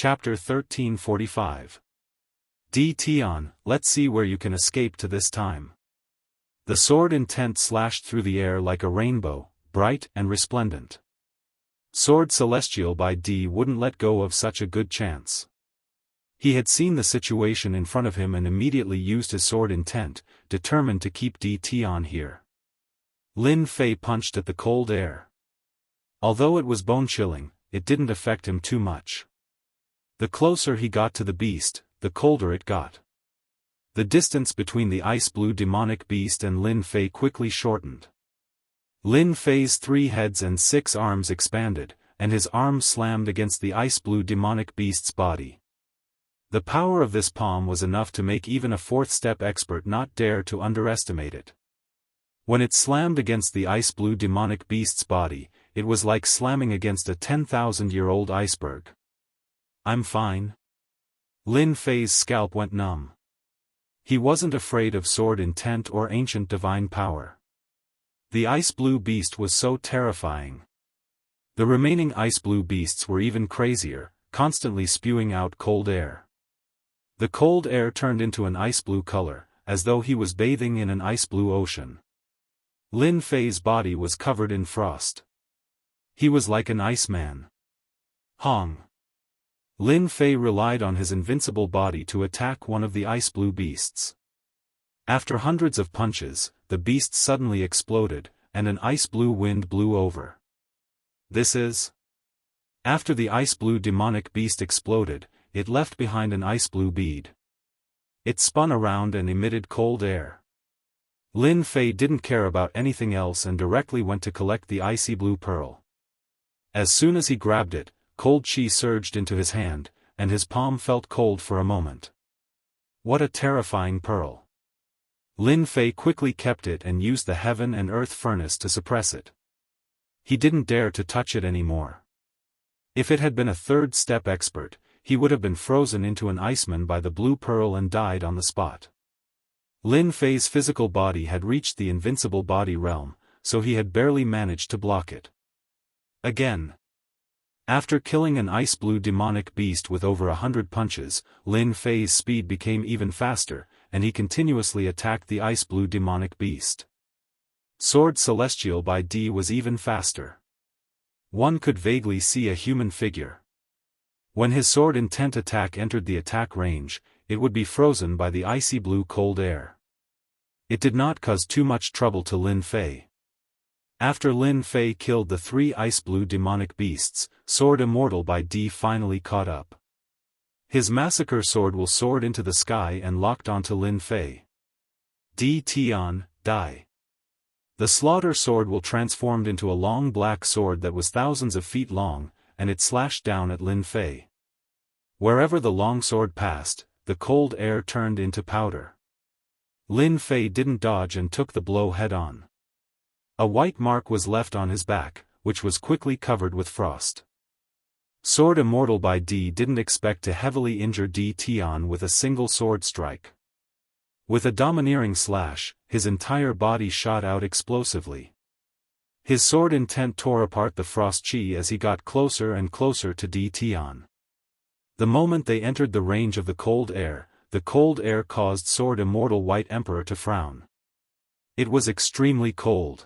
Chapter 1345. D. Tian, let's see where you can escape to this time. The sword intent slashed through the air like a rainbow, bright and resplendent. Sword Celestial by D wouldn't let go of such a good chance. He had seen the situation in front of him and immediately used his sword intent, determined to keep D. Tian here. Lin Fei punched at the cold air. Although it was bone-chilling, it didn't affect him too much. The closer he got to the beast, the colder it got. The distance between the ice-blue demonic beast and Lin Fei quickly shortened. Lin Fei's 3 heads and 6 arms expanded, and his arms slammed against the ice-blue demonic beast's body. The power of this palm was enough to make even a 4th-step expert not dare to underestimate it. When it slammed against the ice-blue demonic beast's body, it was like slamming against a 10,000-year-old iceberg. I'm fine. Lin Fei's scalp went numb. He wasn't afraid of sword intent or ancient divine power. The ice-blue beast was so terrifying. The remaining ice-blue beasts were even crazier, constantly spewing out cold air. The cold air turned into an ice-blue color, as though he was bathing in an ice-blue ocean. Lin Fei's body was covered in frost. He was like an iceman. Hong. Lin Fei relied on his invincible body to attack one of the ice-blue beasts. After hundreds of punches, the beast suddenly exploded, and an ice-blue wind blew over. This is... After the ice-blue demonic beast exploded, it left behind an ice-blue bead. It spun around and emitted cold air. Lin Fei didn't care about anything else and directly went to collect the icy blue pearl. As soon as he grabbed it, cold qi surged into his hand, and his palm felt cold for a moment. What a terrifying pearl. Lin Fei quickly kept it and used the heaven and earth furnace to suppress it. He didn't dare to touch it anymore. If it had been a 3rd-step expert, he would have been frozen into an iceman by the blue pearl and died on the spot. Lin Fei's physical body had reached the invincible body realm, so he had barely managed to block it. Again. After killing an ice-blue demonic beast with over 100 punches, Lin Fei's speed became even faster, and he continuously attacked the ice-blue demonic beast. Sword Celestial by D was even faster. One could vaguely see a human figure. When his sword intent attack entered the attack range, it would be frozen by the icy blue cold air. It did not cause too much trouble to Lin Fei. After Lin Fei killed the 3 ice-blue demonic beasts, Sword Immortal by D finally caught up. His massacre sword will soared into the sky and locked onto Lin Fei. D. Tian, die. The slaughter sword will transformed into a long black sword that was thousands of feet long, and it slashed down at Lin Fei. Wherever the long sword passed, the cold air turned into powder. Lin Fei didn't dodge and took the blow head-on. A white mark was left on his back, which was quickly covered with frost. Sword Immortal by D didn't expect to heavily injure D. Tian with a single sword strike. With a domineering slash, his entire body shot out explosively. His sword intent tore apart the frost qi as he got closer and closer to D. Tian. The moment they entered the range of the cold air caused Sword Immortal White Emperor to frown. It was extremely cold.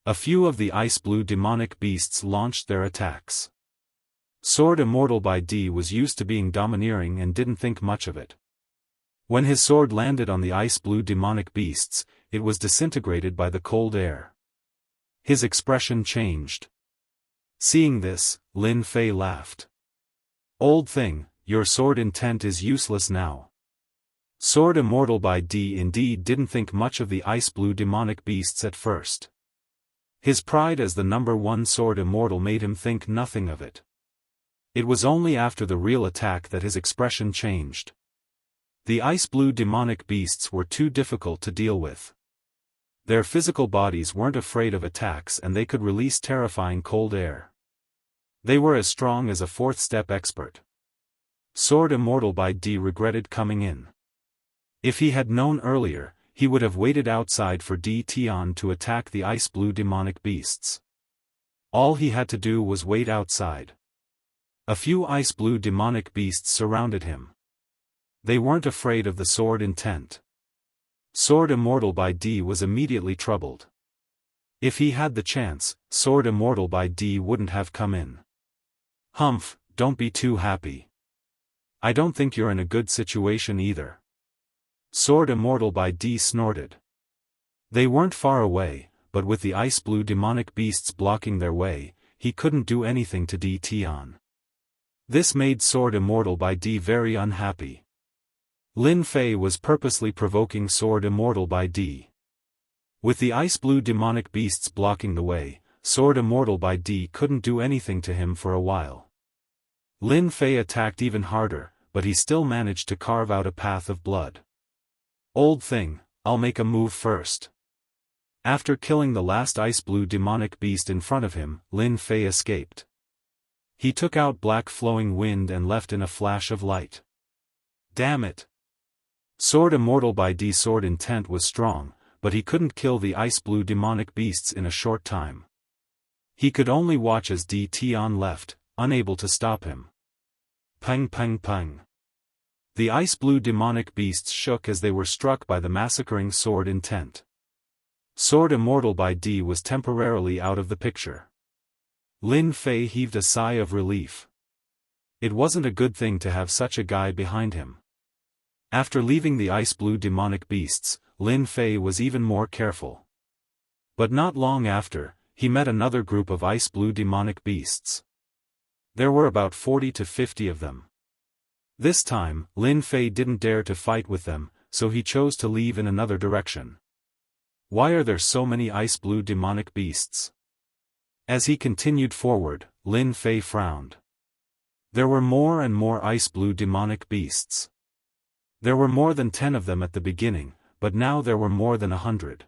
A few of the ice-blue demonic beasts launched their attacks. Sword Immortal by D was used to being domineering and didn't think much of it. When his sword landed on the ice-blue demonic beasts, it was disintegrated by the cold air. His expression changed. Seeing this, Lin Fei laughed. Old thing, your sword intent is useless now. Sword Immortal by D indeed didn't think much of the ice-blue demonic beasts at first. His pride as the number 1 Sword Immortal made him think nothing of it. It was only after the real attack that his expression changed. The ice-blue demonic beasts were too difficult to deal with. Their physical bodies weren't afraid of attacks and they could release terrifying cold air. They were as strong as a 4th-step expert. Sword Immortal by D regretted coming in. If he had known earlier, he would have waited outside for D. Tian to attack the ice-blue demonic beasts. All he had to do was wait outside. A few ice-blue demonic beasts surrounded him. They weren't afraid of the sword intent. Sword Immortal by D was immediately troubled. If he had the chance, Sword Immortal by D wouldn't have come in. Humph, don't be too happy. I don't think you're in a good situation either. Sword Immortal by D snorted. They weren't far away, but with the ice-blue demonic beasts blocking their way, he couldn't do anything to D Tian. This made Sword Immortal by D very unhappy. Lin Fei was purposely provoking Sword Immortal by D. With the ice-blue demonic beasts blocking the way, Sword Immortal by D couldn't do anything to him for a while. Lin Fei attacked even harder, but he still managed to carve out a path of blood. Old thing, I'll make a move first. After killing the last ice-blue demonic beast in front of him, Lin Fei escaped. He took out black flowing wind and left in a flash of light. Damn it! Sword Immortal by D sword intent was strong, but he couldn't kill the ice-blue demonic beasts in a short time. He could only watch as D Tian left, unable to stop him. Pang pang pang. The ice-blue demonic beasts shook as they were struck by the massacring sword intent. Sword Immortal by D was temporarily out of the picture. Lin Fei heaved a sigh of relief. It wasn't a good thing to have such a guy behind him. After leaving the ice-blue demonic beasts, Lin Fei was even more careful. But not long after, he met another group of ice-blue demonic beasts. There were about 40 to 50 of them. This time, Lin Fei didn't dare to fight with them, so he chose to leave in another direction. Why are there so many ice-blue demonic beasts? As he continued forward, Lin Fei frowned. There were more and more ice-blue demonic beasts. There were more than 10 of them at the beginning, but now there were more than 100.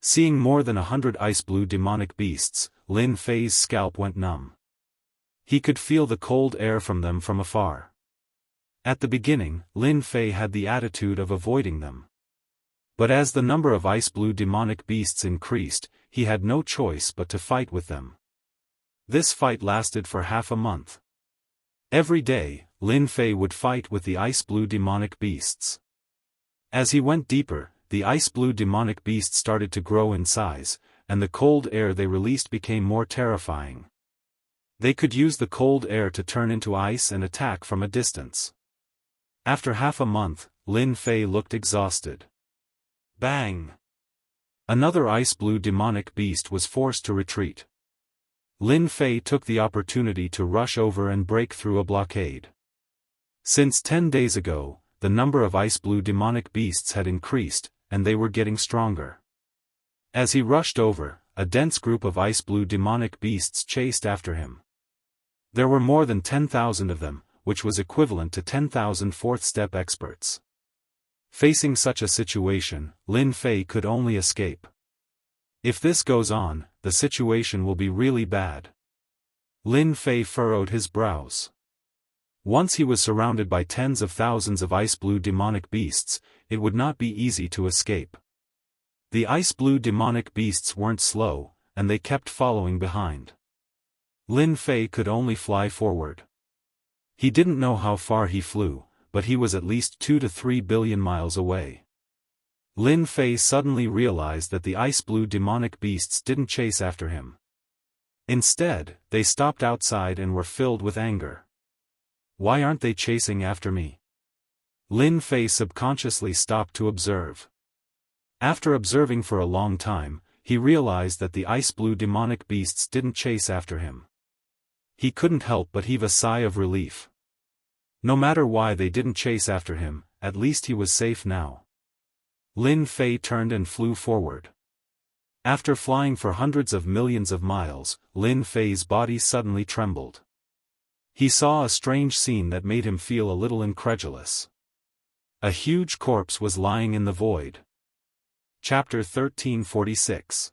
Seeing more than 100 ice-blue demonic beasts, Lin Fei's scalp went numb. He could feel the cold air from them from afar. At the beginning, Lin Fei had the attitude of avoiding them. But as the number of ice-blue demonic beasts increased, he had no choice but to fight with them. This fight lasted for half a month. Every day, Lin Fei would fight with the ice-blue demonic beasts. As he went deeper, the ice-blue demonic beasts started to grow in size, and the cold air they released became more terrifying. They could use the cold air to turn into ice and attack from a distance. After half a month, Lin Fei looked exhausted. Bang! Another ice-blue demonic beast was forced to retreat. Lin Fei took the opportunity to rush over and break through a blockade. Since 10 days ago, the number of ice-blue demonic beasts had increased, and they were getting stronger. As he rushed over, a dense group of ice-blue demonic beasts chased after him. There were more than 10,000 of them, which was equivalent to 10,000 fourth-step experts. Facing such a situation, Lin Fei could only escape. If this goes on, the situation will be really bad. Lin Fei furrowed his brows. Once he was surrounded by tens of thousands of ice-blue demonic beasts, it would not be easy to escape. The ice-blue demonic beasts weren't slow, and they kept following behind. Lin Fei could only fly forward. He didn't know how far he flew, but he was at least 2 to 3 billion miles away. Lin Fei suddenly realized that the ice-blue demonic beasts didn't chase after him. Instead, they stopped outside and were filled with anger. Why aren't they chasing after me? Lin Fei subconsciously stopped to observe. After observing for a long time, he realized that the ice-blue demonic beasts didn't chase after him. He couldn't help but heave a sigh of relief. No matter why they didn't chase after him, at least he was safe now. Lin Fei turned and flew forward. After flying for hundreds of millions of miles, Lin Fei's body suddenly trembled. He saw a strange scene that made him feel a little incredulous. A huge corpse was lying in the void. Chapter 1346.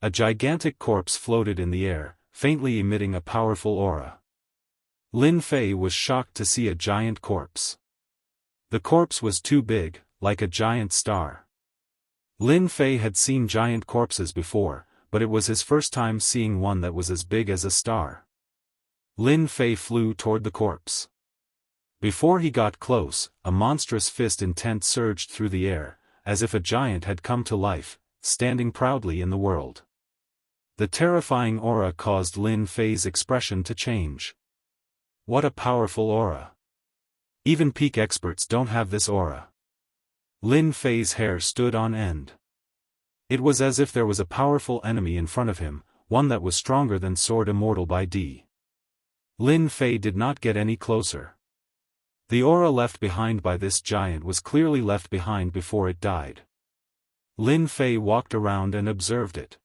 A gigantic corpse floated in the air, faintly emitting a powerful aura. Lin Fei was shocked to see a giant corpse. The corpse was too big, like a giant star. Lin Fei had seen giant corpses before, but it was his first time seeing one that was as big as a star. Lin Fei flew toward the corpse. Before he got close, a monstrous fist intent surged through the air, as if a giant had come to life, standing proudly in the world. The terrifying aura caused Lin Fei's expression to change. What a powerful aura! Even peak experts don't have this aura. Lin Fei's hair stood on end. It was as if there was a powerful enemy in front of him, one that was stronger than Sword Immortal by D. Lin Fei did not get any closer. The aura left behind by this giant was clearly left behind before it died. Lin Fei walked around and observed it.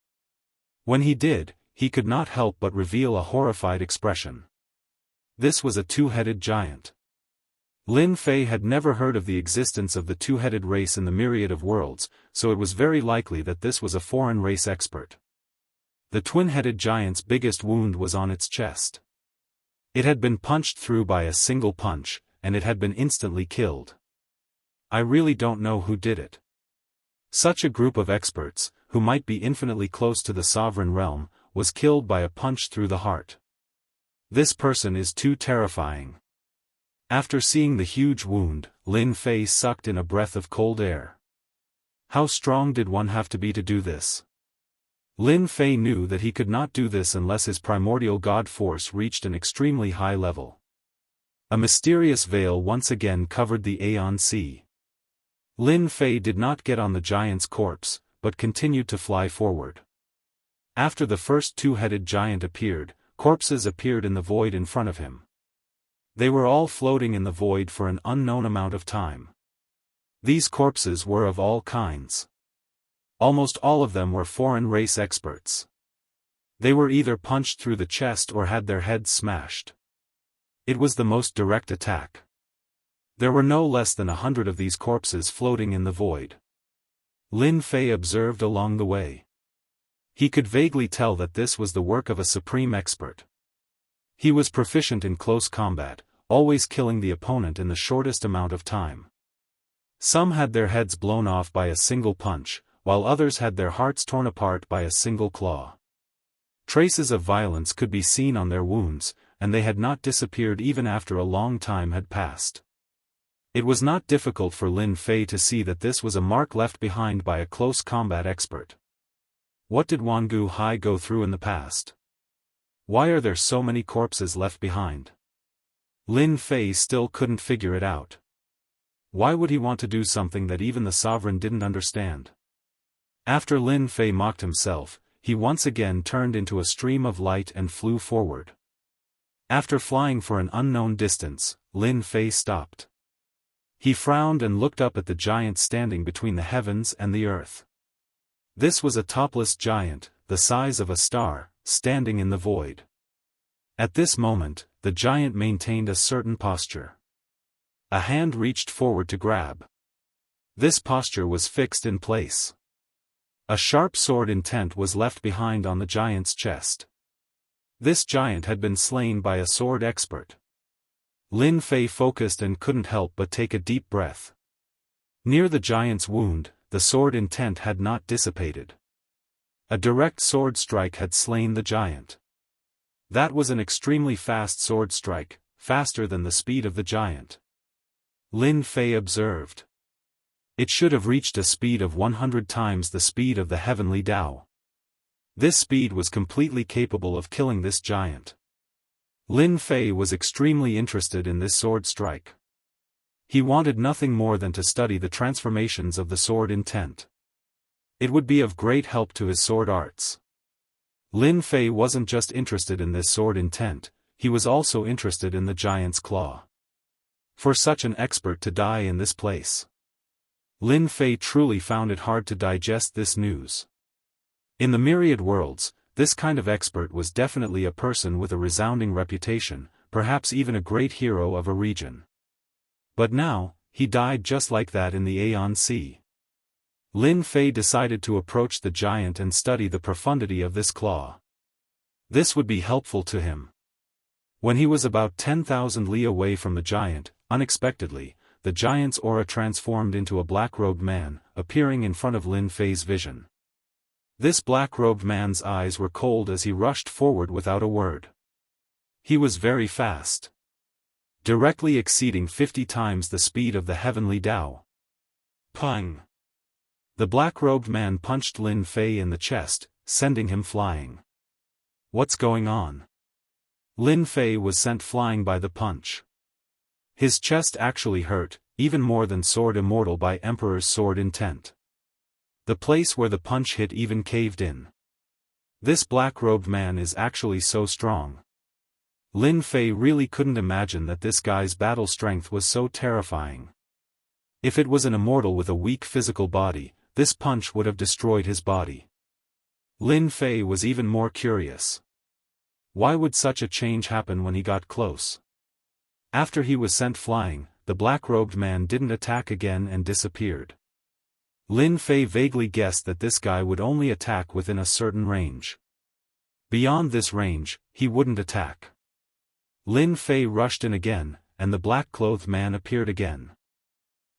When he did, he could not help but reveal a horrified expression. This was a two-headed giant. Lin Fei had never heard of the existence of the two-headed race in the myriad of worlds, so it was very likely that this was a foreign race expert. The twin-headed giant's biggest wound was on its chest. It had been punched through by a single punch, and it had been instantly killed. I really don't know who did it. Such a group of experts, who might be infinitely close to the sovereign realm, was killed by a punch through the heart. This person is too terrifying. After seeing the huge wound, Lin Fei sucked in a breath of cold air. How strong did one have to be to do this? Lin Fei knew that he could not do this unless his primordial god force reached an extremely high level. A mysterious veil once again covered the Aeon Sea. Lin Fei did not get on the giant's corpse, but continued to fly forward. After the first two-headed giant appeared, corpses appeared in the void in front of him. They were all floating in the void for an unknown amount of time. These corpses were of all kinds. Almost all of them were foreign race experts. They were either punched through the chest or had their heads smashed. It was the most direct attack. There were no less than 100 of these corpses floating in the void. Lin Fei observed along the way. He could vaguely tell that this was the work of a supreme expert. He was proficient in close combat, always killing the opponent in the shortest amount of time. Some had their heads blown off by a single punch, while others had their hearts torn apart by a single claw. Traces of violence could be seen on their wounds, and they had not disappeared even after a long time had passed. It was not difficult for Lin Fei to see that this was a mark left behind by a close combat expert. What did Wangu Hai go through in the past? Why are there so many corpses left behind? Lin Fei still couldn't figure it out. Why would he want to do something that even the sovereign didn't understand? After Lin Fei mocked himself, he once again turned into a stream of light and flew forward. After flying for an unknown distance, Lin Fei stopped. He frowned and looked up at the giant standing between the heavens and the earth. This was a topless giant, the size of a star, standing in the void. At this moment, the giant maintained a certain posture. A hand reached forward to grab. This posture was fixed in place. A sharp sword intent was left behind on the giant's chest. This giant had been slain by a sword expert. Lin Fei focused and couldn't help but take a deep breath. Near the giant's wound, the sword intent had not dissipated. A direct sword strike had slain the giant. That was an extremely fast sword strike, faster than the speed of the giant. Lin Fei observed. It should have reached a speed of 100 times the speed of the heavenly Tao. This speed was completely capable of killing this giant. Lin Fei was extremely interested in this sword strike. He wanted nothing more than to study the transformations of the sword intent. It would be of great help to his sword arts. Lin Fei wasn't just interested in this sword intent, he was also interested in the giant's claw. For such an expert to die in this place. Lin Fei truly found it hard to digest this news. In the myriad worlds, this kind of expert was definitely a person with a resounding reputation, perhaps even a great hero of a region. But now, he died just like that in the Aeon Sea. Lin Fei decided to approach the giant and study the profundity of this claw. This would be helpful to him. When he was about 10,000 li away from the giant, unexpectedly, the giant's aura transformed into a black-robed man, appearing in front of Lin Fei's vision. This black-robed man's eyes were cold as he rushed forward without a word. He was very fast, directly exceeding 50 times the speed of the heavenly Tao. Pung! The black-robed man punched Lin Fei in the chest, sending him flying. What's going on? Lin Fei was sent flying by the punch. His chest actually hurt, even more than Sword Immortal by Emperor's sword intent. The place where the punch hit even caved in. This black-robed man is actually so strong. Lin Fei really couldn't imagine that this guy's battle strength was so terrifying. If it was an immortal with a weak physical body, this punch would have destroyed his body. Lin Fei was even more curious. Why would such a change happen when he got close? After he was sent flying, the black-robed man didn't attack again and disappeared. Lin Fei vaguely guessed that this guy would only attack within a certain range. Beyond this range, he wouldn't attack. Lin Fei rushed in again, and the black-clothed man appeared again.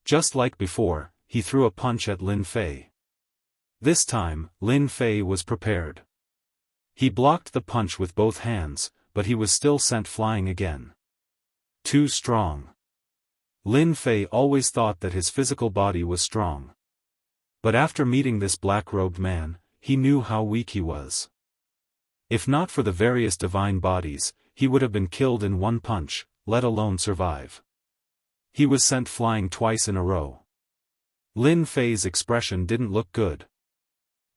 Just like before, he threw a punch at Lin Fei. This time, Lin Fei was prepared. He blocked the punch with both hands, but he was still sent flying again. Too strong. Lin Fei always thought that his physical body was strong. But after meeting this black-robed man, he knew how weak he was. If not for the various divine bodies, he would have been killed in one punch, let alone survive. He was sent flying twice in a row. Lin Fei's expression didn't look good.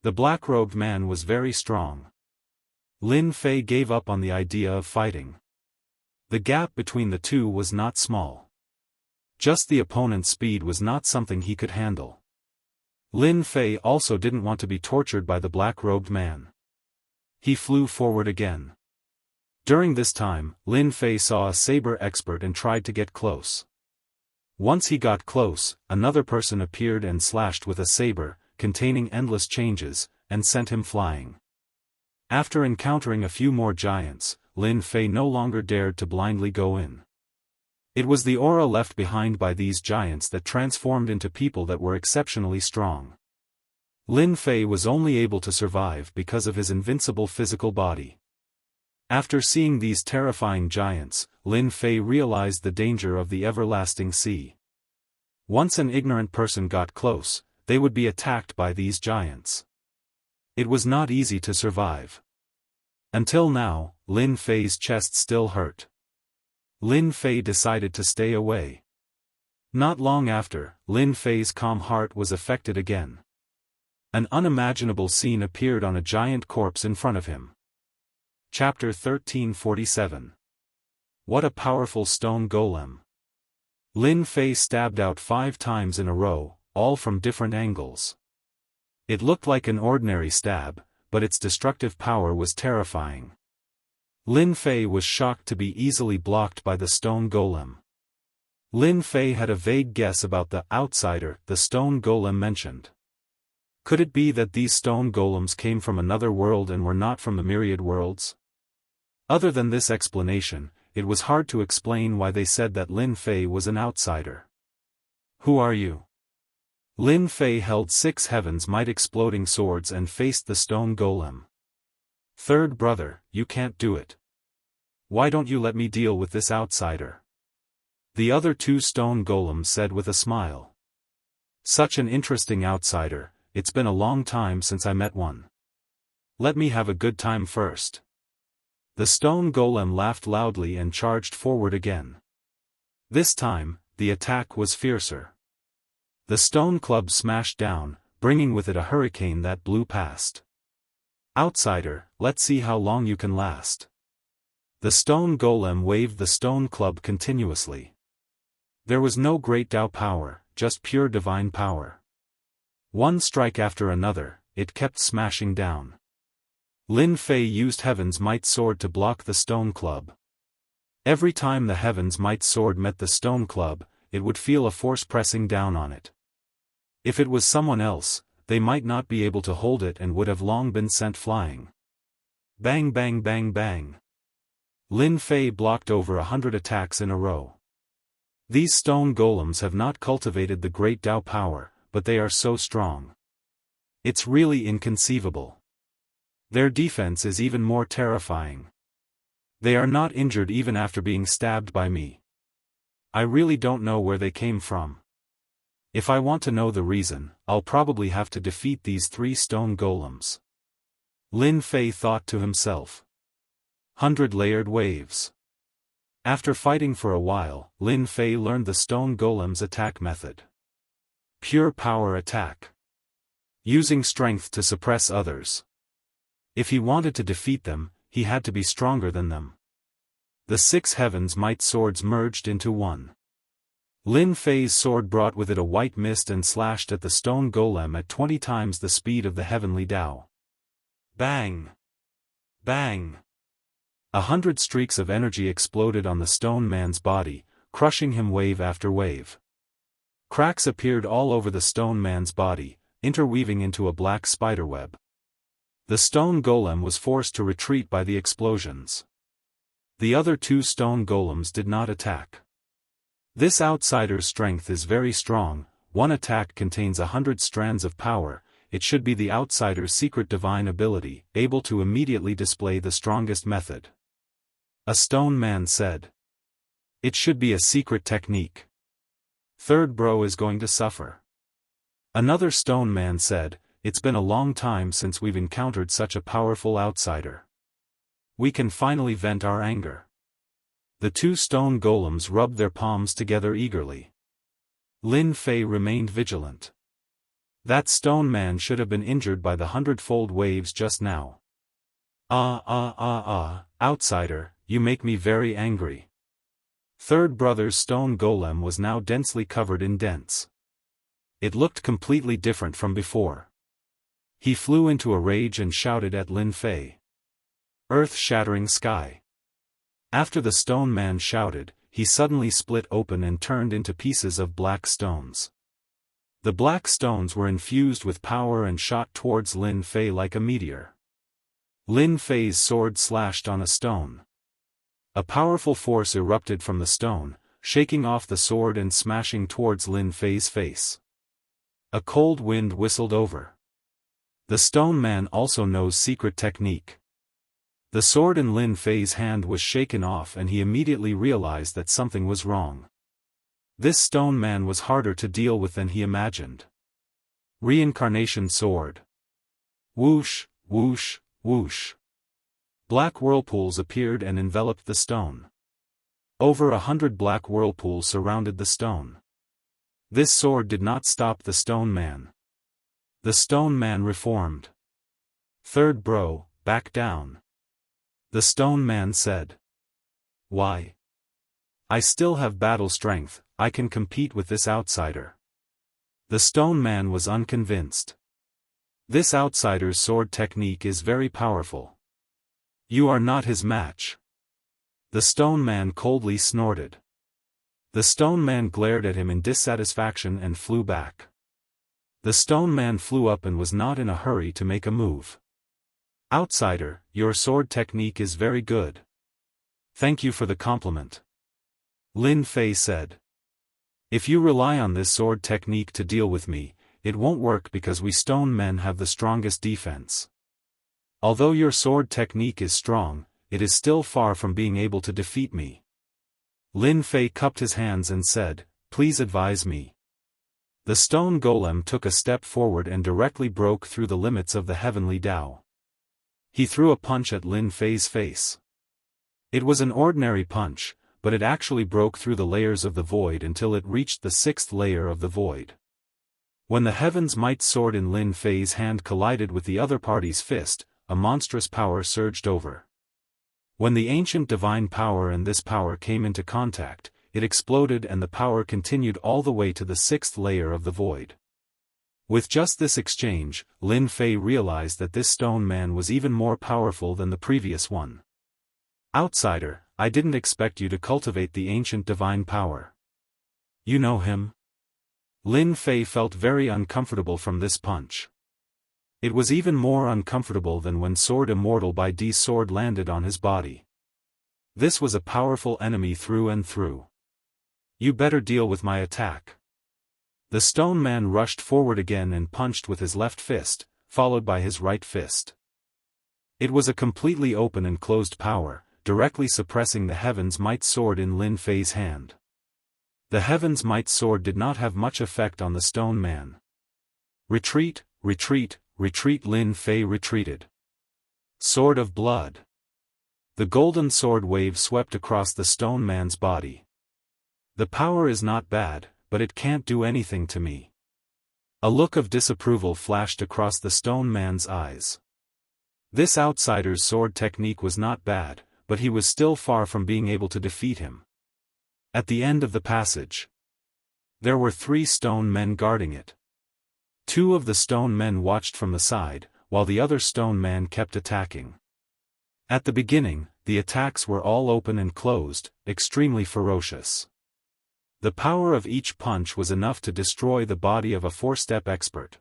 The black-robed man was very strong. Lin Fei gave up on the idea of fighting. The gap between the two was not small. Just the opponent's speed was not something he could handle. Lin Fei also didn't want to be tortured by the black-robed man. He flew forward again. During this time, Lin Fei saw a saber expert and tried to get close. Once he got close, another person appeared and slashed with a saber, containing endless changes, and sent him flying. After encountering a few more giants, Lin Fei no longer dared to blindly go in. It was the aura left behind by these giants that transformed into people that were exceptionally strong. Lin Fei was only able to survive because of his invincible physical body. After seeing these terrifying giants, Lin Fei realized the danger of the everlasting sea. Once an ignorant person got close, they would be attacked by these giants. It was not easy to survive. Until now, Lin Fei's chest still hurt. Lin Fei decided to stay away. Not long after, Lin Fei's calm heart was affected again. An unimaginable scene appeared on a giant corpse in front of him. Chapter 1347. What a powerful stone golem. Lin Fei stabbed out 5 times in a row, all from different angles. It looked like an ordinary stab, but its destructive power was terrifying. Lin Fei was shocked to be easily blocked by the stone golem. Lin Fei had a vague guess about the outsider the stone golem mentioned. Could it be that these stone golems came from another world and were not from the myriad worlds? Other than this explanation, it was hard to explain why they said that Lin Fei was an outsider. Who are you? Lin Fei held 6 heavens might exploding swords and faced the stone golem. Third brother, you can't do it. Why don't you let me deal with this outsider? The other 2 stone golems said with a smile. Such an interesting outsider, it's been a long time since I met one. Let me have a good time first. The stone golem laughed loudly and charged forward again. This time, the attack was fiercer. The stone club smashed down, bringing with it a hurricane that blew past. Outsider, let's see how long you can last. The stone golem waved the stone club continuously. There was no great Tao power, just pure divine power. One strike after another, it kept smashing down. Lin Fei used Heaven's Might Sword to block the stone club. Every time the Heaven's Might Sword met the stone club, it would feel a force pressing down on it. If it was someone else, they might not be able to hold it and would have long been sent flying. Bang bang bang bang. Lin Fei blocked over 100 attacks in a row. These stone golems have not cultivated the great Tao power, but they are so strong. It's really inconceivable. Their defense is even more terrifying. They are not injured even after being stabbed by me. I really don't know where they came from. If I want to know the reason, I'll probably have to defeat these 3 stone golems. Lin Fei thought to himself. 100-layered waves. After fighting for a while, Lin Fei learned the stone golem's attack method. Pure power attack. Using strength to suppress others. If he wanted to defeat them, he had to be stronger than them. The 6 heavens' might swords merged into one. Lin Fei's sword brought with it a white mist and slashed at the stone golem at 20 times the speed of the heavenly Tao. Bang! Bang! 100 streaks of energy exploded on the stone man's body, crushing him wave after wave. Cracks appeared all over the stone man's body, interweaving into a black spiderweb. The stone golem was forced to retreat by the explosions. The other 2 stone golems did not attack. This outsider's strength is very strong. One attack contains 100 strands of power. It should be the outsider's secret divine ability, able to immediately display the strongest method. A stone man said. It should be a secret technique. Third bro is going to suffer. Another stone man said, it's been a long time since we've encountered such a powerful outsider. We can finally vent our anger. The 2 stone golems rubbed their palms together eagerly. Lin Fei remained vigilant. That stone man should have been injured by the 100-fold waves just now. Outsider, you make me very angry. Third brother's stone golem was now densely covered in dents. It looked completely different from before. He flew into a rage and shouted at Lin Fei. Earth-shattering sky. After the stone man shouted, he suddenly split open and turned into pieces of black stones. The black stones were infused with power and shot towards Lin Fei like a meteor. Lin Fei's sword slashed on a stone. A powerful force erupted from the stone, shaking off the sword and smashing towards Lin Fei's face. A cold wind whistled over. The stone man also knows secret technique. The sword in Lin Fei's hand was shaken off and he immediately realized that something was wrong. This stone man was harder to deal with than he imagined. Reincarnation sword. Whoosh, whoosh, whoosh. Black whirlpools appeared and enveloped the stone. Over 100 black whirlpools surrounded the stone. This sword did not stop the stone man. The stone man reformed. Third bro, back down. The stone man said. Why? I still have battle strength, I can compete with this outsider. The stone man was unconvinced. This outsider's sword technique is very powerful. You are not his match. The stone man coldly snorted. The stone man glared at him in dissatisfaction and flew back. The stone man flew up and was not in a hurry to make a move. Outsider, your sword technique is very good. Thank you for the compliment. Lin Fei said. If you rely on this sword technique to deal with me, it won't work because we stone men have the strongest defense. Although your sword technique is strong, it is still far from being able to defeat me. Lin Fei cupped his hands and said, please advise me. The stone golem took a step forward and directly broke through the limits of the heavenly Tao. He threw a punch at Lin Fei's face. It was an ordinary punch, but it actually broke through the layers of the void until it reached the 6th layer of the void. When the heaven's might sword in Lin Fei's hand collided with the other party's fist, a monstrous power surged over. When the ancient divine power and this power came into contact, it exploded and the power continued all the way to the 6th layer of the void. With just this exchange, Lin Fei realized that this stone man was even more powerful than the previous one. Outsider, I didn't expect you to cultivate the ancient divine power. You know him? Lin Fei felt very uncomfortable from this punch. It was even more uncomfortable than when Sword Immortal by D's sword landed on his body. This was a powerful enemy through and through. You better deal with my attack. The stone man rushed forward again and punched with his left fist, followed by his right fist. It was a completely open and closed power, directly suppressing the Heaven's Might sword in Lin Fei's hand. The Heaven's Might sword did not have much effect on the stone man. Retreat, retreat, retreat. Lin Fei retreated. Sword of blood. The golden sword wave swept across the stone man's body. The power is not bad, but it can't do anything to me. A look of disapproval flashed across the stone man's eyes. This outsider's sword technique was not bad, but he was still far from being able to defeat him. At the end of the passage, there were 3 stone men guarding it. 2 of the stone men watched from the side, while the other stone man kept attacking. At the beginning, the attacks were all open and closed, extremely ferocious. The power of each punch was enough to destroy the body of a 4-step expert.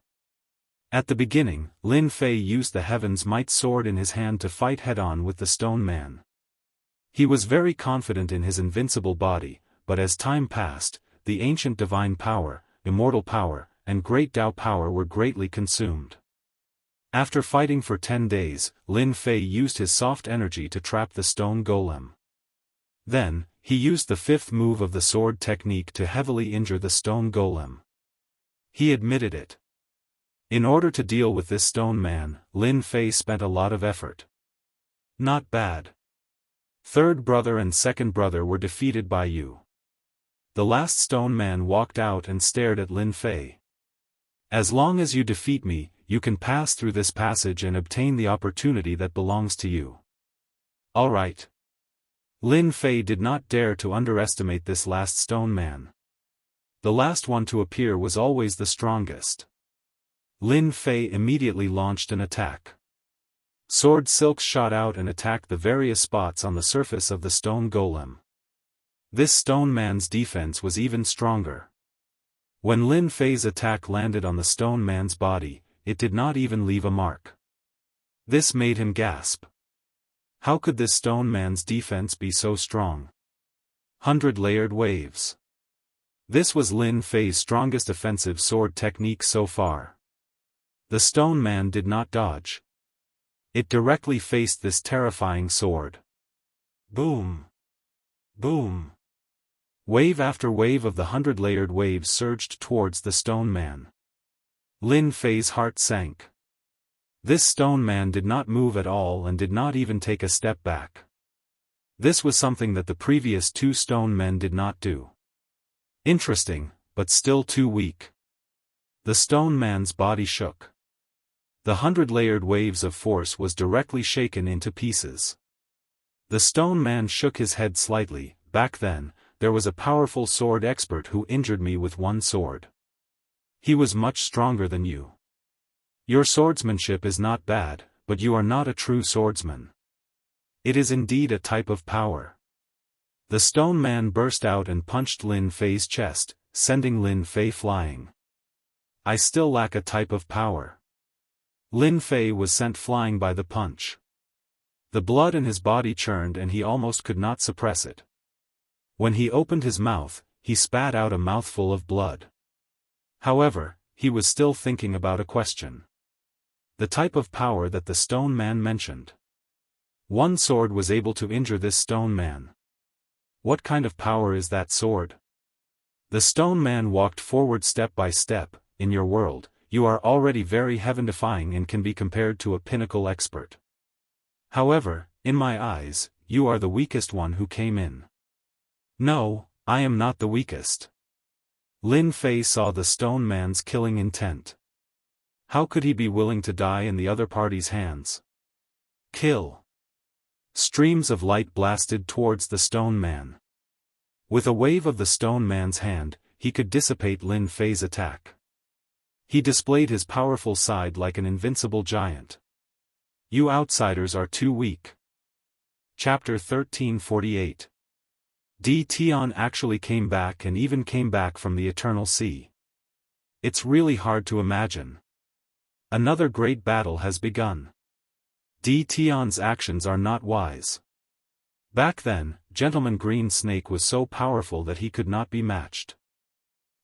At the beginning, Lin Fei used the Heaven's Might sword in his hand to fight head-on with the stone man. He was very confident in his invincible body, but as time passed, the ancient divine power, immortal power, and great Dao power were greatly consumed. After fighting for 10 days, Lin Fei used his soft energy to trap the stone golem. Then, he used the 5th move of the sword technique to heavily injure the stone golem. He admitted it. In order to deal with this stone man, Lin Fei spent a lot of effort. Not bad. 3rd brother and 2nd brother were defeated by you. The last stone man walked out and stared at Lin Fei. As long as you defeat me, you can pass through this passage and obtain the opportunity that belongs to you. All right. Lin Fei did not dare to underestimate this last stone man. The last one to appear was always the strongest. Lin Fei immediately launched an attack. Sword silks shot out and attacked the various spots on the surface of the stone golem. This stone man's defense was even stronger. When Lin Fei's attack landed on the stone man's body, it did not even leave a mark. This made him gasp. How could this stone man's defense be so strong? 100-layered waves. This was Lin Fei's strongest offensive sword technique so far. The stone man did not dodge. It directly faced this terrifying sword. Boom! Boom! Wave after wave of the 100-layered waves surged towards the stone man. Lin Fei's heart sank. This stone man did not move at all and did not even take a step back. This was something that the previous 2 stone men did not do. Interesting, but still too weak. The stone man's body shook. The 100-layered waves of force was directly shaken into pieces. The stone man shook his head slightly. Back then, there was a powerful sword expert who injured me with 1 sword. He was much stronger than you. Your swordsmanship is not bad, but you are not a true swordsman. It is indeed a type of power. The stone man burst out and punched Lin Fei's chest, sending Lin Fei flying. I still lack a type of power. Lin Fei was sent flying by the punch. The blood in his body churned and he almost could not suppress it. When he opened his mouth, he spat out a mouthful of blood. However, he was still thinking about a question. The type of power that the stone man mentioned. 1 sword was able to injure this stone man. What kind of power is that sword? The stone man walked forward step by step. In your world, you are already very heaven-defying and can be compared to a pinnacle expert. However, in my eyes, you are the weakest one who came in. No, I am not the weakest. Lin Fei saw the stone man's killing intent. How could he be willing to die in the other party's hands? Kill. Streams of light blasted towards the stone man. With a wave of the stone man's hand, he could dissipate Lin Fei's attack. He displayed his powerful side like an invincible giant. You outsiders are too weak. Chapter 1348. D. Tian actually came back and even came back from the Eternal Sea. It's really hard to imagine. Another great battle has begun. D. Tian's actions are not wise. Back then, Gentleman Green Snake was so powerful that he could not be matched.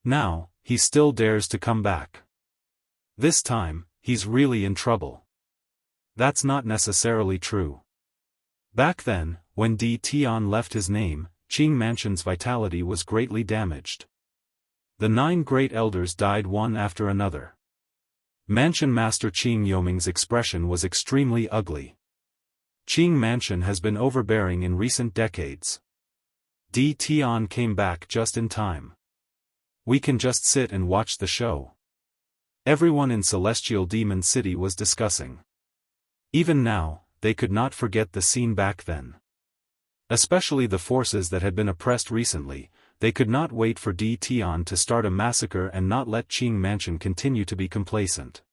Now, he still dares to come back. This time, he's really in trouble. That's not necessarily true. Back then, when Di Tian left his name, Qing Mansion's vitality was greatly damaged. The 9 great elders died one after another. Mansion Master Qing Yoming's expression was extremely ugly. Qing Mansion has been overbearing in recent decades. Di Tian came back just in time. We can just sit and watch the show. Everyone in Celestial Demon City was discussing. Even now, they could not forget the scene back then. Especially the forces that had been oppressed recently, they could not wait for Di Tian to start a massacre and not let Qing Mansion continue to be complacent.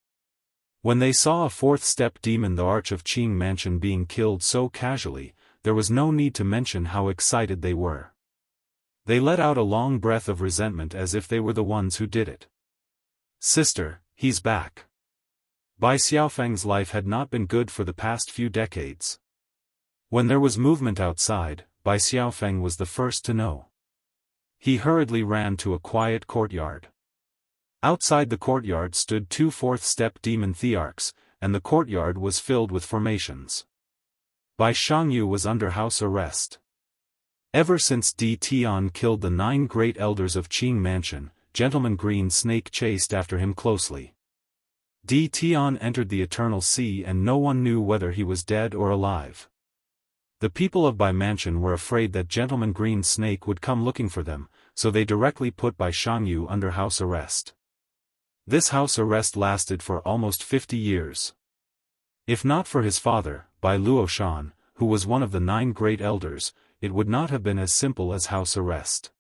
When they saw a 4th-step demon, the Arch of Qing Mansion, being killed so casually, there was no need to mention how excited they were. They let out a long breath of resentment as if they were the ones who did it. Sister, he's back. Bai Xiaofeng's life had not been good for the past few decades. When there was movement outside, Bai Xiaofeng was the first to know. He hurriedly ran to a quiet courtyard. Outside the courtyard stood 2 4th-step demon thearchs, and the courtyard was filled with formations. Bai Xiangyu was under house arrest. Ever since Di Tian killed the 9 great elders of Qing Mansion, Gentleman Green Snake chased after him closely. Di Tian entered the Eternal Sea and no one knew whether he was dead or alive. The people of Bai Mansion were afraid that Gentleman Green Snake would come looking for them, so they directly put Bai Xiangyu under house arrest. This house arrest lasted for almost 50 years. If not for his father, Bai Luoshan, who was one of the 9 great elders, it would not have been as simple as house arrest.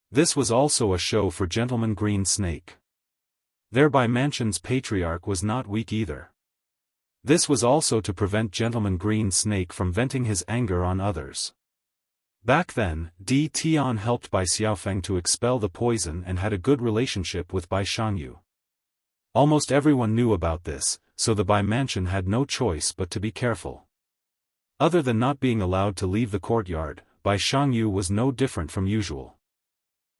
This was also a show for Gentleman Green Snake. Their Bai Mansion's patriarch was not weak either. This was also to prevent Gentleman Green Snake from venting his anger on others. Back then, Di Tian helped Bai Xiaofeng to expel the poison and had a good relationship with Bai Xiangyu. Almost everyone knew about this, so the Bai Mansion had no choice but to be careful. Other than not being allowed to leave the courtyard, Bai Xiangyu was no different from usual.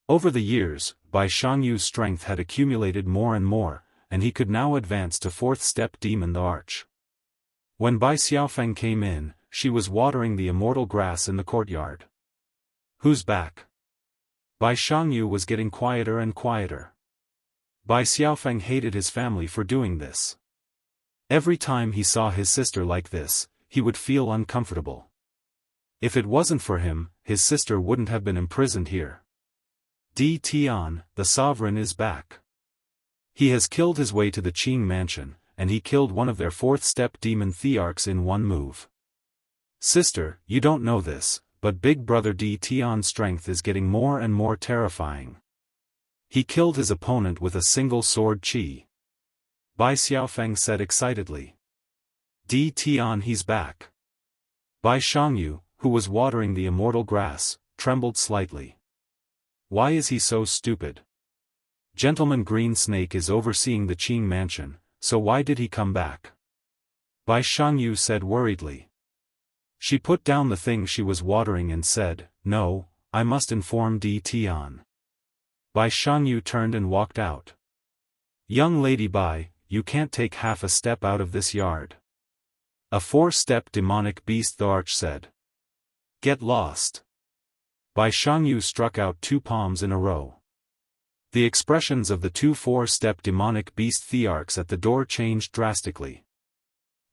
Over the years, Bai Xiangyu's strength had accumulated more and more, and he could now advance to 4th-step demon the Arch. When Bai Xiaofeng came in, she was watering the immortal grass in the courtyard. Who's back? Bai Xiangyu was getting quieter and quieter. Bai Xiaofeng hated his family for doing this. Every time he saw his sister like this, he would feel uncomfortable. If it wasn't for him, his sister wouldn't have been imprisoned here. Di Tian, the sovereign, is back. He has killed his way to the Qing Mansion, and he killed one of their 4th-step demon thearchs in one move. Sister, you don't know this, but Big Brother Di Tian's strength is getting more and more terrifying. He killed his opponent with a single sword chi. Bai Xiaofeng said excitedly. Di Tian, he's back. Bai Xiangyu, who was watering the immortal grass, trembled slightly. Why is he so stupid? Gentleman Green Snake is overseeing the Qing Mansion, so why did he come back? Bai Xiangyu said worriedly. She put down the thing she was watering and said, No, I must inform Di Tian. Bai Xiangyu turned and walked out. Young lady Bai, you can't take half a step out of this yard. A 4-step demonic beast, the Arch said. Get lost. Bai Xiangyu struck out 2 palms in a row. The expressions of the 2 4-step demonic beast thearchs at the door changed drastically.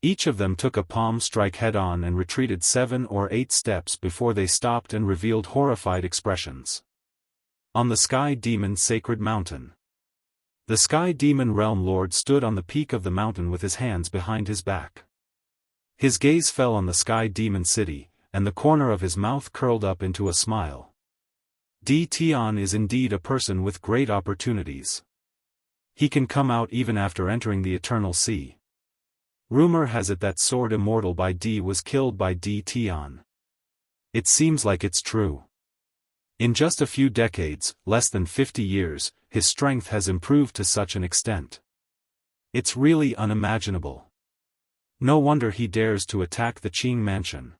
Each of them took a palm strike head-on and retreated 7 or 8 steps before they stopped and revealed horrified expressions. On the Sky Demon Sacred Mountain. The Sky Demon Realm Lord stood on the peak of the mountain with his hands behind his back. His gaze fell on the Sky Demon City, and the corner of his mouth curled up into a smile. Di Tian is indeed a person with great opportunities. He can come out even after entering the Eternal Sea. Rumor has it that Sword Immortal by Di was killed by Di Tian. It seems like it's true. In just a few decades, less than 50 years, his strength has improved to such an extent. It's really unimaginable. No wonder he dares to attack the Qing Mansion.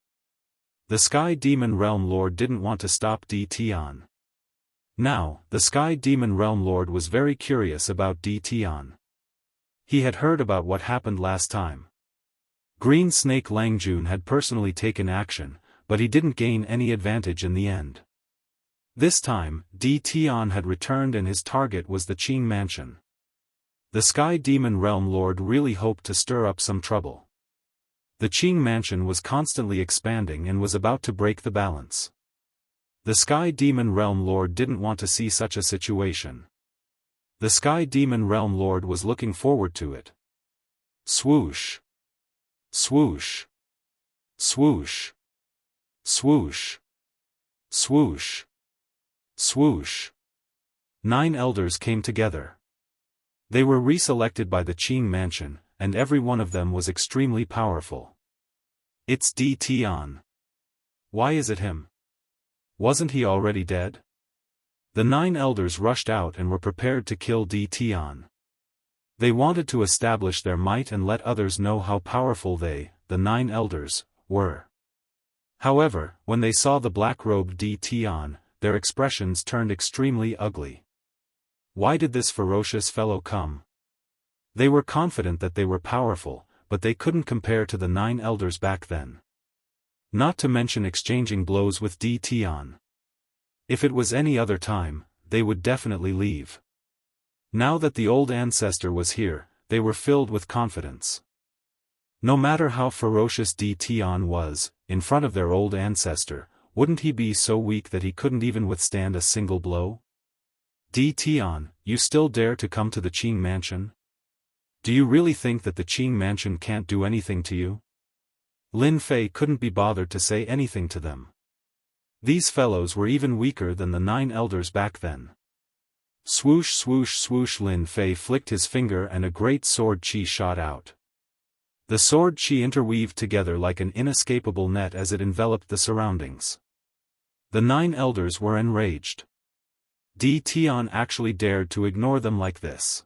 The Sky Demon Realm Lord didn't want to stop Di Tian. Now, the Sky Demon Realm Lord was very curious about Di Tian. He had heard about what happened last time. Green Snake Langjun had personally taken action, but he didn't gain any advantage in the end. This time, Di Tian had returned and his target was the Qing Mansion. The Sky Demon Realm Lord really hoped to stir up some trouble. The Qing Mansion was constantly expanding and was about to break the balance. The Sky Demon Realm Lord didn't want to see such a situation. The Sky Demon Realm Lord was looking forward to it. Swoosh! Swoosh! Swoosh! Swoosh! Swoosh! Swoosh! 9 elders came together. They were reselected by the Qing Mansion, and every one of them was extremely powerful. It's Di Tian. Why is it him? Wasn't he already dead? The 9 elders rushed out and were prepared to kill Di Tian. They wanted to establish their might and let others know how powerful they, the 9 elders, were. However, when they saw the black-robed Di Tian, their expressions turned extremely ugly. Why did this ferocious fellow come? They were confident that they were powerful, but they couldn't compare to the 9 elders back then. Not to mention exchanging blows with Di Tian. If it was any other time, they would definitely leave. Now that the old ancestor was here, they were filled with confidence. No matter how ferocious Di Tian was, in front of their old ancestor, wouldn't he be so weak that he couldn't even withstand a single blow? Di Tian, you still dare to come to the Qing Mansion? Do you really think that the Qing Mansion can't do anything to you? Lin Fei couldn't be bothered to say anything to them. These fellows were even weaker than the 9 elders back then. Swoosh swoosh swoosh, Lin Fei flicked his finger and a great sword chi shot out. The sword chi interweaved together like an inescapable net as it enveloped the surroundings. The 9 elders were enraged. Di Tian actually dared to ignore them like this.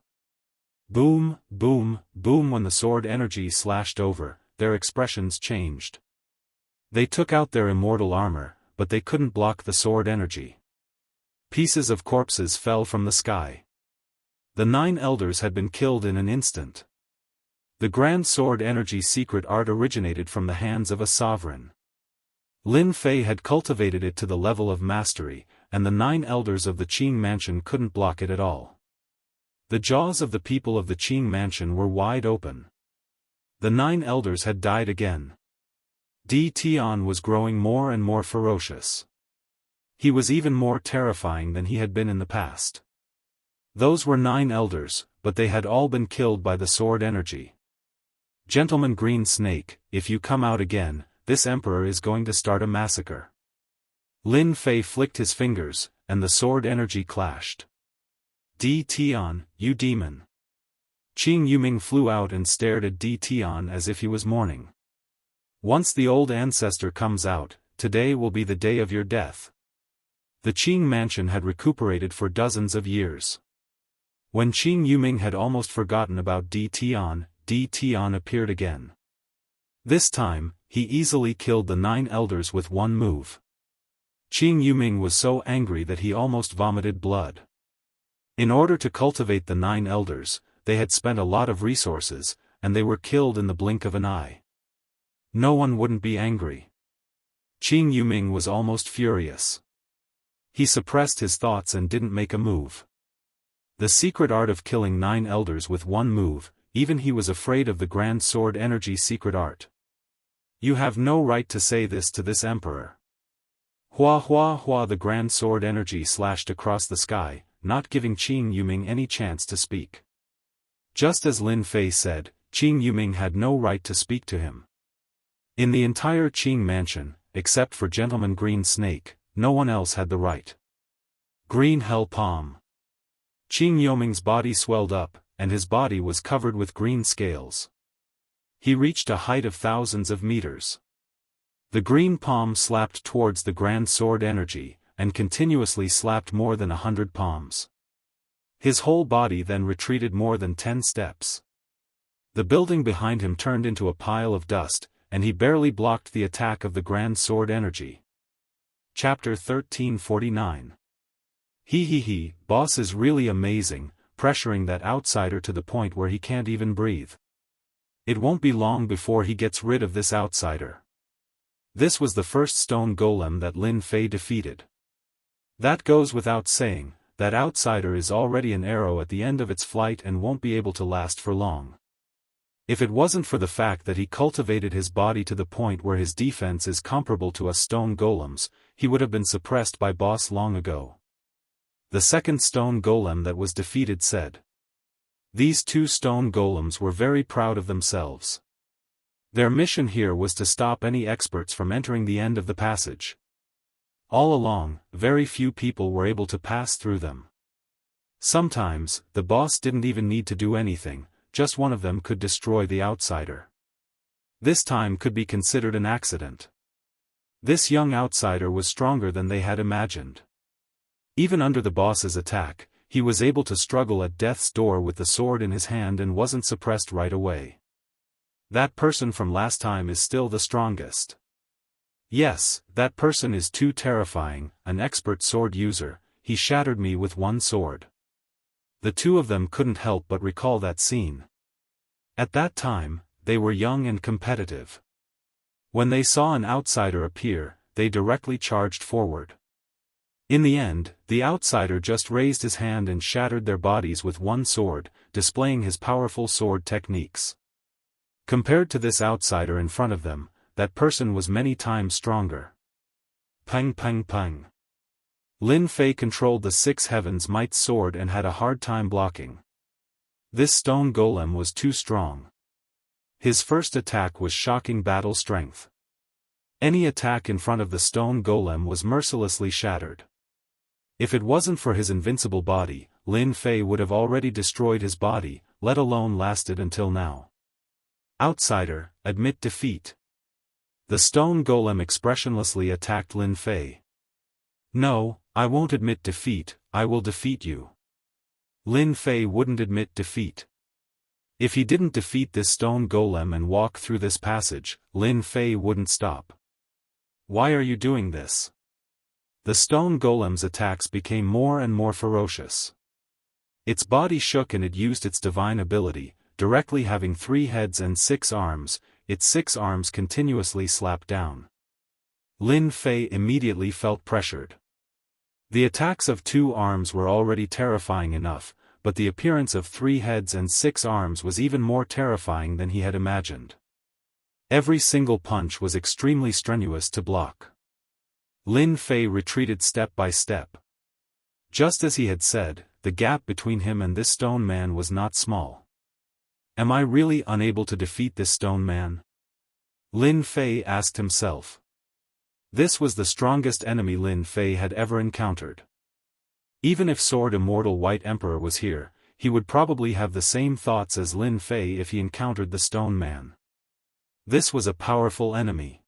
Boom, boom, boom. When the sword energy slashed over, their expressions changed. They took out their immortal armor, but they couldn't block the sword energy. Pieces of corpses fell from the sky. The 9 elders had been killed in an instant. The grand sword energy secret art originated from the hands of a sovereign. Lin Fei had cultivated it to the level of mastery, and the 9 elders of the Qing Mansion couldn't block it at all. The jaws of the people of the Qing Mansion were wide open. The 9 elders had died again. Di Tian was growing more and more ferocious. He was even more terrifying than he had been in the past. Those were 9 elders, but they had all been killed by the sword energy. Gentleman Green Snake, if you come out again, this emperor is going to start a massacre. Lin Fei flicked his fingers, and the sword energy clashed. Di Tian, you demon. Qing Yuming flew out and stared at Di Tian as if he was mourning. Once the old ancestor comes out, today will be the day of your death. The Qing Mansion had recuperated for dozens of years. When Qing Yuming had almost forgotten about Di Tian appeared again. This time, he easily killed the 9 elders with one move. Qing Yuming was so angry that he almost vomited blood. In order to cultivate the 9 elders, they had spent a lot of resources, and they were killed in the blink of an eye. No one wouldn't be angry. Qing Yuming was almost furious. He suppressed his thoughts and didn't make a move. The secret art of killing 9 elders with one move, even he was afraid of the grand sword energy secret art. You have no right to say this to this emperor. Hua hua hua, the grand sword energy slashed across the sky, not giving Qing Yuming any chance to speak. Just as Lin Fei said, Qing Yuming had no right to speak to him. In the entire Qing Mansion, except for Gentleman Green Snake, no one else had the right. Green Hell Palm. Qing Yuming's body swelled up, and his body was covered with green scales. He reached a height of thousands of meters. The green palm slapped towards the grand sword energy, and continuously slapped more than 100 palms. His whole body then retreated more than 10 steps. The building behind him turned into a pile of dust, and he barely blocked the attack of the grand sword energy. Chapter 1349. He, boss is really amazing, pressuring that outsider to the point where he can't even breathe. It won't be long before he gets rid of this outsider. This was the first stone golem that Lin Fei defeated. That goes without saying, that outsider is already an arrow at the end of its flight and won't be able to last for long. If it wasn't for the fact that he cultivated his body to the point where his defense is comparable to us stone golems, he would have been suppressed by boss long ago. The second stone golem that was defeated said. These two stone golems were very proud of themselves. Their mission here was to stop any experts from entering the end of the passage. All along, very few people were able to pass through them. Sometimes, the boss didn't even need to do anything, just one of them could destroy the outsider. This time could be considered an accident. This young outsider was stronger than they had imagined. Even under the boss's attack, he was able to struggle at death's door with the sword in his hand and wasn't suppressed right away. That person from last time is still the strongest. Yes, that person is too terrifying, an expert sword user, he shattered me with one sword. The two of them couldn't help but recall that scene. At that time, they were young and competitive. When they saw an outsider appear, they directly charged forward. In the end, the outsider just raised his hand and shattered their bodies with one sword, displaying his powerful sword techniques. Compared to this outsider in front of them, that person was many times stronger. Pang pang pang. Lin Fei controlled the six heavens might sword and had a hard time blocking. This stone golem was too strong. His first attack was shocking battle strength. Any attack in front of the stone golem was mercilessly shattered. If it wasn't for his invincible body, Lin Fei would have already destroyed his body, let alone lasted until now. Outsider, admit defeat. The stone golem expressionlessly attacked Lin Fei. No, I won't admit defeat, I will defeat you. Lin Fei wouldn't admit defeat. If he didn't defeat this stone golem and walk through this passage, Lin Fei wouldn't stop. Why are you doing this? The stone golem's attacks became more and more ferocious. Its body shook and it used its divine ability, directly having 3 heads and 6 arms, its 6 arms continuously slapped down. Lin Fei immediately felt pressured. The attacks of 2 arms were already terrifying enough, but the appearance of 3 heads and 6 arms was even more terrifying than he had imagined. Every single punch was extremely strenuous to block. Lin Fei retreated step by step. Just as he had said, the gap between him and this stone man was not small. Am I really unable to defeat this stone man? Lin Fei asked himself. This was the strongest enemy Lin Fei had ever encountered. Even if Sword Immortal White Emperor was here, he would probably have the same thoughts as Lin Fei if he encountered the stone man. This was a powerful enemy.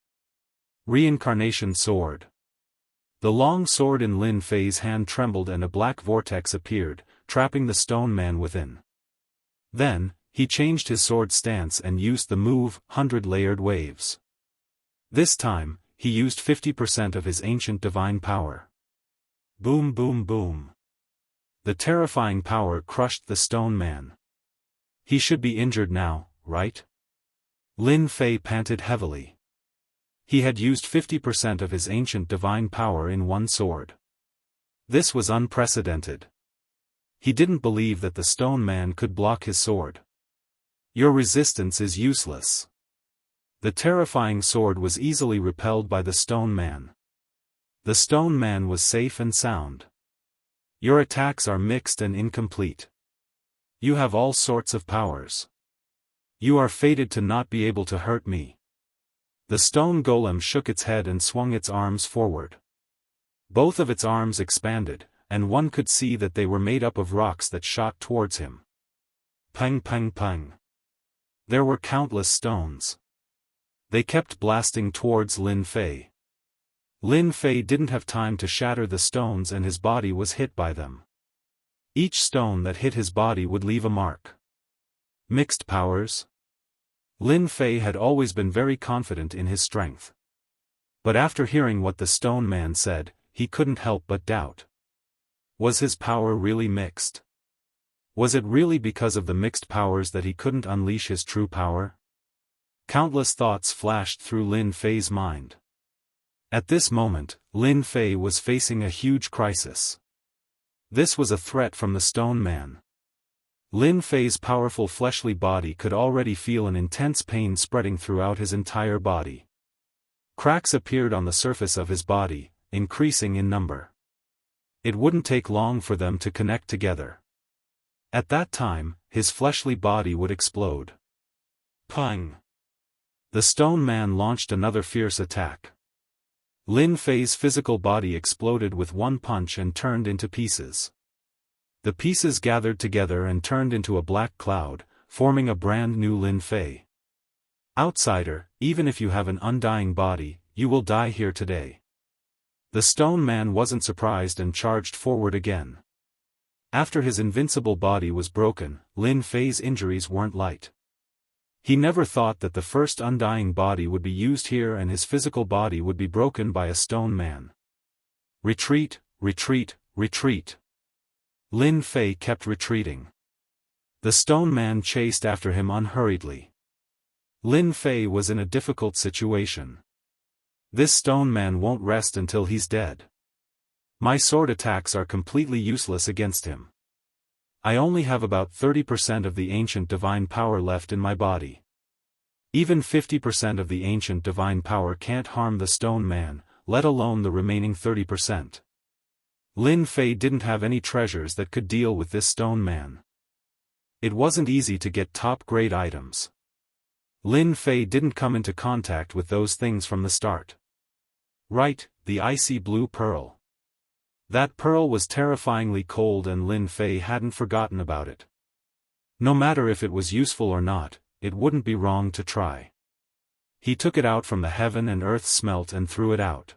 Reincarnation Sword. The long sword in Lin Fei's hand trembled and a black vortex appeared, trapping the stone man within. Then, he changed his sword stance and used the move, 100-layered waves. This time, he used 50% of his ancient divine power. Boom boom boom. The terrifying power crushed the stone man. He should be injured now, right? Lin Fei panted heavily. He had used 50% of his ancient divine power in one sword. This was unprecedented. He didn't believe that the stone man could block his sword. Your resistance is useless. The terrifying sword was easily repelled by the stone man. The stone man was safe and sound. Your attacks are mixed and incomplete. You have all sorts of powers. You are fated to not be able to hurt me. The stone golem shook its head and swung its arms forward. Both of its arms expanded, and one could see that they were made up of rocks that shot towards him. Pang pang pang. There were countless stones. They kept blasting towards Lin Fei. Lin Fei didn't have time to shatter the stones and his body was hit by them. Each stone that hit his body would leave a mark. Mixed powers? Lin Fei had always been very confident in his strength. But after hearing what the stone man said, he couldn't help but doubt. Was his power really mixed? Was it really because of the mixed powers that he couldn't unleash his true power? Countless thoughts flashed through Lin Fei's mind. At this moment, Lin Fei was facing a huge crisis. This was a threat from the stone man. Lin Fei's powerful fleshly body could already feel an intense pain spreading throughout his entire body. Cracks appeared on the surface of his body, increasing in number. It wouldn't take long for them to connect together. At that time, his fleshly body would explode. Pang! The stone man launched another fierce attack. Lin Fei's physical body exploded with one punch and turned into pieces. The pieces gathered together and turned into a black cloud, forming a brand new Lin Fei. Outsider, even if you have an undying body, you will die here today. The stone man wasn't surprised and charged forward again. After his invincible body was broken, Lin Fei's injuries weren't light. He never thought that the first undying body would be used here and his physical body would be broken by a stone man. Retreat, retreat, retreat. Lin Fei kept retreating. The stone man chased after him unhurriedly. Lin Fei was in a difficult situation. This stone man won't rest until he's dead. My sword attacks are completely useless against him. I only have about 30% of the ancient divine power left in my body. Even 50% of the ancient divine power can't harm the stone man, let alone the remaining 30%. Lin Fei didn't have any treasures that could deal with this stone man. It wasn't easy to get top-grade items. Lin Fei didn't come into contact with those things from the start. Right, the icy blue pearl. That pearl was terrifyingly cold and Lin Fei hadn't forgotten about it. No matter if it was useful or not, it wouldn't be wrong to try. He took it out from the heaven and earth smelt and threw it out.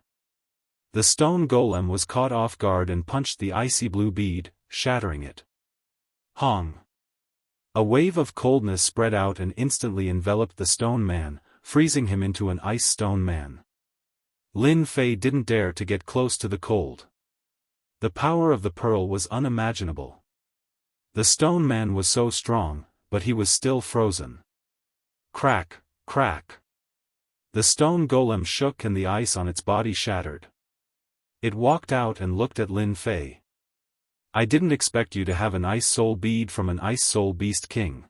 The stone golem was caught off guard and punched the icy blue bead, shattering it. Hong! A wave of coldness spread out and instantly enveloped the stone man, freezing him into an ice stone man. Lin Fei didn't dare to get close to the cold. The power of the pearl was unimaginable. The stone man was so strong, but he was still frozen. Crack, crack. The stone golem shook and the ice on its body shattered. It walked out and looked at Lin Fei. I didn't expect you to have an ice soul bead from an ice soul beast king.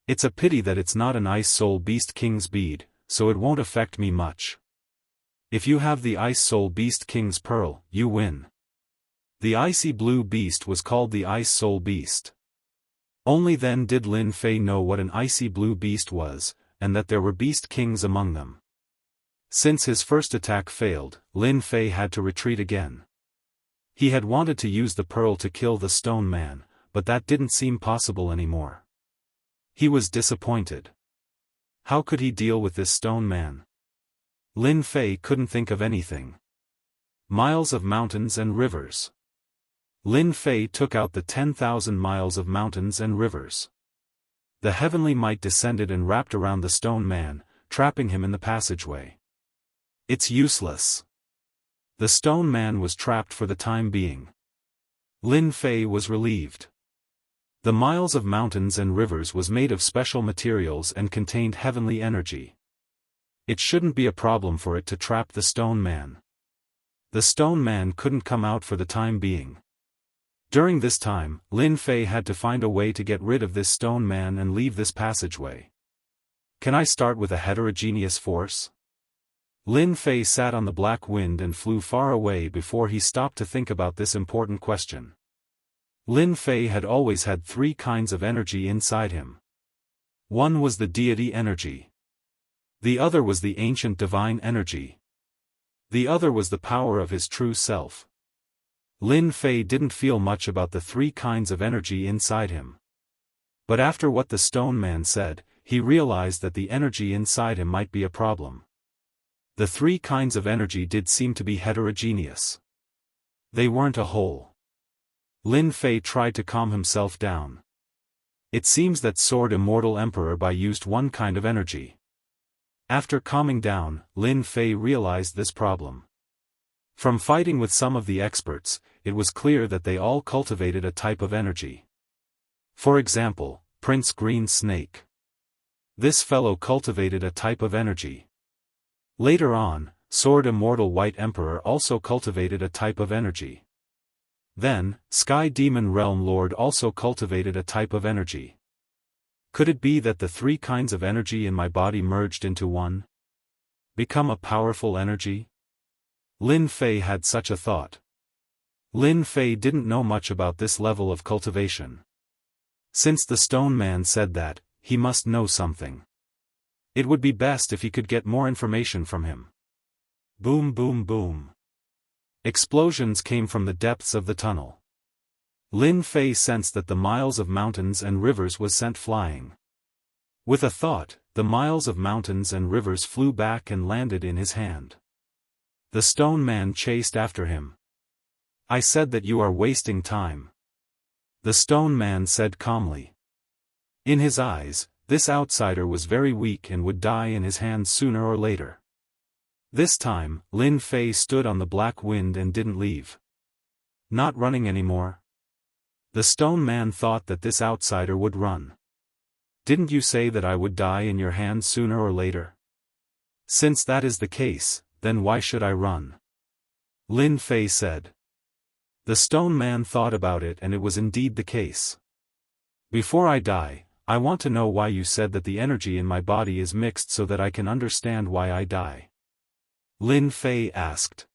It's a pity that it's not an ice soul beast king's bead, so it won't affect me much. If you have the ice soul beast king's pearl, you win. The icy blue beast was called the ice soul beast. Only then did Lin Fei know what an icy blue beast was, and that there were beast kings among them. Since his first attack failed, Lin Fei had to retreat again. He had wanted to use the pearl to kill the stone man, but that didn't seem possible anymore. He was disappointed. How could he deal with this stone man? Lin Fei couldn't think of anything. Miles of mountains and rivers. Lin Fei took out the 10,000 miles of mountains and rivers. The heavenly might descended and wrapped around the stone man, trapping him in the passageway. It's useless. The stone man was trapped for the time being. Lin Fei was relieved. The miles of mountains and rivers was made of special materials and contained heavenly energy. It shouldn't be a problem for it to trap the stone man. The stone man couldn't come out for the time being. During this time, Lin Fei had to find a way to get rid of this stone man and leave this passageway. Can I start with a heterogeneous force? Lin Fei sat on the black wind and flew far away before he stopped to think about this important question. Lin Fei had always had three kinds of energy inside him. One was the deity energy. The other was the ancient divine energy. The other was the power of his true self. Lin Fei didn't feel much about the three kinds of energy inside him. But after what the stone man said, he realized that the energy inside him might be a problem. The three kinds of energy did seem to be heterogeneous. They weren't a whole. Lin Fei tried to calm himself down. It seems that Sword Immortal Emperor Bai used one kind of energy. After calming down, Lin Fei realized this problem. From fighting with some of the experts, it was clear that they all cultivated a type of energy. For example, Prince Green Snake. This fellow cultivated a type of energy. Later on, Sword Immortal White Emperor also cultivated a type of energy. Then, Sky Demon Realm Lord also cultivated a type of energy. Could it be that the three kinds of energy in my body merged into one? Become a powerful energy? Lin Fei had such a thought. Lin Fei didn't know much about this level of cultivation. Since the stone man said that, he must know something. It would be best if he could get more information from him. Boom boom boom. Explosions came from the depths of the tunnel. Lin Fei sensed that the miles of mountains and rivers was sent flying. With a thought, the miles of mountains and rivers flew back and landed in his hand. The stone man chased after him. I said that you are wasting time. The stone man said calmly. In his eyes, this outsider was very weak and would die in his hands sooner or later. This time, Lin Fei stood on the black wind and didn't leave. Not running anymore? The stone man thought that this outsider would run. Didn't you say that I would die in your hands sooner or later? Since that is the case, then why should I run? Lin Fei said. The stone man thought about it and it was indeed the case. Before I die, I want to know why you said that the energy in my body is mixed so that I can understand why I die. Lin Fei asked.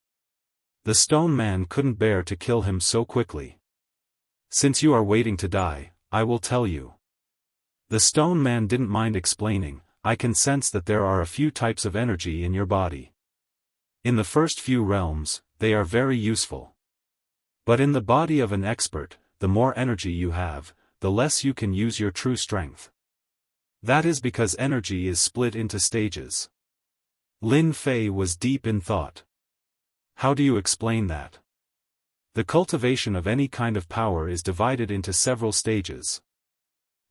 The stone man couldn't bear to kill him so quickly. Since you are waiting to die, I will tell you. The stone man didn't mind explaining. I can sense that there are a few types of energy in your body. In the first few realms, they are very useful. But in the body of an expert, the more energy you have, the less you can use your true strength. That is because energy is split into stages. Lin Fei was deep in thought. How do you explain that? The cultivation of any kind of power is divided into several stages.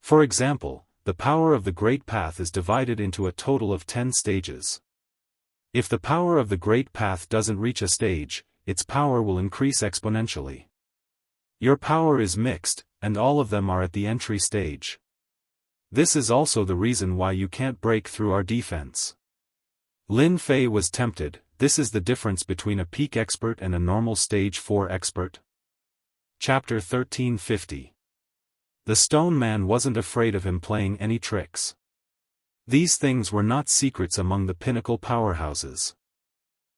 For example, the power of the Great Path is divided into a total of 10 stages. If the power of the Great Path doesn't reach a stage, its power will increase exponentially. Your power is mixed, and all of them are at the entry stage. This is also the reason why you can't break through our defense. Lin Fei was tempted. This is the difference between a peak expert and a normal stage 4 expert. Chapter 1350. The stone man wasn't afraid of him playing any tricks. These things were not secrets among the pinnacle powerhouses.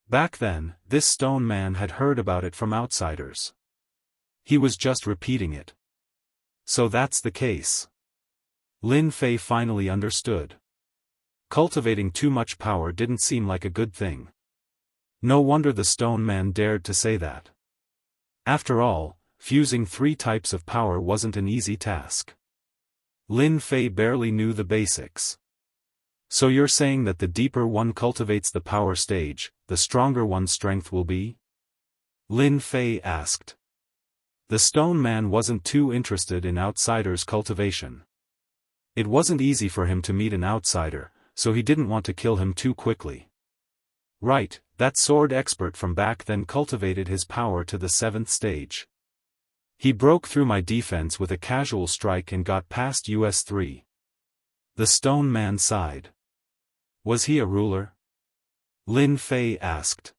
Back then, this stone man had heard about it from outsiders. He was just repeating it. So that's the case. Lin Fei finally understood. Cultivating too much power didn't seem like a good thing. No wonder the stone man dared to say that. After all, fusing 3 types of power wasn't an easy task. Lin Fei barely knew the basics. So you're saying that the deeper one cultivates the power stage, the stronger one's strength will be? Lin Fei asked. The stone man wasn't too interested in outsiders' cultivation. It wasn't easy for him to meet an outsider, so he didn't want to kill him too quickly. Right, that sword expert from back then cultivated his power to the 7th stage. He broke through my defense with a casual strike and got past US3. The stone man sighed. Was he a ruler? Lin Fei asked.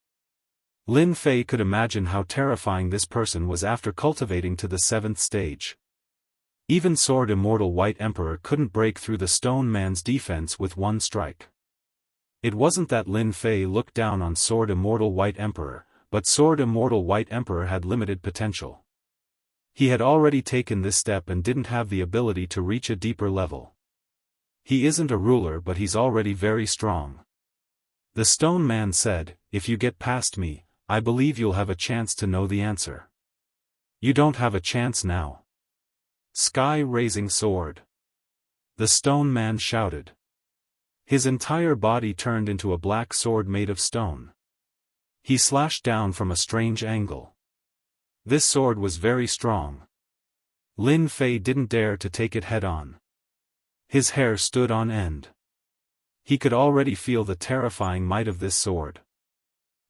Lin Fei could imagine how terrifying this person was after cultivating to the 7th stage. Even Sword Immortal White Emperor couldn't break through the stone man's defense with one strike. It wasn't that Lin Fei looked down on Sword Immortal White Emperor, but Sword Immortal White Emperor had limited potential. He had already taken this step and didn't have the ability to reach a deeper level. He isn't a ruler, but he's already very strong. The stone man said, if you get past me, I believe you'll have a chance to know the answer. You don't have a chance now. Sky raising sword. The stone man shouted. His entire body turned into a black sword made of stone. He slashed down from a strange angle. This sword was very strong. Lin Fei didn't dare to take it head-on. His hair stood on end. He could already feel the terrifying might of this sword.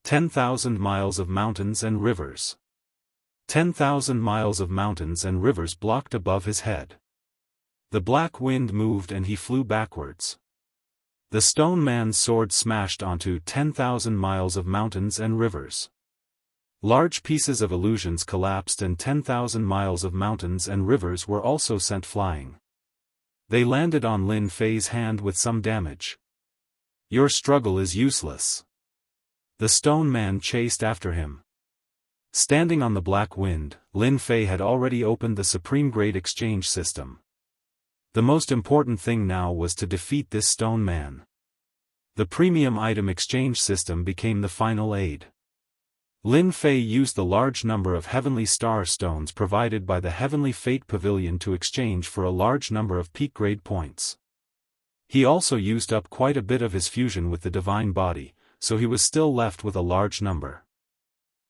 10,000 miles of mountains and rivers. 10,000 miles of mountains and rivers blocked above his head. The black wind moved and he flew backwards. The stone man's sword smashed onto 10,000 miles of mountains and rivers. Large pieces of illusions collapsed and 10,000 miles of mountains and rivers were also sent flying. They landed on Lin Fei's hand with some damage. Your struggle is useless. The stone man chased after him. Standing on the black wind, Lin Fei had already opened the supreme grade exchange system. The most important thing now was to defeat this stone man. The premium item exchange system became the final aid. Lin Fei used the large number of heavenly star stones provided by the Heavenly Fate Pavilion to exchange for a large number of peak grade points. He also used up quite a bit of his fusion with the divine body, so he was still left with a large number.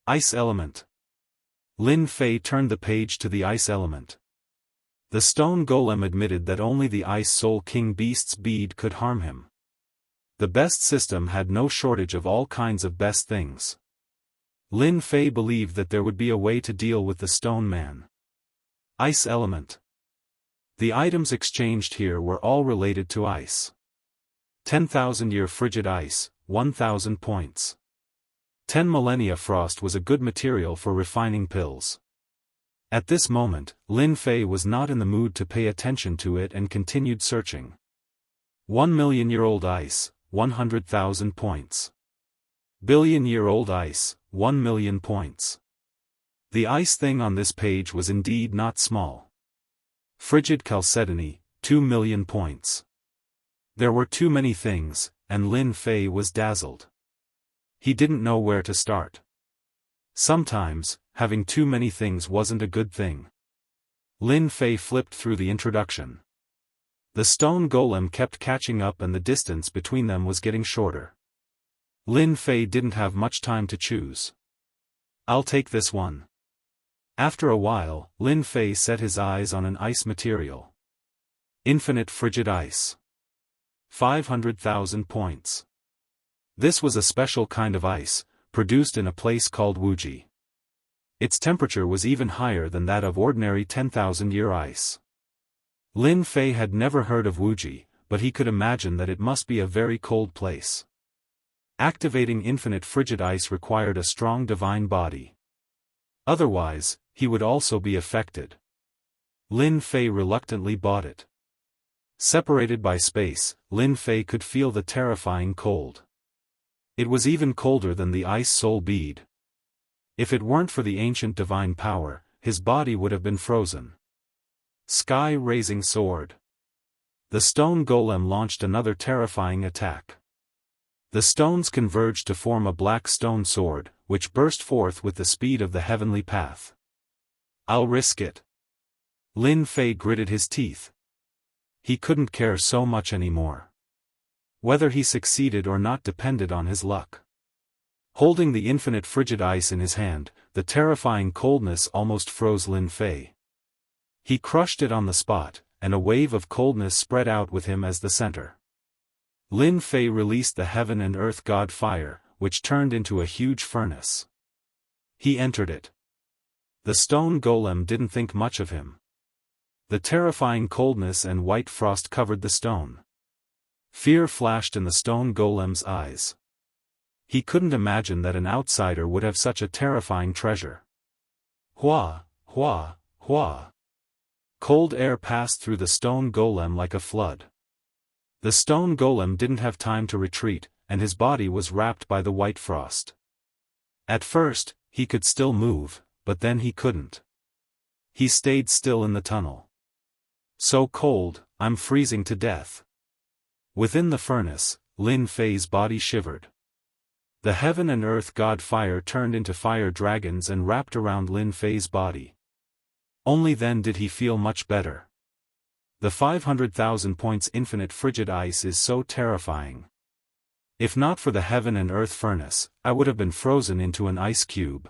Ice element. Lin Fei turned the page to the ice element. The stone golem admitted that only the Ice Soul King Beast's bead could harm him. The best system had no shortage of all kinds of best things. Lin Fei believed that there would be a way to deal with the stone man. Ice element. The items exchanged here were all related to ice. 10,000-year frigid ice, 1,000 points. 10 millennia frost was a good material for refining pills. At this moment, Lin Fei was not in the mood to pay attention to it and continued searching. 1,000,000-year-old ice, 100,000 points. Billion-year-old ice, 1,000,000 points. The ice thing on this page was indeed not small. Frigid chalcedony, 2,000,000 points. There were too many things, and Lin Fei was dazzled. He didn't know where to start. Sometimes, having too many things wasn't a good thing. Lin Fei flipped through the introduction. The stone golem kept catching up and the distance between them was getting shorter. Lin Fei didn't have much time to choose. I'll take this one. After a while, Lin Fei set his eyes on an ice material. Infinite frigid ice. 500,000 points. This was a special kind of ice, produced in a place called Wuxia. Its temperature was even higher than that of ordinary 10,000-year ice. Lin Fei had never heard of Wuxia, but he could imagine that it must be a very cold place. Activating infinite frigid ice required a strong divine body. Otherwise, he would also be affected. Lin Fei reluctantly bought it. Separated by space, Lin Fei could feel the terrifying cold. It was even colder than the ice soul bead. If it weren't for the ancient divine power, his body would have been frozen. Sky-raising sword. The stone golem launched another terrifying attack. The stones converged to form a black stone sword, which burst forth with the speed of the heavenly path. I'll risk it. Lin Fei gritted his teeth. He couldn't care so much anymore. Whether he succeeded or not depended on his luck. Holding the infinite frigid ice in his hand, the terrifying coldness almost froze Lin Fei. He crushed it on the spot, and a wave of coldness spread out with him as the center. Lin Fei released the heaven and earth god fire, which turned into a huge furnace. He entered it. The stone golem didn't think much of him. The terrifying coldness and white frost covered the stone. Fear flashed in the stone golem's eyes. He couldn't imagine that an outsider would have such a terrifying treasure. Hua, hua, hua. Cold air passed through the stone golem like a flood. The stone golem didn't have time to retreat, and his body was wrapped by the white frost. At first, he could still move, but then he couldn't. He stayed still in the tunnel. So cold, I'm freezing to death. Within the furnace, Lin Fei's body shivered. The heaven and earth god fire turned into fire dragons and wrapped around Lin Fei's body. Only then did he feel much better. The 500,000 points infinite frigid ice is so terrifying. If not for the heaven and earth furnace, I would have been frozen into an ice cube.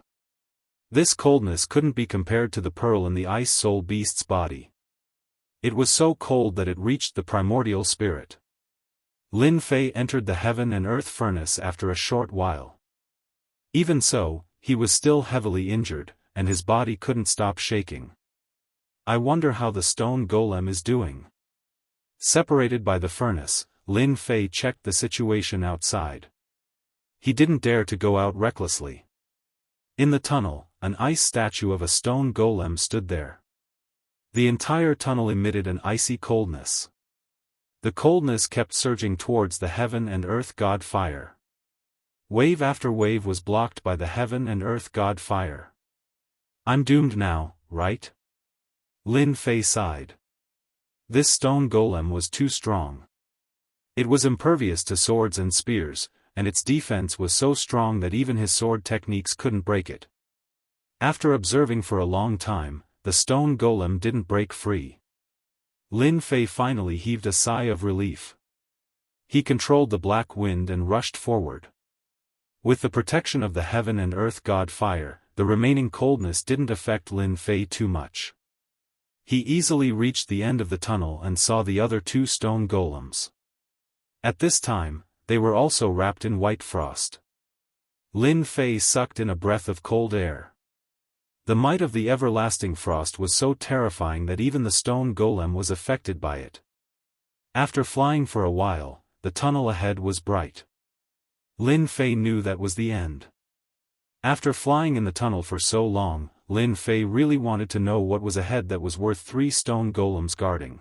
This coldness couldn't be compared to the pearl in the ice soul beast's body. It was so cold that it reached the primordial spirit. Lin Fei entered the heaven and earth furnace after a short while. Even so, he was still heavily injured, and his body couldn't stop shaking. I wonder how the stone golem is doing. Separated by the furnace, Lin Fei checked the situation outside. He didn't dare to go out recklessly. In the tunnel, an ice statue of a stone golem stood there. The entire tunnel emitted an icy coldness. The coldness kept surging towards the heaven and earth god fire. Wave after wave was blocked by the heaven and earth god fire. I'm doomed now, right? Lin Fei sighed. This stone golem was too strong. It was impervious to swords and spears, and its defense was so strong that even his sword techniques couldn't break it. After observing for a long time, the stone golem didn't break free. Lin Fei finally heaved a sigh of relief. He controlled the black wind and rushed forward. With the protection of the heaven and earth god fire, the remaining coldness didn't affect Lin Fei too much. He easily reached the end of the tunnel and saw the other two stone golems. At this time, they were also wrapped in white frost. Lin Fei sucked in a breath of cold air. The might of the everlasting frost was so terrifying that even the stone golem was affected by it. After flying for a while, the tunnel ahead was bright. Lin Fei knew that was the end. After flying in the tunnel for so long, Lin Fei really wanted to know what was ahead that was worth 3 stone golems guarding.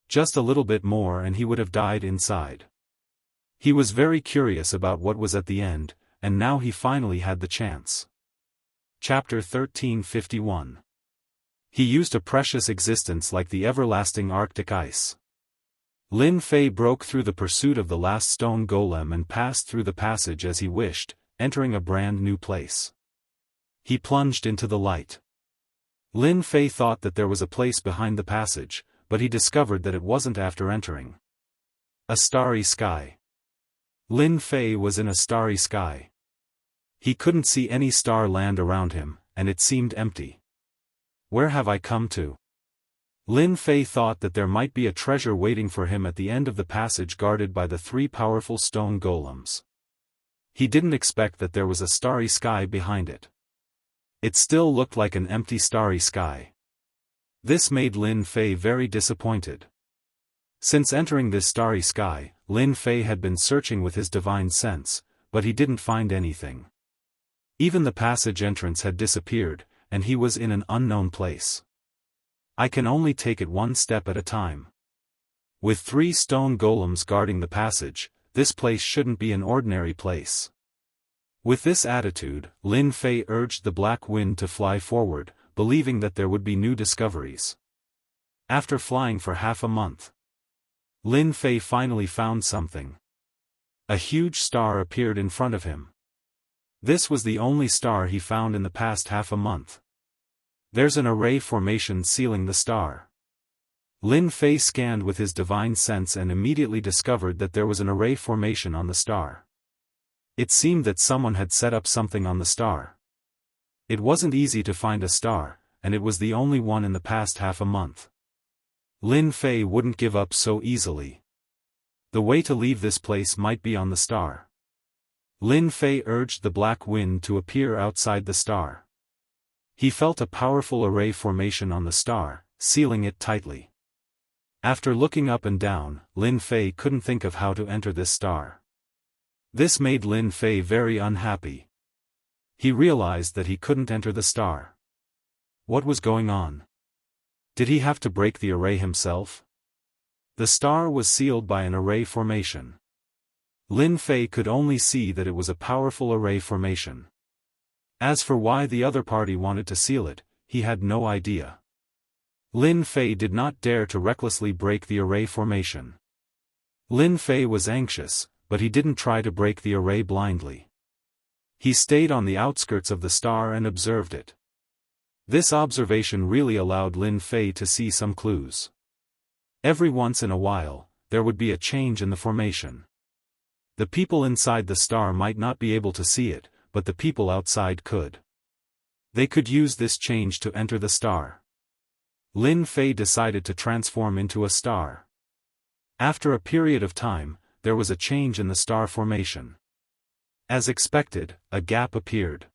Just a little bit more and he would have died inside. He was very curious about what was at the end, and now he finally had the chance. Chapter 1351. He used a precious existence like the everlasting Arctic ice. Lin Fei broke through the pursuit of the last stone golem and passed through the passage as he wished, entering a brand new place. He plunged into the light. Lin Fei thought that there was a place behind the passage, but he discovered that it wasn't after entering. A starry sky. Lin Fei was in a starry sky. He couldn't see any star land around him, and it seemed empty. Where have I come to? Lin Fei thought that there might be a treasure waiting for him at the end of the passage guarded by the 3 powerful stone golems. He didn't expect that there was a starry sky behind it. It still looked like an empty starry sky. This made Lin Fei very disappointed. Since entering this starry sky, Lin Fei had been searching with his divine sense, but he didn't find anything. Even the passage entrance had disappeared, and he was in an unknown place. I can only take it one step at a time. With 3 stone golems guarding the passage, this place shouldn't be an ordinary place. With this attitude, Lin Fei urged the black wind to fly forward, believing that there would be new discoveries. After flying for half a month, Lin Fei finally found something. A huge star appeared in front of him. This was the only star he found in the past half a month. There's an array formation sealing the star. Lin Fei scanned with his divine sense and immediately discovered that there was an array formation on the star. It seemed that someone had set up something on the star. It wasn't easy to find a star, and it was the only one in the past half a month. Lin Fei wouldn't give up so easily. The way to leave this place might be on the star. Lin Fei urged the black wind to appear outside the star. He felt a powerful array formation on the star, sealing it tightly. After looking up and down, Lin Fei couldn't think of how to enter this star. This made Lin Fei very unhappy. He realized that he couldn't enter the star. What was going on? Did he have to break the array himself? The star was sealed by an array formation. Lin Fei could only see that it was a powerful array formation. As for why the other party wanted to seal it, he had no idea. Lin Fei did not dare to recklessly break the array formation. Lin Fei was anxious, but he didn't try to break the array blindly. He stayed on the outskirts of the star and observed it. This observation really allowed Lin Fei to see some clues. Every once in a while, there would be a change in the formation. The people inside the star might not be able to see it, but the people outside could. They could use this change to enter the star. Lin Fei decided to transform into a star. After a period of time, there was a change in the star formation. As expected, a gap appeared.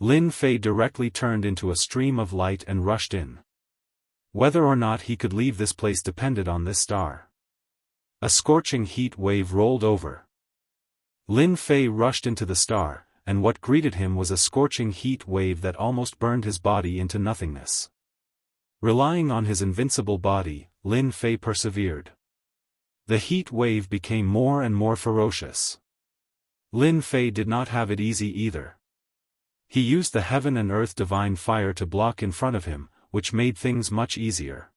Lin Fei directly turned into a stream of light and rushed in. Whether or not he could leave this place depended on this star. A scorching heat wave rolled over. Lin Fei rushed into the star, and what greeted him was a scorching heat wave that almost burned his body into nothingness. Relying on his invincible body, Lin Fei persevered. The heat wave became more and more ferocious. Lin Fei did not have it easy either. He used the heaven and earth divine fire to block in front of him, which made things much easier.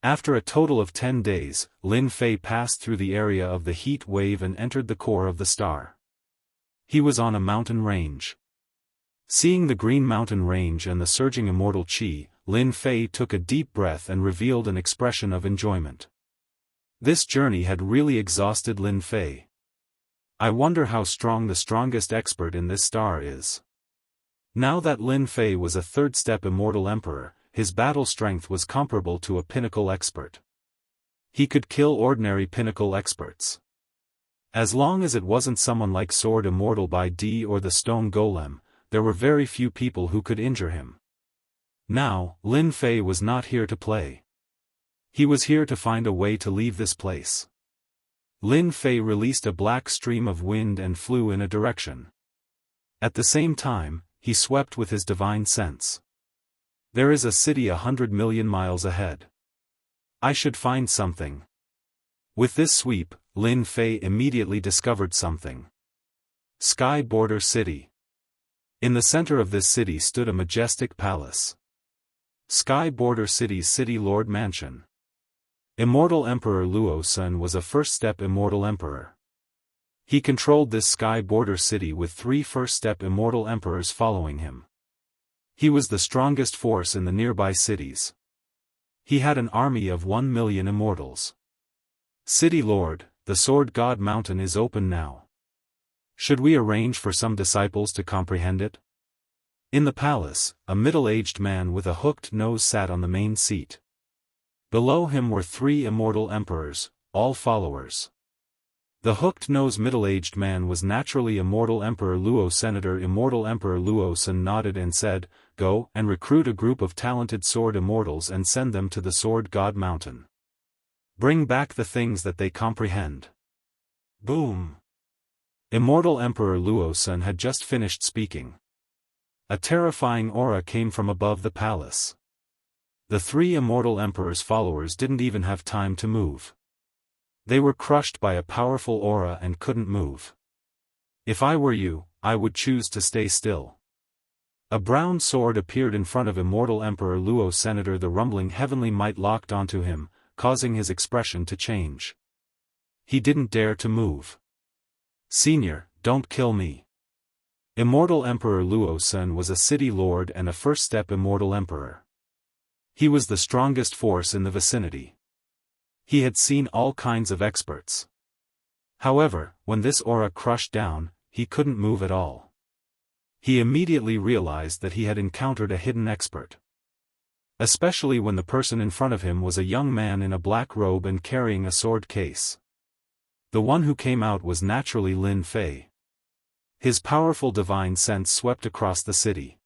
After a total of 10 days, Lin Fei passed through the area of the heat wave and entered the core of the star. He was on a mountain range. Seeing the green mountain range and the surging immortal qi, Lin Fei took a deep breath and revealed an expression of enjoyment. This journey had really exhausted Lin Fei. I wonder how strong the strongest expert in this star is. Now that Lin Fei was a third-step immortal emperor, his battle strength was comparable to a pinnacle expert. He could kill ordinary pinnacle experts. As long as it wasn't someone like Sword Immortal by D or the Stone Golem, there were very few people who could injure him. Now, Lin Fei was not here to play. He was here to find a way to leave this place. Lin Fei released a black stream of wind and flew in a direction. At the same time, he swept with his divine sense. There is a city 100 million miles ahead. I should find something. With this sweep, Lin Fei immediately discovered something. Sky Border City. In the center of this city stood a majestic palace. Sky Border City's City Lord Mansion. Immortal Emperor Luo Sun was a first-step immortal emperor. He controlled this Sky Border City with 3 first-step immortal emperors following him. He was the strongest force in the nearby cities. He had an army of 1 million immortals. City Lord, the Sword God Mountain is open now. Should we arrange for some disciples to comprehend it? In the palace, a middle-aged man with a hooked nose sat on the main seat. Below him were 3 immortal emperors, all followers. The hooked-nosed middle-aged man was naturally Immortal Emperor Luo. Senator Immortal Emperor Luo Sun nodded and said, "Go and recruit a group of talented sword immortals and send them to the Sword God Mountain. Bring back the things that they comprehend." Boom! Immortal Emperor Luo Sun had just finished speaking. A terrifying aura came from above the palace. The 3 immortal emperors' followers didn't even have time to move. They were crushed by a powerful aura and couldn't move. If I were you, I would choose to stay still. A brown sword appeared in front of Immortal Emperor Luo. Senator the rumbling heavenly might locked onto him, causing his expression to change. He didn't dare to move. "Senior, don't kill me." Immortal Emperor Luo Sun was a city lord and a first-step immortal emperor. He was the strongest force in the vicinity. He had seen all kinds of experts. However, when this aura crushed down, he couldn't move at all. He immediately realized that he had encountered a hidden expert. Especially when the person in front of him was a young man in a black robe and carrying a sword case. The one who came out was naturally Lin Fei. His powerful divine sense swept across the city.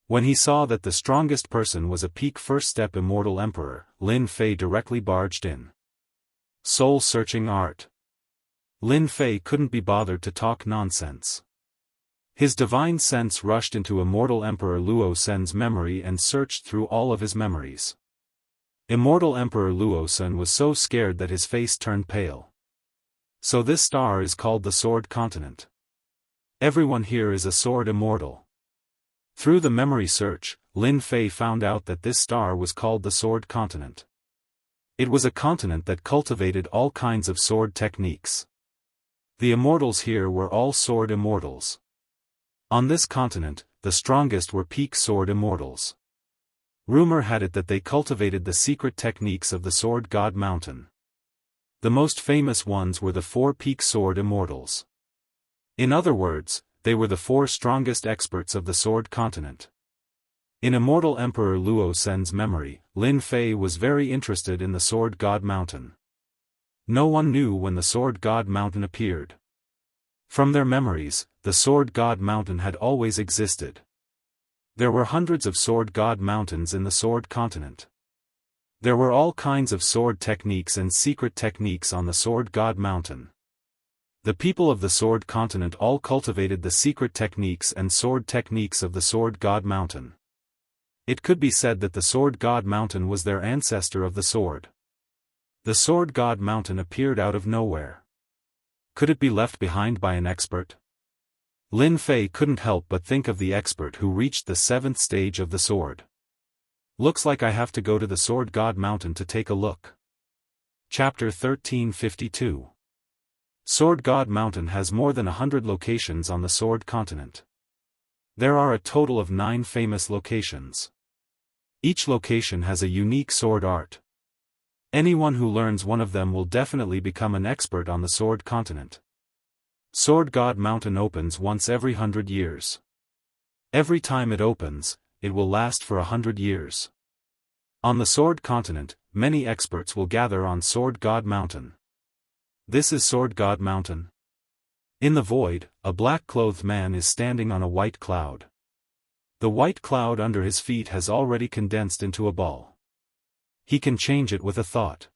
When he saw that the strongest person was a peak first-step immortal emperor, Lin Fei directly barged in. Soul-searching art. Lin Fei couldn't be bothered to talk nonsense. His divine sense rushed into Immortal Emperor Luo Sun's memory and searched through all of his memories. Immortal Emperor Luo Sun was so scared that his face turned pale. So this star is called the Sword Continent. Everyone here is a sword immortal. Through the memory search, Lin Fei found out that this star was called the Sword Continent. It was a continent that cultivated all kinds of sword techniques. The immortals here were all sword immortals. On this continent, the strongest were peak sword immortals. Rumor had it that they cultivated the secret techniques of the Sword God Mountain. The most famous ones were the 4 peak sword immortals. In other words, they were the 4 strongest experts of the Sword Continent. In Immortal Emperor Luo Sun's memory, Lin Fei was very interested in the Sword God Mountain. No one knew when the Sword God Mountain appeared. From their memories, the Sword God Mountain had always existed. There were hundreds of Sword God Mountains in the Sword Continent. There were all kinds of sword techniques and secret techniques on the Sword God Mountain. The people of the Sword Continent all cultivated the secret techniques and sword techniques of the Sword God Mountain. It could be said that the Sword God Mountain was their ancestor of the sword. The Sword God Mountain appeared out of nowhere. Could it be left behind by an expert? Lin Fei couldn't help but think of the expert who reached the 7th stage of the sword. Looks like I have to go to the Sword God Mountain to take a look. Chapter 1352. Sword God Mountain has more than 100 locations on the Sword Continent. There are a total of 9 famous locations. Each location has a unique sword art. Anyone who learns one of them will definitely become an expert on the Sword Continent. Sword God Mountain opens once every 100 years. Every time it opens, it will last for 100 years. On the Sword Continent, many experts will gather on Sword God Mountain. This is Sword God Mountain. In the void, a black-clothed man is standing on a white cloud. The white cloud under his feet has already condensed into a ball. He can change it with a thought.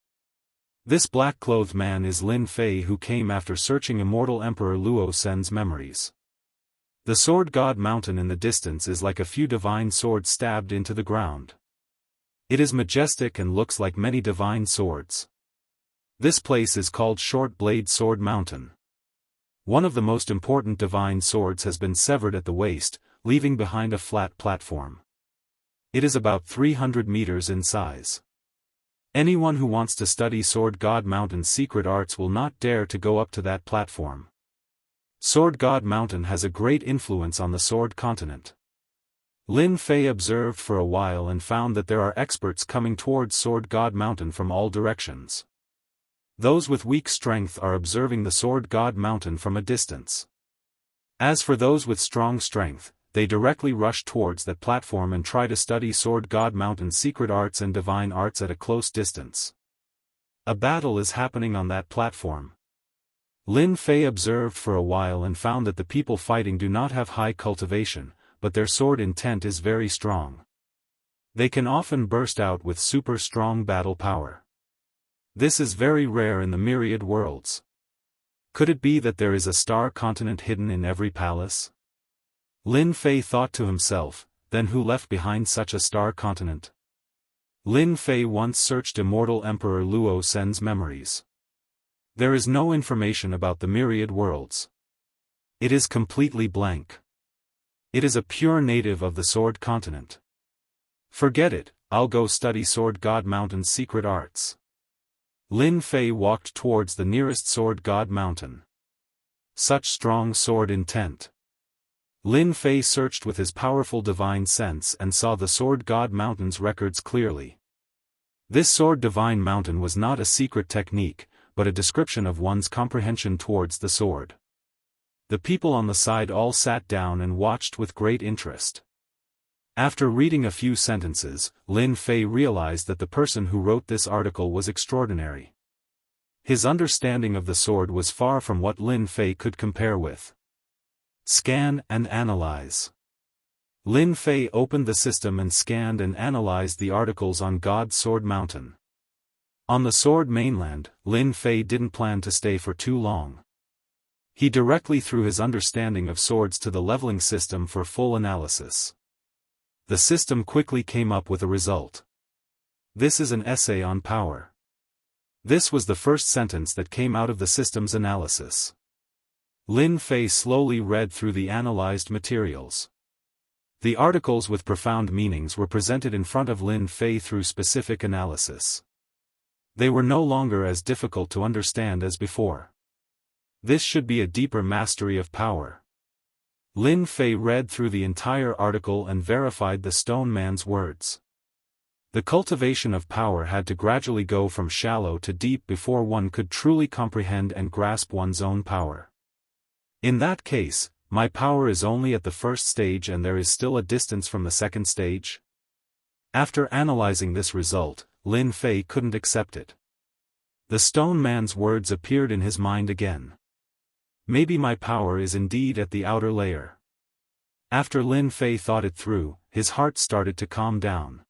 This black-clothed man is Lin Fei, who came after searching Immortal Emperor Luo Sen's memories. The Sword God Mountain in the distance is like a few divine swords stabbed into the ground. It is majestic and looks like many divine swords. This place is called Short Blade Sword Mountain. One of the most important divine swords has been severed at the waist, leaving behind a flat platform. It is about 300 meters in size. Anyone who wants to study Sword God Mountain's secret arts will not dare to go up to that platform. Sword God Mountain has a great influence on the Sword Continent. Lin Fei observed for a while and found that there are experts coming towards Sword God Mountain from all directions. Those with weak strength are observing the Sword God Mountain from a distance. As for those with strong strength, they directly rush towards that platform and try to study Sword God Mountain's secret arts and divine arts at a close distance. A battle is happening on that platform. Lin Fei observed for a while and found that the people fighting do not have high cultivation, but their sword intent is very strong. They can often burst out with super strong battle power. This is very rare in the myriad worlds. Could it be that there is a star continent hidden in every palace? Lin Fei thought to himself, then who left behind such a star continent? Lin Fei once searched Immortal Emperor Luo Sen's memories. There is no information about the myriad worlds. It is completely blank. It is a pure native of the Sword Continent. Forget it, I'll go study Sword God Mountain's secret arts. Lin Fei walked towards the nearest Sword God Mountain. Such strong sword intent. Lin Fei searched with his powerful divine sense and saw the Sword God Mountain's records clearly. This Sword Divine Mountain was not a secret technique, but a description of one's comprehension towards the sword. The people on the side all sat down and watched with great interest. After reading a few sentences, Lin Fei realized that the person who wrote this article was extraordinary. His understanding of the sword was far from what Lin Fei could compare with. Scan and analyze. Lin Fei opened the system and scanned and analyzed the articles on God's Sword Mountain. On the Sword Mainland, Lin Fei didn't plan to stay for too long. He directly threw his understanding of swords to the leveling system for full analysis. The system quickly came up with a result. This is an essay on power. This was the first sentence that came out of the system's analysis. Lin Fei slowly read through the analyzed materials. The articles with profound meanings were presented in front of Lin Fei through specific analysis. They were no longer as difficult to understand as before. This should be a deeper mastery of power. Lin Fei read through the entire article and verified the stone man's words. The cultivation of power had to gradually go from shallow to deep before one could truly comprehend and grasp one's own power. In that case, my power is only at the first stage and there is still a distance from the second stage? After analyzing this result, Lin Fei couldn't accept it. The stone man's words appeared in his mind again. Maybe my power is indeed at the outer layer. After Lin Fei thought it through, his heart started to calm down.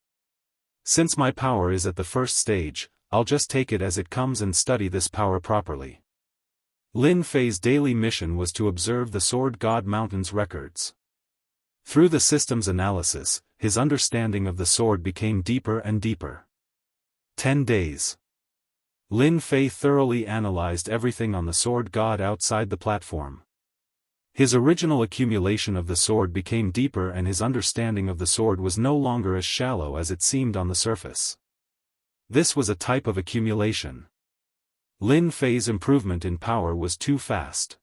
Since my power is at the first stage, I'll just take it as it comes and study this power properly. Lin Fei's daily mission was to observe the Sword God Mountain's records. Through the system's analysis, his understanding of the sword became deeper and deeper. 10 days. Lin Fei thoroughly analyzed everything on the Sword God outside the platform. His original accumulation of the sword became deeper and his understanding of the sword was no longer as shallow as it seemed on the surface. This was a type of accumulation. Lin Fei's improvement in power was too fast.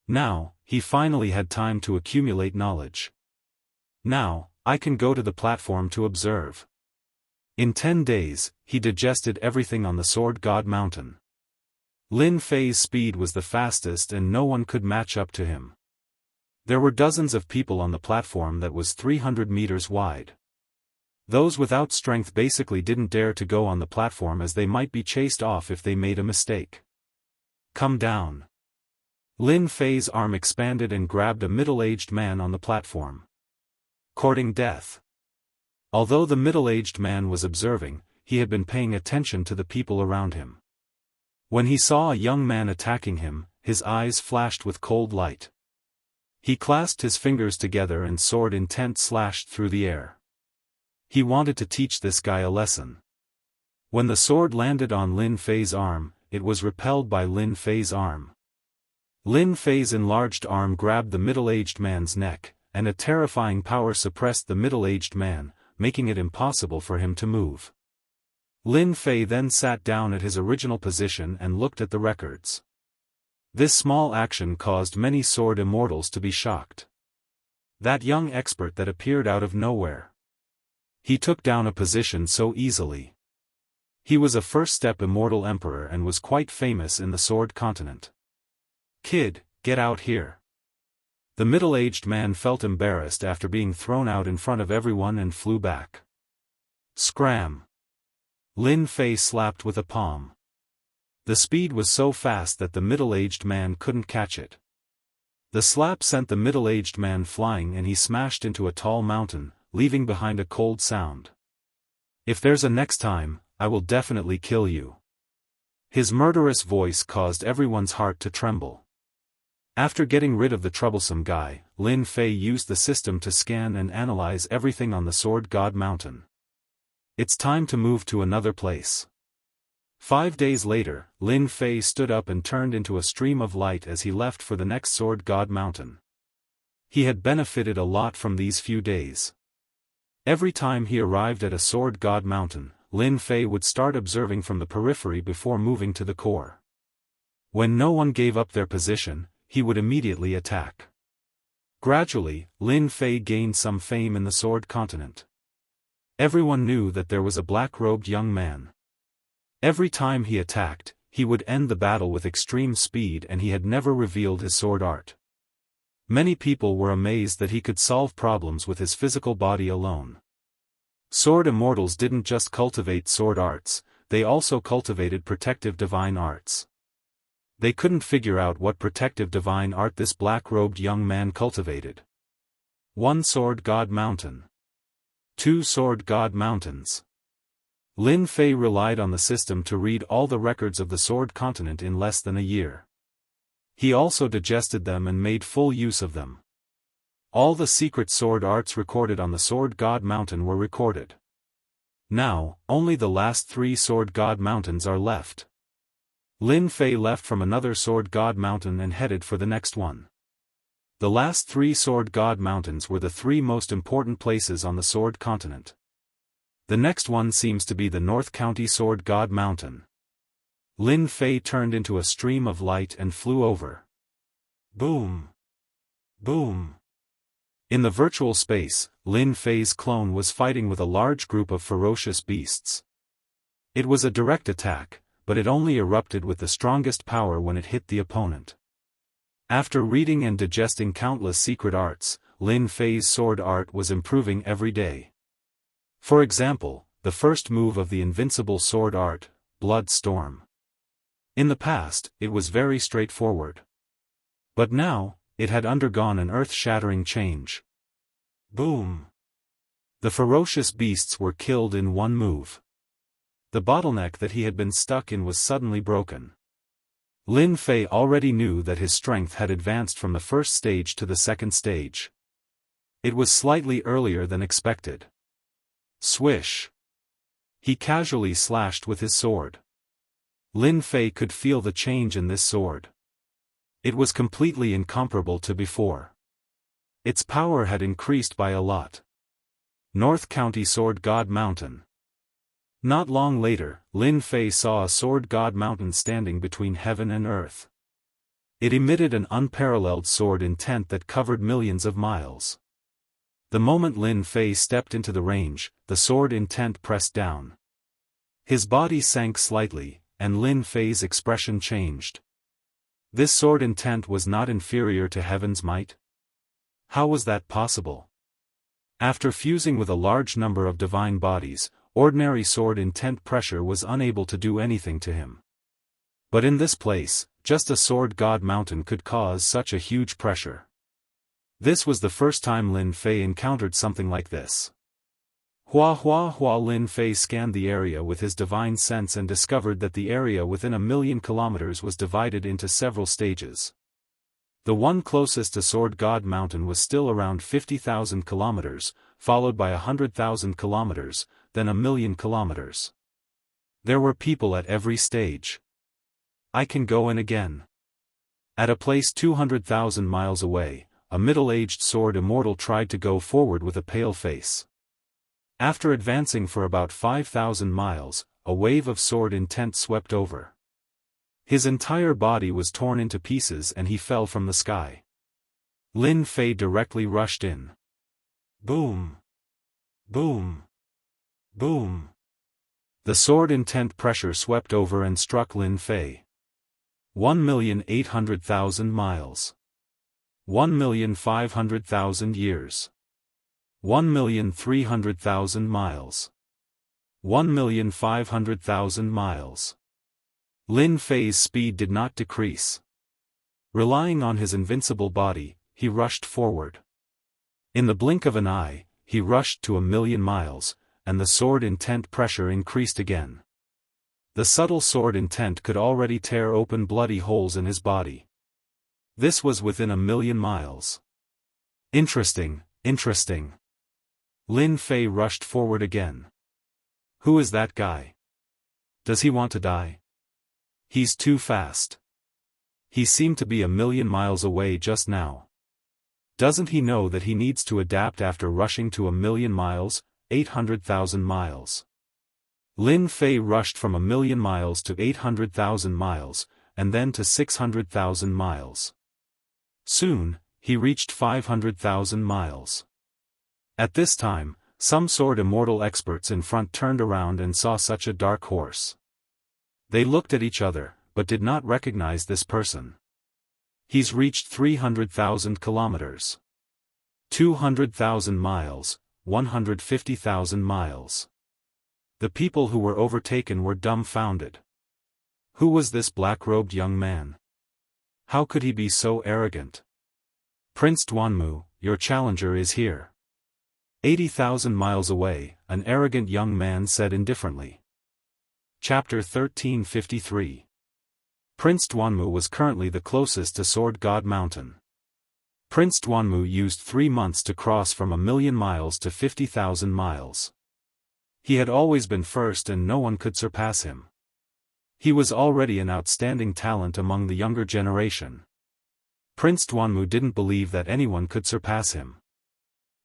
Now, he finally had time to accumulate knowledge. Now, I can go to the platform to observe. In 10 days, he digested everything on the Sword God Mountain. Lin Fei's speed was the fastest and no one could match up to him. There were dozens of people on the platform that was 300 meters wide. Those without strength basically didn't dare to go on the platform as they might be chased off if they made a mistake. Come down. Lin Fei's arm expanded and grabbed a middle-aged man on the platform. Courting death. Although the middle-aged man was observing, he had been paying attention to the people around him. When he saw a young man attacking him, his eyes flashed with cold light. He clasped his fingers together and sword intent slashed through the air. He wanted to teach this guy a lesson. When the sword landed on Lin Fei's arm, it was repelled by Lin Fei's arm. Lin Fei's enlarged arm grabbed the middle-aged man's neck, and a terrifying power suppressed the middle-aged man, making it impossible for him to move. Lin Fei then sat down at his original position and looked at the records. This small action caused many sword immortals to be shocked. That young expert that appeared out of nowhere. He took down a position so easily. He was a first-step immortal emperor and was quite famous in the Sword Continent. Kid, get out here. The middle-aged man felt embarrassed after being thrown out in front of everyone and flew back. Scram! Lin Fei slapped with a palm. The speed was so fast that the middle-aged man couldn't catch it. The slap sent the middle-aged man flying and he smashed into a tall mountain, leaving behind a cold sound. If there's a next time, I will definitely kill you. His murderous voice caused everyone's heart to tremble. After getting rid of the troublesome guy, Lin Fei used the system to scan and analyze everything on the Sword God Mountain. It's time to move to another place. 5 days later, Lin Fei stood up and turned into a stream of light as he left for the next Sword God Mountain. He had benefited a lot from these few days. Every time he arrived at a Sword God Mountain, Lin Fei would start observing from the periphery before moving to the core. When no one gave up their position, he would immediately attack. Gradually, Lin Fei gained some fame in the Sword Continent. Everyone knew that there was a black-robed young man. Every time he attacked, he would end the battle with extreme speed and he had never revealed his sword art. Many people were amazed that he could solve problems with his physical body alone. Sword immortals didn't just cultivate sword arts, they also cultivated protective divine arts. They couldn't figure out what protective divine art this black-robed young man cultivated. 1 Sword God Mountain. 2 Sword God Mountains. Lin Fei relied on the system to read all the records of the Sword Continent in less than a year. He also digested them and made full use of them. All the secret sword arts recorded on the Sword God Mountain were recorded. Now, only the last 3 Sword God Mountains are left. Lin Fei left from another Sword God Mountain and headed for the next one. The last 3 Sword God Mountains were the 3 most important places on the Sword Continent. The next one seems to be the North County Sword God Mountain. Lin Fei turned into a stream of light and flew over. Boom! Boom! In the virtual space, Lin Fei's clone was fighting with a large group of ferocious beasts. It was a direct attack, but it only erupted with the strongest power when it hit the opponent. After reading and digesting countless secret arts, Lin Fei's sword art was improving every day. For example, the first move of the invincible sword art, Blood Storm. In the past, it was very straightforward. But now, it had undergone an earth-shattering change. Boom! The ferocious beasts were killed in one move. The bottleneck that he had been stuck in was suddenly broken. Lin Fei already knew that his strength had advanced from the first stage to the second stage. It was slightly earlier than expected. Swish! He casually slashed with his sword. Lin Fei could feel the change in this sword. It was completely incomparable to before. Its power had increased by a lot. North County Sword God Mountain. Not long later, Lin Fei saw a sword god mountain standing between heaven and earth. It emitted an unparalleled sword intent that covered millions of miles. The moment Lin Fei stepped into the range, the sword intent pressed down. His body sank slightly, and Lin Fei's expression changed. This sword intent was not inferior to heaven's might? How was that possible? After fusing with a large number of divine bodies, ordinary sword intent pressure was unable to do anything to him. But in this place, just a sword god mountain could cause such a huge pressure. This was the first time Lin Fei encountered something like this. Lin Fei scanned the area with his divine sense and discovered that the area within 1,000,000 kilometers was divided into several stages. The one closest to Sword God Mountain was still around 50,000 kilometers, followed by 100,000 kilometers, then 1,000,000 kilometers. There were people at every stage. I can go in again. At a place 200,000 miles away, a middle-aged sword immortal tried to go forward with a pale face. After advancing for about 5,000 miles, a wave of sword intent swept over. His entire body was torn into pieces and he fell from the sky. Lin Fei directly rushed in. Boom! Boom! Boom! The sword intent pressure swept over and struck Lin Fei. 1,800,000 miles. 1,500,000 years. 1,300,000 miles. 1,500,000 miles. Lin Fei's speed did not decrease. Relying on his invincible body, he rushed forward. In the blink of an eye, he rushed to 1,000,000 miles, and the sword intent pressure increased again. The subtle sword intent could already tear open bloody holes in his body. This was within 1,000,000 miles. Interesting, interesting. Lin Fei rushed forward again. Who is that guy? Does he want to die? He's too fast. He seemed to be 1,000,000 miles away just now. Doesn't he know that he needs to adapt after rushing to 1,000,000 miles, 800,000 miles? Lin Fei rushed from 1,000,000 miles to 800,000 miles, and then to 600,000 miles. Soon, he reached 500,000 miles. At this time, some sword immortal experts in front turned around and saw such a dark horse. They looked at each other, but did not recognize this person. He's reached 300,000 kilometers. 200,000 miles, 150,000 miles. The people who were overtaken were dumbfounded. Who was this black-robed young man? How could he be so arrogant? Prince Duanmu, your challenger is here. 80,000 miles away, an arrogant young man said indifferently. Chapter 1353. Prince Duanmu was currently the closest to Sword God Mountain. Prince Duanmu used 3 months to cross from 1,000,000 miles to 50,000 miles. He had always been first and no one could surpass him. He was already an outstanding talent among the younger generation. Prince Duanmu didn't believe that anyone could surpass him.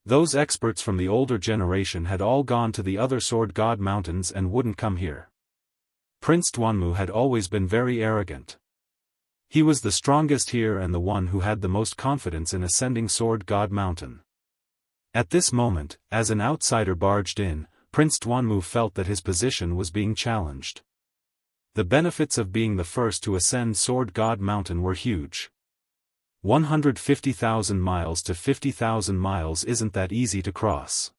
Those experts from the older generation had all gone to the other Sword God Mountains and wouldn't come here. Prince Duanmu had always been very arrogant. He was the strongest here and the one who had the most confidence in ascending Sword God Mountain. At this moment, as an outsider barged in, Prince Duanmu felt that his position was being challenged. The benefits of being the first to ascend Sword God Mountain were huge. 150,000 miles to 50,000 miles isn't that easy to cross.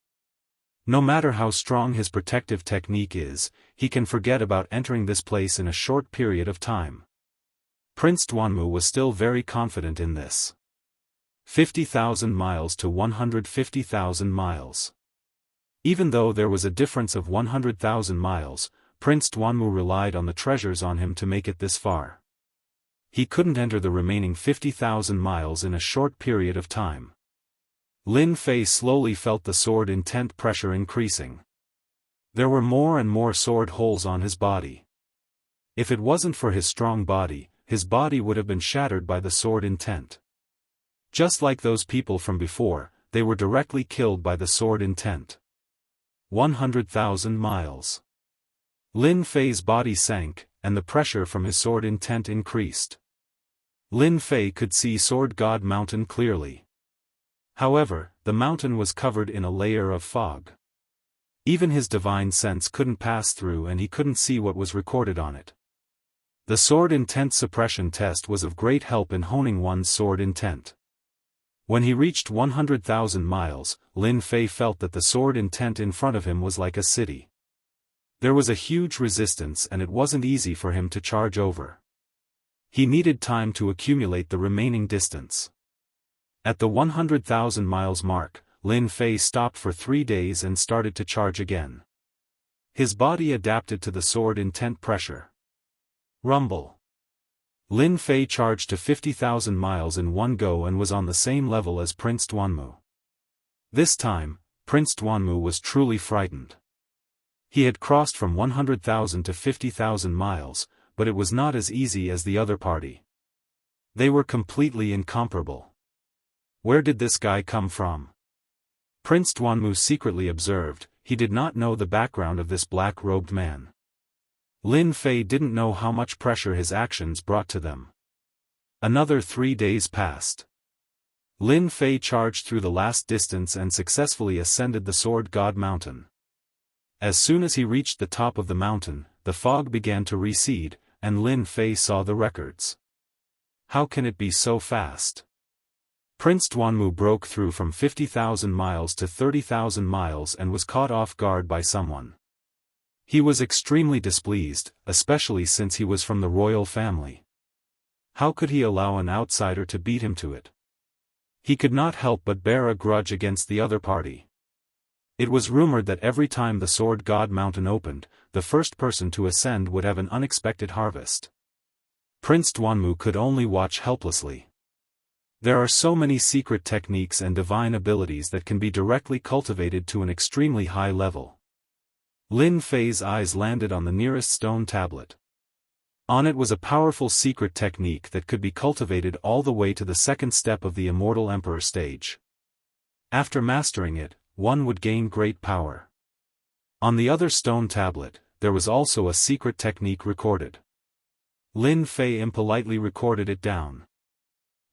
No matter how strong his protective technique is, he can forget about entering this place in a short period of time. Prince Duanmu was still very confident in this. 50,000 miles to 150,000 miles. Even though there was a difference of 100,000 miles, Prince Duanmu relied on the treasures on him to make it this far. He couldn't enter the remaining 50,000 miles in a short period of time. Lin Fei slowly felt the sword intent pressure increasing. There were more and more sword holes on his body. If it wasn't for his strong body, his body would have been shattered by the sword intent. Just like those people from before, they were directly killed by the sword intent. 100,000 miles. Lin Fei's body sank, and the pressure from his sword intent increased. Lin Fei could see Sword God Mountain clearly. However, the mountain was covered in a layer of fog. Even his divine sense couldn't pass through and he couldn't see what was recorded on it. The sword intent suppression test was of great help in honing one's sword intent. When he reached 100,000 miles, Lin Fei felt that the sword intent in front of him was like a city. There was a huge resistance and it wasn't easy for him to charge over. He needed time to accumulate the remaining distance. At the 100,000 miles mark, Lin Fei stopped for 3 days and started to charge again. His body adapted to the sword intent pressure. Rumble. Lin Fei charged to 50,000 miles in one go and was on the same level as Prince Duanmu. This time, Prince Duanmu was truly frightened. He had crossed from 100,000 to 50,000 miles, but it was not as easy as the other party. They were completely incomparable. Where did this guy come from? Prince Duanmu secretly observed. He did not know the background of this black-robed man. Lin Fei didn't know how much pressure his actions brought to them. Another 3 days passed. Lin Fei charged through the last distance and successfully ascended the Sword God Mountain. As soon as he reached the top of the mountain, the fog began to recede, and Lin Fei saw the records. How can it be so fast? Prince Duanmu broke through from 50,000 miles to 30,000 miles and was caught off guard by someone. He was extremely displeased, especially since he was from the royal family. How could he allow an outsider to beat him to it? He could not help but bear a grudge against the other party. It was rumored that every time the Sword God Mountain opened, the first person to ascend would have an unexpected harvest. Prince Duanmu could only watch helplessly. There are so many secret techniques and divine abilities that can be directly cultivated to an extremely high level. Lin Fei's eyes landed on the nearest stone tablet. On it was a powerful secret technique that could be cultivated all the way to the second step of the Immortal Emperor stage. After mastering it, one would gain great power. On the other stone tablet, there was also a secret technique recorded. Lin Fei impolitely recorded it down.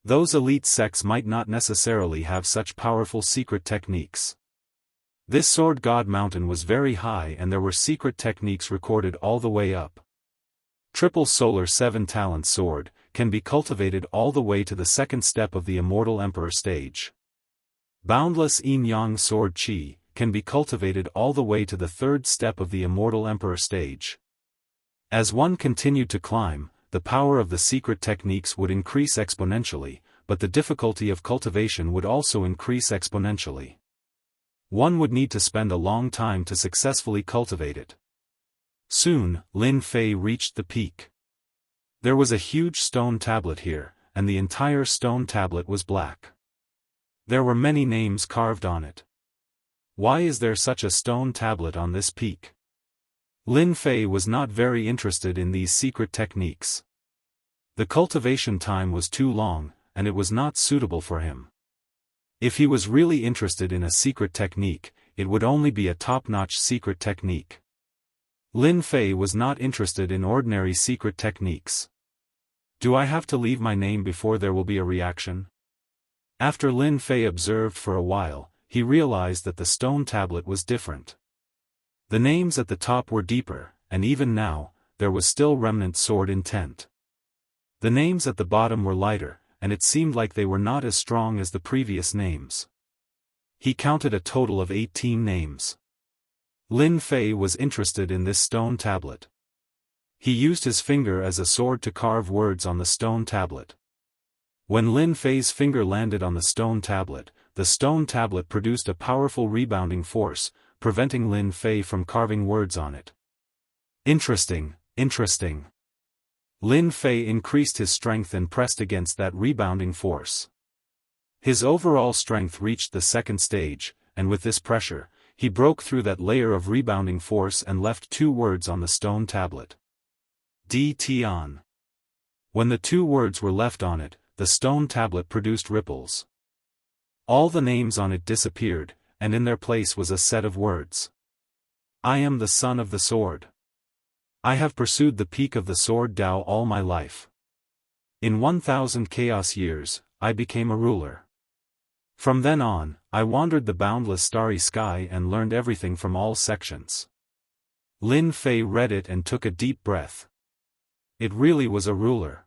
Those elite sects might not necessarily have such powerful secret techniques. This Sword God Mountain was very high and there were secret techniques recorded all the way up. Triple Solar 7-Talent Sword can be cultivated all the way to the second step of the Immortal Emperor stage. Boundless Yin-Yang Sword Qi can be cultivated all the way to the third step of the Immortal Emperor stage. As one continued to climb, the power of the secret techniques would increase exponentially, but the difficulty of cultivation would also increase exponentially. One would need to spend a long time to successfully cultivate it. Soon, Lin Fei reached the peak. There was a huge stone tablet here, and the entire stone tablet was black. There were many names carved on it. Why is there such a stone tablet on this peak? Lin Fei was not very interested in these secret techniques. The cultivation time was too long, and it was not suitable for him. If he was really interested in a secret technique, it would only be a top-notch secret technique. Lin Fei was not interested in ordinary secret techniques. Do I have to leave my name before there will be a reaction? After Lin Fei observed for a while, he realized that the stone tablet was different. The names at the top were deeper, and even now, there was still remnant sword intent. The names at the bottom were lighter, and it seemed like they were not as strong as the previous names. He counted a total of 18 names. Lin Fei was interested in this stone tablet. He used his finger as a sword to carve words on the stone tablet. When Lin Fei's finger landed on the stone tablet produced a powerful rebounding force, preventing Lin Fei from carving words on it. Interesting, interesting. Lin Fei increased his strength and pressed against that rebounding force. His overall strength reached the second stage, and with this pressure, he broke through that layer of rebounding force and left 2 words on the stone tablet. DT on. When the 2 words were left on it, the stone tablet produced ripples. All the names on it disappeared, and in their place was a set of words. I am the son of the sword. I have pursued the peak of the sword Dao all my life. In 1,000 chaos years, I became a ruler. From then on, I wandered the boundless starry sky and learned everything from all sections. Lin Fei read it and took a deep breath. It really was a ruler.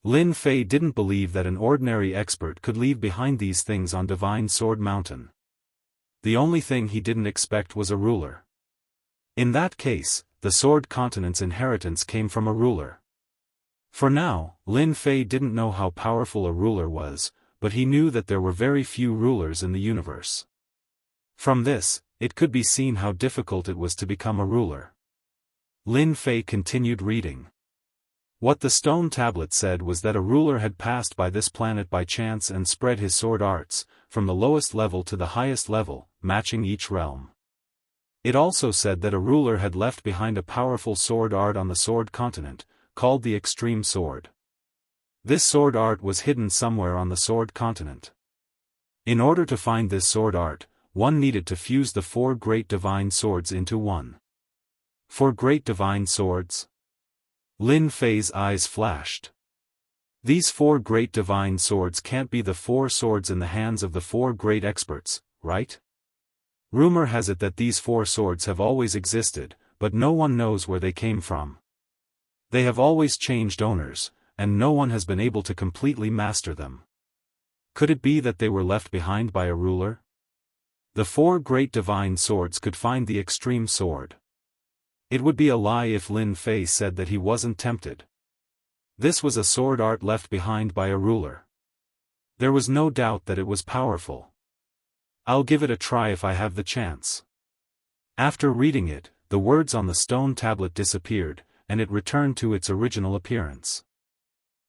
Lin Fei didn't believe that an ordinary expert could leave behind these things on Divine Sword Mountain. The only thing he didn't expect was a ruler. In that case, the Sword Continent's inheritance came from a ruler. For now, Lin Fei didn't know how powerful a ruler was, but he knew that there were very few rulers in the universe. From this, it could be seen how difficult it was to become a ruler. Lin Fei continued reading. What the stone tablet said was that a ruler had passed by this planet by chance and spread his sword arts, from the lowest level to the highest level, matching each realm. It also said that a ruler had left behind a powerful sword art on the sword continent, called the Extreme Sword. This sword art was hidden somewhere on the sword continent. In order to find this sword art, one needed to fuse the 4 great divine swords into one. 4 great divine swords? Lin Fei's eyes flashed. These 4 great divine swords can't be the 4 swords in the hands of the 4 great experts, right? Rumor has it that these 4 swords have always existed, but no one knows where they came from. They have always changed owners, and no one has been able to completely master them. Could it be that they were left behind by a ruler? The 4 great divine swords could find the extreme sword. It would be a lie if Lin Fei said that he wasn't tempted. This was a sword art left behind by a ruler. There was no doubt that it was powerful. I'll give it a try if I have the chance. After reading it, the words on the stone tablet disappeared, and it returned to its original appearance.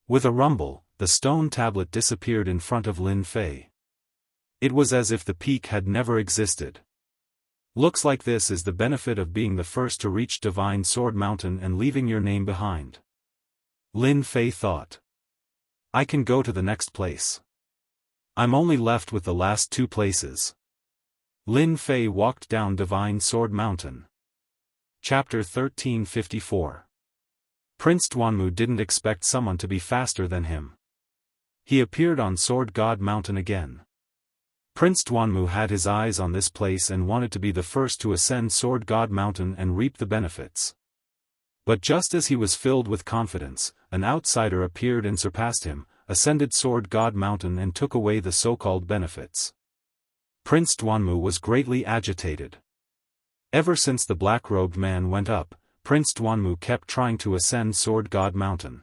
With a rumble, the stone tablet disappeared in front of Lin Fei. It was as if the peak had never existed. Looks like this is the benefit of being the first to reach Divine Sword Mountain and leaving your name behind. Lin Fei thought. I can go to the next place. I'm only left with the last 2 places. Lin Fei walked down Divine Sword Mountain. Chapter 1354. Prince Duanmu didn't expect someone to be faster than him. He appeared on Sword God Mountain again. Prince Duanmu had his eyes on this place and wanted to be the first to ascend Sword God Mountain and reap the benefits. But just as he was filled with confidence, an outsider appeared and surpassed him, ascended Sword God Mountain and took away the so-called benefits. Prince Duanmu was greatly agitated. Ever since the black-robed man went up, Prince Duanmu kept trying to ascend Sword God Mountain.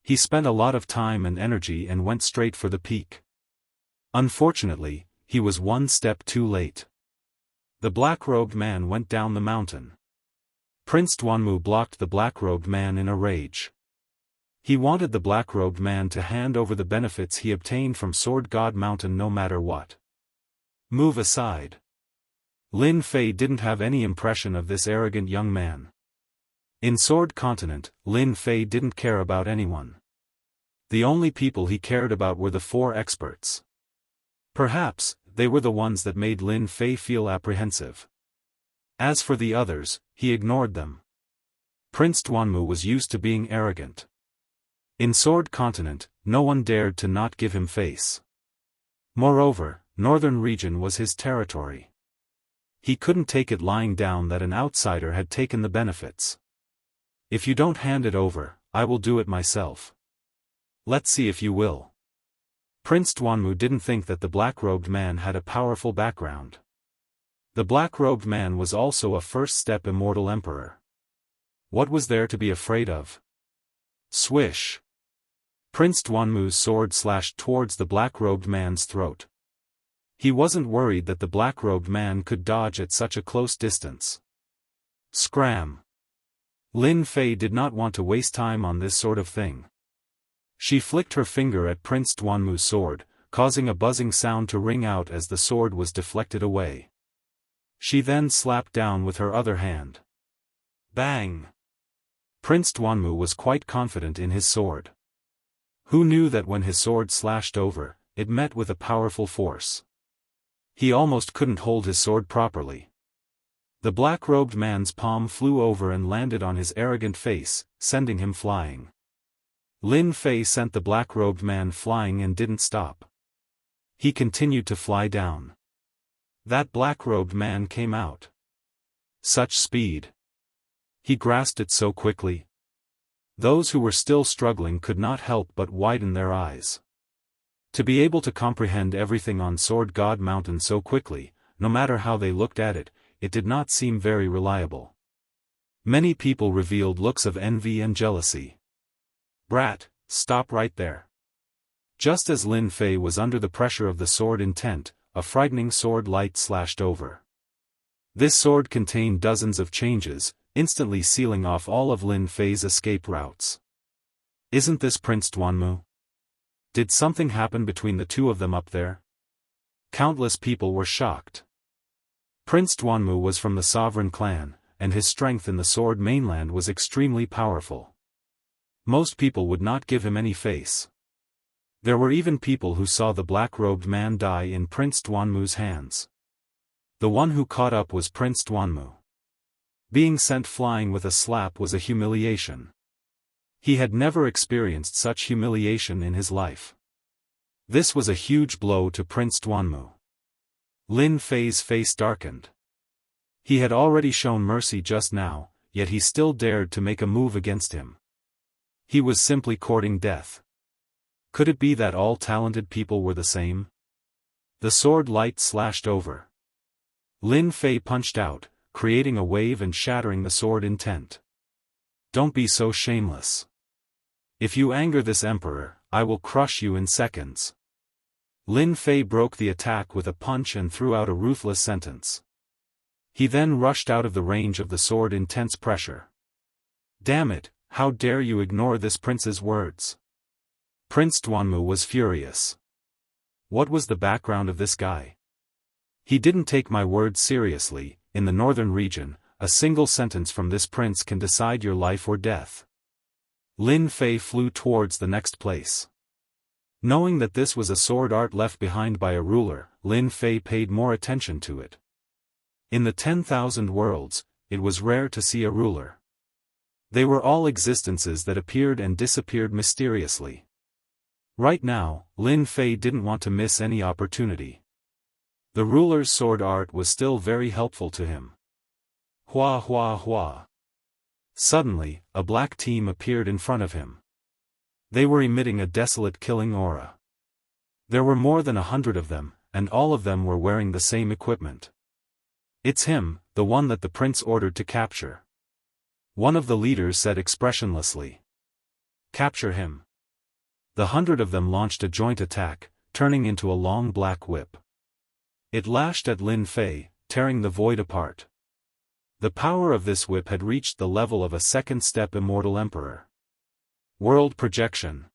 He spent a lot of time and energy and went straight for the peak. Unfortunately, he was 1 step too late. The black-robed man went down the mountain. Prince Duanmu blocked the black-robed man in a rage. He wanted the black-robed man to hand over the benefits he obtained from Sword God Mountain no matter what. Move aside. Lin Fei didn't have any impression of this arrogant young man. In Sword Continent, Lin Fei didn't care about anyone. The only people he cared about were the 4 experts. Perhaps, they were the ones that made Lin Fei feel apprehensive. As for the others, he ignored them. Prince Duanmu was used to being arrogant. In Sword Continent, no one dared to not give him face. Moreover, Northern Region was his territory. He couldn't take it lying down that an outsider had taken the benefits. If you don't hand it over, I will do it myself. Let's see if you will. Prince Duanmu didn't think that the black-robed man had a powerful background. The black-robed man was also a first-step immortal emperor. What was there to be afraid of? Swish! Prince Duanmu's sword slashed towards the black-robed man's throat. He wasn't worried that the black-robed man could dodge at such a close distance. Scram! Lin Fei did not want to waste time on this sort of thing. She flicked her finger at Prince Duanmu's sword, causing a buzzing sound to ring out as the sword was deflected away. She then slapped down with her other hand. Bang! Prince Duanmu was quite confident in his sword. Who knew that when his sword slashed over, it met with a powerful force. He almost couldn't hold his sword properly. The black-robed man's palm flew over and landed on his arrogant face, sending him flying. Lin Fei sent the black-robed man flying and didn't stop. He continued to fly down. That black-robed man came out. Such speed! He grasped it so quickly. Those who were still struggling could not help but widen their eyes. To be able to comprehend everything on Sword God Mountain so quickly, no matter how they looked at it, it did not seem very reliable. Many people revealed looks of envy and jealousy. Brat, stop right there. Just as Lin Fei was under the pressure of the sword intent, a frightening sword light slashed over. This sword contained dozens of changes, instantly sealing off all of Lin Fei's escape routes. Isn't this Prince Duanmu? Did something happen between the two of them up there? Countless people were shocked. Prince Duanmu was from the sovereign clan, and his strength in the sword mainland was extremely powerful. Most people would not give him any face. There were even people who saw the black-robed man die in Prince Duanmu's hands. The one who caught up was Prince Duanmu. Being sent flying with a slap was a humiliation. He had never experienced such humiliation in his life. This was a huge blow to Prince Duanmu. Lin Fei's face darkened. He had already shown mercy just now, yet he still dared to make a move against him. He was simply courting death. Could it be that all talented people were the same? The sword light slashed over. Lin Fei punched out, creating a wave and shattering the sword intent. Don't be so shameless. If you anger this emperor, I will crush you in seconds. Lin Fei broke the attack with a punch and threw out a ruthless sentence. He then rushed out of the range of the sword intense pressure. Damn it, how dare you ignore this prince's words? Prince Duanmu was furious. What was the background of this guy? He didn't take my words seriously. In the northern region, a single sentence from this prince can decide your life or death. Lin Fei flew towards the next place. Knowing that this was a sword art left behind by a ruler, Lin Fei paid more attention to it. In the 10,000 worlds, it was rare to see a ruler. They were all existences that appeared and disappeared mysteriously. Right now, Lin Fei didn't want to miss any opportunity. The ruler's sword art was still very helpful to him. Hua hua hua. Suddenly, a black team appeared in front of him. They were emitting a desolate killing aura. There were more than 100 of them, and all of them were wearing the same equipment. It's him, the one that the prince ordered to capture. One of the leaders said expressionlessly. Capture him. The 100 of them launched a joint attack, turning into a long black whip. It lashed at Lin Fei, tearing the void apart. The power of this whip had reached the level of a second-step immortal emperor. World projection.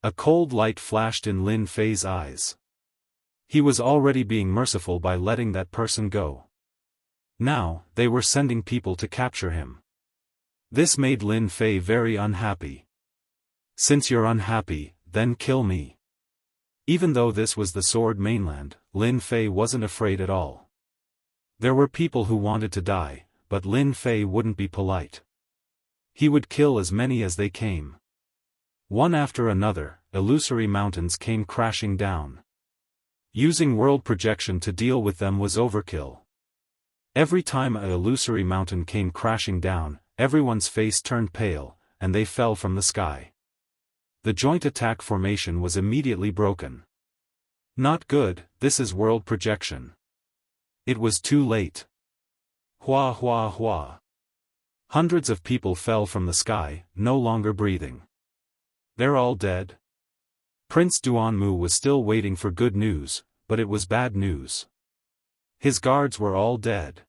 A cold light flashed in Lin Fei's eyes. He was already being merciful by letting that person go. Now, they were sending people to capture him. This made Lin Fei very unhappy. Since you're unhappy, then kill me. Even though this was the sword mainland, Lin Fei wasn't afraid at all. There were people who wanted to die, but Lin Fei wouldn't be polite. He would kill as many as they came. One after another, illusory mountains came crashing down. Using world projection to deal with them was overkill. Every time an illusory mountain came crashing down, everyone's face turned pale, and they fell from the sky. The joint attack formation was immediately broken. Not good, this is world projection. It was too late. Hua hua hua. Hundreds of people fell from the sky, no longer breathing. They're all dead? Prince Duanmu was still waiting for good news, but it was bad news. His guards were all dead.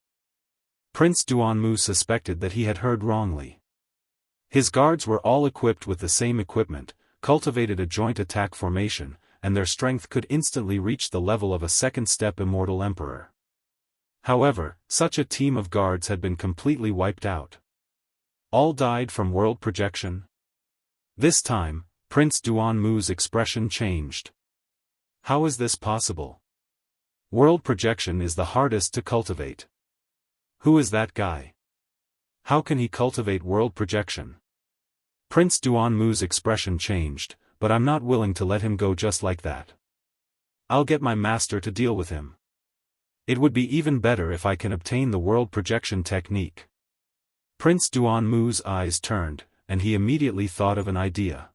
Prince Duanmu suspected that he had heard wrongly. His guards were all equipped with the same equipment, cultivated a joint attack formation, and their strength could instantly reach the level of a second-step Immortal Emperor. However, such a team of guards had been completely wiped out. All died from world projection? This time, Prince Duanmu's expression changed. How is this possible? World projection is the hardest to cultivate. Who is that guy? How can he cultivate world projection? Prince Duanmu's expression changed, but I'm not willing to let him go just like that. I'll get my master to deal with him. It would be even better if I can obtain the world projection technique. Prince Duanmu's eyes turned, and he immediately thought of an idea.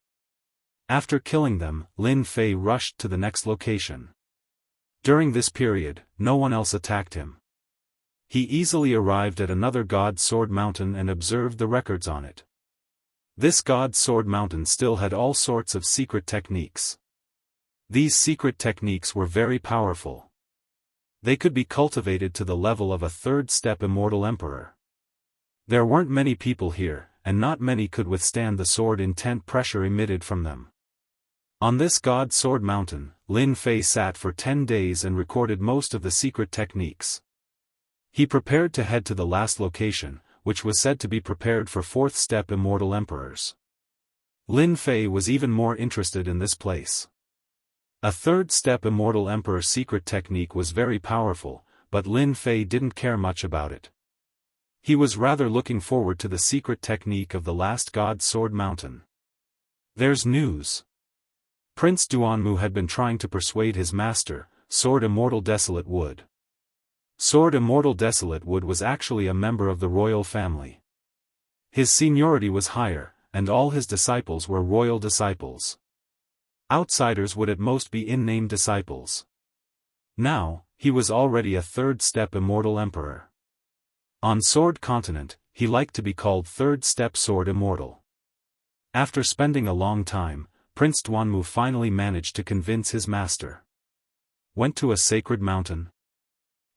After killing them, Lin Fei rushed to the next location. During this period, no one else attacked him. He easily arrived at another God Sword Mountain and observed the records on it. This God Sword Mountain still had all sorts of secret techniques. These secret techniques were very powerful. They could be cultivated to the level of a third-step Immortal Emperor. There weren't many people here, and not many could withstand the sword-intent pressure emitted from them. On this God Sword Mountain, Lin Fei sat for 10 days and recorded most of the secret techniques. He prepared to head to the last location, which was said to be prepared for fourth-step Immortal Emperors. Lin Fei was even more interested in this place. A third-step Immortal Emperor secret technique was very powerful, but Lin Fei didn't care much about it. He was rather looking forward to the secret technique of the last God Sword Mountain. There's news. Prince Duanmu had been trying to persuade his master, Sword Immortal Desolate Wood. Sword Immortal Desolate Wood was actually a member of the royal family. His seniority was higher, and all his disciples were royal disciples. Outsiders would at most be in-name disciples. Now, he was already a third-step Immortal Emperor. On Sword Continent, he liked to be called Third-Step Sword Immortal. After spending a long time, Prince Duanmu finally managed to convince his master. Went to a sacred mountain.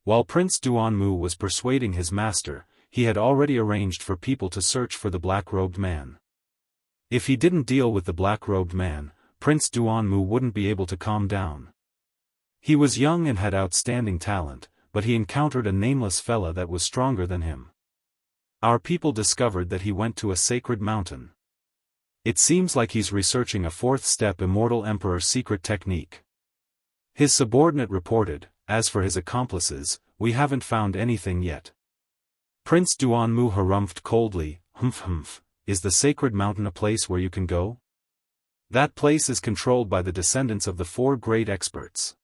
While Prince Duanmu was persuading his master, he had already arranged for people to search for the black-robed man. If he didn't deal with the black-robed man, Prince Duanmu wouldn't be able to calm down. He was young and had outstanding talent, but he encountered a nameless fella that was stronger than him. Our people discovered that he went to a sacred mountain. It seems like he's researching a fourth-step Immortal Emperor secret technique. His subordinate reported, as for his accomplices, we haven't found anything yet. Prince Duanmu harumphed coldly, humph, is the sacred mountain a place where you can go? That place is controlled by the descendants of the 4 great experts.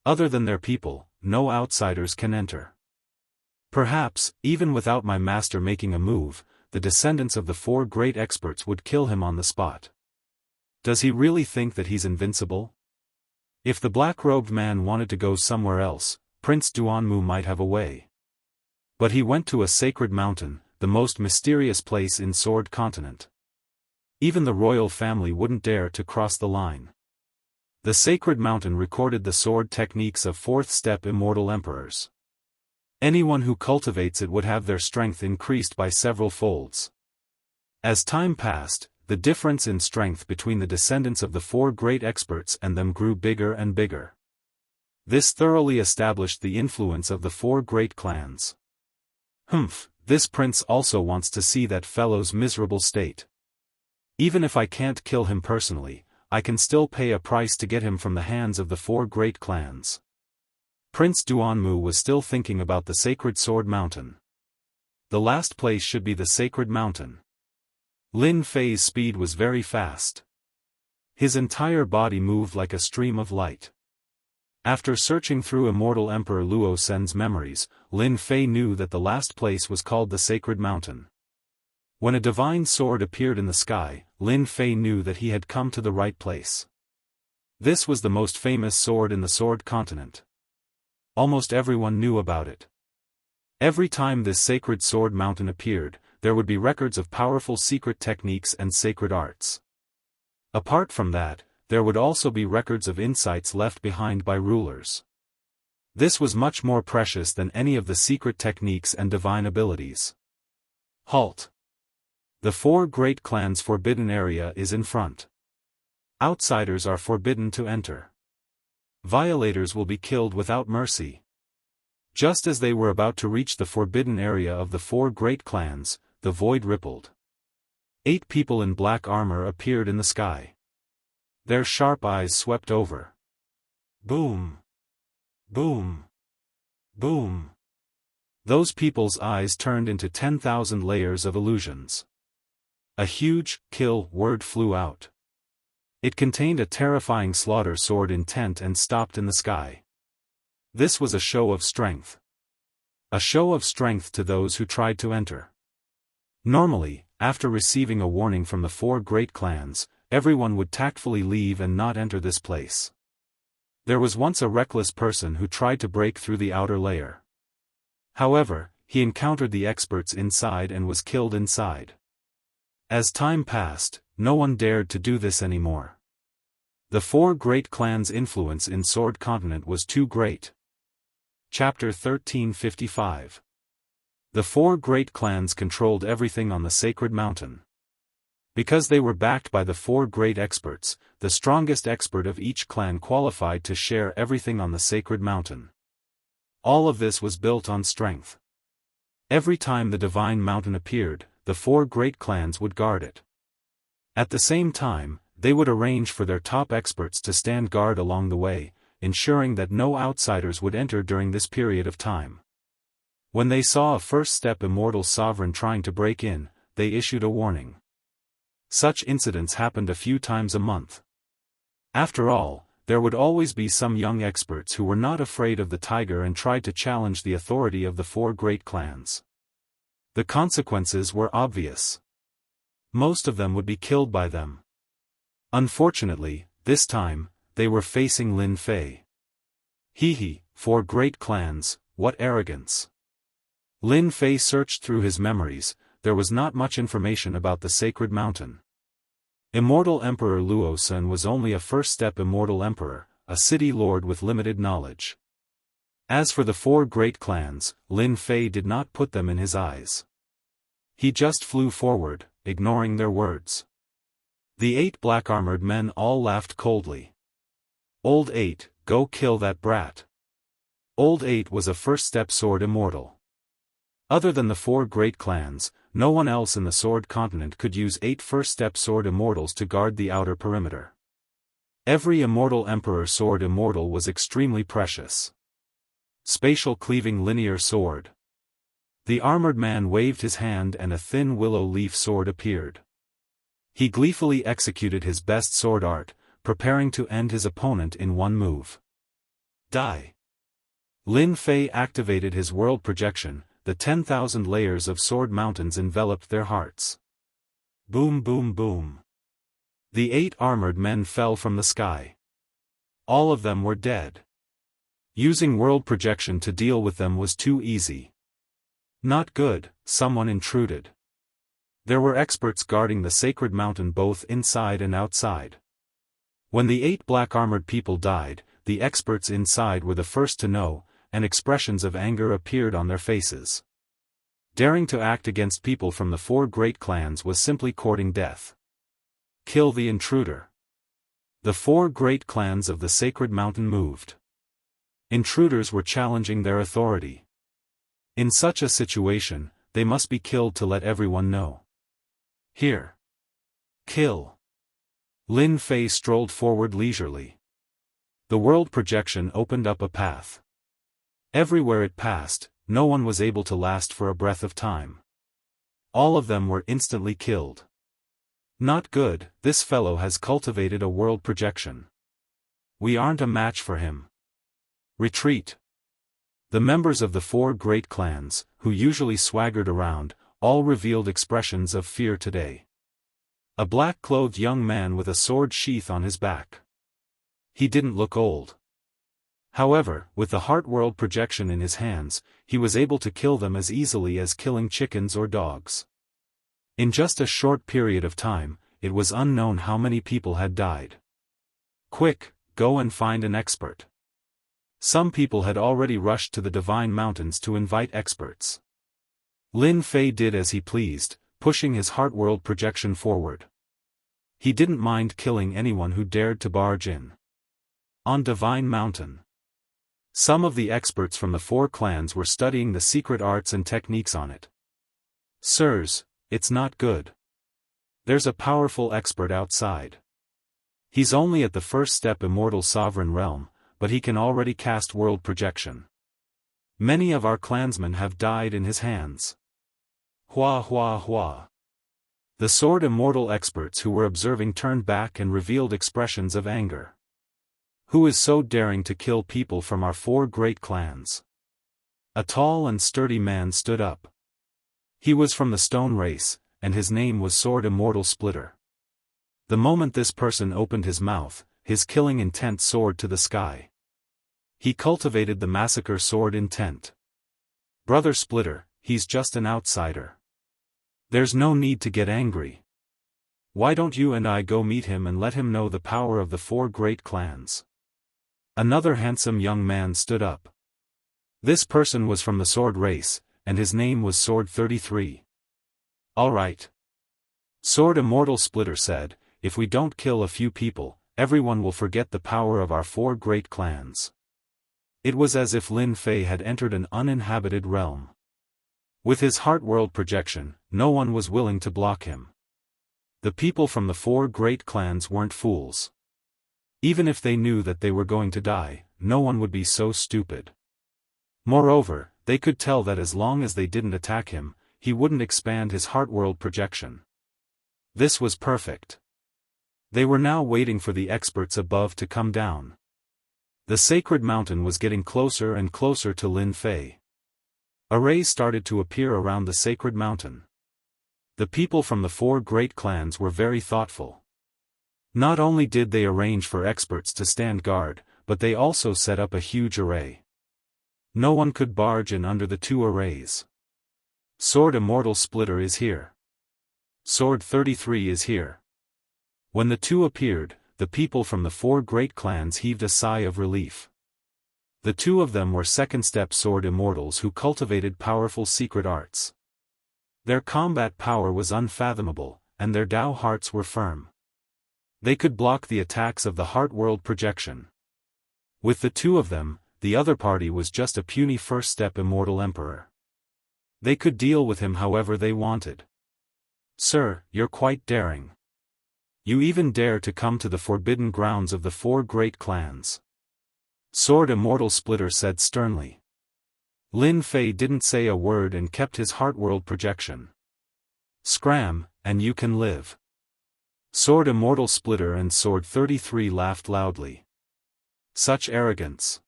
Other than their people, no outsiders can enter. Perhaps, even without my master making a move, the descendants of the 4 great experts would kill him on the spot. Does he really think that he's invincible? If the black-robed man wanted to go somewhere else, Prince Duanmu might have a way. But he went to a sacred mountain, the most mysterious place in Sword Continent. Even the royal family wouldn't dare to cross the line. The sacred mountain recorded the sword techniques of fourth-step Immortal Emperors. Anyone who cultivates it would have their strength increased by several folds. As time passed, the difference in strength between the descendants of the 4 great experts and them grew bigger and bigger. This thoroughly established the influence of the 4 great clans. This prince also wants to see that fellow's miserable state. Even if I can't kill him personally, I can still pay a price to get him from the hands of the 4 great clans. Prince Duanmu was still thinking about the Sacred Sword Mountain. The last place should be the Sacred Mountain. Lin Fei's speed was very fast. His entire body moved like a stream of light. After searching through Immortal Emperor Luo Sen's memories, Lin Fei knew that the last place was called the Sacred Mountain. When a divine sword appeared in the sky, Lin Fei knew that he had come to the right place. This was the most famous sword in the Sword Continent. Almost everyone knew about it. Every time this Sacred Sword Mountain appeared, there would be records of powerful secret techniques and sacred arts. Apart from that, there would also be records of insights left behind by rulers. This was much more precious than any of the secret techniques and divine abilities. Halt! The 4 great clans' forbidden area is in front. Outsiders are forbidden to enter. Violators will be killed without mercy. Just as they were about to reach the forbidden area of the 4 great clans, the void rippled. 8 people in black armor appeared in the sky. Their sharp eyes swept over. Boom! Boom! Boom! Those people's eyes turned into 10,000 layers of illusions. A huge, kill word flew out. It contained a terrifying slaughter sword intent and stopped in the sky. This was a show of strength. A show of strength to those who tried to enter. Normally, after receiving a warning from the 4 great clans, everyone would tactfully leave and not enter this place. There was once a reckless person who tried to break through the outer layer. However, he encountered the experts inside and was killed inside. As time passed, no one dared to do this anymore. The 4 great clans' influence in Sword Continent was too great. Chapter 1355. The 4 great clans controlled everything on the sacred mountain. Because they were backed by the 4 great experts, the strongest expert of each clan qualified to share everything on the sacred mountain. All of this was built on strength. Every time the divine mountain appeared, the 4 great clans would guard it. At the same time, they would arrange for their top experts to stand guard along the way, ensuring that no outsiders would enter during this period of time. When they saw a first-step immortal sovereign trying to break in, they issued a warning. Such incidents happened a few times a month. After all, there would always be some young experts who were not afraid of the tiger and tried to challenge the authority of the 4 great clans. The consequences were obvious. Most of them would be killed by them. Unfortunately, this time, they were facing Lin Fei. Hee, 4 great clans, what arrogance. Lin Fei searched through his memories. There was not much information about the sacred mountain. Immortal Emperor Luosun was only a first-step immortal emperor, a city lord with limited knowledge. As for the 4 great clans, Lin Fei did not put them in his eyes. He just flew forward, ignoring their words. The 8 black-armored men all laughed coldly. Old 8, go kill that brat. Old 8 was a first-step sword immortal. Other than the 4 great clans, no one else in the Sword Continent could use 8 first-step sword immortals to guard the outer perimeter. Every immortal emperor sword immortal was extremely precious. Spatial cleaving linear sword. The armored man waved his hand and a thin willow leaf sword appeared. He gleefully executed his best sword art, preparing to end his opponent in one move. Die. Lin Fei activated his world projection. The 10,000 layers of sword mountains enveloped their hearts. Boom boom boom. The 8 armored men fell from the sky. All of them were dead. Using world projection to deal with them was too easy. Not good, someone intruded. There were experts guarding the sacred mountain both inside and outside. When the 8 black-armored people died, the experts inside were the first to know, and expressions of anger appeared on their faces. Daring to act against people from the 4 great clans was simply courting death. Kill the intruder. The 4 great clans of the sacred mountain moved. Intruders were challenging their authority. In such a situation, they must be killed to let everyone know. Here. Kill. Lin Fei strolled forward leisurely. The world projection opened up a path. Everywhere it passed, no one was able to last for a breath of time. All of them were instantly killed. Not good, this fellow has cultivated a world projection. We aren't a match for him. Retreat. The members of the 4 great clans, who usually swaggered around, all revealed expressions of fear today. A black-clothed young man with a sword sheath on his back. He didn't look old. However, with the heart world projection in his hands, he was able to kill them as easily as killing chickens or dogs. In just a short period of time, it was unknown how many people had died. Quick, go and find an expert. Some people had already rushed to the Divine Mountains to invite experts. Lin Fei did as he pleased, pushing his heart world projection forward. He didn't mind killing anyone who dared to barge in. On Divine Mountain, some of the experts from the 4 clans were studying the secret arts and techniques on it. Sirs, it's not good. There's a powerful expert outside. He's only at the first step Immortal Sovereign Realm, but he can already cast world projection. Many of our clansmen have died in his hands. Hua hua hua. The sword immortal experts who were observing turned back and revealed expressions of anger. Who is so daring to kill people from our 4 great clans? A tall and sturdy man stood up. He was from the stone race, and his name was Sword Immortal Splitter. The moment this person opened his mouth, his killing intent soared to the sky. He cultivated the massacre sword intent. Brother Splitter, he's just an outsider. There's no need to get angry. Why don't you and I go meet him and let him know the power of the 4 great clans? Another handsome young man stood up. This person was from the sword race, and his name was Sword 33. All right. Sword Immortal Splitter said, if we don't kill a few people, everyone will forget the power of our 4 great clans. It was as if Lin Fei had entered an uninhabited realm. With his heart world projection, no one was willing to block him. The people from the 4 great clans weren't fools. Even if they knew that they were going to die, no one would be so stupid. Moreover, they could tell that as long as they didn't attack him, he wouldn't expand his heart world projection. This was perfect. They were now waiting for the experts above to come down. The sacred mountain was getting closer and closer to Lin Fei. Arrays started to appear around the sacred mountain. The people from the 4 great clans were very thoughtful. Not only did they arrange for experts to stand guard, but they also set up a huge array. No one could barge in under the 2 arrays. Sword Immortal Splitter is here. Sword 33 is here. When the 2 appeared, the people from the 4 great clans heaved a sigh of relief. The 2 of them were second-step sword immortals who cultivated powerful secret arts. Their combat power was unfathomable, and their Dao hearts were firm. They could block the attacks of the heart world projection. With the 2 of them, the other party was just a puny first-step immortal emperor. They could deal with him however they wanted. Sir, you're quite daring. You even dare to come to the forbidden grounds of the 4 great clans. Sword Immortal Splitter said sternly. Lin Fei didn't say a word and kept his heart world projection. Scram, and you can live. Sword Immortal Splitter and Sword 33 laughed loudly. Such arrogance.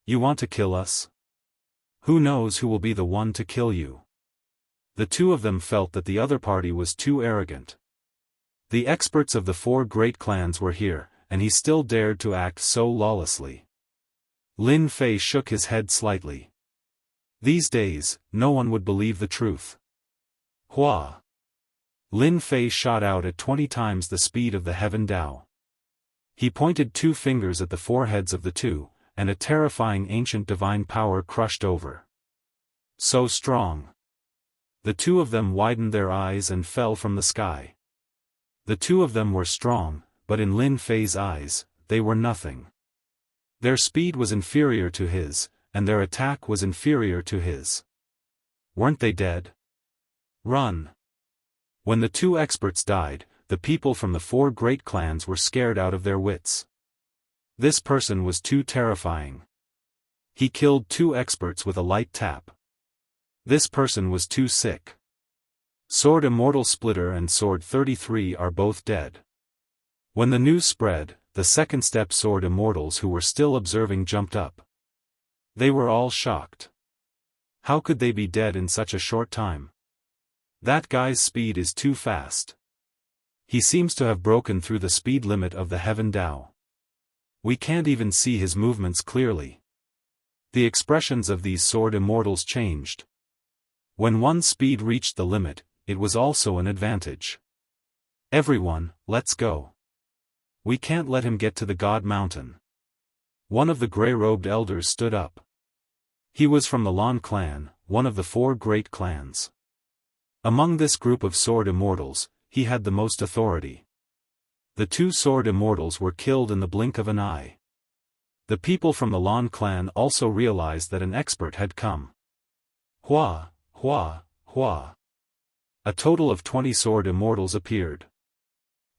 You want to kill us? Who knows who will be the one to kill you? The 2 of them felt that the other party was too arrogant. The experts of the 4 great clans were here, and he still dared to act so lawlessly. Lin Fei shook his head slightly. These days, no one would believe the truth. Hua! Lin Fei shot out at 20 times the speed of the Heaven Dao. He pointed 2 fingers at the foreheads of the 2, and a terrifying ancient divine power crushed over. So strong. The 2 of them widened their eyes and fell from the sky. The 2 of them were strong, but in Lin Fei's eyes, they were nothing. Their speed was inferior to his, and their attack was inferior to his. Weren't they dead? Run! When the 2 experts died, the people from the 4 great clans were scared out of their wits. This person was too terrifying. He killed 2 experts with a light tap. This person was too sick. Sword Immortal Splitter and Sword 33 are both dead. When the news spread, the second-step sword immortals who were still observing jumped up. They were all shocked. How could they be dead in such a short time? That guy's speed is too fast. He seems to have broken through the speed limit of the Heaven Dao. We can't even see his movements clearly. The expressions of these sword immortals changed. When one's speed reached the limit, it was also an advantage. Everyone, let's go. We can't let him get to the God Mountain. One of the gray-robed elders stood up. He was from the Lan clan, one of the 4 great clans. Among this group of sword immortals, he had the most authority. The 2 sword immortals were killed in the blink of an eye. The people from the Lan clan also realized that an expert had come. Hua, hua, hua. A total of 20 sword immortals appeared.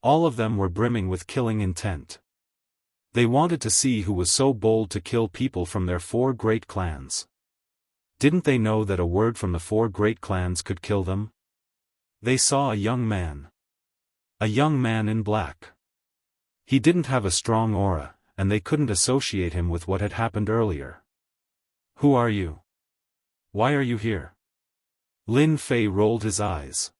All of them were brimming with killing intent. They wanted to see who was so bold to kill people from their 4 great clans. Didn't they know that a word from the 4 great clans could kill them? They saw a young man. A young man in black. He didn't have a strong aura, and they couldn't associate him with what had happened earlier. Who are you? Why are you here? Lin Fei rolled his eyes.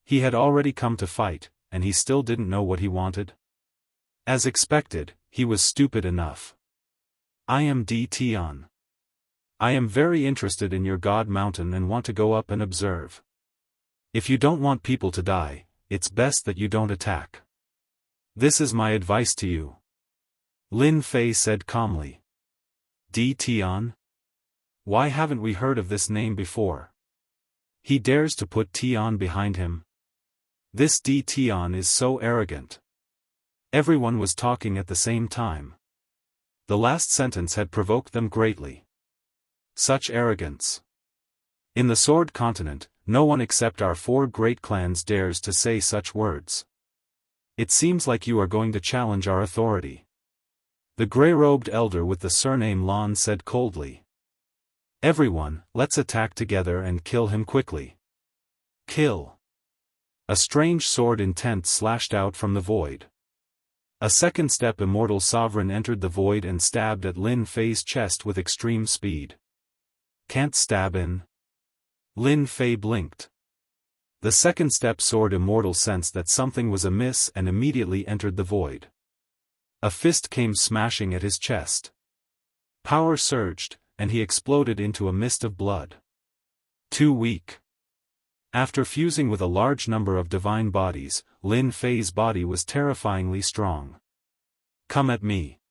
He had already come to fight, and he still didn't know what he wanted. As expected, he was stupid enough. I am D. Tian. I am very interested in your God Mountain and want to go up and observe. If you don't want people to die, it's best that you don't attack. This is my advice to you. Lin Fei said calmly. D. Tian? Why haven't we heard of this name before? He dares to put Tian behind him. This D. Tian is so arrogant. Everyone was talking at the same time. The last sentence had provoked them greatly. Such arrogance. In the Sword Continent, no one except our 4 great clans dares to say such words. It seems like you are going to challenge our authority. The gray-robed elder with the surname Lan said coldly. Everyone, let's attack together and kill him quickly. Kill. A strange sword intent slashed out from the void. A second step immortal sovereign entered the void and stabbed at Lin Fei's chest with extreme speed. Can't stab in. Lin Fei blinked. The second step sword immortal sensed that something was amiss and immediately entered the void. A fist came smashing at his chest. Power surged, and he exploded into a mist of blood. Too weak. After fusing with a large number of divine bodies, Lin Fei's body was terrifyingly strong. Come at me.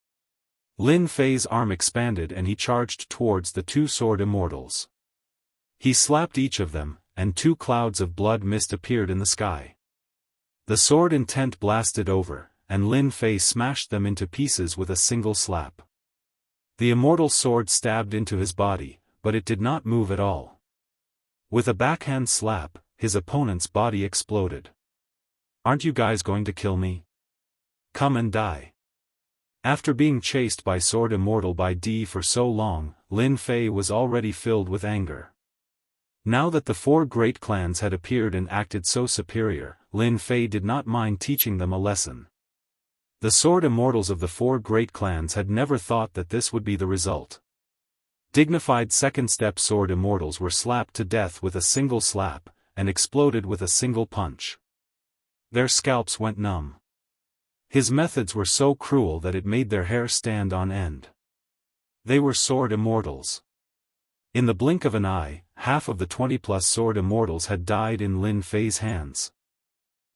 Lin Fei's arm expanded and he charged towards the 2 sword immortals. He slapped each of them, and 2 clouds of blood mist appeared in the sky. The sword intent blasted over, and Lin Fei smashed them into pieces with a single slap. The immortal sword stabbed into his body, but it did not move at all. With a backhand slap, his opponent's body exploded. Aren't you guys going to kill me? Come and die. After being chased by Sword Immortal by D for so long, Lin Fei was already filled with anger. Now that the 4 great clans had appeared and acted so superior, Lin Fei did not mind teaching them a lesson. The Sword Immortals of the 4 great clans had never thought that this would be the result. Dignified second-step Sword Immortals were slapped to death with a single slap, and exploded with a single punch. Their scalps went numb. His methods were so cruel that it made their hair stand on end. They were Sword Immortals. In the blink of an eye, half of the 20+ Sword Immortals had died in Lin Fei's hands.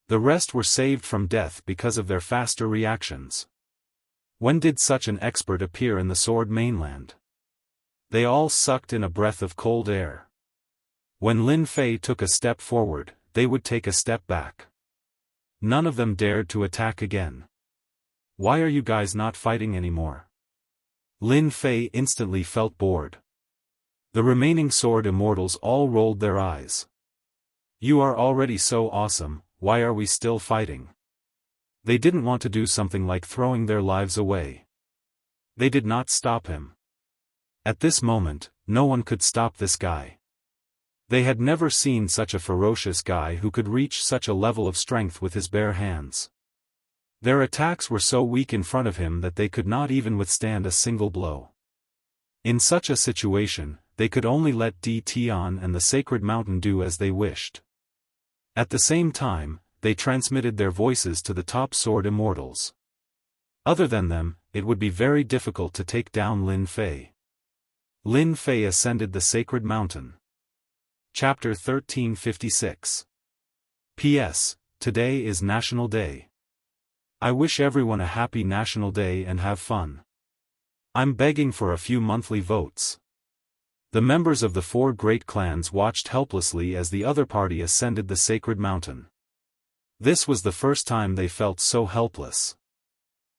The rest were saved from death because of their faster reactions. When did such an expert appear in the Sword Mainland? They all sucked in a breath of cold air. When Lin Fei took a step forward, they would take a step back. None of them dared to attack again. Why are you guys not fighting anymore? Lin Fei instantly felt bored. The remaining Sword Immortals all rolled their eyes. You are already so awesome, why are we still fighting? They didn't want to do something like throwing their lives away. They did not stop him. At this moment, no one could stop this guy. They had never seen such a ferocious guy who could reach such a level of strength with his bare hands. Their attacks were so weak in front of him that they could not even withstand a single blow. In such a situation, they could only let D. Tian and the Sacred Mountain do as they wished. At the same time, they transmitted their voices to the top Sword Immortals. Other than them, it would be very difficult to take down Lin Fei. Lin Fei ascended the Sacred Mountain. Chapter 1356. P.S. Today is National Day. I wish everyone a happy National Day and have fun. I'm begging for a few monthly votes. The members of the four great clans watched helplessly as the other party ascended the sacred mountain. This was the first time they felt so helpless.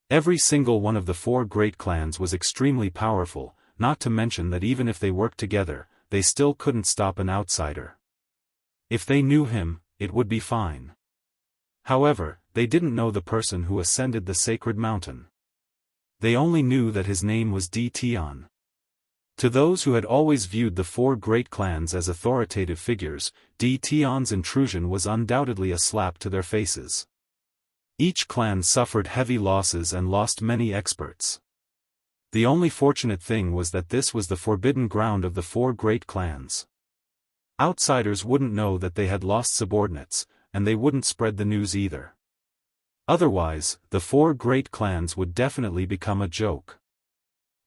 Every single one of the four great clans was extremely powerful, not to mention that even if they worked together, they still couldn't stop an outsider. If they knew him, it would be fine. However, they didn't know the person who ascended the sacred mountain. They only knew that his name was Tian. To those who had always viewed the four great clans as authoritative figures, Tian's intrusion was undoubtedly a slap to their faces. Each clan suffered heavy losses and lost many experts. The only fortunate thing was that this was the forbidden ground of the four great clans. Outsiders wouldn't know that they had lost subordinates, and they wouldn't spread the news either. Otherwise, the four great clans would definitely become a joke.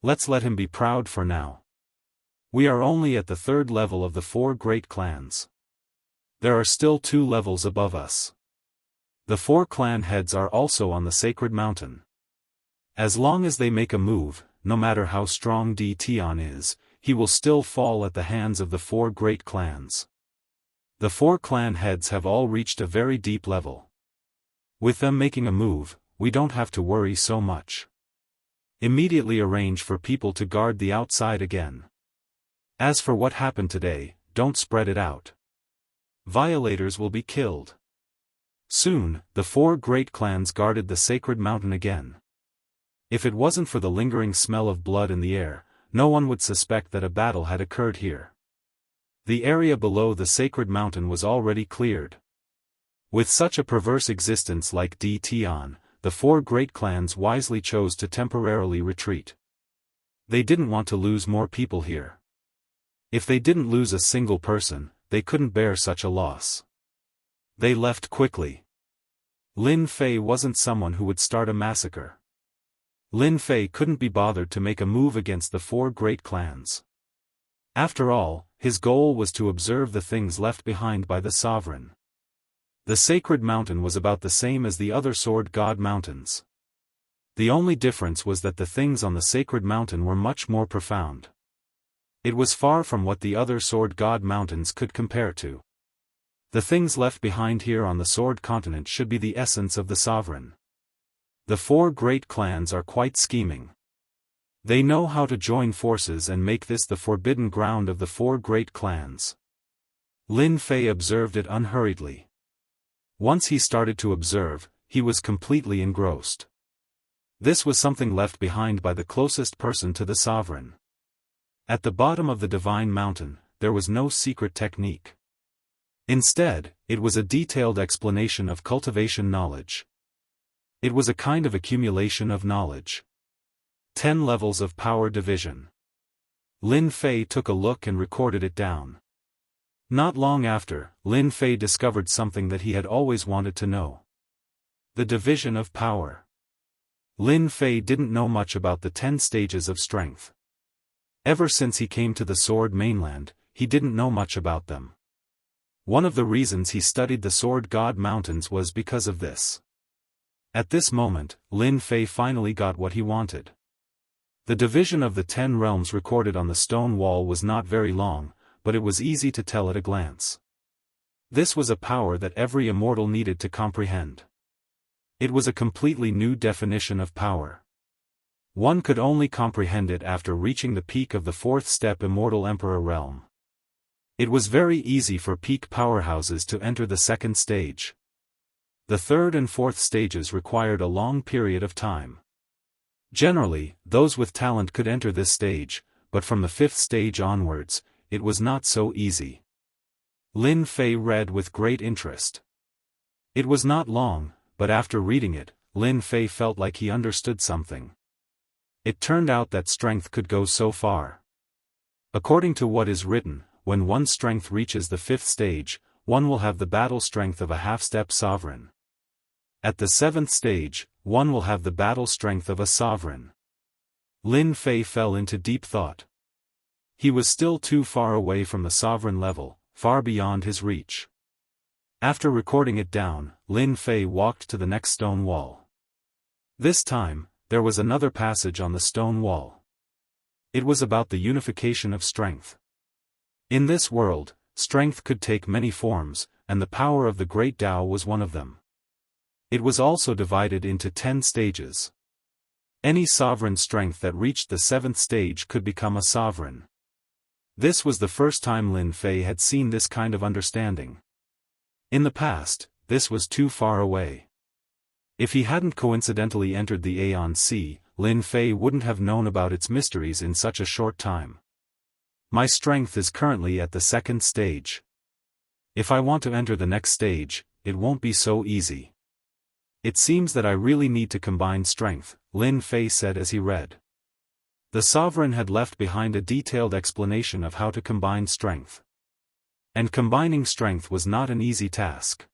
Let's let him be proud for now. We are only at the third level of the four great clans. There are still 2 levels above us. The 4 clan heads are also on the sacred mountain. As long as they make a move, no matter how strong Tian is, he will still fall at the hands of the 4 great clans. The 4 clan heads have all reached a very deep level. With them making a move, we don't have to worry so much. Immediately arrange for people to guard the outside again. As for what happened today, don't spread it out. Violators will be killed. Soon, the 4 great clans guarded the sacred mountain again. If it wasn't for the lingering smell of blood in the air, no one would suspect that a battle had occurred here. The area below the sacred mountain was already cleared. With such a perverse existence like Tian, the 4 great clans wisely chose to temporarily retreat. They didn't want to lose more people here. If they didn't lose a single person, they couldn't bear such a loss. They left quickly. Lin Fei wasn't someone who would start a massacre. Lin Fei couldn't be bothered to make a move against the 4 great clans. After all, his goal was to observe the things left behind by the sovereign. The sacred mountain was about the same as the other sword god mountains. The only difference was that the things on the sacred mountain were much more profound. It was far from what the other sword god mountains could compare to. The things left behind here on the sword continent should be the essence of the sovereign. The 4 great clans are quite scheming. They know how to join forces and make this the forbidden ground of the 4 great clans. Lin Fei observed it unhurriedly. Once he started to observe, he was completely engrossed. This was something left behind by the closest person to the sovereign. At the bottom of the divine mountain, there was no secret technique. Instead, it was a detailed explanation of cultivation knowledge. It was a kind of accumulation of knowledge. 10 levels of power division. Lin Fei took a look and recorded it down. Not long after, Lin Fei discovered something that he had always wanted to know. The division of power. Lin Fei didn't know much about the 10 stages of strength. Ever since he came to the Sword Mainland, he didn't know much about them. One of the reasons he studied the Sword God Mountains was because of this. At this moment, Lin Fei finally got what he wanted. The division of the 10 realms recorded on the stone wall was not very long, but it was easy to tell at a glance. This was a power that every immortal needed to comprehend. It was a completely new definition of power. One could only comprehend it after reaching the peak of the 4th step Immortal Emperor realm. It was very easy for peak powerhouses to enter the 2nd stage. The 3rd and 4th stages required a long period of time. Generally, those with talent could enter this stage, but from the 5th stage onwards, it was not so easy. Lin Fei read with great interest. It was not long, but after reading it, Lin Fei felt like he understood something. It turned out that strength could go so far. According to what is written, when one's strength reaches the 5th stage, one will have the battle strength of a half-step sovereign. At the 7th stage, one will have the battle strength of a sovereign. Lin Fei fell into deep thought. He was still too far away from the sovereign level, far beyond his reach. After recording it down, Lin Fei walked to the next stone wall. This time, there was another passage on the stone wall. It was about the unification of strength. In this world, strength could take many forms, and the power of the Great Tao was one of them. It was also divided into 10 stages. Any sovereign strength that reached the 7th stage could become a sovereign. This was the first time Lin Fei had seen this kind of understanding. In the past, this was too far away. If he hadn't coincidentally entered the Aeon Sea, Lin Fei wouldn't have known about its mysteries in such a short time. My strength is currently at the 2nd stage. If I want to enter the next stage, it won't be so easy. It seems that I really need to combine strength, Lin Fei said as he read. The sovereign had left behind a detailed explanation of how to combine strength. And combining strength was not an easy task.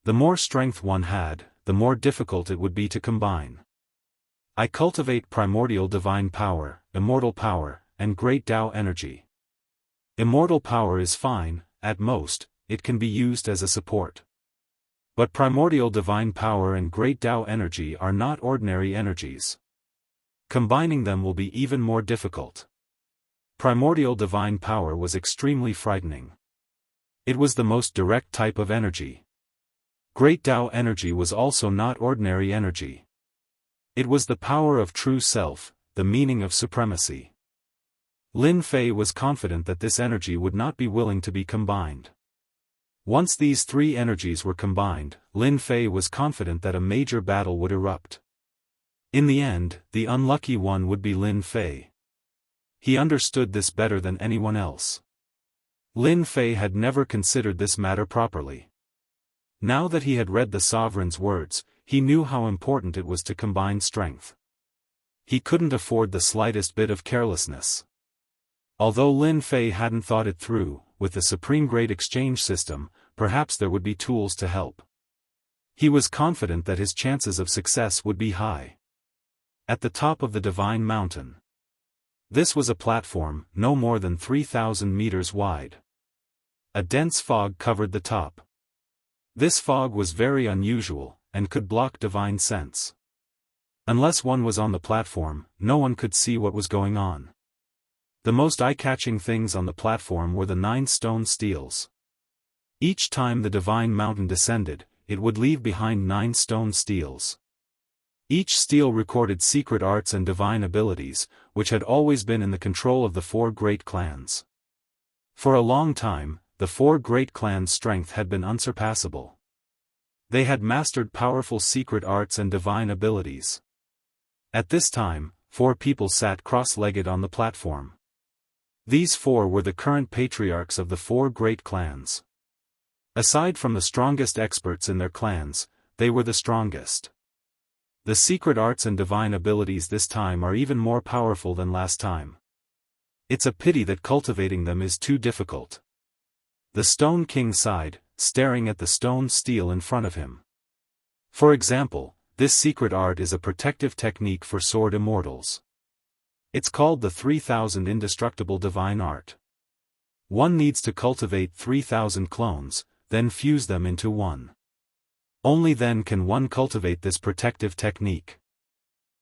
The more strength one had, the more difficult it would be to combine. I cultivate primordial divine power, immortal power, and great Tao energy. Immortal power is fine, at most, it can be used as a support. But primordial divine power and great Tao energy are not ordinary energies. Combining them will be even more difficult. Primordial divine power was extremely frightening. It was the most direct type of energy. Great Tao energy was also not ordinary energy. It was the power of true self, the meaning of supremacy. Lin Fei was confident that this energy would not be willing to be combined. Once these 3 energies were combined, Lin Fei was confident that a major battle would erupt. In the end, the unlucky one would be Lin Fei. He understood this better than anyone else. Lin Fei had never considered this matter properly. Now that he had read the sovereign's words, he knew how important it was to combine strength. He couldn't afford the slightest bit of carelessness. Although Lin Fei hadn't thought it through, with the supreme grade exchange system, perhaps there would be tools to help. He was confident that his chances of success would be high. At the top of the Divine Mountain. This was a platform, no more than 3,000 meters wide. A dense fog covered the top. This fog was very unusual, and could block divine sense. Unless one was on the platform, no one could see what was going on. The most eye-catching things on the platform were the 9 stone steels. Each time the Divine Mountain descended, it would leave behind 9 stone steels. Each steel recorded secret arts and divine abilities, which had always been in the control of the 4 great clans. For a long time, the 4 great clans' strength had been unsurpassable. They had mastered powerful secret arts and divine abilities. At this time, 4 people sat cross-legged on the platform. These 4 were the current patriarchs of the 4 great clans. Aside from the strongest experts in their clans, they were the strongest. The secret arts and divine abilities this time are even more powerful than last time. It's a pity that cultivating them is too difficult. The Stone King sighed, staring at the stone steel in front of him. For example, this secret art is a protective technique for sword immortals. It's called the 3000 Indestructible Divine Art. One needs to cultivate 3000 clones, then fuse them into one. Only then can one cultivate this protective technique.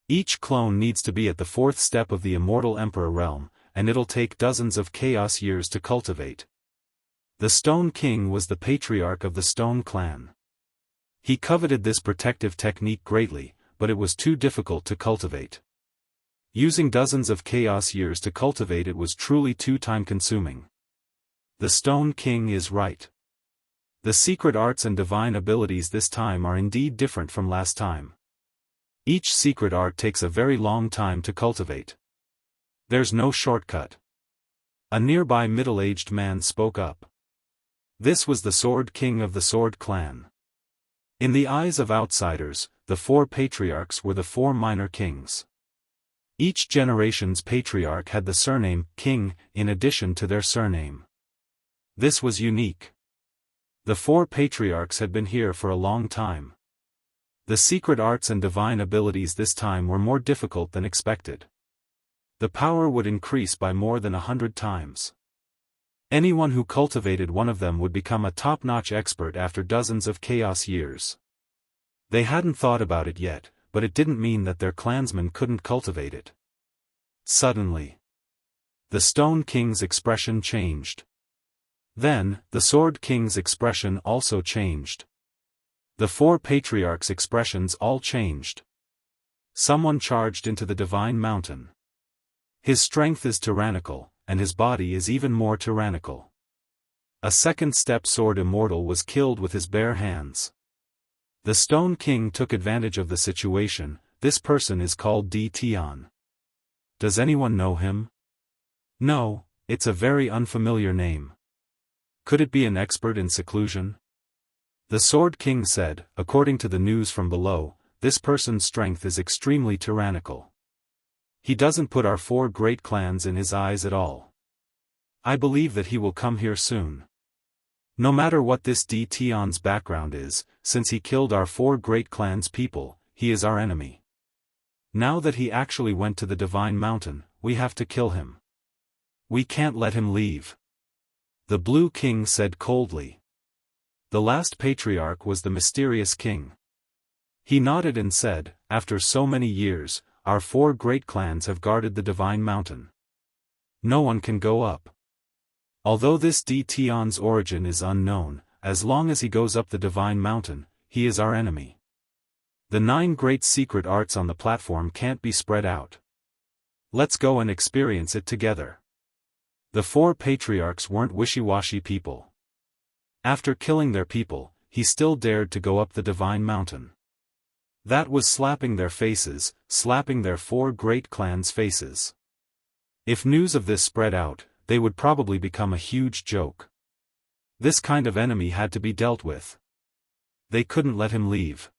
Each clone needs to be at the 4th step of the Immortal Emperor realm, and it'll take dozens of chaos years to cultivate. The Stone King was the patriarch of the Stone Clan. He coveted this protective technique greatly, but it was too difficult to cultivate. Using dozens of chaos years to cultivate it was truly too time-consuming. The Stone King is right. The secret arts and divine abilities this time are indeed different from last time. Each secret art takes a very long time to cultivate. There's no shortcut. A nearby middle-aged man spoke up. This was the Sword King of the Sword Clan. In the eyes of outsiders, the 4 patriarchs were the 4 minor kings. Each generation's patriarch had the surname King in addition to their surname. This was unique. The 4 patriarchs had been here for a long time. The secret arts and divine abilities this time were more difficult than expected. The power would increase by more than 100 times. Anyone who cultivated one of them would become a top-notch expert after dozens of chaos years. They hadn't thought about it yet, but it didn't mean that their clansmen couldn't cultivate it. Suddenly, the Stone King's expression changed. Then, the Sword King's expression also changed. The four patriarchs' expressions all changed. Someone charged into the divine mountain. His strength is tyrannical, and his body is even more tyrannical. A second-step sword Immortal was killed with his bare hands. The Stone King took advantage of the situation. This person is called Tian. Does anyone know him? No, it's a very unfamiliar name. Could it be an expert in seclusion? The Sword King said, according to the news from below, this person's strength is extremely tyrannical. He doesn't put our four great clans in his eyes at all. I believe that he will come here soon. No matter what this Tian's background is, since he killed our four great clans' people, he is our enemy. Now that he actually went to the Divine Mountain, we have to kill him. We can't let him leave. The Blue King said coldly. The last patriarch was the mysterious king. He nodded and said, after so many years, our four great clans have guarded the Divine Mountain. No one can go up. Although this Tian's origin is unknown, as long as he goes up the Divine Mountain, he is our enemy. The 9 great secret arts on the platform can't be spread out. Let's go and experience it together. The 4 patriarchs weren't wishy-washy people. After killing their people, he still dared to go up the Divine Mountain. That was slapping their faces, slapping their 4 great clans' faces. If news of this spread out, they would probably become a huge joke. This kind of enemy had to be dealt with. They couldn't let him leave.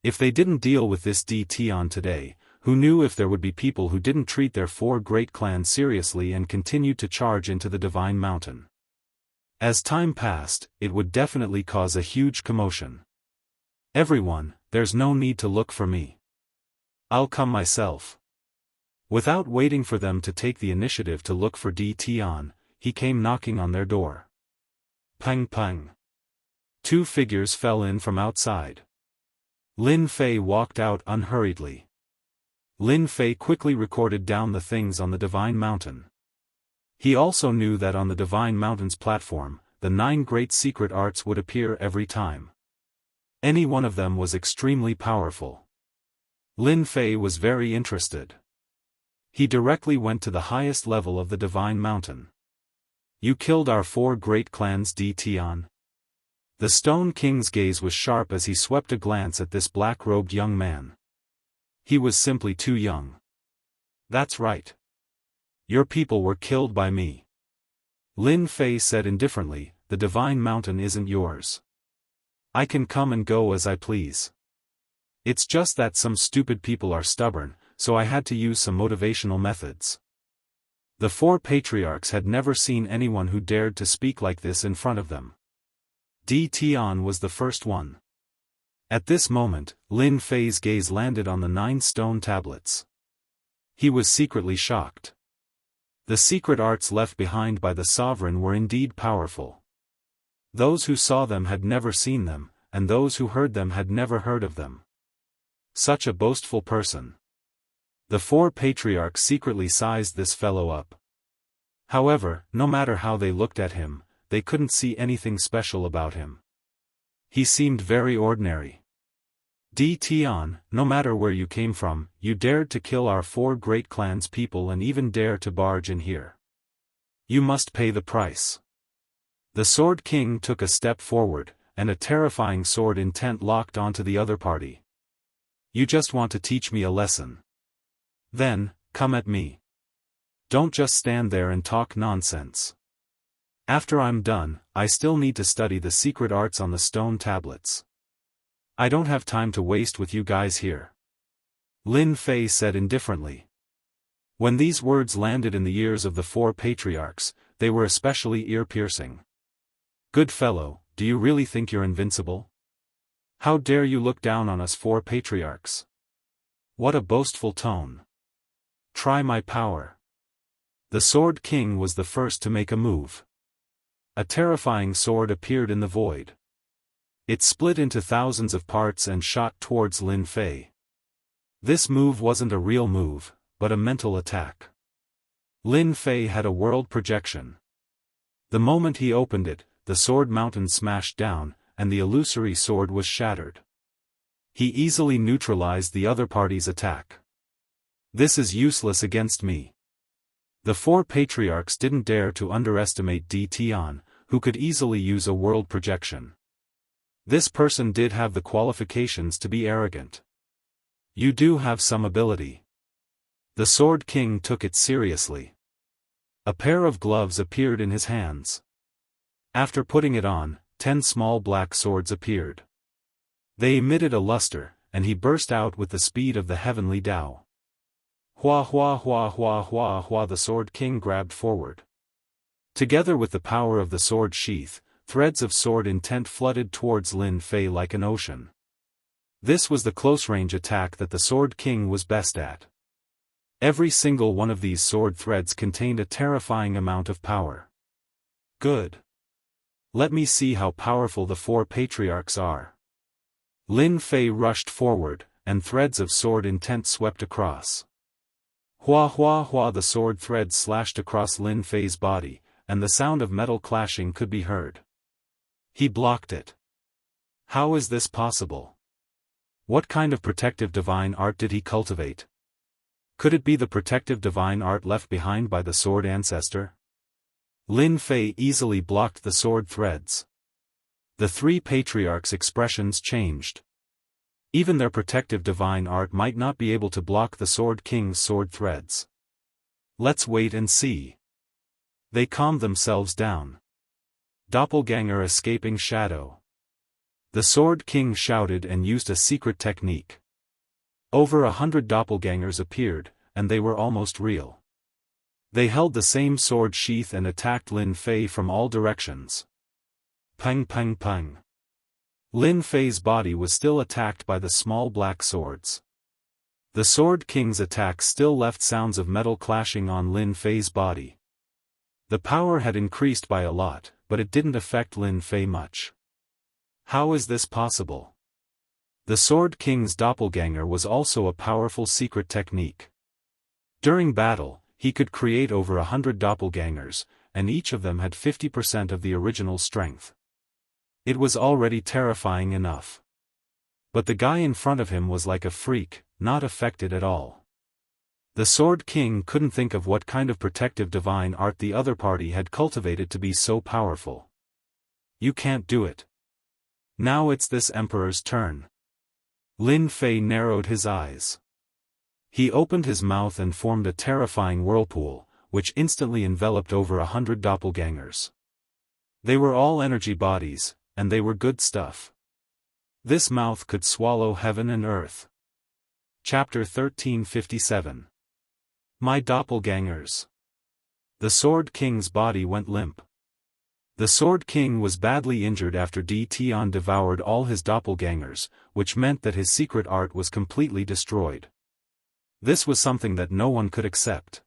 If they didn't deal with this Tian today, who knew if there would be people who didn't treat their 4 great clans seriously and continued to charge into the Divine Mountain. As time passed, it would definitely cause a huge commotion. Everyone, there's no need to look for me. I'll come myself. Without waiting for them to take the initiative to look for Tian, he came knocking on their door. Pang pang. 2 figures fell in from outside. Lin Fei walked out unhurriedly. Lin Fei quickly recorded down the things on the Divine Mountain. He also knew that on the Divine Mountain's platform, the 9 great secret arts would appear every time. Any one of them was extremely powerful. Lin Fei was very interested. He directly went to the highest level of the Divine Mountain. You killed our 4 great clans, Tian. The Stone King's gaze was sharp as he swept a glance at this black-robed young man. He was simply too young. That's right. Your people were killed by me. Lin Fei said indifferently, the Divine Mountain isn't yours. I can come and go as I please. It's just that some stupid people are stubborn, so I had to use some motivational methods. The 4 patriarchs had never seen anyone who dared to speak like this in front of them. Tian was the first one. At this moment, Lin Fei's gaze landed on the 9 stone tablets. He was secretly shocked. The secret arts left behind by the sovereign were indeed powerful. Those who saw them had never seen them, and those who heard them had never heard of them. Such a boastful person. The 4 patriarchs secretly sized this fellow up. However, no matter how they looked at him, they couldn't see anything special about him. He seemed very ordinary. Tian, no matter where you came from, you dared to kill our 4 great clans' people and even dare to barge in here. You must pay the price. The Sword King took a step forward, and a terrifying sword intent locked onto the other party. You just want to teach me a lesson. Then, come at me. Don't just stand there and talk nonsense. After I'm done, I still need to study the secret arts on the stone tablets. I don't have time to waste with you guys here. Lin Fei said indifferently. When these words landed in the ears of the 4 patriarchs, they were especially ear-piercing. Good fellow, do you really think you're invincible? How dare you look down on us 4 patriarchs? What a boastful tone. Try my power. The Sword King was the first to make a move. A terrifying sword appeared in the void. It split into thousands of parts and shot towards Lin Fei. This move wasn't a real move, but a mental attack. Lin Fei had a world projection. The moment he opened it, the sword mountain smashed down, and the illusory sword was shattered. He easily neutralized the other party's attack. This is useless against me. The four patriarchs didn't dare to underestimate Di Tian, who could easily use a world projection. This person did have the qualifications to be arrogant. You do have some ability. The Sword King took it seriously. A pair of gloves appeared in his hands. After putting it on, 10 small black swords appeared. They emitted a luster, and he burst out with the speed of the heavenly Tao. Hua hua hua hua hua hua. The Sword King grabbed forward. Together with the power of the sword sheath, threads of sword intent flooded towards Lin Fei like an ocean. This was the close-range attack that the Sword King was best at. Every single one of these sword threads contained a terrifying amount of power. Good. Let me see how powerful the four patriarchs are. Lin Fei rushed forward, and threads of sword intent swept across. Hua hua hua. The sword threads slashed across Lin Fei's body, and the sound of metal clashing could be heard. He blocked it. How is this possible? What kind of protective divine art did he cultivate? Could it be the protective divine art left behind by the sword ancestor? Lin Fei easily blocked the sword threads. The three patriarchs' expressions changed. Even their protective divine art might not be able to block the Sword King's sword threads. Let's wait and see. They calmed themselves down. Doppelganger escaping shadow. The Sword King shouted and used a secret technique. Over 100 doppelgangers appeared, and they were almost real. They held the same sword sheath and attacked Lin Fei from all directions. Pang pang pang. Lin Fei's body was still attacked by the small black swords. The Sword King's attack still left sounds of metal clashing on Lin Fei's body. The power had increased by a lot, but it didn't affect Lin Fei much. How is this possible? The Sword King's doppelganger was also a powerful secret technique. During battle, he could create over 100 doppelgangers, and each of them had 50% of the original strength. It was already terrifying enough. But the guy in front of him was like a freak, not affected at all. The Sword King couldn't think of what kind of protective divine art the other party had cultivated to be so powerful. You can't do it. Now it's this emperor's turn. Lin Fei narrowed his eyes. He opened his mouth and formed a terrifying whirlpool, which instantly enveloped over 100 doppelgangers. They were all energy bodies, and they were good stuff. This mouth could swallow heaven and earth. Chapter 1357. My doppelgangers. The Sword King's body went limp. The Sword King was badly injured after Di Tian devoured all his doppelgangers, which meant that his secret art was completely destroyed. This was something that no one could accept.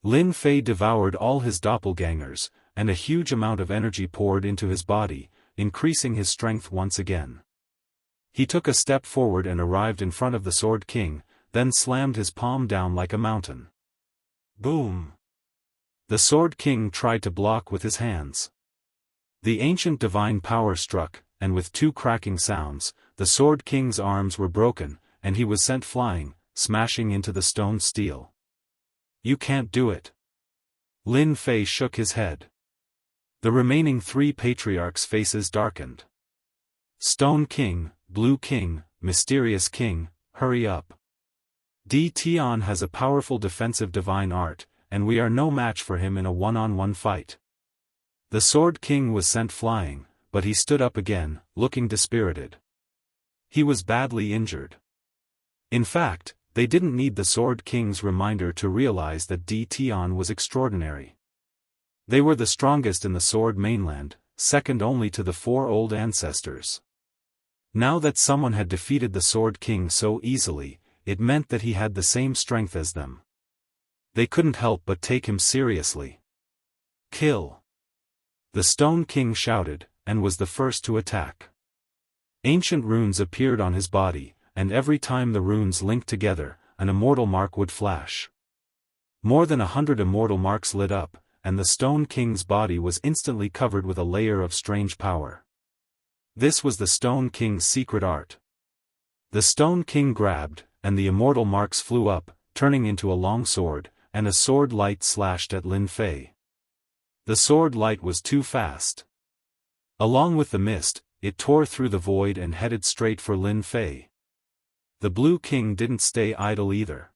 Lin Fei devoured all his doppelgangers, and a huge amount of energy poured into his body, increasing his strength once again. He took a step forward and arrived in front of the Sword King, then slammed his palm down like a mountain. Boom! The Sword King tried to block with his hands. The ancient divine power struck, and with two cracking sounds, the Sword King's arms were broken, and he was sent flying, smashing into the stone steel. You can't do it. Lin Fei shook his head. The remaining three patriarchs' faces darkened. Stone King, Blue King, Mysterious King, hurry up. Di Tian has a powerful defensive divine art, and we are no match for him in a one-on-one fight. The Sword King was sent flying, but he stood up again, looking dispirited. He was badly injured. In fact, they didn't need the Sword King's reminder to realize that Di Tian was extraordinary. They were the strongest in the Sword Mainland, second only to the four old ancestors. Now that someone had defeated the Sword King so easily, it meant that he had the same strength as them. They couldn't help but take him seriously. Kill! The Stone King shouted, and was the first to attack. Ancient runes appeared on his body, and every time the runes linked together, an immortal mark would flash. More than 100 immortal marks lit up, and the Stone King's body was instantly covered with a layer of strange power. This was the Stone King's secret art. The Stone King grabbed, and the immortal marks flew up, turning into a long sword, and a sword light slashed at Lin Fei. The sword light was too fast. Along with the mist, it tore through the void and headed straight for Lin Fei. The Blue King didn't stay idle either.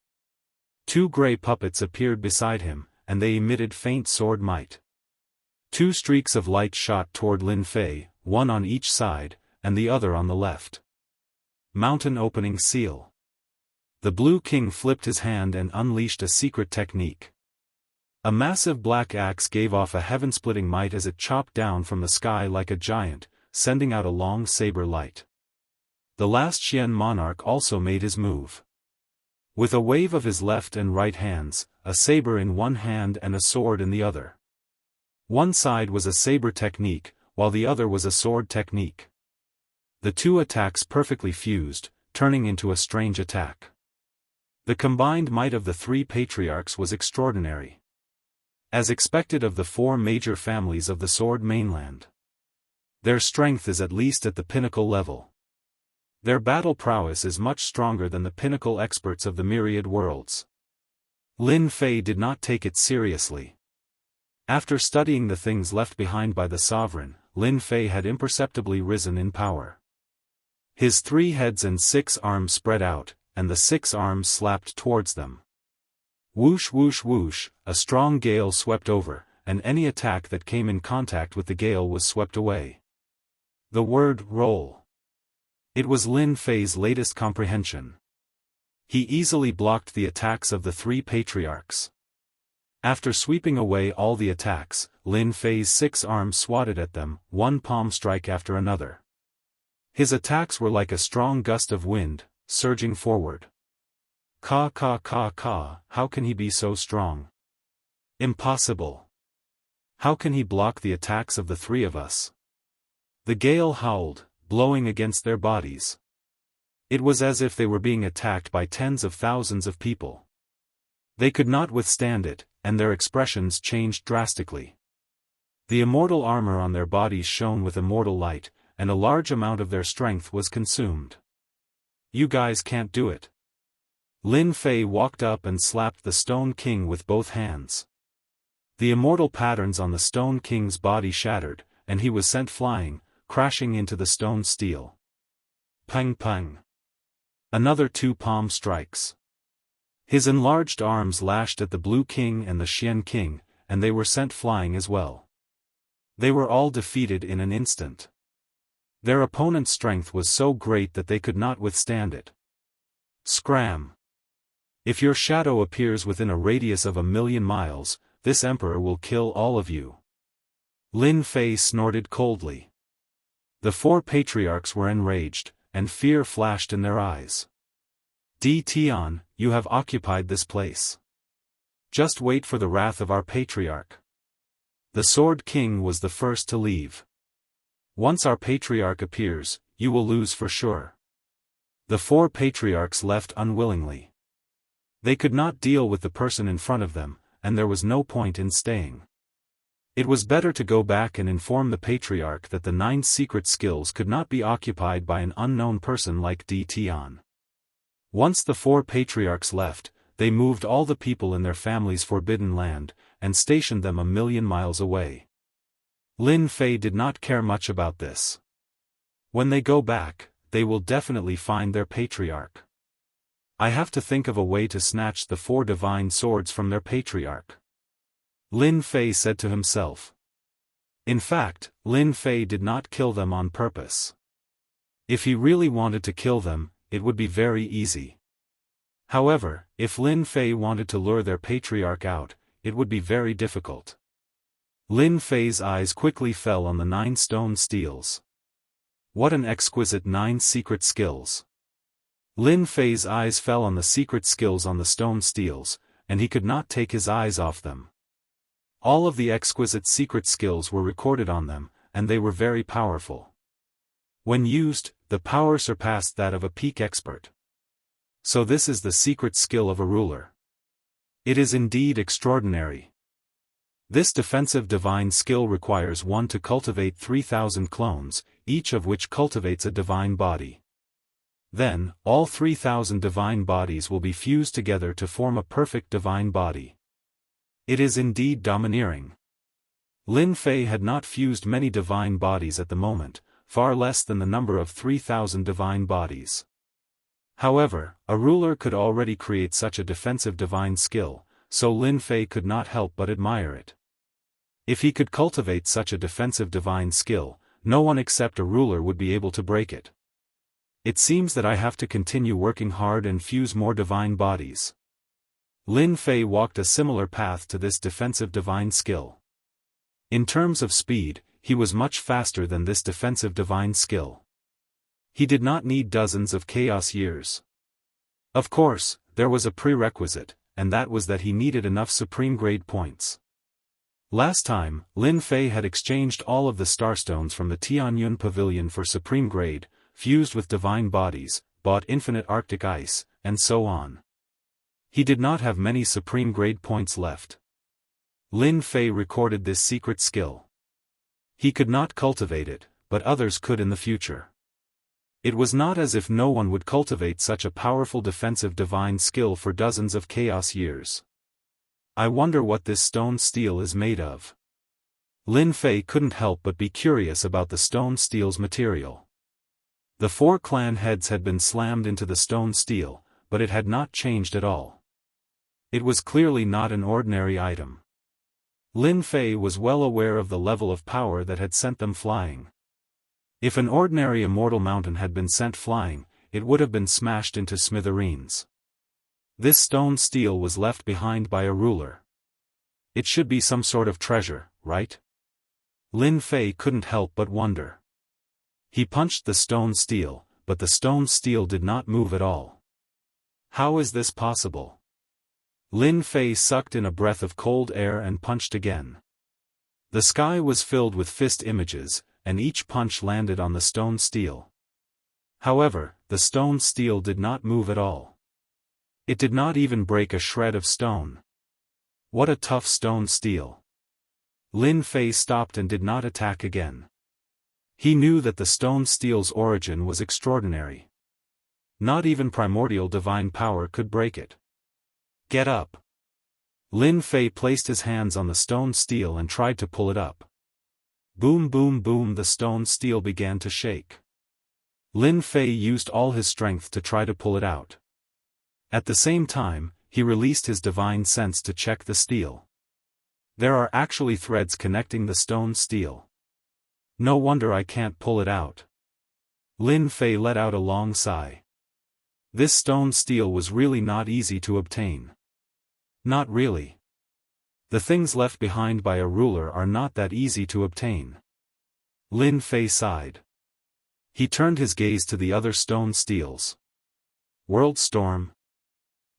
2 gray puppets appeared beside him, and they emitted faint sword might. 2 streaks of light shot toward Lin Fei, one on each side, and the other on the left. Mountain Opening Seal. The Blue King flipped his hand and unleashed a secret technique. A massive black axe gave off a heaven-splitting might as it chopped down from the sky like a giant, sending out a long saber light. The last Xian monarch also made his move. With a wave of his left and right hands, a saber in one hand and a sword in the other. One side was a saber technique, while the other was a sword technique. The 2 attacks perfectly fused, turning into a strange attack. The combined might of the 3 patriarchs was extraordinary. As expected of the 4 major families of the Sword Mainland. Their strength is at least at the pinnacle level. Their battle prowess is much stronger than the pinnacle experts of the myriad worlds. Lin Fei did not take it seriously. After studying the things left behind by the sovereign, Lin Fei had imperceptibly risen in power. His 3 heads and 6 arms spread out, and the 6 arms slapped towards them. Whoosh whoosh whoosh, a strong gale swept over, and any attack that came in contact with the gale was swept away. The word roll. It was Lin Fei's latest comprehension. He easily blocked the attacks of the 3 patriarchs. After sweeping away all the attacks, Lin Fei's 6 arms swatted at them, one palm strike after another. His attacks were like a strong gust of wind, surging forward. Ka ka ka ka, how can he be so strong? Impossible. How can he block the attacks of the 3 of us? The gale howled, blowing against their bodies. It was as if they were being attacked by tens of thousands of people. They could not withstand it, and their expressions changed drastically. The immortal armor on their bodies shone with immortal light, and a large amount of their strength was consumed. You guys can't do it. Lin Fei walked up and slapped the Stone King with both hands. The immortal patterns on the Stone King's body shattered, and he was sent flying, crashing into the stone steel. Pang pang. Another 2 palm strikes. His enlarged arms lashed at the Blue King and the Xian King, and they were sent flying as well. They were all defeated in an instant. Their opponent's strength was so great that they could not withstand it. Scram. If your shadow appears within a radius of 1,000,000 miles, this emperor will kill all of you. Lin Fei snorted coldly. The 4 patriarchs were enraged, and fear flashed in their eyes. Di Tian, you have occupied this place. Just wait for the wrath of our patriarch. The Sword King was the first to leave. Once our patriarch appears, you will lose for sure. The 4 patriarchs left unwillingly. They could not deal with the person in front of them, and there was no point in staying. It was better to go back and inform the patriarch that the 9 secret skills could not be occupied by an unknown person like Di Tian. Once the 4 patriarchs left, they moved all the people in their family's forbidden land, and stationed them 1,000,000 miles away. Lin Fei did not care much about this. When they go back, they will definitely find their patriarch. I have to think of a way to snatch the 4 divine swords from their patriarch. Lin Fei said to himself. In fact, Lin Fei did not kill them on purpose. If he really wanted to kill them, it would be very easy. However, if Lin Fei wanted to lure their patriarch out, it would be very difficult. Lin Fei's eyes quickly fell on the 9 stone steels. What an exquisite 9 secret skills. Lin Fei's eyes fell on the secret skills on the stone steels, and he could not take his eyes off them. All of the exquisite secret skills were recorded on them, and they were very powerful. When used, the power surpassed that of a peak expert. So this is the secret skill of a ruler. It is indeed extraordinary. This defensive divine skill requires one to cultivate 3,000 clones, each of which cultivates a divine body. Then, all 3,000 divine bodies will be fused together to form a perfect divine body. It is indeed domineering. Lin Fei had not fused many divine bodies at the moment, far less than the number of 3,000 divine bodies. However, a ruler could already create such a defensive divine skill, so Lin Fei could not help but admire it. If he could cultivate such a defensive divine skill, no one except a ruler would be able to break it. It seems that I have to continue working hard and fuse more divine bodies. Lin Fei walked a similar path to this defensive divine skill. In terms of speed, he was much faster than this defensive divine skill. He did not need dozens of chaos years. Of course, there was a prerequisite, and that was that he needed enough supreme grade points. Last time, Lin Fei had exchanged all of the starstones from the Tianyun Pavilion for supreme grade, fused with divine bodies, bought infinite Arctic ice, and so on. He did not have many supreme grade points left. Lin Fei recorded this secret skill. He could not cultivate it, but others could in the future. It was not as if no one would cultivate such a powerful defensive divine skill for dozens of chaos years. I wonder what this stone steel is made of. Lin Fei couldn't help but be curious about the stone steel's material. The 4 clan heads had been slammed into the stone steel, but it had not changed at all. It was clearly not an ordinary item. Lin Fei was well aware of the level of power that had sent them flying. If an ordinary immortal mountain had been sent flying, it would have been smashed into smithereens. This stone steel was left behind by a ruler. It should be some sort of treasure, right? Lin Fei couldn't help but wonder. He punched the stone steel, but the stone steel did not move at all. How is this possible? Lin Fei sucked in a breath of cold air and punched again. The sky was filled with fist images, and each punch landed on the stone steel. However, the stone steel did not move at all. It did not even break a shred of stone. What a tough stone steel. Lin Fei stopped and did not attack again. He knew that the stone steel's origin was extraordinary. Not even primordial divine power could break it. Get up. Lin Fei placed his hands on the stone steel and tried to pull it up. Boom boom boom, the stone steel began to shake. Lin Fei used all his strength to try to pull it out. At the same time, he released his divine sense to check the steel. There are actually threads connecting the stone steel. No wonder I can't pull it out. Lin Fei let out a long sigh. This stone steel was really not easy to obtain. Not really. The things left behind by a ruler are not that easy to obtain. Lin Fei sighed. He turned his gaze to the other stone steels. World Storm.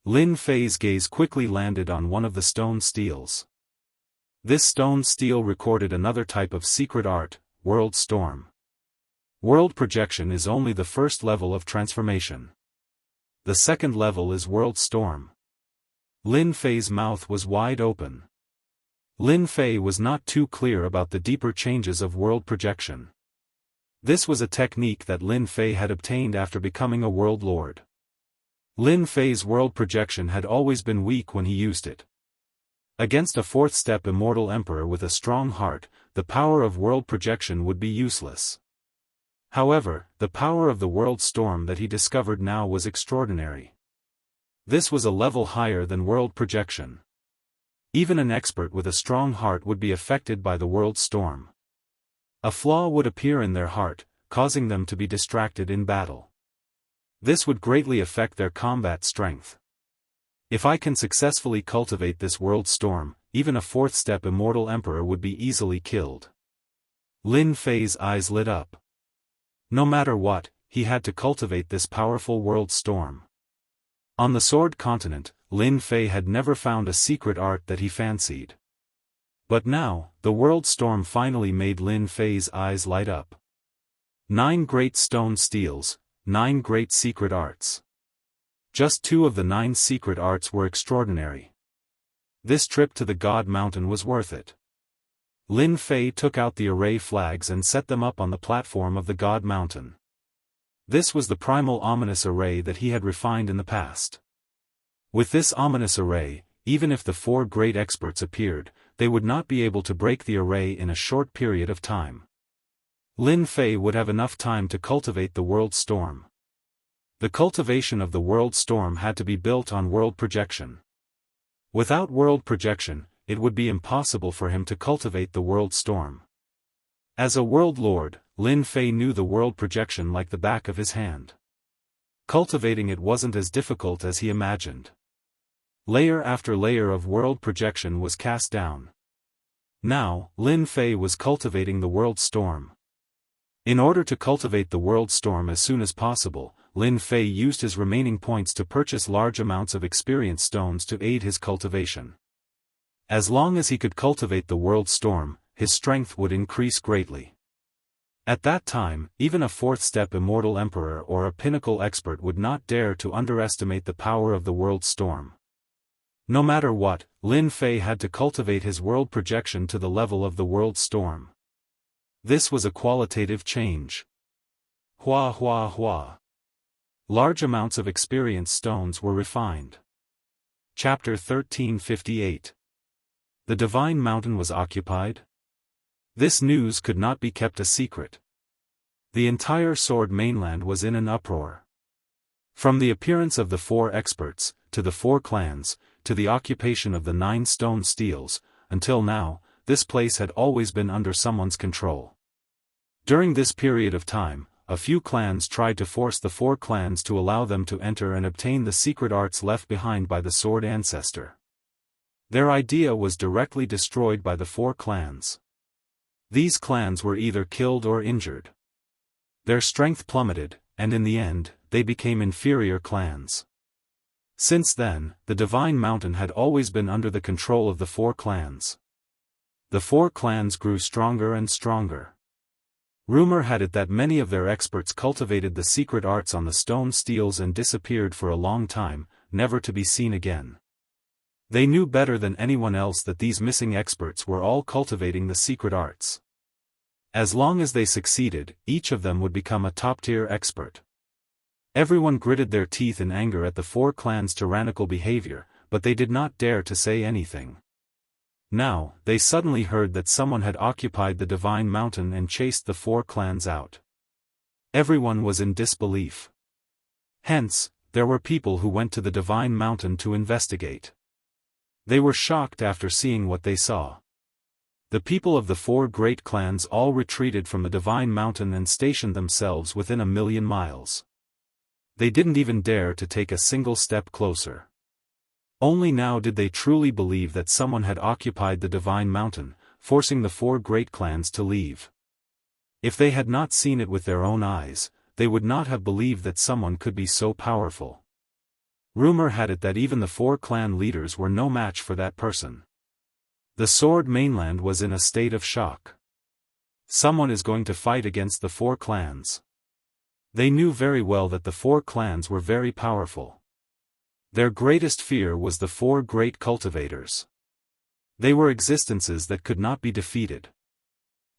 Lin Fei's gaze quickly landed on one of the stone steels. This stone steel recorded another type of secret art, World Storm. World Projection is only the first level of transformation. The second level is World Storm. Lin Fei's mouth was wide open. Lin Fei was not too clear about the deeper changes of World Projection. This was a technique that Lin Fei had obtained after becoming a World Lord. Lin Fei's World Projection had always been weak when he used it. Against a 4th-step immortal emperor with a strong heart, the power of World Projection would be useless. However, the power of the World Storm that he discovered now was extraordinary. This was a level higher than World Projection. Even an expert with a strong heart would be affected by the World Storm. A flaw would appear in their heart, causing them to be distracted in battle. This would greatly affect their combat strength. If I can successfully cultivate this World Storm, even a 4th-step immortal emperor would be easily killed. Lin Fei's eyes lit up. No matter what, he had to cultivate this powerful World Storm. On the Sword Continent, Lin Fei had never found a secret art that he fancied. But now, the World Storm finally made Lin Fei's eyes light up. 9 great stone steels, 9 great secret arts. Just 2 of the 9 secret arts were extraordinary. This trip to the God Mountain was worth it. Lin Fei took out the array flags and set them up on the platform of the God Mountain. This was the primal ominous array that he had refined in the past. With this ominous array, even if the 4 great experts appeared, they would not be able to break the array in a short period of time. Lin Fei would have enough time to cultivate the world storm. The cultivation of the world storm had to be built on world projection. Without world projection, it would be impossible for him to cultivate the world storm. As a world lord, Lin Fei knew the world projection like the back of his hand. Cultivating it wasn't as difficult as he imagined. Layer after layer of world projection was cast down. Now, Lin Fei was cultivating the world storm. In order to cultivate the world storm as soon as possible, Lin Fei used his remaining points to purchase large amounts of experience stones to aid his cultivation. As long as he could cultivate the world storm, his strength would increase greatly. At that time, even a 4th-step immortal emperor or a pinnacle expert would not dare to underestimate the power of the world storm. No matter what, Lin Fei had to cultivate his world projection to the level of the world storm. This was a qualitative change. Hua hua hua. Large amounts of experience stones were refined. Chapter 1358. The Divine Mountain was occupied? This news could not be kept a secret. The entire Sword mainland was in an uproar. From the appearance of the 4 experts, to the 4 clans, to the occupation of the 9 stone steels, until now, this place had always been under someone's control. During this period of time, a few clans tried to force the 4 clans to allow them to enter and obtain the secret arts left behind by the Sword ancestor. Their idea was directly destroyed by the 4 clans. These clans were either killed or injured. Their strength plummeted, and in the end, they became inferior clans. Since then, the Divine Mountain had always been under the control of the 4 clans. The 4 clans grew stronger and stronger. Rumor had it that many of their experts cultivated the secret arts on the stone steels and disappeared for a long time, never to be seen again. They knew better than anyone else that these missing experts were all cultivating the secret arts. As long as they succeeded, each of them would become a top-tier expert. Everyone gritted their teeth in anger at the 4 clans' tyrannical behavior, but they did not dare to say anything. Now, they suddenly heard that someone had occupied the Divine Mountain and chased the 4 clans out. Everyone was in disbelief. Hence, there were people who went to the Divine Mountain to investigate. They were shocked after seeing what they saw. The people of the 4 great clans all retreated from the Divine Mountain and stationed themselves within 1,000,000 miles. They didn't even dare to take a single step closer. Only now did they truly believe that someone had occupied the Divine Mountain, forcing the 4 great clans to leave. If they had not seen it with their own eyes, they would not have believed that someone could be so powerful. Rumor had it that even the 4 clan leaders were no match for that person. The Sword mainland was in a state of shock. Someone is going to fight against the 4 clans. They knew very well that the 4 clans were very powerful. Their greatest fear was the 4 great cultivators. They were existences that could not be defeated.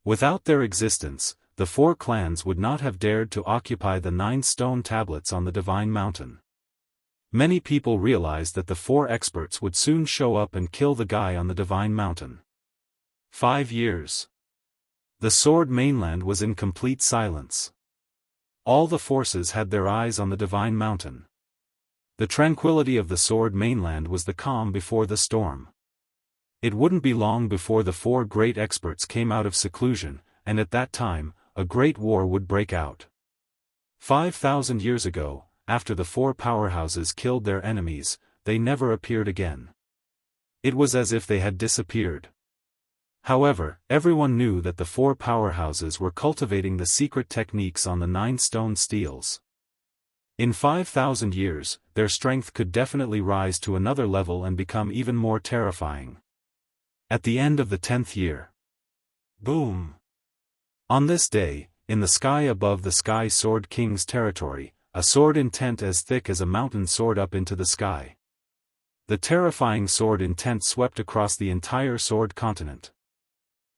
Without their existence, the 4 clans would not have dared to occupy the 9 stone tablets on the Divine Mountain. Many people realized that the 4 experts would soon show up and kill the guy on the Divine Mountain. 5 years. The Sword mainland was in complete silence. All the forces had their eyes on the Divine Mountain. The tranquility of the Sword mainland was the calm before the storm. It wouldn't be long before the 4 great experts came out of seclusion, and at that time, a great war would break out. 5,000 years ago, after the 4 powerhouses killed their enemies, they never appeared again. It was as if they had disappeared. However, everyone knew that the 4 powerhouses were cultivating the secret techniques on the 9 stone steels. In 5,000 years, their strength could definitely rise to another level and become even more terrifying. At the end of the 10th year. Boom! On this day, in the sky above the Sky Sword King's territory, a sword intent as thick as a mountain soared up into the sky. The terrifying sword intent swept across the entire sword continent.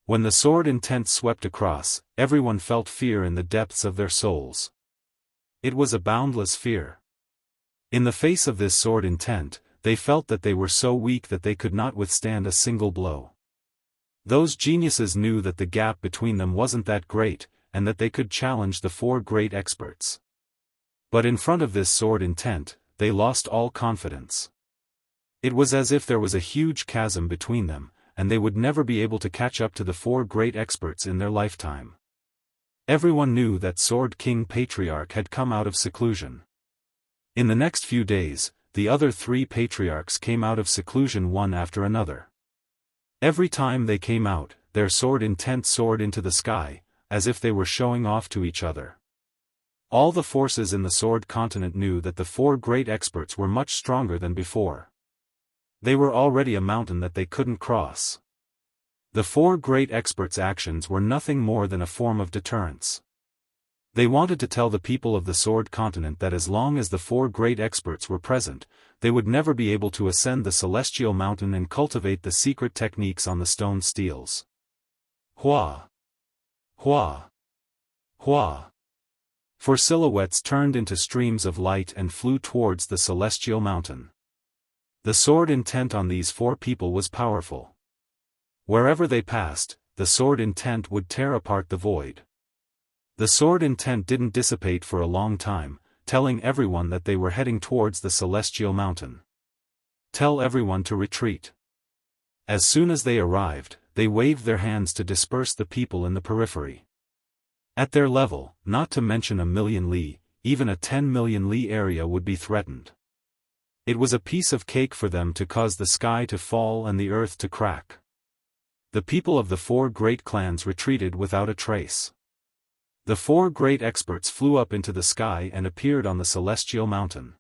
When the sword intent swept across, everyone felt fear in the depths of their souls. It was a boundless fear. In the face of this sword intent, they felt that they were so weak that they could not withstand a single blow. Those geniuses knew that the gap between them wasn't that great, and that they could challenge the four great experts. But in front of this sword intent, they lost all confidence. It was as if there was a huge chasm between them, and they would never be able to catch up to the four great experts in their lifetime. Everyone knew that Sword King Patriarch had come out of seclusion. In the next few days, the other three patriarchs came out of seclusion one after another. Every time they came out, their sword intent soared into the sky, as if they were showing off to each other. All the forces in the sword continent knew that the four great experts were much stronger than before. They were already a mountain that they couldn't cross. The four great experts' actions were nothing more than a form of deterrence. They wanted to tell the people of the sword continent that as long as the four great experts were present, they would never be able to ascend the celestial mountain and cultivate the secret techniques on the stone steels. Hua! Hua! Hua! Four silhouettes turned into streams of light and flew towards the celestial mountain. The sword intent on these four people was powerful. Wherever they passed, the sword intent would tear apart the void. The sword intent didn't dissipate for a long time, telling everyone that they were heading towards the celestial mountain. Tell everyone to retreat. As soon as they arrived, they waved their hands to disperse the people in the periphery. At their level, not to mention 1,000,000 li, even a 10,000,000 li area would be threatened. It was a piece of cake for them to cause the sky to fall and the earth to crack. The people of the four great clans retreated without a trace. The four great experts flew up into the sky and appeared on the celestial mountain.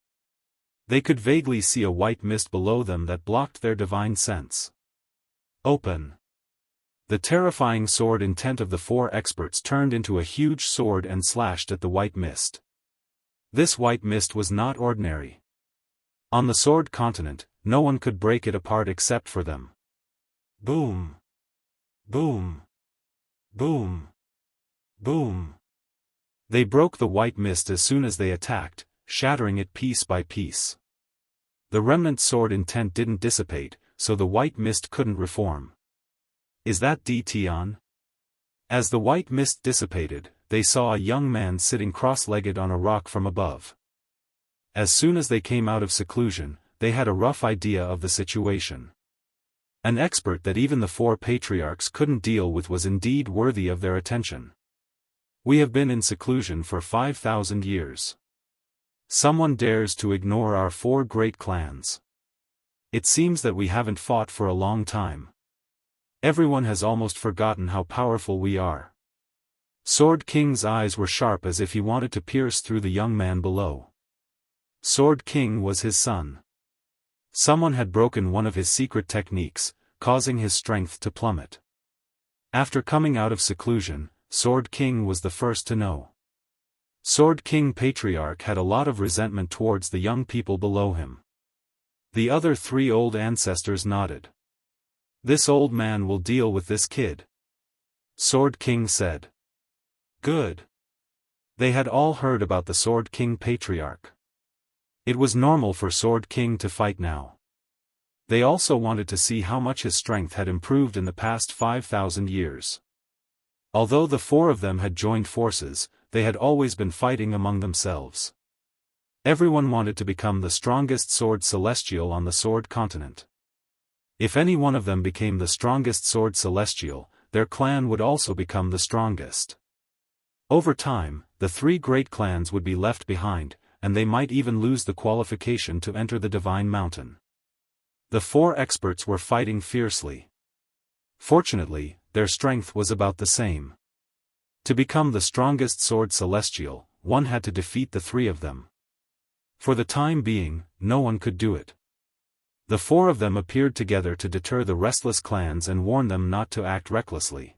They could vaguely see a white mist below them that blocked their divine sense. Open! The terrifying sword intent of the four experts turned into a huge sword and slashed at the white mist. This white mist was not ordinary. On the sword continent, no one could break it apart except for them. Boom! Boom! Boom! Boom! They broke the white mist as soon as they attacked, shattering it piece by piece. The remnant sword intent didn't dissipate, so the white mist couldn't reform. Is that Tian? As the white mist dissipated, they saw a young man sitting cross-legged on a rock from above. As soon as they came out of seclusion, they had a rough idea of the situation. An expert that even the four patriarchs couldn't deal with was indeed worthy of their attention. We have been in seclusion for 5,000 years. Someone dares to ignore our four great clans. It seems that we haven't fought for a long time. Everyone has almost forgotten how powerful we are. Sword King's eyes were sharp as if he wanted to pierce through the young man below. Sword King was his son. Someone had broken one of his secret techniques, causing his strength to plummet. After coming out of seclusion, Sword King was the first to know. Sword King Patriarch had a lot of resentment towards the young people below him. The other three old ancestors nodded. This old man will deal with this kid. Sword King said. Good. They had all heard about the Sword King Patriarch. It was normal for Sword King to fight now. They also wanted to see how much his strength had improved in the past 5,000 years. Although the four of them had joined forces, they had always been fighting among themselves. Everyone wanted to become the strongest sword celestial on the sword continent. If any one of them became the strongest sword celestial, their clan would also become the strongest. Over time, the three great clans would be left behind, and they might even lose the qualification to enter the Divine Mountain. The four experts were fighting fiercely. Fortunately, their strength was about the same. To become the strongest sword celestial, one had to defeat the three of them. For the time being, no one could do it. The four of them appeared together to deter the restless clans and warn them not to act recklessly.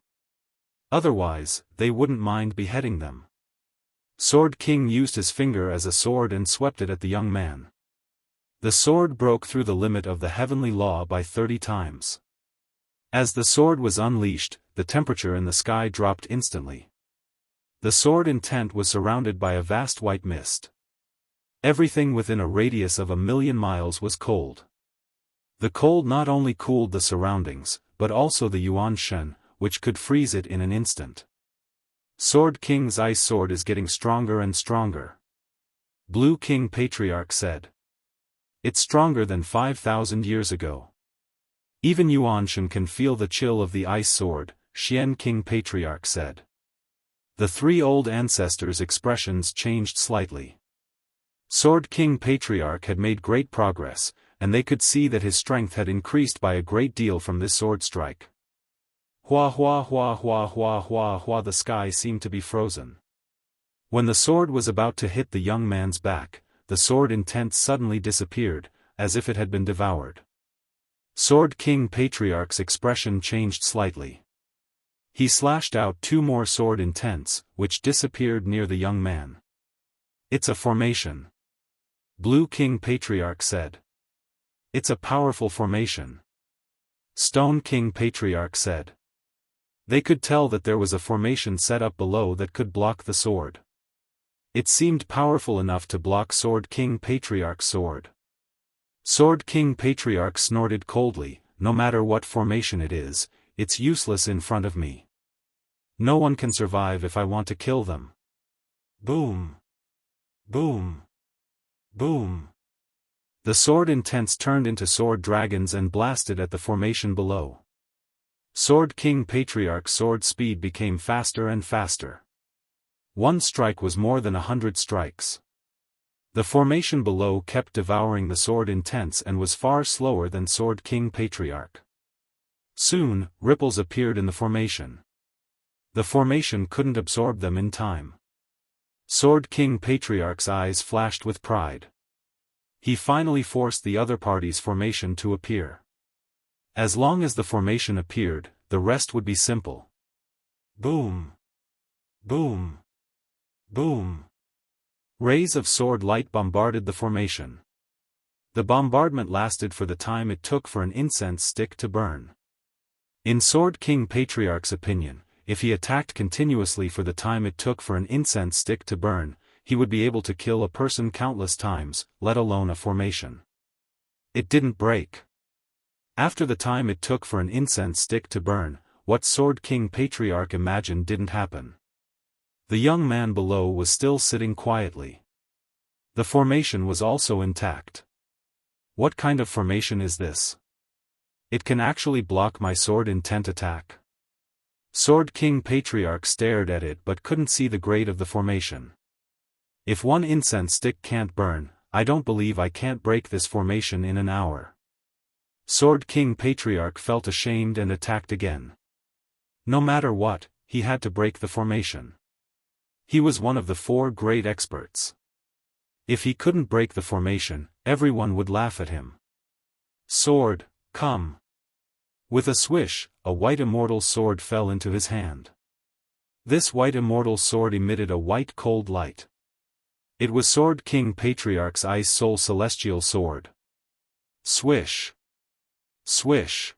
Otherwise, they wouldn't mind beheading them. Sword King used his finger as a sword and swept it at the young man. The sword broke through the limit of the heavenly law by 30 times. As the sword was unleashed, the temperature in the sky dropped instantly. The sword intent was surrounded by a vast white mist. Everything within a radius of 1,000,000 miles was cold. The cold not only cooled the surroundings, but also the Yuan Shen, which could freeze it in an instant. Sword King's ice sword is getting stronger and stronger. Blue King Patriarch said. It's stronger than 5,000 years ago. Even Yuan Shen can feel the chill of the ice sword, Xian King Patriarch said. The three old ancestors' expressions changed slightly. Sword King Patriarch had made great progress, and they could see that his strength had increased by a great deal from this sword strike. Hua hua hua hua hua hua hua, the sky seemed to be frozen. When the sword was about to hit the young man's back, the sword intent suddenly disappeared, as if it had been devoured. Sword King Patriarch's expression changed slightly. He slashed out 2 more sword intents, which disappeared near the young man. It's a formation. Blue King Patriarch said. It's a powerful formation. Stone King Patriarch said. They could tell that there was a formation set up below that could block the sword. It seemed powerful enough to block Sword King Patriarch's sword. Sword King Patriarch snorted coldly, no matter what formation it is, it's useless in front of me. No one can survive if I want to kill them. Boom. Boom. Boom. The sword intents turned into sword dragons and blasted at the formation below. Sword King Patriarch's sword speed became faster and faster. One strike was more than 100 strikes. The formation below kept devouring the sword intents and was far slower than Sword King Patriarch. Soon, ripples appeared in the formation. The formation couldn't absorb them in time. Sword King Patriarch's eyes flashed with pride. He finally forced the other party's formation to appear. As long as the formation appeared, the rest would be simple. Boom. Boom. Boom. Rays of sword light bombarded the formation. The bombardment lasted for the time it took for an incense stick to burn. In Sword King Patriarch's opinion, if he attacked continuously for the time it took for an incense stick to burn, he would be able to kill a person countless times, let alone a formation. It didn't break. After the time it took for an incense stick to burn, what Sword King Patriarch imagined didn't happen. The young man below was still sitting quietly. The formation was also intact. What kind of formation is this? It can actually block my sword intent attack. Sword King Patriarch stared at it but couldn't see the grade of the formation. If one incense stick can't burn, I don't believe I can't break this formation in an hour. Sword King Patriarch felt ashamed and attacked again. No matter what, he had to break the formation. He was one of the 4 great experts. If he couldn't break the formation, everyone would laugh at him. Sword, come. With a swish, a white immortal sword fell into his hand. This white immortal sword emitted a white cold light. It was Sword King Patriarch's Ice Soul Celestial Sword. Swish. Swish.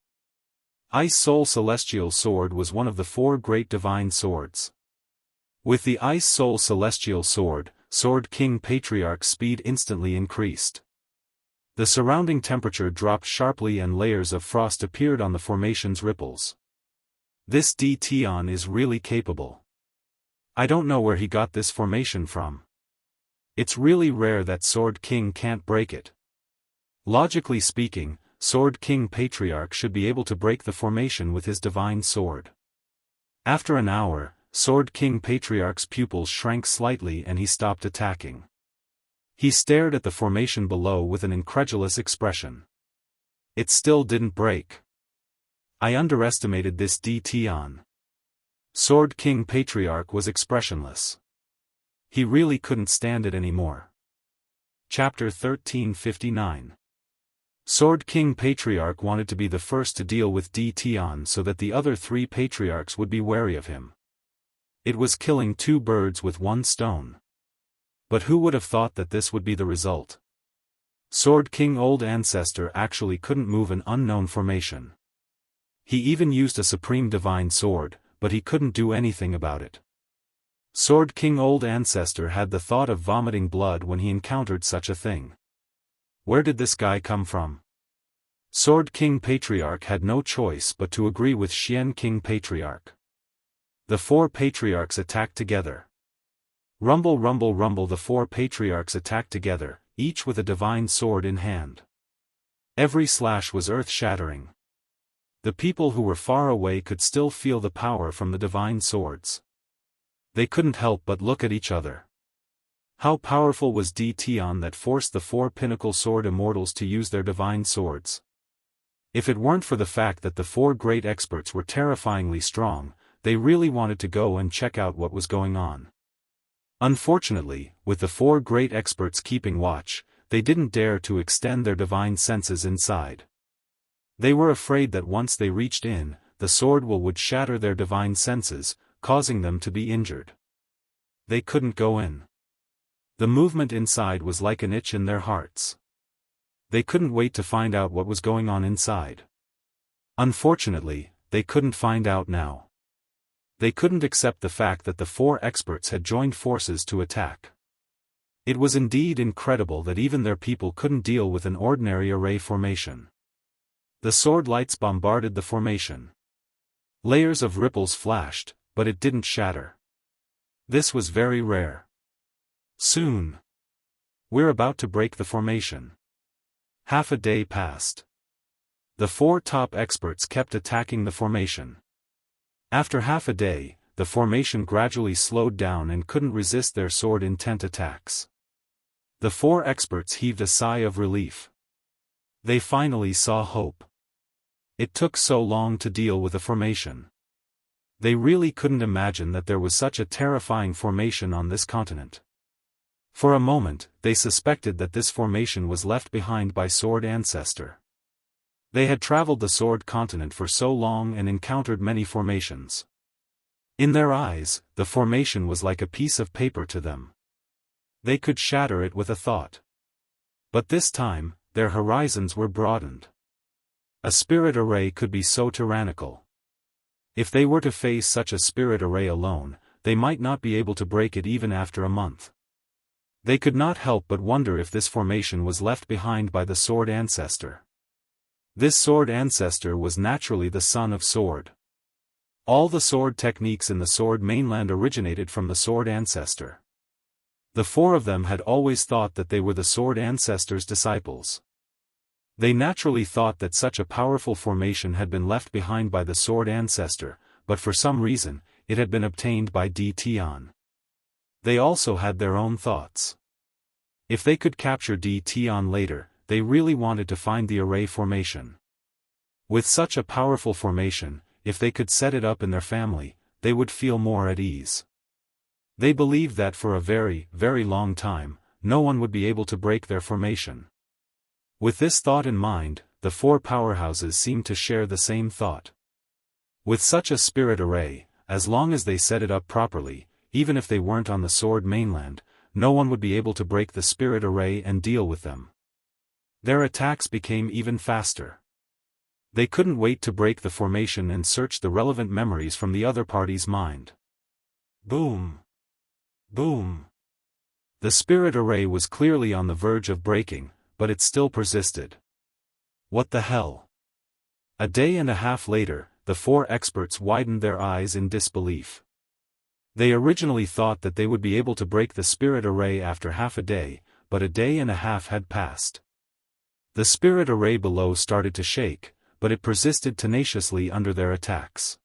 Ice Soul Celestial Sword was one of the 4 great divine swords. With the Ice Soul Celestial Sword, Sword King Patriarch's speed instantly increased. The surrounding temperature dropped sharply and layers of frost appeared on the formation's ripples. This Tion is really capable. I don't know where he got this formation from. It's really rare that Sword King can't break it. Logically speaking, Sword King Patriarch should be able to break the formation with his divine sword. After an hour, Sword King Patriarch's pupils shrank slightly and he stopped attacking. He stared at the formation below with an incredulous expression. It still didn't break. I underestimated this Tion. Sword King Patriarch was expressionless. He really couldn't stand it anymore. Chapter 1359. Sword King Patriarch wanted to be the first to deal with Tion so that the other 3 patriarchs would be wary of him. It was killing two birds with one stone. But who would have thought that this would be the result? Sword King Old Ancestor actually couldn't move an unknown formation. He even used a supreme divine sword, but he couldn't do anything about it. Sword King Old Ancestor had the thought of vomiting blood when he encountered such a thing. Where did this guy come from? Sword King Patriarch had no choice but to agree with Xian King Patriarch. The four patriarchs attacked together. Rumble rumble rumble, the four patriarchs attacked together, each with a divine sword in hand. Every slash was earth-shattering. The people who were far away could still feel the power from the divine swords. They couldn't help but look at each other. How powerful was Tian that forced the four pinnacle sword immortals to use their divine swords? If it weren't for the fact that the four great experts were terrifyingly strong, they really wanted to go and check out what was going on. Unfortunately, with the four great experts keeping watch, they didn't dare to extend their divine senses inside. They were afraid that once they reached in, the SwordWill would shatter their divine senses, causing them to be injured. They couldn't go in. The movement inside was like an itch in their hearts. They couldn't wait to find out what was going on inside. Unfortunately, they couldn't find out now. They couldn't accept the fact that the four experts had joined forces to attack. It was indeed incredible that even their people couldn't deal with an ordinary array formation. The sword lights bombarded the formation. Layers of ripples flashed, but it didn't shatter. This was very rare. Soon. We're about to break the formation. Half a day passed. The four top experts kept attacking the formation. After half a day, the formation gradually slowed down and couldn't resist their sword-intent attacks. The four experts heaved a sigh of relief. They finally saw hope. It took so long to deal with the formation. They really couldn't imagine that there was such a terrifying formation on this continent. For a moment, they suspected that this formation was left behind by Sword Ancestor. They had traveled the Sword Continent for so long and encountered many formations. In their eyes, the formation was like a piece of paper to them. They could shatter it with a thought. But this time, their horizons were broadened. A spirit array could be so tyrannical. If they were to face such a spirit array alone, they might not be able to break it even after a month. They could not help but wonder if this formation was left behind by the Sword Ancestor. This Sword Ancestor was naturally the son of Sword. All the sword techniques in the Sword mainland originated from the Sword Ancestor. The four of them had always thought that they were the Sword Ancestor's disciples. They naturally thought that such a powerful formation had been left behind by the Sword Ancestor, but for some reason, it had been obtained by Tian. They also had their own thoughts. If they could capture Tian later, they really wanted to find the array formation. With such a powerful formation, if they could set it up in their family, they would feel more at ease. They believed that for a very, very long time, no one would be able to break their formation. With this thought in mind, the four powerhouses seemed to share the same thought. With such a spirit array, as long as they set it up properly, even if they weren't on the Sword mainland, no one would be able to break the spirit array and deal with them. Their attacks became even faster. They couldn't wait to break the formation and search the relevant memories from the other party's mind. Boom! Boom! The spirit array was clearly on the verge of breaking, but it still persisted. What the hell? A day and a half later, the four experts widened their eyes in disbelief. They originally thought that they would be able to break the spirit array after half a day, but a day and a half had passed. The spirit array below started to shake, but it persisted tenaciously under their attacks.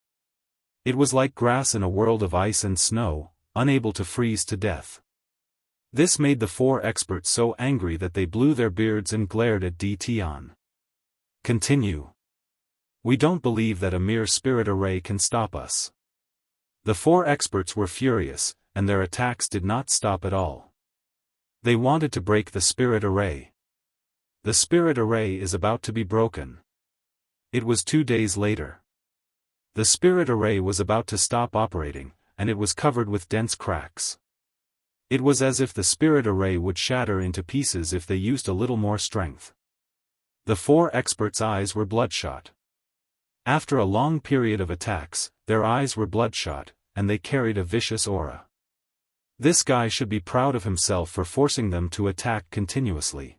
It was like grass in a world of ice and snow, unable to freeze to death. This made the four experts so angry that they blew their beards and glared at Tian. Continue. We don't believe that a mere spirit array can stop us. The four experts were furious, and their attacks did not stop at all. They wanted to break the spirit array. The spirit array is about to be broken. It was 2 days later. The spirit array was about to stop operating, and it was covered with dense cracks. It was as if the spirit array would shatter into pieces if they used a little more strength. The 4 experts' eyes were bloodshot. After a long period of attacks, their eyes were bloodshot, and they carried a vicious aura. This guy should be proud of himself for forcing them to attack continuously.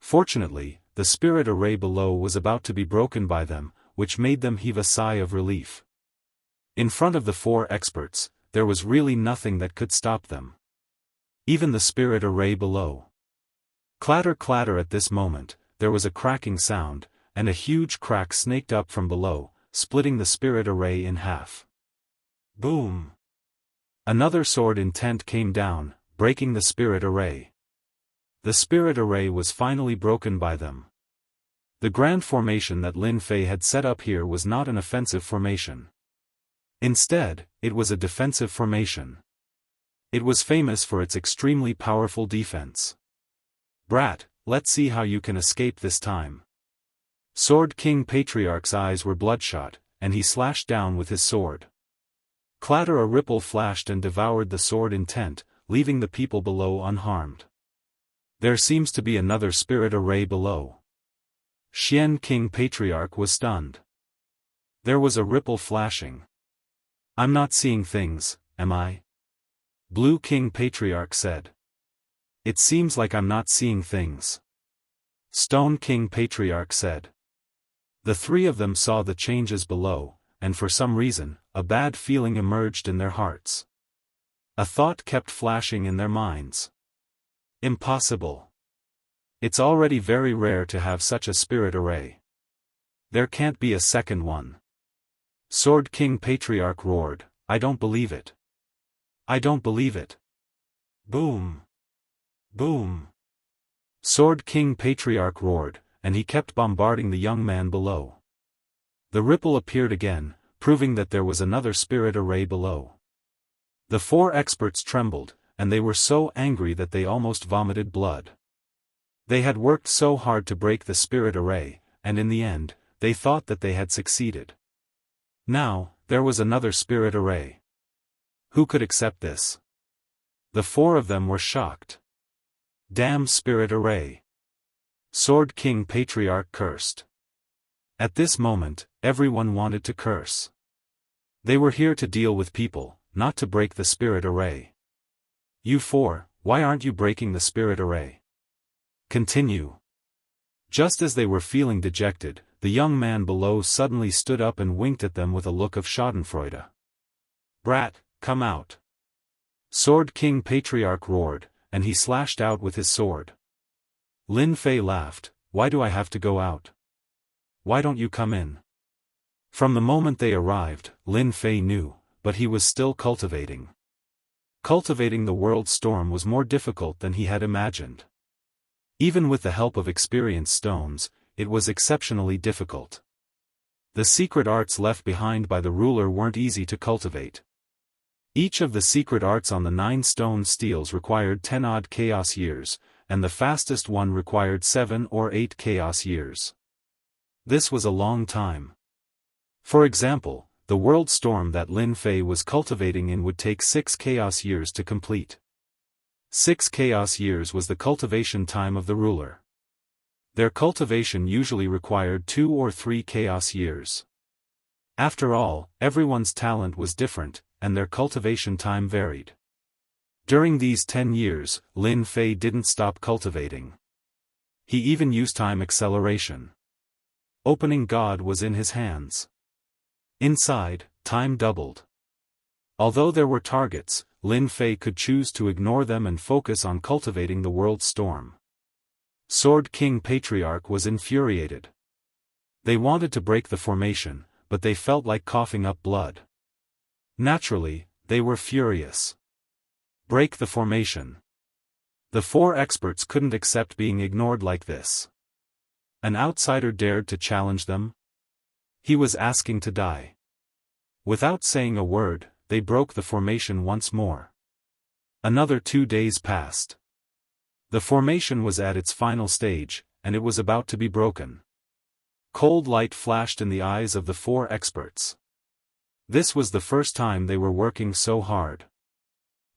Fortunately, the spirit array below was about to be broken by them, which made them heave a sigh of relief. In front of the 4 experts, there was really nothing that could stop them. Even the spirit array below. Clatter clatter at this moment, there was a cracking sound, and a huge crack snaked up from below, splitting the spirit array in half. Boom! Another sword intent came down, breaking the spirit array. The spirit array was finally broken by them. The grand formation that Lin Fei had set up here was not an offensive formation. Instead, it was a defensive formation. It was famous for its extremely powerful defense. Brat, let's see how you can escape this time. Sword King Patriarch's eyes were bloodshot, and he slashed down with his sword. Clatter, a ripple flashed and devoured the sword intent, leaving the people below unharmed. There seems to be another spirit array below. Xian King Patriarch was stunned. There was a ripple flashing. I'm not seeing things, am I? Blue King Patriarch said. It seems like I'm not seeing things. Stone King Patriarch said. The 3 of them saw the changes below, and for some reason, a bad feeling emerged in their hearts. A thought kept flashing in their minds. Impossible. It's already very rare to have such a spirit array. There can't be a second one. Sword King Patriarch roared, I don't believe it. I don't believe it. Boom. Boom. Sword King Patriarch roared, and he kept bombarding the young man below. The ripple appeared again, proving that there was another spirit array below. The 4 experts trembled, and they were so angry that they almost vomited blood. They had worked so hard to break the spirit array, and in the end, they thought that they had succeeded. Now, there was another spirit array. Who could accept this? The 4 of them were shocked. Damn spirit array. Sword King Patriarch cursed. At this moment, everyone wanted to curse. They were here to deal with people, not to break the spirit array. You 4, why aren't you breaking the spirit array? Continue. Just as they were feeling dejected, the young man below suddenly stood up and winked at them with a look of schadenfreude. Brat, come out. Sword King Patriarch roared, and he slashed out with his sword. Lin Fei laughed, why do I have to go out? Why don't you come in? From the moment they arrived, Lin Fei knew, but he was still cultivating. Cultivating the world storm was more difficult than he had imagined. Even with the help of experienced stones, it was exceptionally difficult. The secret arts left behind by the ruler weren't easy to cultivate. Each of the secret arts on the 9 stone steels required 10-odd chaos years, and the fastest one required 7 or 8 chaos years. This was a long time. For example, the world storm that Lin Fei was cultivating in would take 6 chaos years to complete. 6 chaos years was the cultivation time of the ruler. Their cultivation usually required 2 or 3 chaos years. After all, everyone's talent was different, and their cultivation time varied. During these 10 years, Lin Fei didn't stop cultivating. He even used time acceleration. Opening God was in his hands. Inside, time doubled. Although there were targets, Lin Fei could choose to ignore them and focus on cultivating the world storm. Sword King Patriarch was infuriated. They wanted to break the formation, but they felt like coughing up blood. Naturally, they were furious. Break the formation. The 4 experts couldn't accept being ignored like this. An outsider dared to challenge them? He was asking to die. Without saying a word, they broke the formation once more. Another 2 days passed. The formation was at its final stage, and it was about to be broken. Cold light flashed in the eyes of the 4 experts. This was the first time they were working so hard.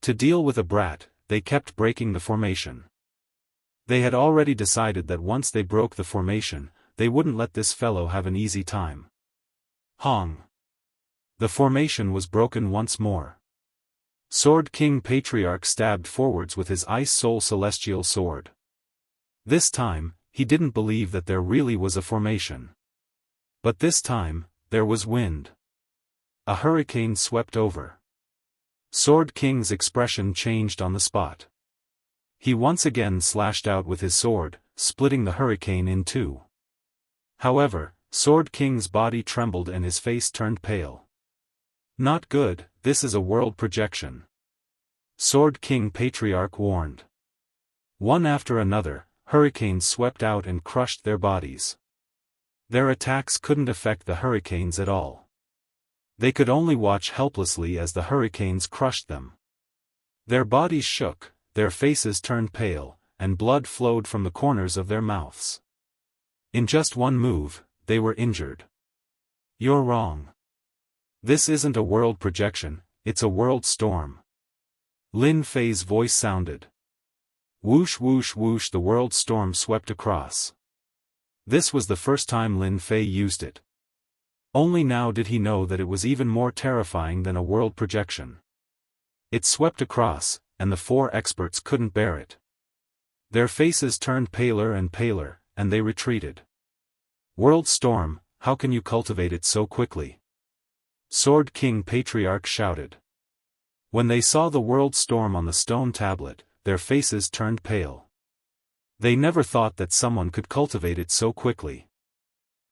To deal with a brat, they kept breaking the formation. They had already decided that once they broke the formation, they wouldn't let this fellow have an easy time. Hong. The formation was broken once more. Sword King Patriarch stabbed forwards with his Ice Soul Celestial Sword. This time, he didn't believe that there really was a formation. But this time, there was wind. A hurricane swept over. Sword King's expression changed on the spot. He once again slashed out with his sword, splitting the hurricane in two. However, Sword King's body trembled and his face turned pale. Not good, this is a world projection. Sword King Patriarch warned. One after another, hurricanes swept out and crushed their bodies. Their attacks couldn't affect the hurricanes at all. They could only watch helplessly as the hurricanes crushed them. Their bodies shook, their faces turned pale, and blood flowed from the corners of their mouths. In just one move, they were injured. You're wrong. This isn't a world projection, it's a world storm. Lin Fei's voice sounded. Whoosh whoosh whoosh, the world storm swept across. This was the first time Lin Fei used it. Only now did he know that it was even more terrifying than a world projection. It swept across, and the four experts couldn't bear it. Their faces turned paler and paler, and they retreated. World storm, how can you cultivate it so quickly? Sword King Patriarch shouted. When they saw the world storm on the stone tablet, their faces turned pale. They never thought that someone could cultivate it so quickly.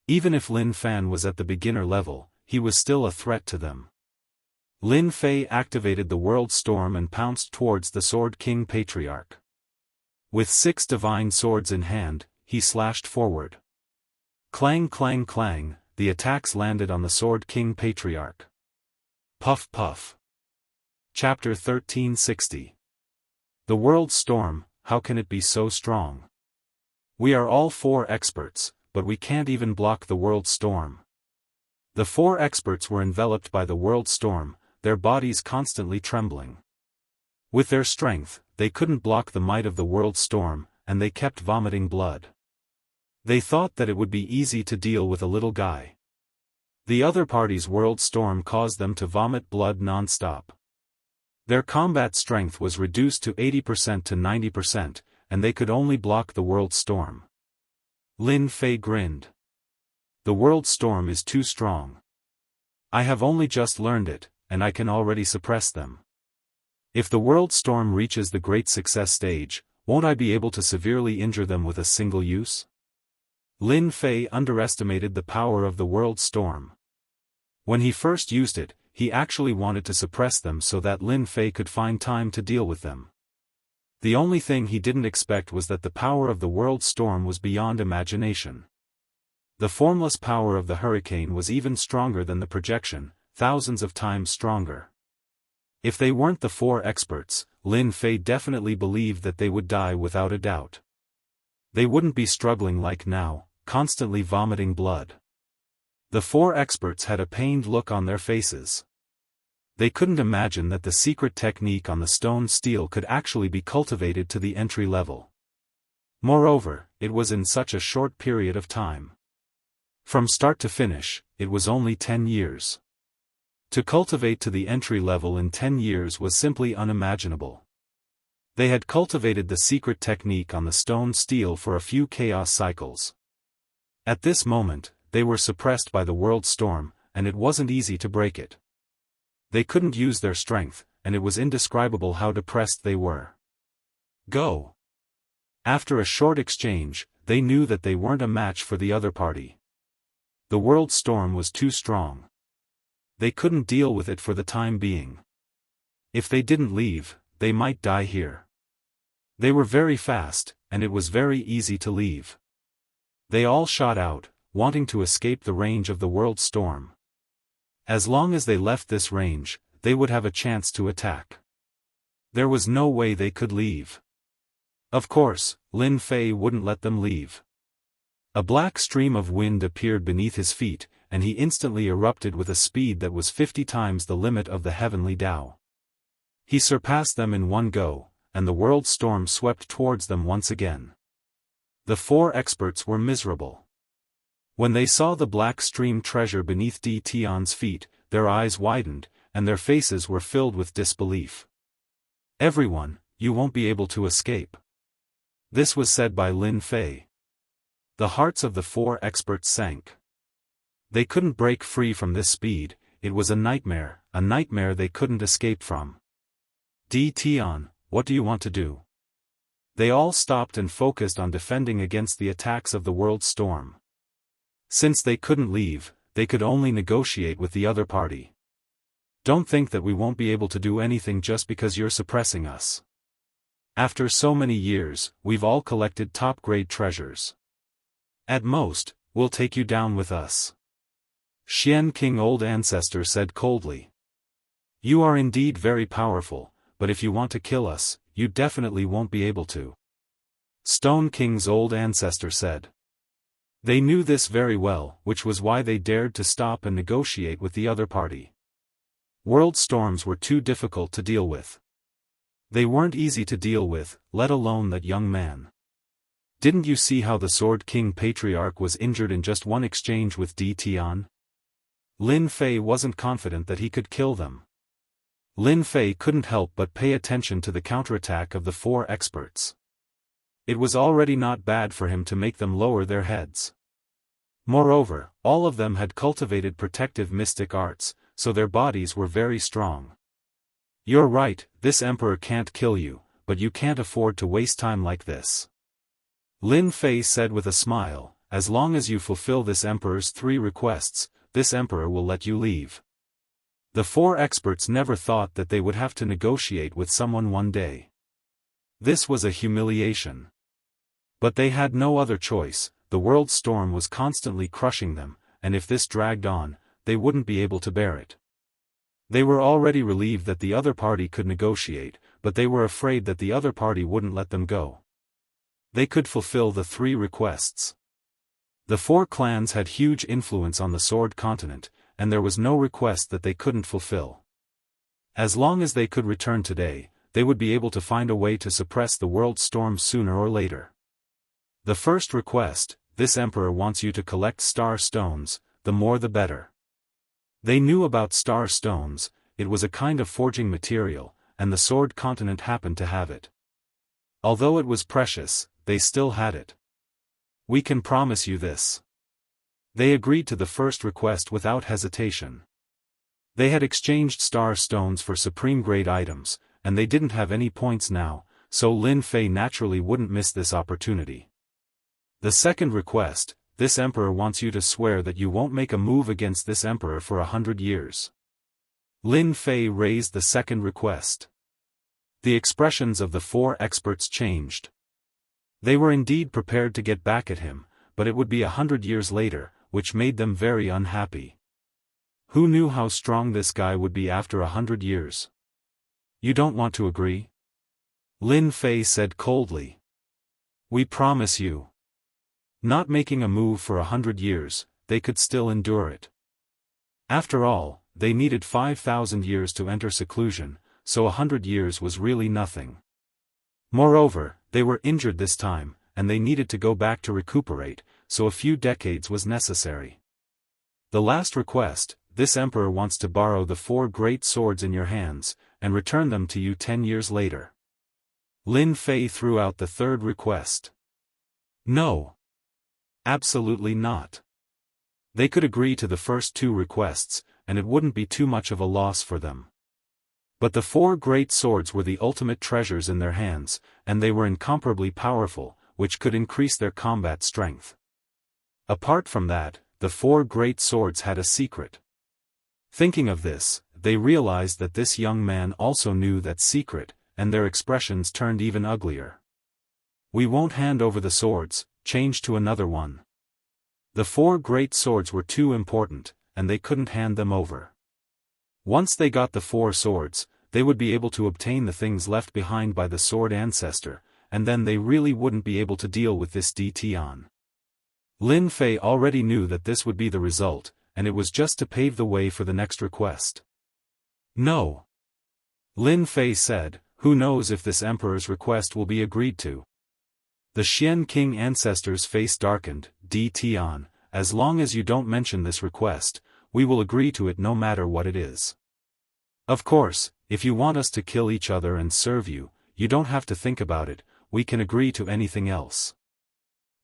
Even if Lin Fan was at the beginner level, he was still a threat to them. Lin Fei activated the world storm and pounced towards the Sword King Patriarch. With 6 divine swords in hand, he slashed forward. Clang clang clang, the attacks landed on the Sword King Patriarch. Puff puff. Chapter 1360. The World Storm, how can it be so strong? We are all 4 experts, but we can't even block the World Storm. The 4 experts were enveloped by the World Storm, their bodies constantly trembling. With their strength, they couldn't block the might of the World Storm, and they kept vomiting blood. They thought that it would be easy to deal with a little guy. The other party's World Storm caused them to vomit blood non-stop. Their combat strength was reduced to 80% to 90%, and they could only block the World Storm. Lin Fei grinned. The World Storm is too strong. I have only just learned it, and I can already suppress them. If the World Storm reaches the Great Success stage, won't I be able to severely injure them with a single use? Lin Fei underestimated the power of the World Storm. When he first used it, he actually wanted to suppress them so that Lin Fei could find time to deal with them. The only thing he didn't expect was that the power of the World Storm was beyond imagination. The formless power of the hurricane was even stronger than the projection, thousands of times stronger. If they weren't the 4 experts, Lin Fei definitely believed that they would die without a doubt. They wouldn't be struggling like now, constantly vomiting blood. The 4 experts had a pained look on their faces. They couldn't imagine that the secret technique on the stone steel could actually be cultivated to the entry level. Moreover, it was in such a short period of time. From start to finish, it was only 10 years. To cultivate to the entry level in 10 years was simply unimaginable. They had cultivated the secret technique on the stone steel for a few chaos cycles. At this moment, they were suppressed by the World Storm, and it wasn't easy to break it. They couldn't use their strength, and it was indescribable how depressed they were. Go! After a short exchange, they knew that they weren't a match for the other party. The World Storm was too strong. They couldn't deal with it for the time being. If they didn't leave, they might die here. They were very fast, and it was very easy to leave. They all shot out, wanting to escape the range of the World Storm. As long as they left this range, they would have a chance to attack. There was no way they could leave. Of course, Lin Fei wouldn't let them leave. A black stream of wind appeared beneath his feet, and he instantly erupted with a speed that was 50 times the limit of the heavenly Tao. He surpassed them in one go, and the world storm swept towards them once again. The four experts were miserable. When they saw the black stream treasure beneath D. Tian's feet, their eyes widened, and their faces were filled with disbelief. "Everyone, you won't be able to escape." This was said by Lin Fei. The hearts of the four experts sank. They couldn't break free from this speed, it was a nightmare they couldn't escape from. "D. Tian, what do you want to do?" They all stopped and focused on defending against the attacks of the world storm. Since they couldn't leave, they could only negotiate with the other party. "Don't think that we won't be able to do anything just because you're suppressing us. After so many years, we've all collected top-grade treasures. At most, we'll take you down with us." Xian King Old Ancestor said coldly. "You are indeed very powerful, but if you want to kill us, you definitely won't be able to." Stone King's Old Ancestor said. They knew this very well, which was why they dared to stop and negotiate with the other party. World storms were too difficult to deal with. They weren't easy to deal with, let alone that young man. Didn't you see how the Sword King Patriarch was injured in just one exchange with D. Tian? Lin Fei wasn't confident that he could kill them. Lin Fei couldn't help but pay attention to the counterattack of the four experts. It was already not bad for him to make them lower their heads. Moreover, all of them had cultivated protective mystic arts, so their bodies were very strong. "You're right, this emperor can't kill you, but you can't afford to waste time like this." Lin Fei said with a smile, "As long as you fulfill this emperor's 3 requests, this emperor will let you leave." The four experts never thought that they would have to negotiate with someone one day. This was a humiliation. But they had no other choice, the world storm was constantly crushing them, and if this dragged on, they wouldn't be able to bear it. They were already relieved that the other party could negotiate, but they were afraid that the other party wouldn't let them go. They could fulfill the 3 requests. The 4 clans had huge influence on the Sword Continent, and there was no request that they couldn't fulfill. As long as they could return today, they would be able to find a way to suppress the world storm sooner or later. The first request, this emperor wants you to collect star stones, the more the better. They knew about star stones, it was a kind of forging material, and the Sword Continent happened to have it. Although it was precious, they still had it. "We can promise you this." They agreed to the first request without hesitation. They had exchanged star stones for supreme-grade items, and they didn't have any points now, so Lin Fei naturally wouldn't miss this opportunity. The second request, this emperor wants you to swear that you won't make a move against this emperor for 100 years. Lin Fei raised the second request. The expressions of the 4 experts changed. They were indeed prepared to get back at him, but it would be 100 years later, which made them very unhappy. Who knew how strong this guy would be after 100 years? "You don't want to agree?" Lin Fei said coldly. "We promise you." Not making a move for 100 years, they could still endure it. After all, they needed 5,000 years to enter seclusion, so 100 years was really nothing. Moreover, they were injured this time, and they needed to go back to recuperate, so a few decades was necessary. The last request, this emperor wants to borrow the 4 great swords in your hands, and return them to you 10 years later. Lin Fei threw out the third request. No. Absolutely not. They could agree to the first 2 requests, and it wouldn't be too much of a loss for them. But the 4 great swords were the ultimate treasures in their hands, and they were incomparably powerful, which could increase their combat strength. Apart from that, the 4 great swords had a secret. Thinking of this, they realized that this young man also knew that secret, and their expressions turned even uglier. "We won't hand over the swords, change to another one." The 4 great swords were too important, and they couldn't hand them over. Once they got the 4 swords, they would be able to obtain the things left behind by the sword ancestor, and then they really wouldn't be able to deal with this D. Tian. Lin Fei already knew that this would be the result, and it was just to pave the way for the next request. No. Lin Fei said, who knows if this emperor's request will be agreed to. The Xian King ancestor's face darkened. D. Tian, as long as you don't mention this request, we will agree to it no matter what it is. Of course, if you want us to kill each other and serve you, you don't have to think about it, we can agree to anything else.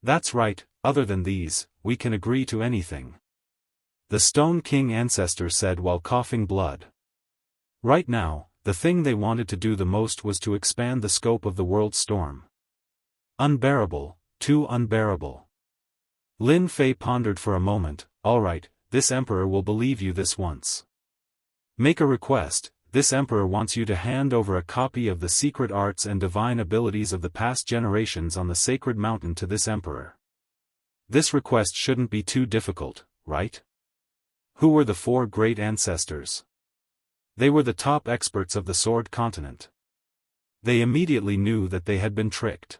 That's right, other than these, we can agree to anything. The Stone King ancestor said while coughing blood. Right now, the thing they wanted to do the most was to expand the scope of the world storm. Unbearable, too unbearable. Lin Fei pondered for a moment. Alright, this emperor will believe you this once. Make a request. This emperor wants you to hand over a copy of the secret arts and divine abilities of the past generations on the sacred mountain to this emperor. This request shouldn't be too difficult, right? Who were the 4 great ancestors? They were the top experts of the Sword Continent. They immediately knew that they had been tricked.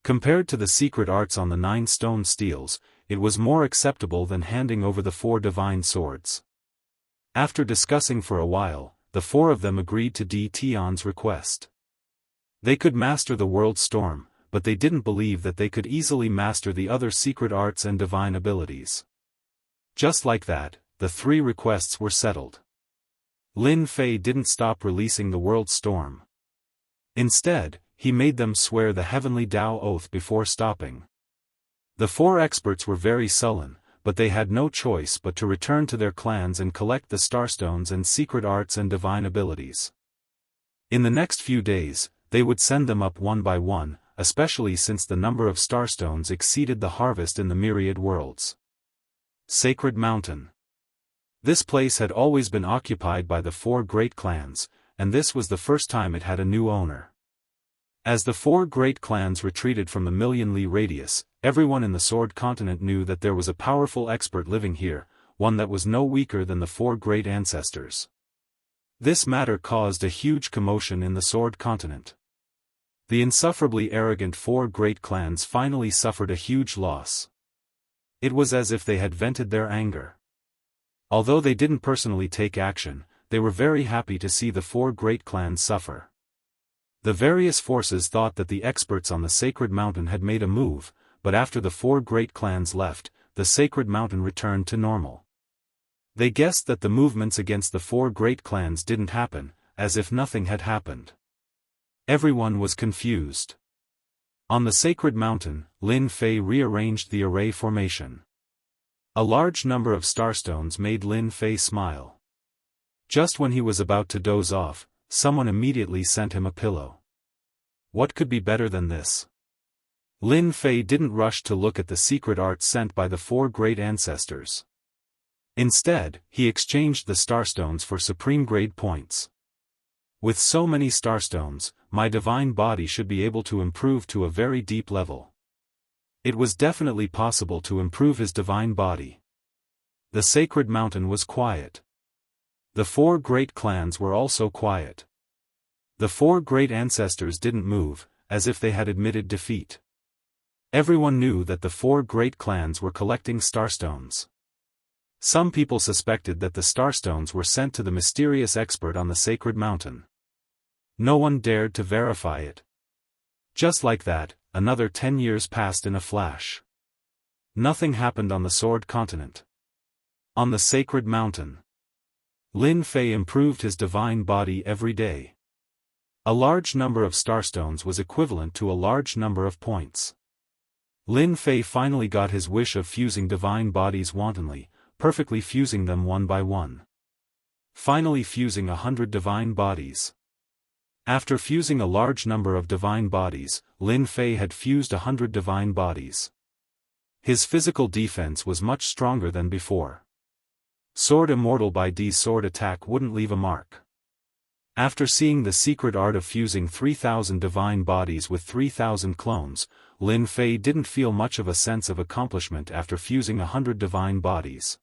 Compared to the secret arts on the 9 stone steels, it was more acceptable than handing over the 4 divine swords. After discussing for a while, the 4 of them agreed to D. Tian's request. They could master the world storm, but they didn't believe that they could easily master the other secret arts and divine abilities. Just like that, the 3 requests were settled. Lin Fei didn't stop releasing the world storm. Instead, he made them swear the heavenly Tao oath before stopping. The 4 experts were very sullen, but they had no choice but to return to their clans and collect the starstones and secret arts and divine abilities. In the next few days, they would send them up one by one, especially since the number of starstones exceeded the harvest in the myriad worlds. Sacred Mountain. This place had always been occupied by the 4 great clans, and this was the first time it had a new owner. As the 4 great clans retreated from the million-li radius, everyone in the Sword Continent knew that there was a powerful expert living here, one that was no weaker than the 4 great ancestors. This matter caused a huge commotion in the Sword Continent. The insufferably arrogant 4 great clans finally suffered a huge loss. It was as if they had vented their anger. Although they didn't personally take action, they were very happy to see the 4 great clans suffer. The various forces thought that the experts on the Sacred Mountain had made a move, but after the 4 great clans left, the Sacred Mountain returned to normal. They guessed that the movements against the 4 great clans didn't happen, as if nothing had happened. Everyone was confused. On the Sacred Mountain, Lin Fei rearranged the array formation. A large number of starstones made Lin Fei smile. Just when he was about to doze off, someone immediately sent him a pillow. What could be better than this? Lin Fei didn't rush to look at the secret arts sent by the 4 great ancestors. Instead, he exchanged the starstones for supreme grade points. With so many starstones, my divine body should be able to improve to a very deep level. It was definitely possible to improve his divine body. The Sacred Mountain was quiet. The 4 great clans were also quiet. The 4 great ancestors didn't move, as if they had admitted defeat. Everyone knew that the 4 great clans were collecting starstones. Some people suspected that the starstones were sent to the mysterious expert on the Sacred Mountain. No one dared to verify it. Just like that, another 10 years passed in a flash. Nothing happened on the Sword Continent. On the Sacred Mountain, Lin Fei improved his divine body every day. A large number of starstones was equivalent to a large number of points. Lin Fei finally got his wish of fusing divine bodies wantonly, perfectly fusing them one by one. Finally fusing 100 divine bodies. After fusing a large number of divine bodies, Lin Fei had fused 100 divine bodies. His physical defense was much stronger than before. Sword Immortal by D's sword attack wouldn't leave a mark. After seeing the secret art of fusing 3,000 divine bodies with 3,000 clones, Lin Fei didn't feel much of a sense of accomplishment after fusing 100 divine bodies.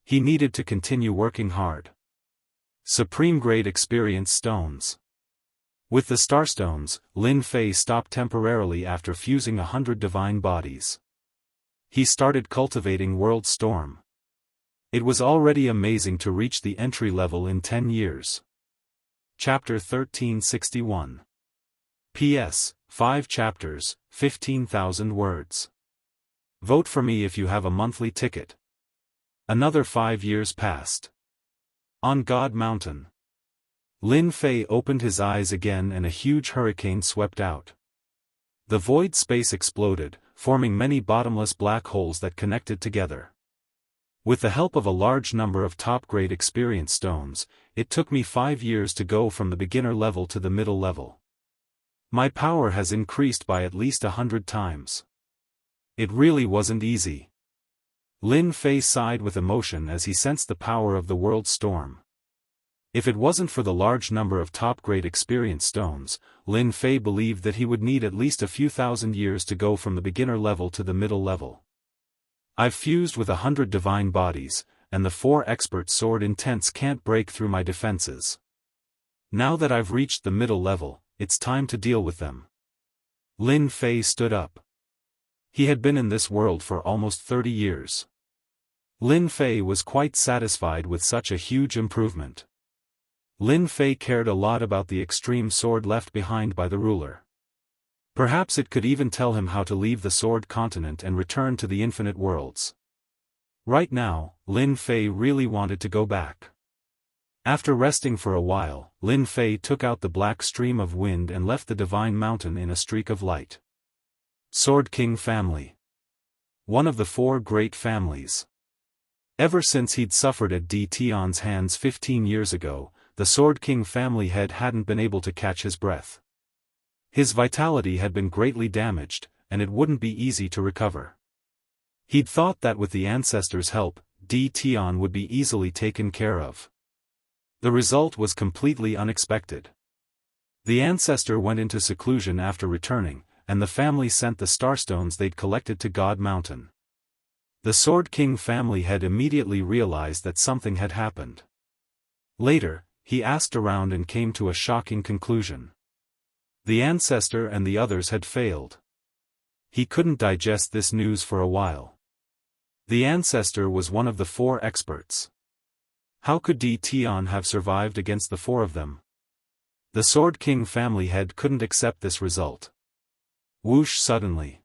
He needed to continue working hard. Supreme Grade Experience Stones. With the starstones, Lin Fei stopped temporarily after fusing 100 divine bodies. He started cultivating World Storm. It was already amazing to reach the entry level in 10 years. Chapter 1361. P.S. 5 chapters, 15,000 words. Vote for me if you have a monthly ticket. Another 5 years passed. On God Mountain. Lin Fei opened his eyes again and a huge hurricane swept out. The void space exploded, forming many bottomless black holes that connected together. With the help of a large number of top-grade experience stones, it took me 5 years to go from the beginner level to the middle level. My power has increased by at least 100 times. It really wasn't easy. Lin Fei sighed with emotion as he sensed the power of the world storm. If it wasn't for the large number of top-grade experience stones, Lin Fei believed that he would need at least a few thousand years to go from the beginner level to the middle level. I've fused with 100 divine bodies, and the 4 expert sword intents can't break through my defenses. Now that I've reached the middle level, it's time to deal with them. Lin Fei stood up. He had been in this world for almost 30 years. Lin Fei was quite satisfied with such a huge improvement. Lin Fei cared a lot about the extreme sword left behind by the ruler. Perhaps it could even tell him how to leave the sword continent and return to the infinite worlds. Right now, Lin Fei really wanted to go back. After resting for a while, Lin Fei took out the black stream of wind and left the divine mountain in a streak of light. Sword King family. One of the 4 great families. Ever since he'd suffered at D. Tion's hands 15 years ago, the Sword King family head hadn't been able to catch his breath. His vitality had been greatly damaged, and it wouldn't be easy to recover. He'd thought that with the ancestors' help, D. Tion would be easily taken care of. The result was completely unexpected. The ancestor went into seclusion after returning, and the family sent the starstones they'd collected to God Mountain. The Sword King family head immediately realized that something had happened. Later, he asked around and came to a shocking conclusion. The ancestor and the others had failed. He couldn't digest this news for a while. The ancestor was one of the 4 experts. How could D. Tion have survived against the 4 of them? The Sword King family head couldn't accept this result. Whoosh! Suddenly.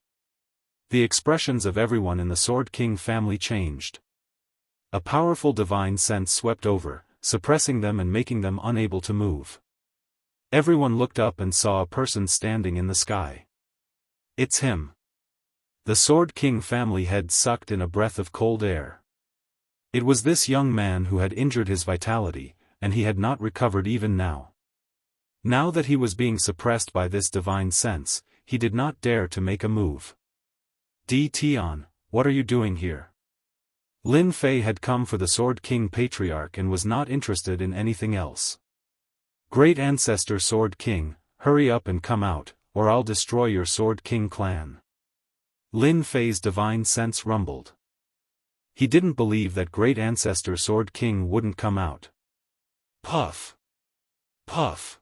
The expressions of everyone in the Sword King family changed. A powerful divine sense swept over, suppressing them and making them unable to move. Everyone looked up and saw a person standing in the sky. It's him. The Sword King family head sucked in a breath of cold air. It was this young man who had injured his vitality, and he had not recovered even now. Now that he was being suppressed by this divine sense, he did not dare to make a move. D. Tion, what are you doing here? Lin Fei had come for the Sword King Patriarch and was not interested in anything else. Great Ancestor Sword King, hurry up and come out, or I'll destroy your Sword King clan. Lin Fei's divine sense rumbled. He didn't believe that Great Ancestor Sword King wouldn't come out. Puff! Puff!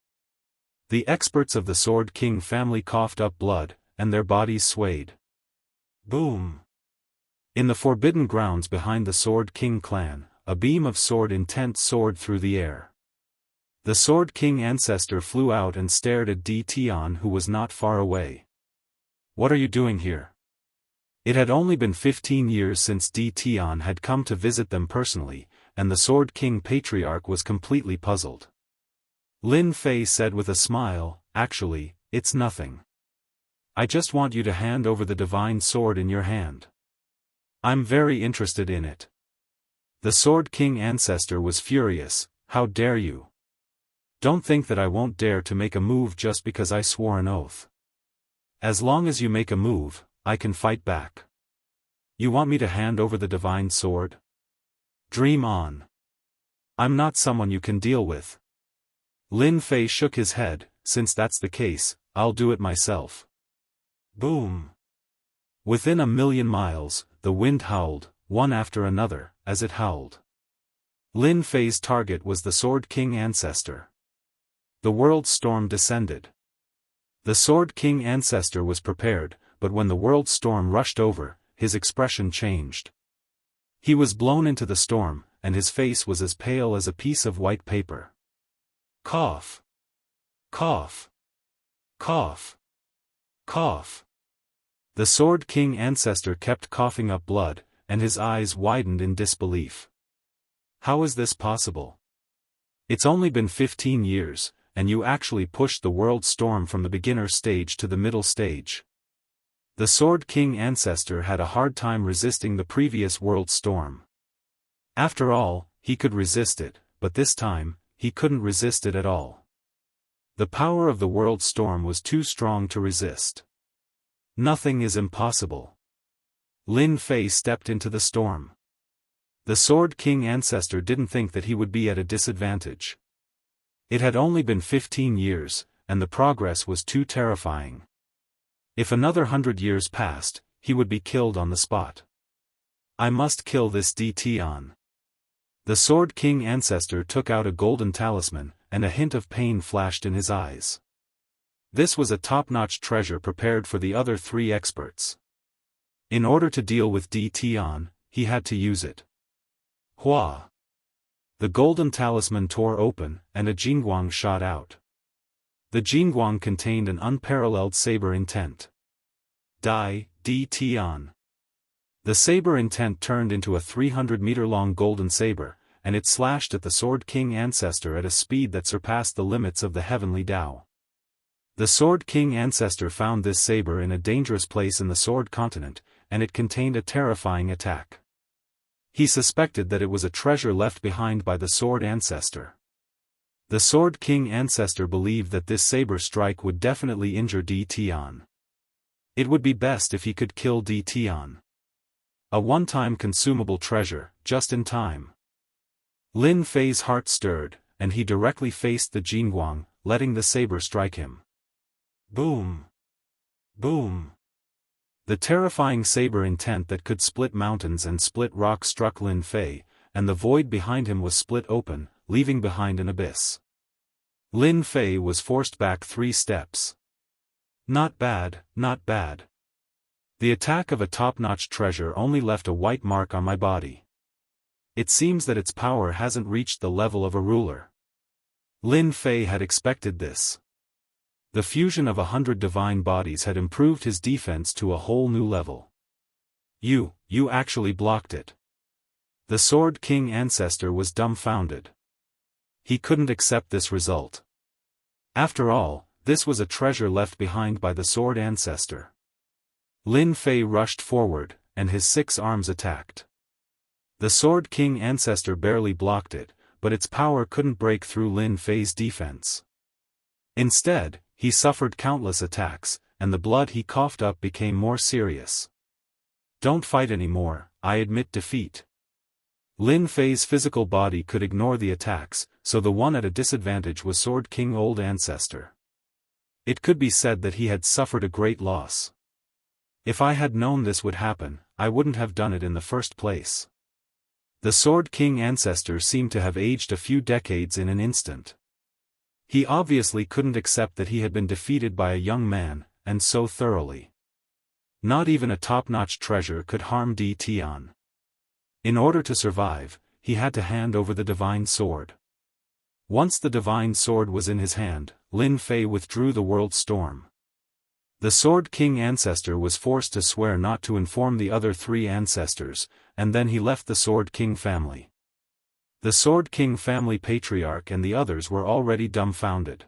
The experts of the Sword King family coughed up blood, and their bodies swayed. Boom! In the forbidden grounds behind the Sword King clan, a beam of sword intent soared through the air. The Sword King ancestor flew out and stared at D. Tion, who was not far away. What are you doing here? It had only been 15 years since D. Tion had come to visit them personally, and the Sword King Patriarch was completely puzzled. Lin Fei said with a smile, actually, it's nothing. I just want you to hand over the divine sword in your hand. I'm very interested in it. The Sword King ancestor was furious, how dare you? Don't think that I won't dare to make a move just because I swore an oath. As long as you make a move, I can fight back. You want me to hand over the divine sword? Dream on. I'm not someone you can deal with. Lin Fei shook his head, since that's the case, I'll do it myself. Boom. Within 1,000,000 miles, the wind howled, one after another, as it howled. Lin Fei's target was the Sword King ancestor. The world storm descended. The Sword King ancestor was prepared, but when the world storm rushed over, his expression changed. He was blown into the storm, and his face was as pale as a piece of white paper. Cough. Cough. Cough. Cough. The Sword King ancestor kept coughing up blood, and his eyes widened in disbelief. How is this possible? It's only been 15 years, and you actually pushed the world storm from the beginner stage to the middle stage. The Sword King ancestor had a hard time resisting the previous world storm. After all, he could resist it, but this time, he couldn't resist it at all. The power of the world storm was too strong to resist. Nothing is impossible. Lin Fei stepped into the storm. The Sword King ancestor didn't think that he would be at a disadvantage. It had only been 15 years, and the progress was too terrifying. If another 100 years passed, he would be killed on the spot. I must kill this Dton. The Sword King ancestor took out a golden talisman, and a hint of pain flashed in his eyes. This was a top-notch treasure prepared for the other 3 experts. In order to deal with Dton, he had to use it. Hua! The golden talisman tore open, and a jingguang shot out. The jingguang contained an unparalleled saber intent. Dton. The saber intent turned into a 300-meter-long golden saber, and it slashed at the Sword King ancestor at a speed that surpassed the limits of the heavenly Tao. The Sword King ancestor found this saber in a dangerous place in the Sword Continent, and it contained a terrifying attack. He suspected that it was a treasure left behind by the Sword Ancestor. The Sword King ancestor believed that this saber strike would definitely injure Dton. It would be best if he could kill Dton. A one-time consumable treasure, just in time. Lin Fei's heart stirred, and he directly faced the jingguang, letting the saber strike him. Boom! Boom! The terrifying saber intent that could split mountains and split rocks struck Lin Fei, and the void behind him was split open, leaving behind an abyss. Lin Fei was forced back 3 steps. Not bad, not bad. The attack of a top-notch treasure only left a white mark on my body. It seems that its power hasn't reached the level of a ruler. Lin Fei had expected this. The fusion of 100 divine bodies had improved his defense to a whole new level. You actually blocked it. The Sword King ancestor was dumbfounded. He couldn't accept this result. After all, this was a treasure left behind by the Sword Ancestor. Lin Fei rushed forward, and his 6 arms attacked. The Sword King ancestor barely blocked it, but its power couldn't break through Lin Fei's defense. Instead, he suffered countless attacks, and the blood he coughed up became more serious. Don't fight anymore, I admit defeat. Lin Fei's physical body could ignore the attacks, so the one at a disadvantage was Sword King Old Ancestor. It could be said that he had suffered a great loss. If I had known this would happen, I wouldn't have done it in the first place. The Sword King Ancestor seemed to have aged a few decades in an instant. He obviously couldn't accept that he had been defeated by a young man, and so thoroughly. Not even a top-notch treasure could harm Dton. In order to survive, he had to hand over the divine sword. Once the divine sword was in his hand, Lin Fei withdrew the world storm. The Sword King ancestor was forced to swear not to inform the other 3 ancestors, and then he left the Sword King family. The Sword King family patriarch and the others were already dumbfounded.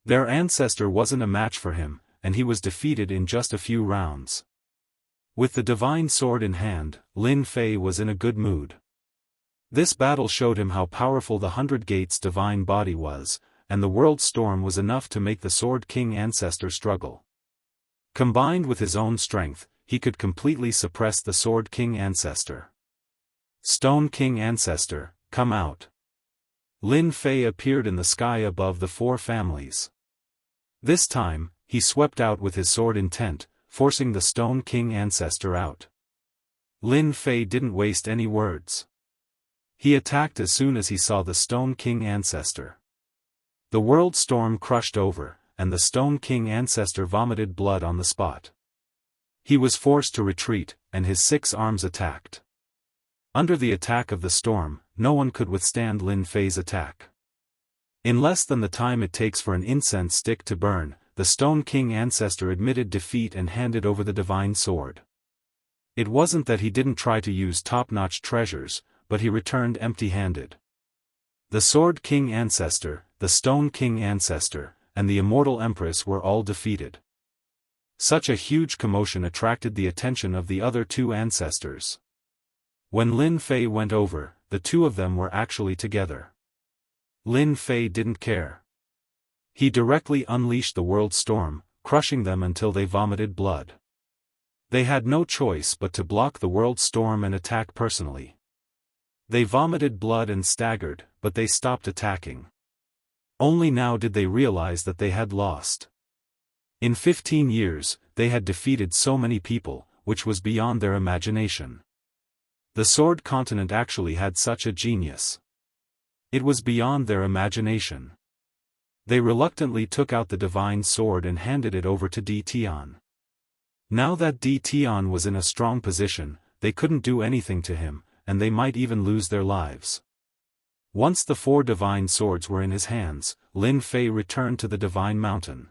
Their ancestor wasn't a match for him, and he was defeated in just a few rounds. With the divine sword in hand, Lin Fei was in a good mood. This battle showed him how powerful the 100 Gates divine body was, and the world storm was enough to make the Sword King ancestor struggle. Combined with his own strength, he could completely suppress the Sword King ancestor. Stone King ancestor, come out. Lin Fei appeared in the sky above the 4 families. This time, he swept out with his sword intent, forcing the Stone King ancestor out. Lin Fei didn't waste any words. He attacked as soon as he saw the Stone King ancestor. The world storm crushed over, and the Stone King ancestor vomited blood on the spot. He was forced to retreat, and his 6 arms attacked. Under the attack of the storm, no one could withstand Lin Fei's attack. In less than the time it takes for an incense stick to burn, the Stone King ancestor admitted defeat and handed over the divine sword. It wasn't that he didn't try to use top-notch treasures, but he returned empty-handed. The Sword King ancestor, the Stone King ancestor, and the Immortal Empress were all defeated. Such a huge commotion attracted the attention of the other two ancestors. When Lin Fei went over, the two of them were actually together. Lin Fei didn't care. He directly unleashed the world storm, crushing them until they vomited blood. They had no choice but to block the world storm and attack personally. They vomited blood and staggered, but they stopped attacking. Only now did they realize that they had lost. In 15 years, they had defeated so many people, which was beyond their imagination. The Sword Continent actually had such a genius. It was beyond their imagination. They reluctantly took out the divine sword and handed it over to Di Tian. Now that Di Tian was in a strong position, they couldn't do anything to him, and they might even lose their lives. Once the 4 divine swords were in his hands, Lin Fei returned to the divine mountain.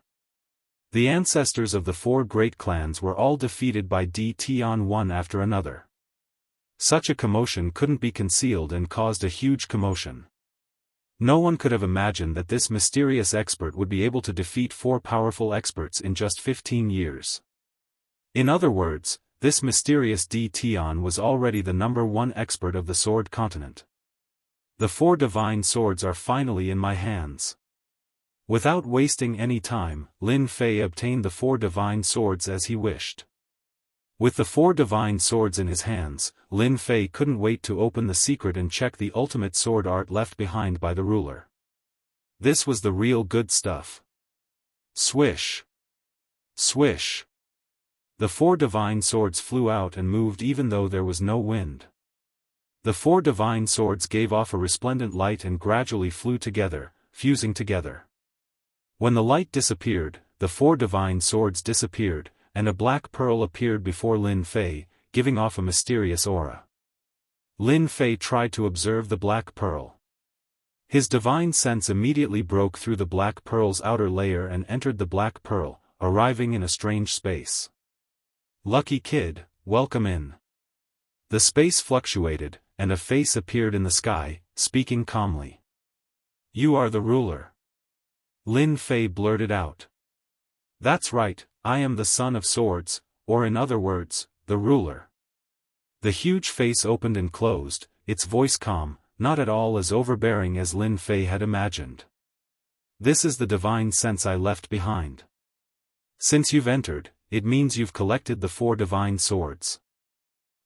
The ancestors of the 4 great clans were all defeated by Di Tian one after another. Such a commotion couldn't be concealed and caused a huge commotion. No one could have imagined that this mysterious expert would be able to defeat 4 powerful experts in just 15 years. In other words, this mysterious Di Tian was already the #1 expert of the Sword Continent. The 4 divine swords are finally in my hands. Without wasting any time, Lin Fei obtained the 4 divine swords as he wished. With the 4 divine swords in his hands, Lin Fei couldn't wait to open the secret and check the ultimate sword art left behind by the ruler. This was the real good stuff. Swish! Swish! The 4 divine swords flew out and moved even though there was no wind. The 4 divine swords gave off a resplendent light and gradually flew together, fusing together. When the light disappeared, the 4 divine swords disappeared, and a black pearl appeared before Lin Fei, giving off a mysterious aura. Lin Fei tried to observe the black pearl. His divine sense immediately broke through the black pearl's outer layer and entered the black pearl, arriving in a strange space. "Lucky kid, welcome in." The space fluctuated, and a face appeared in the sky, speaking calmly. "You are the ruler." Lin Fei blurted out. "That's right, I am the Son of Swords, or in other words, the ruler." The huge face opened and closed, its voice calm, not at all as overbearing as Lin Fei had imagined. "This is the divine sense I left behind. Since you've entered, it means you've collected the 4 divine swords.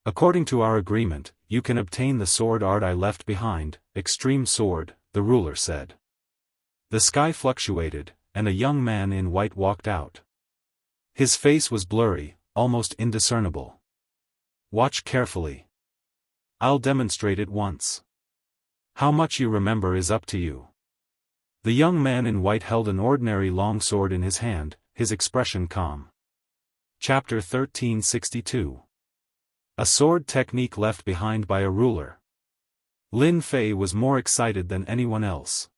According to our agreement, you can obtain the sword art I left behind, Extreme Sword," the ruler said. The sky fluctuated, and a young man in white walked out. His face was blurry, almost indiscernible. "Watch carefully. I'll demonstrate it once. How much you remember is up to you." The young man in white held an ordinary long sword in his hand, his expression calm. Chapter 1362. A sword technique left behind by a ruler. Lin Fei was more excited than anyone else.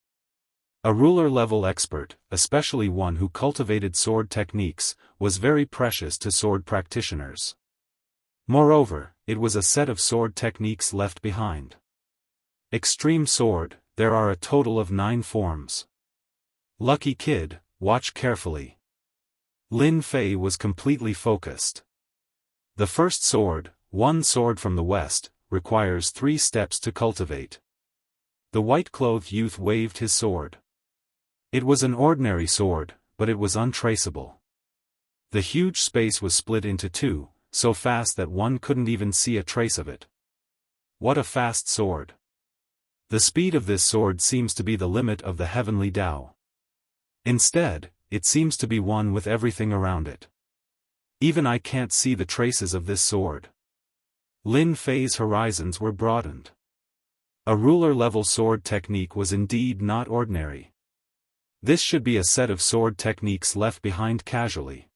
A ruler-level expert, especially one who cultivated sword techniques, was very precious to sword practitioners. Moreover, it was a set of sword techniques left behind. Extreme Sword, there are a total of 9 forms. Lucky kid, watch carefully. Lin Fei was completely focused. The first sword, one sword from the west, requires 3 steps to cultivate. The white-clothed youth waved his sword. It was an ordinary sword, but it was untraceable. The huge space was split into 2, so fast that one couldn't even see a trace of it. What a fast sword! The speed of this sword seems to be the limit of the heavenly Tao. Instead, it seems to be one with everything around it. Even I can't see the traces of this sword. Lin Fei's horizons were broadened. A ruler-level sword technique was indeed not ordinary. This should be a set of sword techniques left behind casually.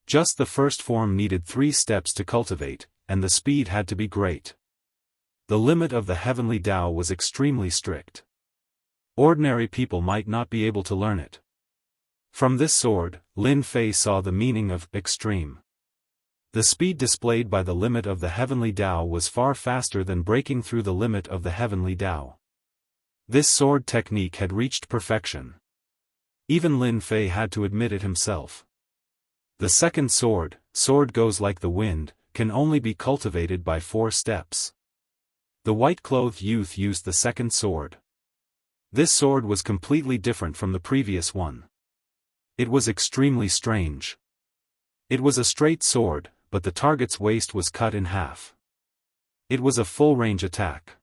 Just the first form needed 3 steps to cultivate, and the speed had to be great. The limit of the heavenly Tao was extremely strict. Ordinary people might not be able to learn it. From this sword, Lin Fei saw the meaning of extreme. The speed displayed by the limit of the heavenly Tao was far faster than breaking through the limit of the heavenly Tao. This sword technique had reached perfection. Even Lin Fei had to admit it himself. The second sword, sword goes like the wind, can only be cultivated by 4 steps. The white-clothed youth used the second sword. This sword was completely different from the previous one. It was extremely strange. It was a straight sword, but the target's waist was cut in half. It was a full-range attack.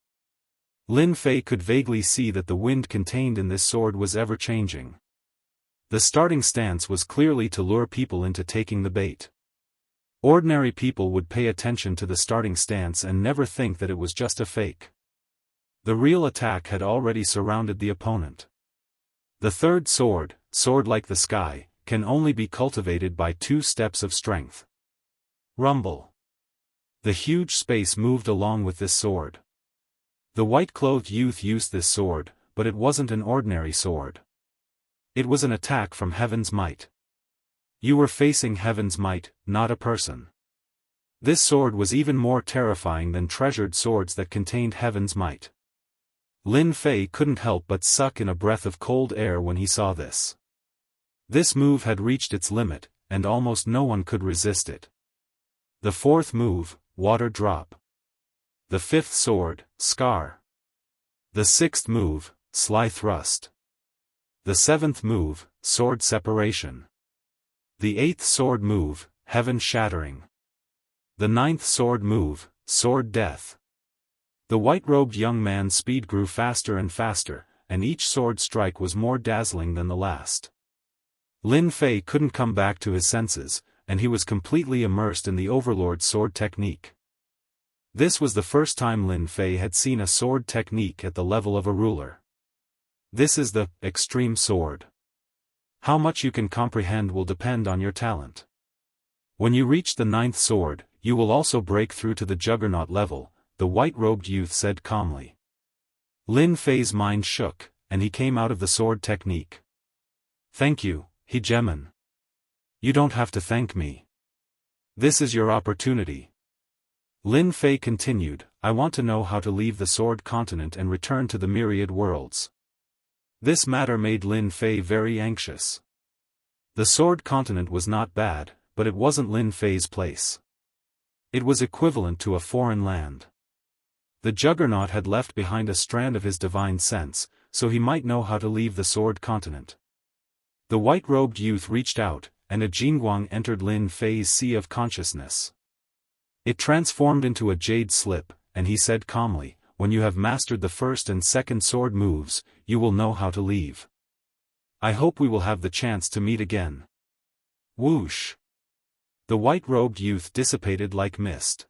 Lin Fei could vaguely see that the wind contained in this sword was ever-changing. The starting stance was clearly to lure people into taking the bait. Ordinary people would pay attention to the starting stance and never think that it was just a fake. The real attack had already surrounded the opponent. The third sword, sword like the sky, can only be cultivated by 2 steps of strength. Rumble. The huge space moved along with this sword. The white-clothed youth used this sword, but it wasn't an ordinary sword. It was an attack from heaven's might. You were facing heaven's might, not a person. This sword was even more terrifying than treasured swords that contained heaven's might. Lin Fei couldn't help but suck in a breath of cold air when he saw this. This move had reached its limit, and almost no one could resist it. The fourth move, water drop. The fifth sword, scar. The sixth move, sly thrust. The seventh move, sword separation. The eighth sword move, heaven shattering. The ninth sword move, sword death. The white-robed young man's speed grew faster and faster, and each sword strike was more dazzling than the last. Lin Fei couldn't come back to his senses, and he was completely immersed in the Overlord's sword technique. This was the first time Lin Fei had seen a sword technique at the level of a ruler. This is the extreme sword. How much you can comprehend will depend on your talent. When you reach the ninth sword, you will also break through to the juggernaut level, the white-robed youth said calmly. Lin Fei's mind shook, and he came out of the sword technique. Thank you, Hegemon. You don't have to thank me. This is your opportunity. Lin Fei continued, I want to know how to leave the sword continent and return to the myriad worlds. This matter made Lin Fei very anxious. The sword continent was not bad, but it wasn't Lin Fei's place. It was equivalent to a foreign land. The juggernaut had left behind a strand of his divine sense, so he might know how to leave the sword continent. The white-robed youth reached out, and a Jingguang entered Lin Fei's sea of consciousness. It transformed into a jade slip, and he said calmly, when you have mastered the first and second sword moves, you will know how to leave. I hope we will have the chance to meet again. Whoosh! The white-robed youth dissipated like mist.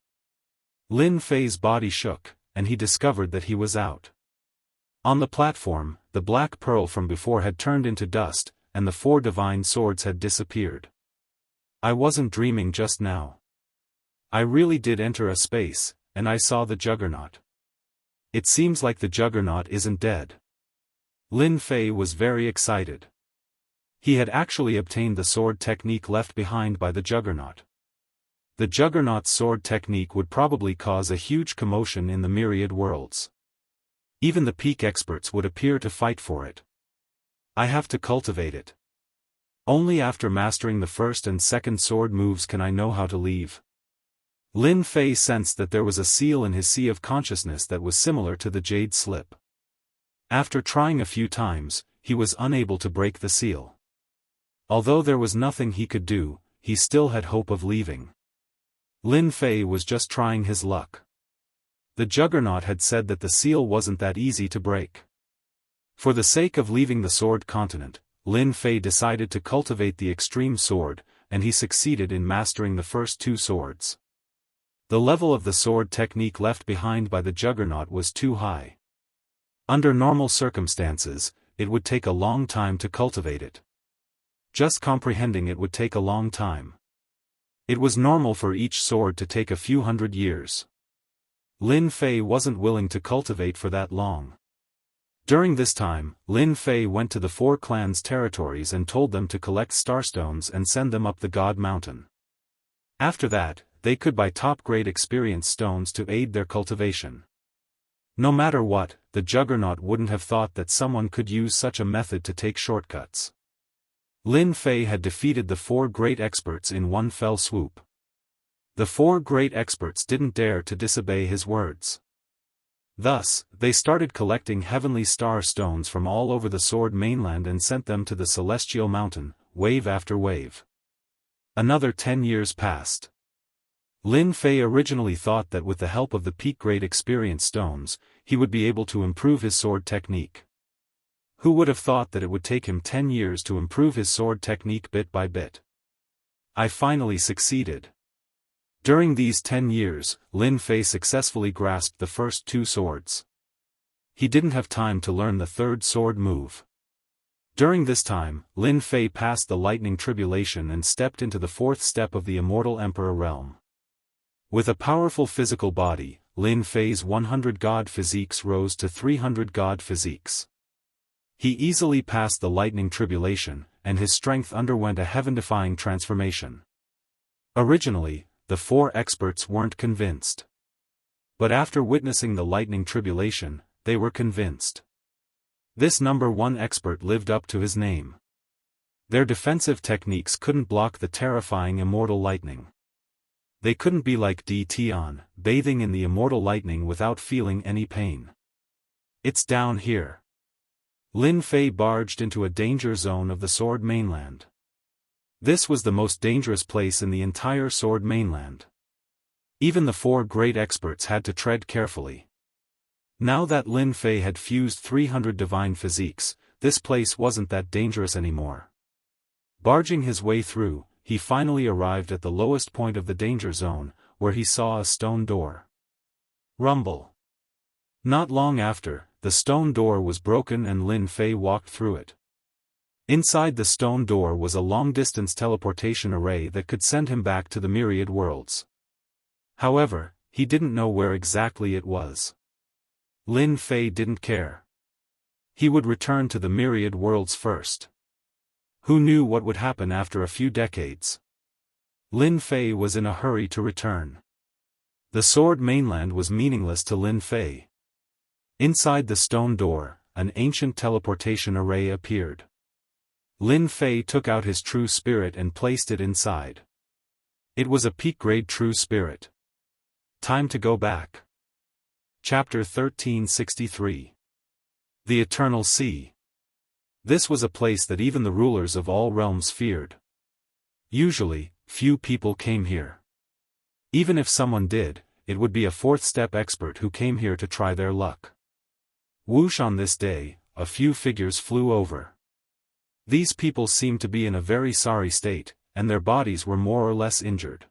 Lin Fei's body shook, and he discovered that he was out. On the platform, the black pearl from before had turned into dust, and the 4 divine swords had disappeared. I wasn't dreaming just now. I really did enter a space, and I saw the juggernaut. It seems like the juggernaut isn't dead. Lin Fei was very excited. He had actually obtained the sword technique left behind by the juggernaut. The juggernaut's sword technique would probably cause a huge commotion in the myriad worlds. Even the peak experts would appear to fight for it. I have to cultivate it. Only after mastering the first and second sword moves can I know how to leave. Lin Fei sensed that there was a seal in his sea of consciousness that was similar to the jade slip. After trying a few times, he was unable to break the seal. Although there was nothing he could do, he still had hope of leaving. Lin Fei was just trying his luck. The juggernaut had said that the seal wasn't that easy to break. For the sake of leaving the sword continent, Lin Fei decided to cultivate the extreme sword, and he succeeded in mastering the first 2 swords. The level of the sword technique left behind by the juggernaut was too high. Under normal circumstances, it would take a long time to cultivate it. Just comprehending it would take a long time. It was normal for each sword to take a few hundred years. Lin Fei wasn't willing to cultivate for that long. During this time, Lin Fei went to the 4 clans' territories and told them to collect starstones and send them up the God Mountain. After that, they could buy top-grade experience stones to aid their cultivation. No matter what, the Juggernaut wouldn't have thought that someone could use such a method to take shortcuts. Lin Fei had defeated the 4 great experts in one fell swoop. The 4 great experts didn't dare to disobey his words. Thus, they started collecting heavenly star stones from all over the Sword mainland and sent them to the Celestial Mountain, wave after wave. Another 10 years passed. Lin Fei originally thought that with the help of the peak-grade experience stones, he would be able to improve his sword technique. Who would have thought that it would take him 10 years to improve his sword technique bit by bit? I finally succeeded. During these 10 years, Lin Fei successfully grasped the first 2 swords. He didn't have time to learn the 3rd sword move. During this time, Lin Fei passed the lightning tribulation and stepped into the 4th step of the Immortal Emperor realm. With a powerful physical body, Lin Fei's 100 god physiques rose to 300 god physiques. He easily passed the lightning tribulation, and his strength underwent a heaven-defying transformation. Originally, the 4 experts weren't convinced. But after witnessing the lightning tribulation, they were convinced. This number 1 expert lived up to his name. Their defensive techniques couldn't block the terrifying immortal lightning. They couldn't be like Tian, bathing in the immortal lightning without feeling any pain. It's down here. Lin Fei barged into a danger zone of the Sword mainland. This was the most dangerous place in the entire Sword mainland. Even the 4 great experts had to tread carefully. Now that Lin Fei had fused 300 divine physiques, this place wasn't that dangerous anymore. Barging his way through, he finally arrived at the lowest point of the danger zone, where he saw a stone door. Rumble. Not long after, the stone door was broken and Lin Fei walked through it. Inside the stone door was a long-distance teleportation array that could send him back to the myriad worlds. However, he didn't know where exactly it was. Lin Fei didn't care. He would return to the myriad worlds first. Who knew what would happen after a few decades? Lin Fei was in a hurry to return. The Sword mainland was meaningless to Lin Fei. Inside the stone door, an ancient teleportation array appeared. Lin Fei took out his true spirit and placed it inside. It was a peak-grade true spirit. Time to go back. Chapter 1363. The Eternal Sea. This was a place that even the rulers of all realms feared. Usually, few people came here. Even if someone did, it would be a 4th step expert who came here to try their luck. Whoosh, on this day, a few figures flew over. These people seemed to be in a very sorry state, and their bodies were more or less injured.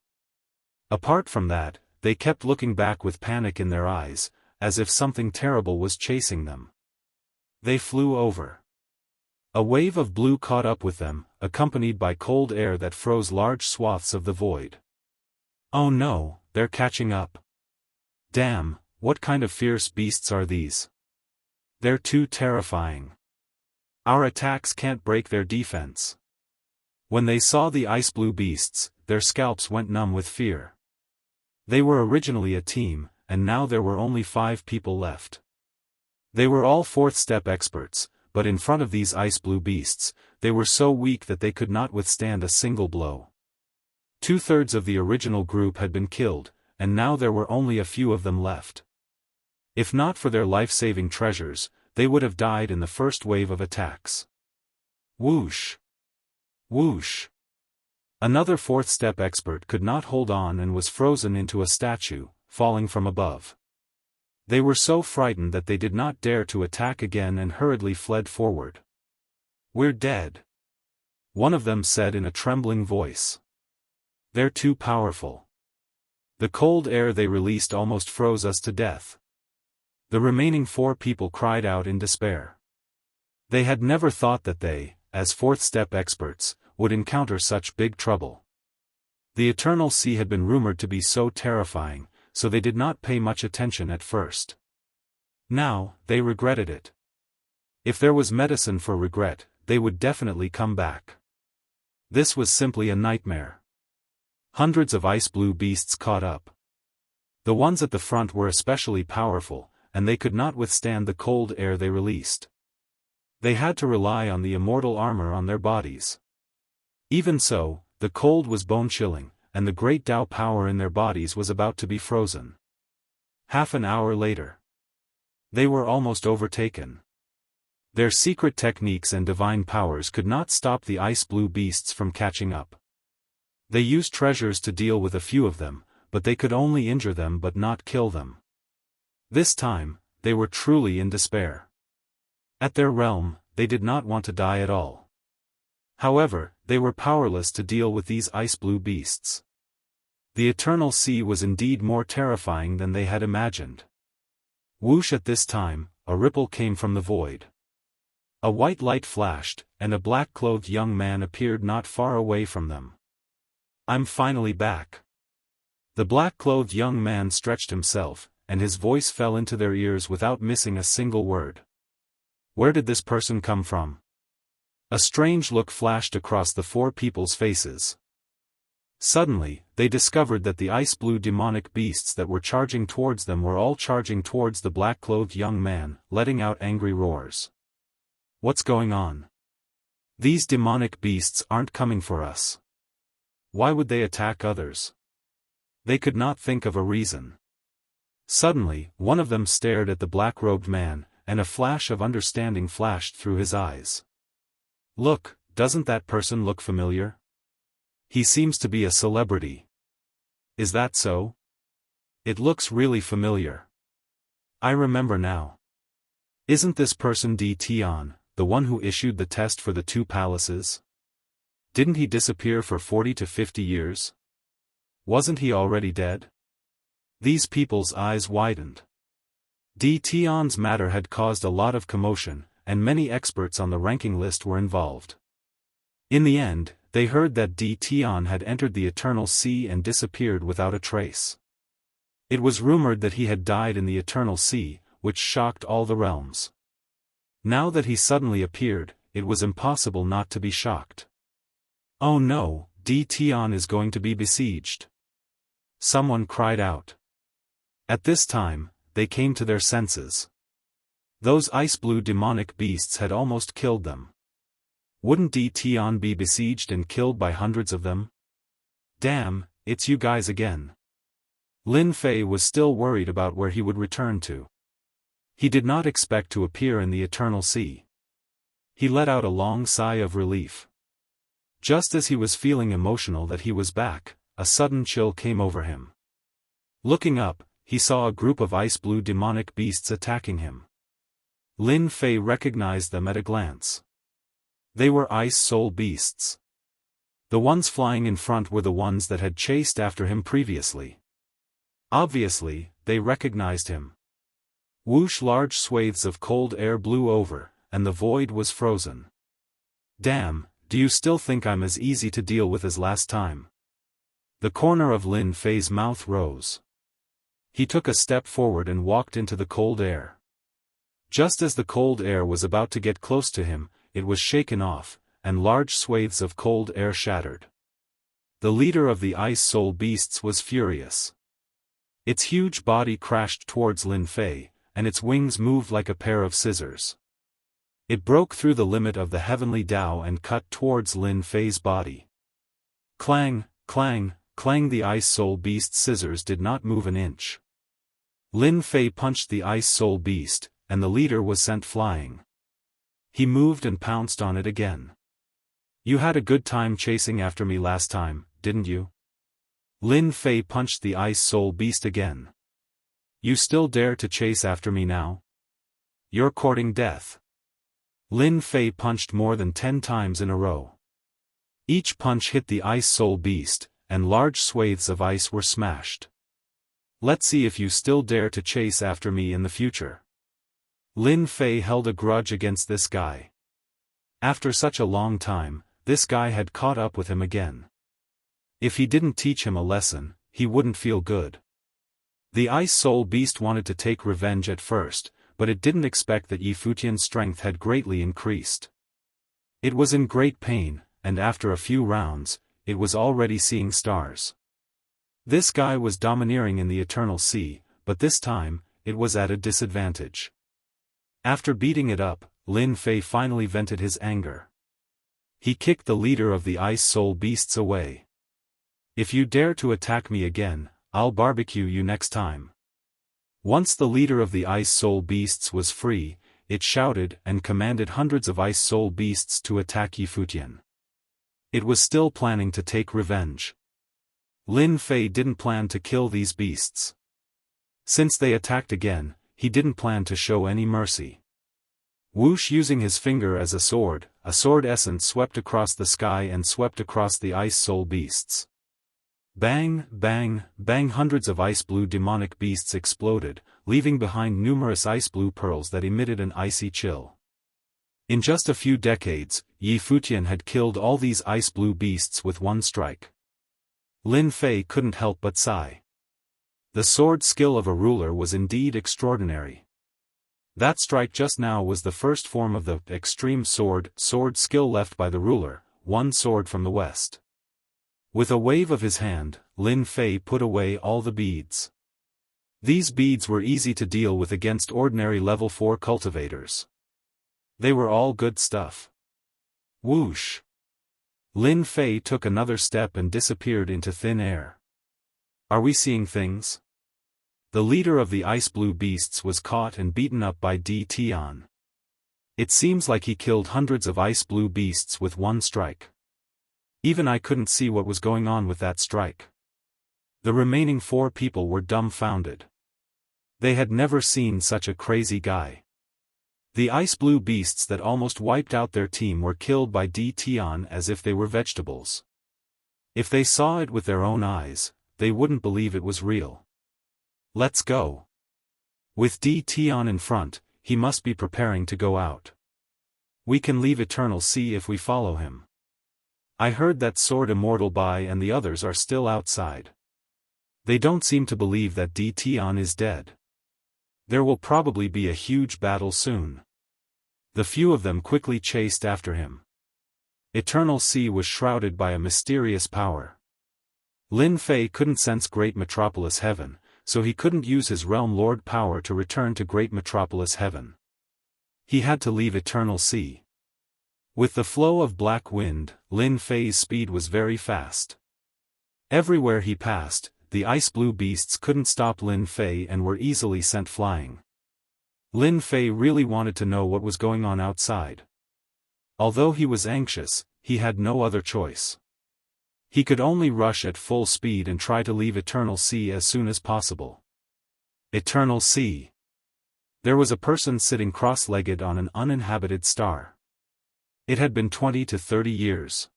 Apart from that, they kept looking back with panic in their eyes, as if something terrible was chasing them. They flew over. A wave of blue caught up with them, accompanied by cold air that froze large swaths of the void. Oh no, they're catching up. Damn, what kind of fierce beasts are these? They're too terrifying. Our attacks can't break their defense. When they saw the ice blue beasts, their scalps went numb with fear. They were originally a team, and now there were only 5 people left. They were all 4th step experts, but in front of these ice blue beasts, they were so weak that they could not withstand a single blow. 2/3 of the original group had been killed, and now there were only a few of them left. If not for their life-saving treasures, they would have died in the first wave of attacks. Whoosh! Whoosh! Another 4th step expert could not hold on and was frozen into a statue, falling from above. They were so frightened that they did not dare to attack again and hurriedly fled forward. We're dead. One of them said in a trembling voice. They're too powerful. The cold air they released almost froze us to death. The remaining 4 people cried out in despair. They had never thought that they, as 4th step experts, would encounter such big trouble. The Eternal Sea had been rumored to be so terrifying, so they did not pay much attention at first. Now, they regretted it. If there was medicine for regret, they would definitely come back. This was simply a nightmare. Hundreds of ice blue beasts caught up. The ones at the front were especially powerful, and they could not withstand the cold air they released. They had to rely on the immortal armor on their bodies. Even so, the cold was bone-chilling, and the great Tao power in their bodies was about to be frozen. Half an hour later, they were almost overtaken. Their secret techniques and divine powers could not stop the ice blue beasts from catching up. They used treasures to deal with a few of them, but they could only injure them but not kill them. This time, they were truly in despair. At their realm, they did not want to die at all. However, they were powerless to deal with these ice blue beasts. The eternal sea was indeed more terrifying than they had imagined. Whoosh! At this time, a ripple came from the void. A white light flashed, and a black-clothed young man appeared not far away from them. "I'm finally back." The black-clothed young man stretched himself, and his voice fell into their ears without missing a single word. Where did this person come from? A strange look flashed across the four people's faces. Suddenly, they discovered that the ice-blue demonic beasts that were charging towards them were all charging towards the black-clothed young man, letting out angry roars. What's going on? These demonic beasts aren't coming for us. Why would they attack others? They could not think of a reason. Suddenly, one of them stared at the black-robed man, and a flash of understanding flashed through his eyes. Look, doesn't that person look familiar? He seems to be a celebrity. Is that so? It looks really familiar. I remember now. Isn't this person Tian, the one who issued the test for the two palaces? Didn't he disappear for 40 to 50 years? Wasn't he already dead? These people's eyes widened. Tian's matter had caused a lot of commotion, and many experts on the ranking list were involved. In the end, they heard that Tian had entered the Eternal Sea and disappeared without a trace. It was rumored that he had died in the Eternal Sea, which shocked all the realms. Now that he suddenly appeared, it was impossible not to be shocked. Oh no, Tian is going to be besieged. Someone cried out. At this time, they came to their senses. Those ice-blue demonic beasts had almost killed them. Wouldn't Tian be besieged and killed by hundreds of them? Damn, it's you guys again. Lin Fei was still worried about where he would return to. He did not expect to appear in the Eternal Sea. He let out a long sigh of relief. Just as he was feeling emotional that he was back, a sudden chill came over him. Looking up, he saw a group of ice-blue demonic beasts attacking him. Lin Fei recognized them at a glance. They were ice soul beasts. The ones flying in front were the ones that had chased after him previously. Obviously, they recognized him. Whoosh! Large swathes of cold air blew over, and the void was frozen. Damn, do you still think I'm as easy to deal with as last time? The corner of Lin Fei's mouth rose. He took a step forward and walked into the cold air. Just as the cold air was about to get close to him, it was shaken off, and large swathes of cold air shattered. The leader of the ice soul beasts was furious. Its huge body crashed towards Lin Fei, and its wings moved like a pair of scissors. It broke through the limit of the heavenly Tao and cut towards Lin Fei's body. Clang, clang, clang! The ice soul beast's scissors did not move an inch. Lin Fei punched the ice soul beast, and the leader was sent flying. He moved and pounced on it again. You had a good time chasing after me last time, didn't you? Lin Fei punched the ice soul beast again. You still dare to chase after me now? You're courting death. Lin Fei punched more than 10 times in a row. Each punch hit the ice soul beast, and large swathes of ice were smashed. Let's see if you still dare to chase after me in the future. Lin Fei held a grudge against this guy. After such a long time, this guy had caught up with him again. If he didn't teach him a lesson, he wouldn't feel good. The Ice Soul Beast wanted to take revenge at first, but it didn't expect that Yi Futian's strength had greatly increased. It was in great pain, and after a few rounds, it was already seeing stars. This guy was domineering in the Eternal Sea, but this time, it was at a disadvantage. After beating it up, Lin Fei finally vented his anger. He kicked the leader of the Ice Soul Beasts away. "If you dare to attack me again, I'll barbecue you next time." Once the leader of the Ice Soul Beasts was free, it shouted and commanded hundreds of Ice Soul Beasts to attack Yi Futian. It was still planning to take revenge. Lin Fei didn't plan to kill these beasts. Since they attacked again, he didn't plan to show any mercy. Whoosh, using his finger as a sword essence swept across the sky and swept across the Ice Soul Beasts. Bang, bang, bang, hundreds of ice blue demonic beasts exploded, leaving behind numerous ice blue pearls that emitted an icy chill. In just a few decades, Yi Futian had killed all these ice blue beasts with one strike. Lin Fei couldn't help but sigh. The sword skill of a ruler was indeed extraordinary. That strike just now was the first form of the extreme sword skill left by the ruler, one sword from the west. With a wave of his hand, Lin Fei put away all the beads. These beads were easy to deal with against ordinary level 4 cultivators. They were all good stuff. Whoosh! Lin Fei took another step and disappeared into thin air. Are we seeing things? The leader of the Ice Blue Beasts was caught and beaten up by Di Tian. It seems like he killed hundreds of Ice Blue Beasts with one strike. Even I couldn't see what was going on with that strike. The remaining 4 people were dumbfounded. They had never seen such a crazy guy. The Ice Blue Beasts that almost wiped out their team were killed by Di Tian as if they were vegetables. If they saw it with their own eyes, they wouldn't believe it was real. Let's go. With Di Tian in front, he must be preparing to go out. We can leave Eternal Sea if we follow him. I heard that Sword Immortal Bai and the others are still outside. They don't seem to believe that Di Tian is dead. There will probably be a huge battle soon. The few of them quickly chased after him. Eternal Sea was shrouded by a mysterious power. Lin Fei couldn't sense Great Metropolis Heaven, so he couldn't use his Realm Lord power to return to Great Metropolis Heaven. He had to leave Eternal Sea. With the flow of black wind, Lin Fei's speed was very fast. Everywhere he passed, the Ice Blue Beasts couldn't stop Lin Fei and were easily sent flying. Lin Fei really wanted to know what was going on outside. Although he was anxious, he had no other choice. He could only rush at full speed and try to leave Eternal Sea as soon as possible. Eternal Sea. There was a person sitting cross-legged on an uninhabited star. It had been 20 to 30 years.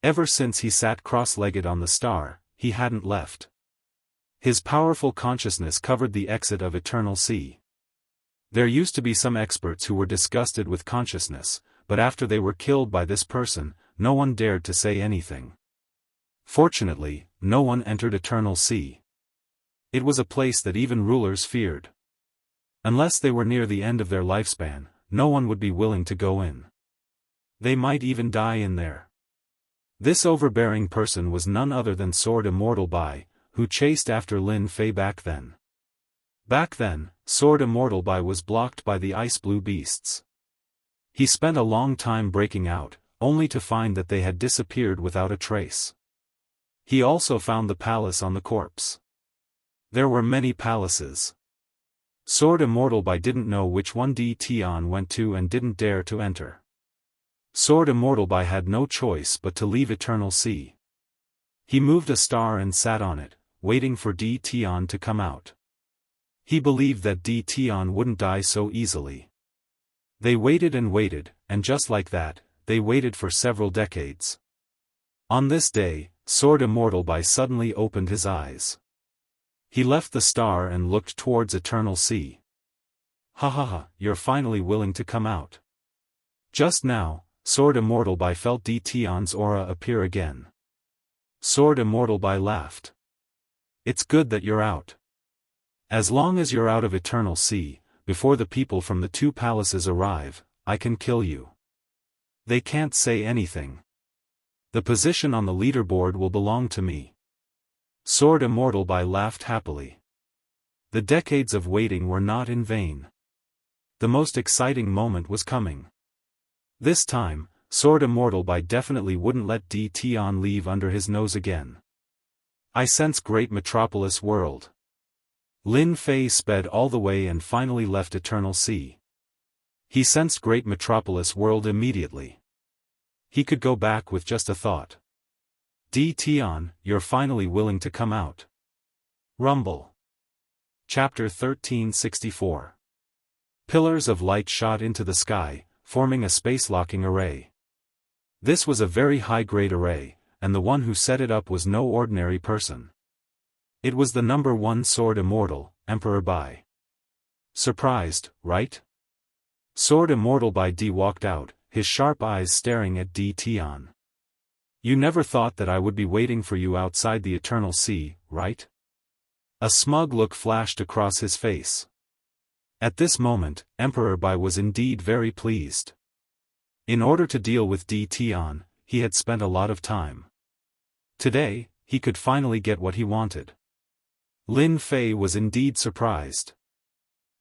Ever since he sat cross-legged on the star, he hadn't left. His powerful consciousness covered the exit of Eternal Sea. There used to be some experts who were disgusted with consciousness, but after they were killed by this person, no one dared to say anything. Fortunately, no one entered Eternal Sea. It was a place that even rulers feared. Unless they were near the end of their lifespan, no one would be willing to go in. They might even die in there. This overbearing person was none other than Sword Immortal Bai, who chased after Lin Fei back then. Back then, Sword Immortal Bai was blocked by the Ice Blue Beasts. He spent a long time breaking out, only to find that they had disappeared without a trace. He also found the palace on the corpse. There were many palaces. Sword Immortal Bai didn't know which one Di Tian went to and didn't dare to enter. Sword Immortal Bai had no choice but to leave Eternal Sea. He moved a star and sat on it, waiting for Di Tian to come out. He believed that Di Tian wouldn't die so easily. They waited, and just like that, they waited for several decades. On this day, Sword Immortal Bai suddenly opened his eyes. He left the star and looked towards Eternal Sea. Ha ha ha, you're finally willing to come out. Just now, Sword Immortal Bai felt Di Tian's aura appear again. Sword Immortal Bai laughed. It's good that you're out. As long as you're out of Eternal Sea, before the people from the 2 palaces arrive, I can kill you. They can't say anything. The position on the leaderboard will belong to me. Sword Immortal laughed happily. The decades of waiting were not in vain. The most exciting moment was coming. This time, Sword Immortal definitely wouldn't let Tian leave under his nose again. I sense great metropolis world. Lin Fei sped all the way and finally left Eternal Sea. He sensed great metropolis world immediately. He could go back with just a thought. Tian, you're finally willing to come out. Rumble. Chapter 1364. Pillars of light shot into the sky, forming a space-locking array. This was a very high-grade array, and the one who set it up was no ordinary person. It was the number 1 Sword Immortal, Emperor Bai. Surprised, right? Sword Immortal Di walked out, his sharp eyes staring at Tian. You never thought that I would be waiting for you outside the Eternal Sea, right? A smug look flashed across his face. At this moment, Emperor Bai was indeed very pleased. In order to deal with Tian, he had spent a lot of time. Today, he could finally get what he wanted. Lin Fei was indeed surprised.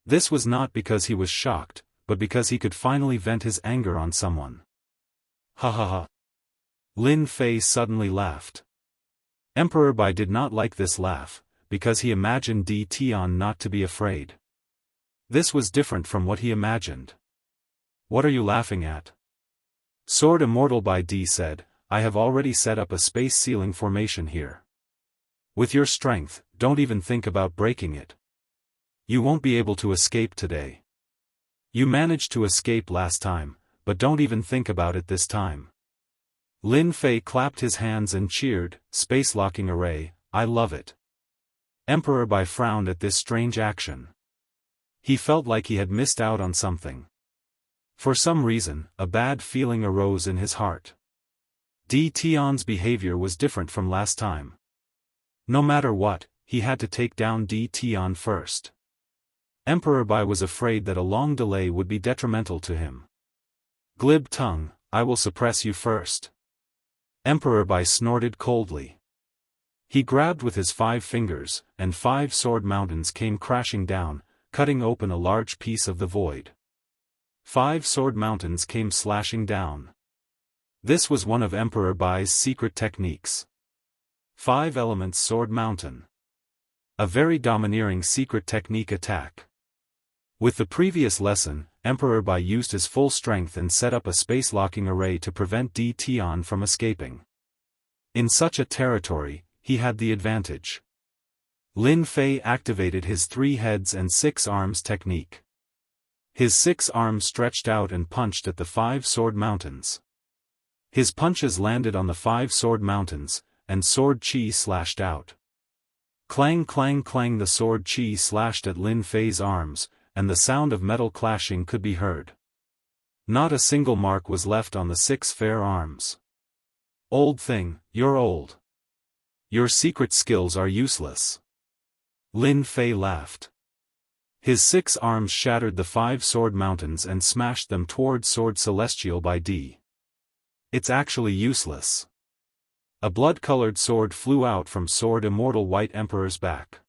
This was not because he was shocked, but because he could finally vent his anger on someone. Ha ha ha. Lin Fei suddenly laughed. Emperor Bai did not like this laugh, because he imagined Tian not to be afraid. This was different from what he imagined. What are you laughing at? Sword Immortal Di said, I have already set up a space ceiling formation here. With your strength, don't even think about breaking it. You won't be able to escape today. You managed to escape last time, but don't even think about it this time. Lin Fei clapped his hands and cheered, space-locking array, I love it. Emperor Bai frowned at this strange action. He felt like he had missed out on something. For some reason, a bad feeling arose in his heart. Tian's behavior was different from last time. No matter what, he had to take down Tian first. Emperor Bai was afraid that a long delay would be detrimental to him. Glib tongue, I will suppress you first. Emperor Bai snorted coldly. He grabbed with his 5 fingers, and 5 sword mountains came crashing down, cutting open a large piece of the void. 5 sword mountains came slashing down. This was one of Emperor Bai's secret techniques. 5 elements sword mountain. A very domineering secret technique attack. With the previous lesson, Emperor Bai used his full strength and set up a space-locking array to prevent Tian from escaping. In such a territory, he had the advantage. Lin Fei activated his 3 heads and 6 arms technique. His 6 arms stretched out and punched at the 5 sword mountains. His punches landed on the 5 sword mountains, and sword chi slashed out. Clang clang clang, the sword chi slashed at Lin Fei's arms, and the sound of metal clashing could be heard. Not a single mark was left on the 6 fair arms. Old thing, you're old. Your secret skills are useless. Lin Fei laughed. His 6 arms shattered the 5 sword mountains and smashed them toward Sword Celestial Di. It's actually useless. A blood-colored sword flew out from Sword Immortal White Emperor's back.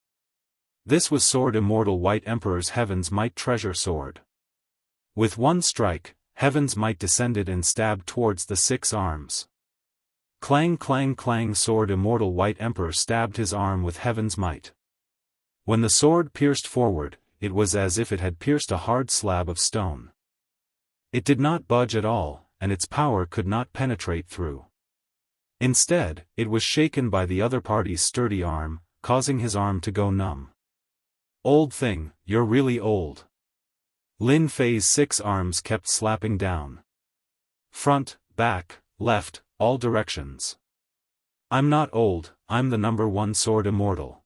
This was Sword Immortal White Emperor's Heaven's Might treasure sword. With one strike, Heaven's Might descended and stabbed towards the 6 arms. Clang clang clang, Sword Immortal White Emperor stabbed his arm with Heaven's Might. When the sword pierced forward, it was as if it had pierced a hard slab of stone. It did not budge at all, and its power could not penetrate through. Instead, it was shaken by the other party's sturdy arm, causing his arm to go numb. Old thing, you're really old. Lin Fei's 6 arms kept slapping down. Front, back, left, all directions. I'm not old, I'm the number 1 Sword Immortal.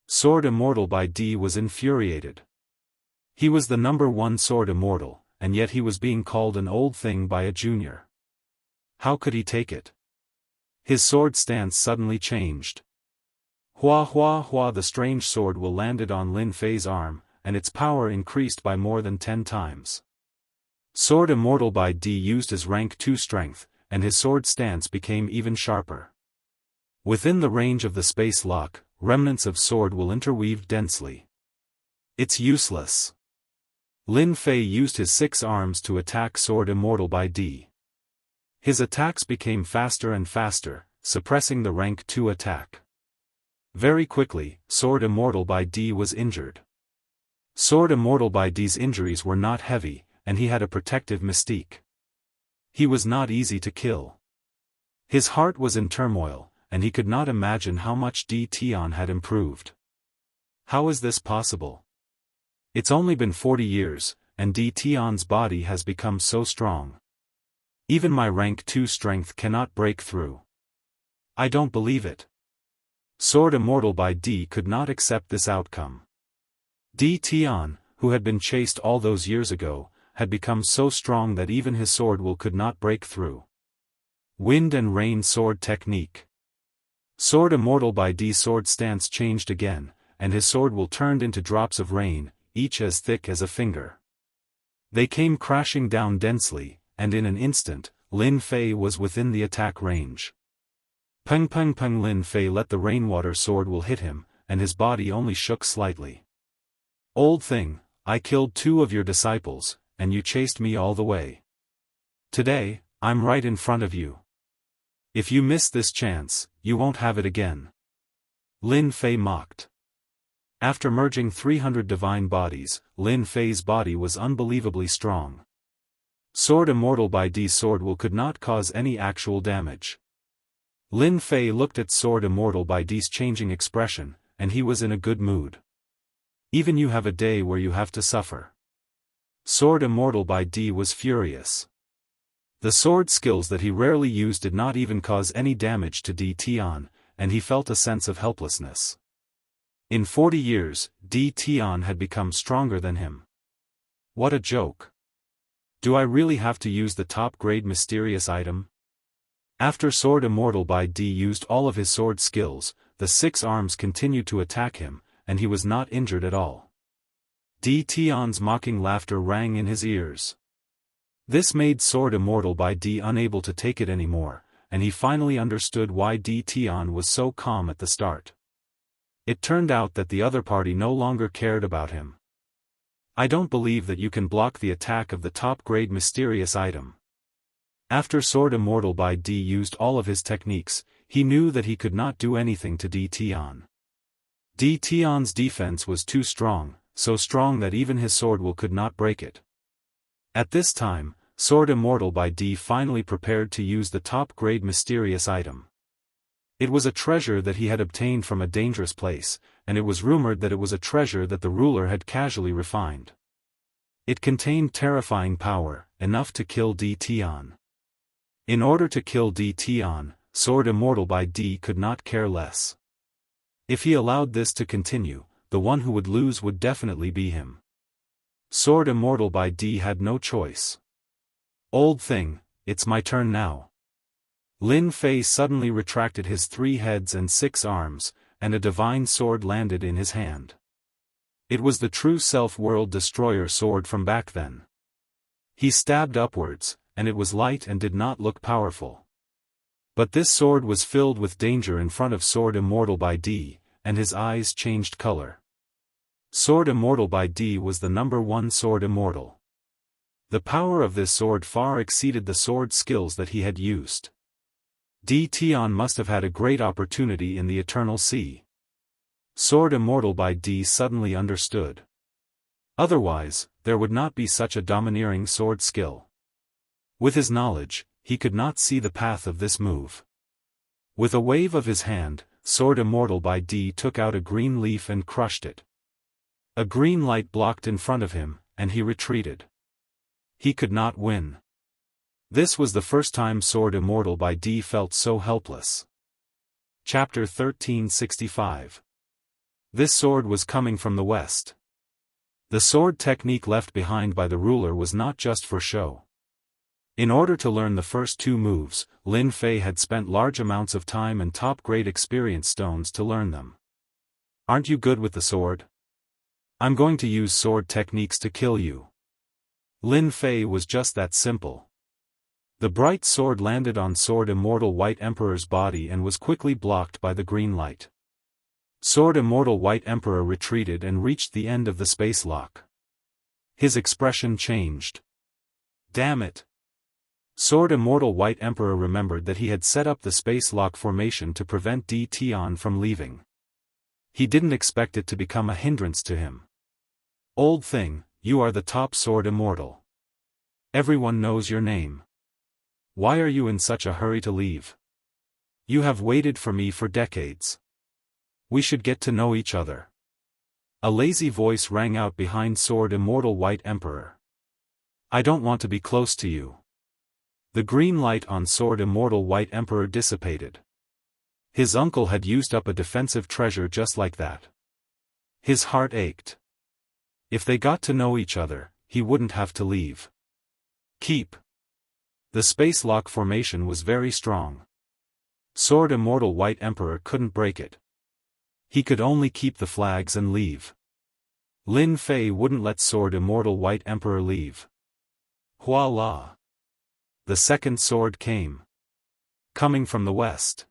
Sword Immortal Di was infuriated. He was the number 1 Sword Immortal, and yet he was being called an old thing by a junior. How could he take it? His sword stance suddenly changed. Hua hua hua, the strange sword will landed on Lin Fei's arm, and its power increased by more than 10 times. Sword Immortal by D used his rank 2 strength, and his sword stance became even sharper. Within the range of the space lock, remnants of sword will interweaved densely. It's useless. Lin Fei used his 6 arms to attack Sword Immortal by D. His attacks became faster and faster, suppressing the rank 2 attack. Very quickly, Sword Immortal by D was injured. Sword Immortal by D's injuries were not heavy, and he had a protective mystique. He was not easy to kill. His heart was in turmoil, and he could not imagine how much D Tian had improved. How is this possible? It's only been 40 years, and D Tian's body has become so strong. Even my rank 2 strength cannot break through. I don't believe it. Sword Immortal by D could not accept this outcome. D Tian, who had been chased all those years ago, had become so strong that even his sword will could not break through. Wind and Rain Sword Technique. Sword Immortal by D's sword stance changed again, and his sword will turned into drops of rain, each as thick as a finger. They came crashing down densely, and in an instant, Lin Fei was within the attack range. Peng peng peng, Lin Fei let the rainwater sword will hit him, and his body only shook slightly. Old thing, I killed 2 of your disciples, and you chased me all the way. Today, I'm right in front of you. If you miss this chance, you won't have it again. Lin Fei mocked. After merging 300 divine bodies, Lin Fei's body was unbelievably strong. Sword Immortal by D's sword will could not cause any actual damage. Lin Fei looked at Sword Immortal by D's changing expression, and he was in a good mood. Even you have a day where you have to suffer. Sword Immortal by D was furious. The sword skills that he rarely used did not even cause any damage to D Tian, and he felt a sense of helplessness. In 40 years, D Tian had become stronger than him. What a joke. Do I really have to use the top-grade mysterious item? After Sword Immortal by D used all of his sword skills, the 6 arms continued to attack him, and he was not injured at all. D Tian's mocking laughter rang in his ears. This made Sword Immortal by D unable to take it anymore, and he finally understood why D Tian was so calm at the start. It turned out that the other party no longer cared about him. I don't believe that you can block the attack of the top-grade mysterious item. After Sword Immortal by D used all of his techniques, he knew that he could not do anything to D Tian. D Tian's defense was too strong, so strong that even his sword will could not break it. At this time, Sword Immortal by D finally prepared to use the top-grade mysterious item. It was a treasure that he had obtained from a dangerous place, and it was rumored that it was a treasure that the ruler had casually refined. It contained terrifying power, enough to kill D Tian. In order to kill D Tian, Sword Immortal by D could not care less. If he allowed this to continue, the one who would lose would definitely be him. Sword Immortal by D had no choice. Old thing, it's my turn now. Lin Fei suddenly retracted his 3 heads and 6 arms, and a divine sword landed in his hand. It was the true self-world destroyer sword from back then. He stabbed upwards, and it was light and did not look powerful. But this sword was filled with danger in front of Sword Immortal by D, and his eyes changed color. Sword Immortal by D was the number 1 Sword Immortal. The power of this sword far exceeded the sword skills that he had used. D Tian must have had a great opportunity in the Eternal Sea. Sword Immortal by D suddenly understood. Otherwise, there would not be such a domineering sword skill. With his knowledge, he could not see the path of this move. With a wave of his hand, Sword Immortal by D took out a green leaf and crushed it. A green light blocked in front of him, and he retreated. He could not win. This was the first time Sword Immortal by D felt so helpless. Chapter 1365. This sword was coming from the west. The sword technique left behind by the ruler was not just for show. In order to learn the first 2 moves, Lin Fei had spent large amounts of time and top-grade experience stones to learn them. Aren't you good with the sword? I'm going to use sword techniques to kill you. Lin Fei was just that simple. The bright sword landed on Sword Immortal White Emperor's body and was quickly blocked by the green light. Sword Immortal White Emperor retreated and reached the end of the space lock. His expression changed. Damn it! Sword Immortal White Emperor remembered that he had set up the space lock formation to prevent Di Tian from leaving. He didn't expect it to become a hindrance to him. Old thing, you are the top Sword Immortal. Everyone knows your name. Why are you in such a hurry to leave? You have waited for me for decades. We should get to know each other. A lazy voice rang out behind Sword Immortal White Emperor. I don't want to be close to you. The green light on Sword Immortal White Emperor dissipated. His uncle had used up a defensive treasure just like that. His heart ached. If they got to know each other, he wouldn't have to leave. Keep. The space lock formation was very strong. Sword Immortal White Emperor couldn't break it. He could only keep the flags and leave. Lin Fei wouldn't let Sword Immortal White Emperor leave. Voila! The second sword came. Coming from the west.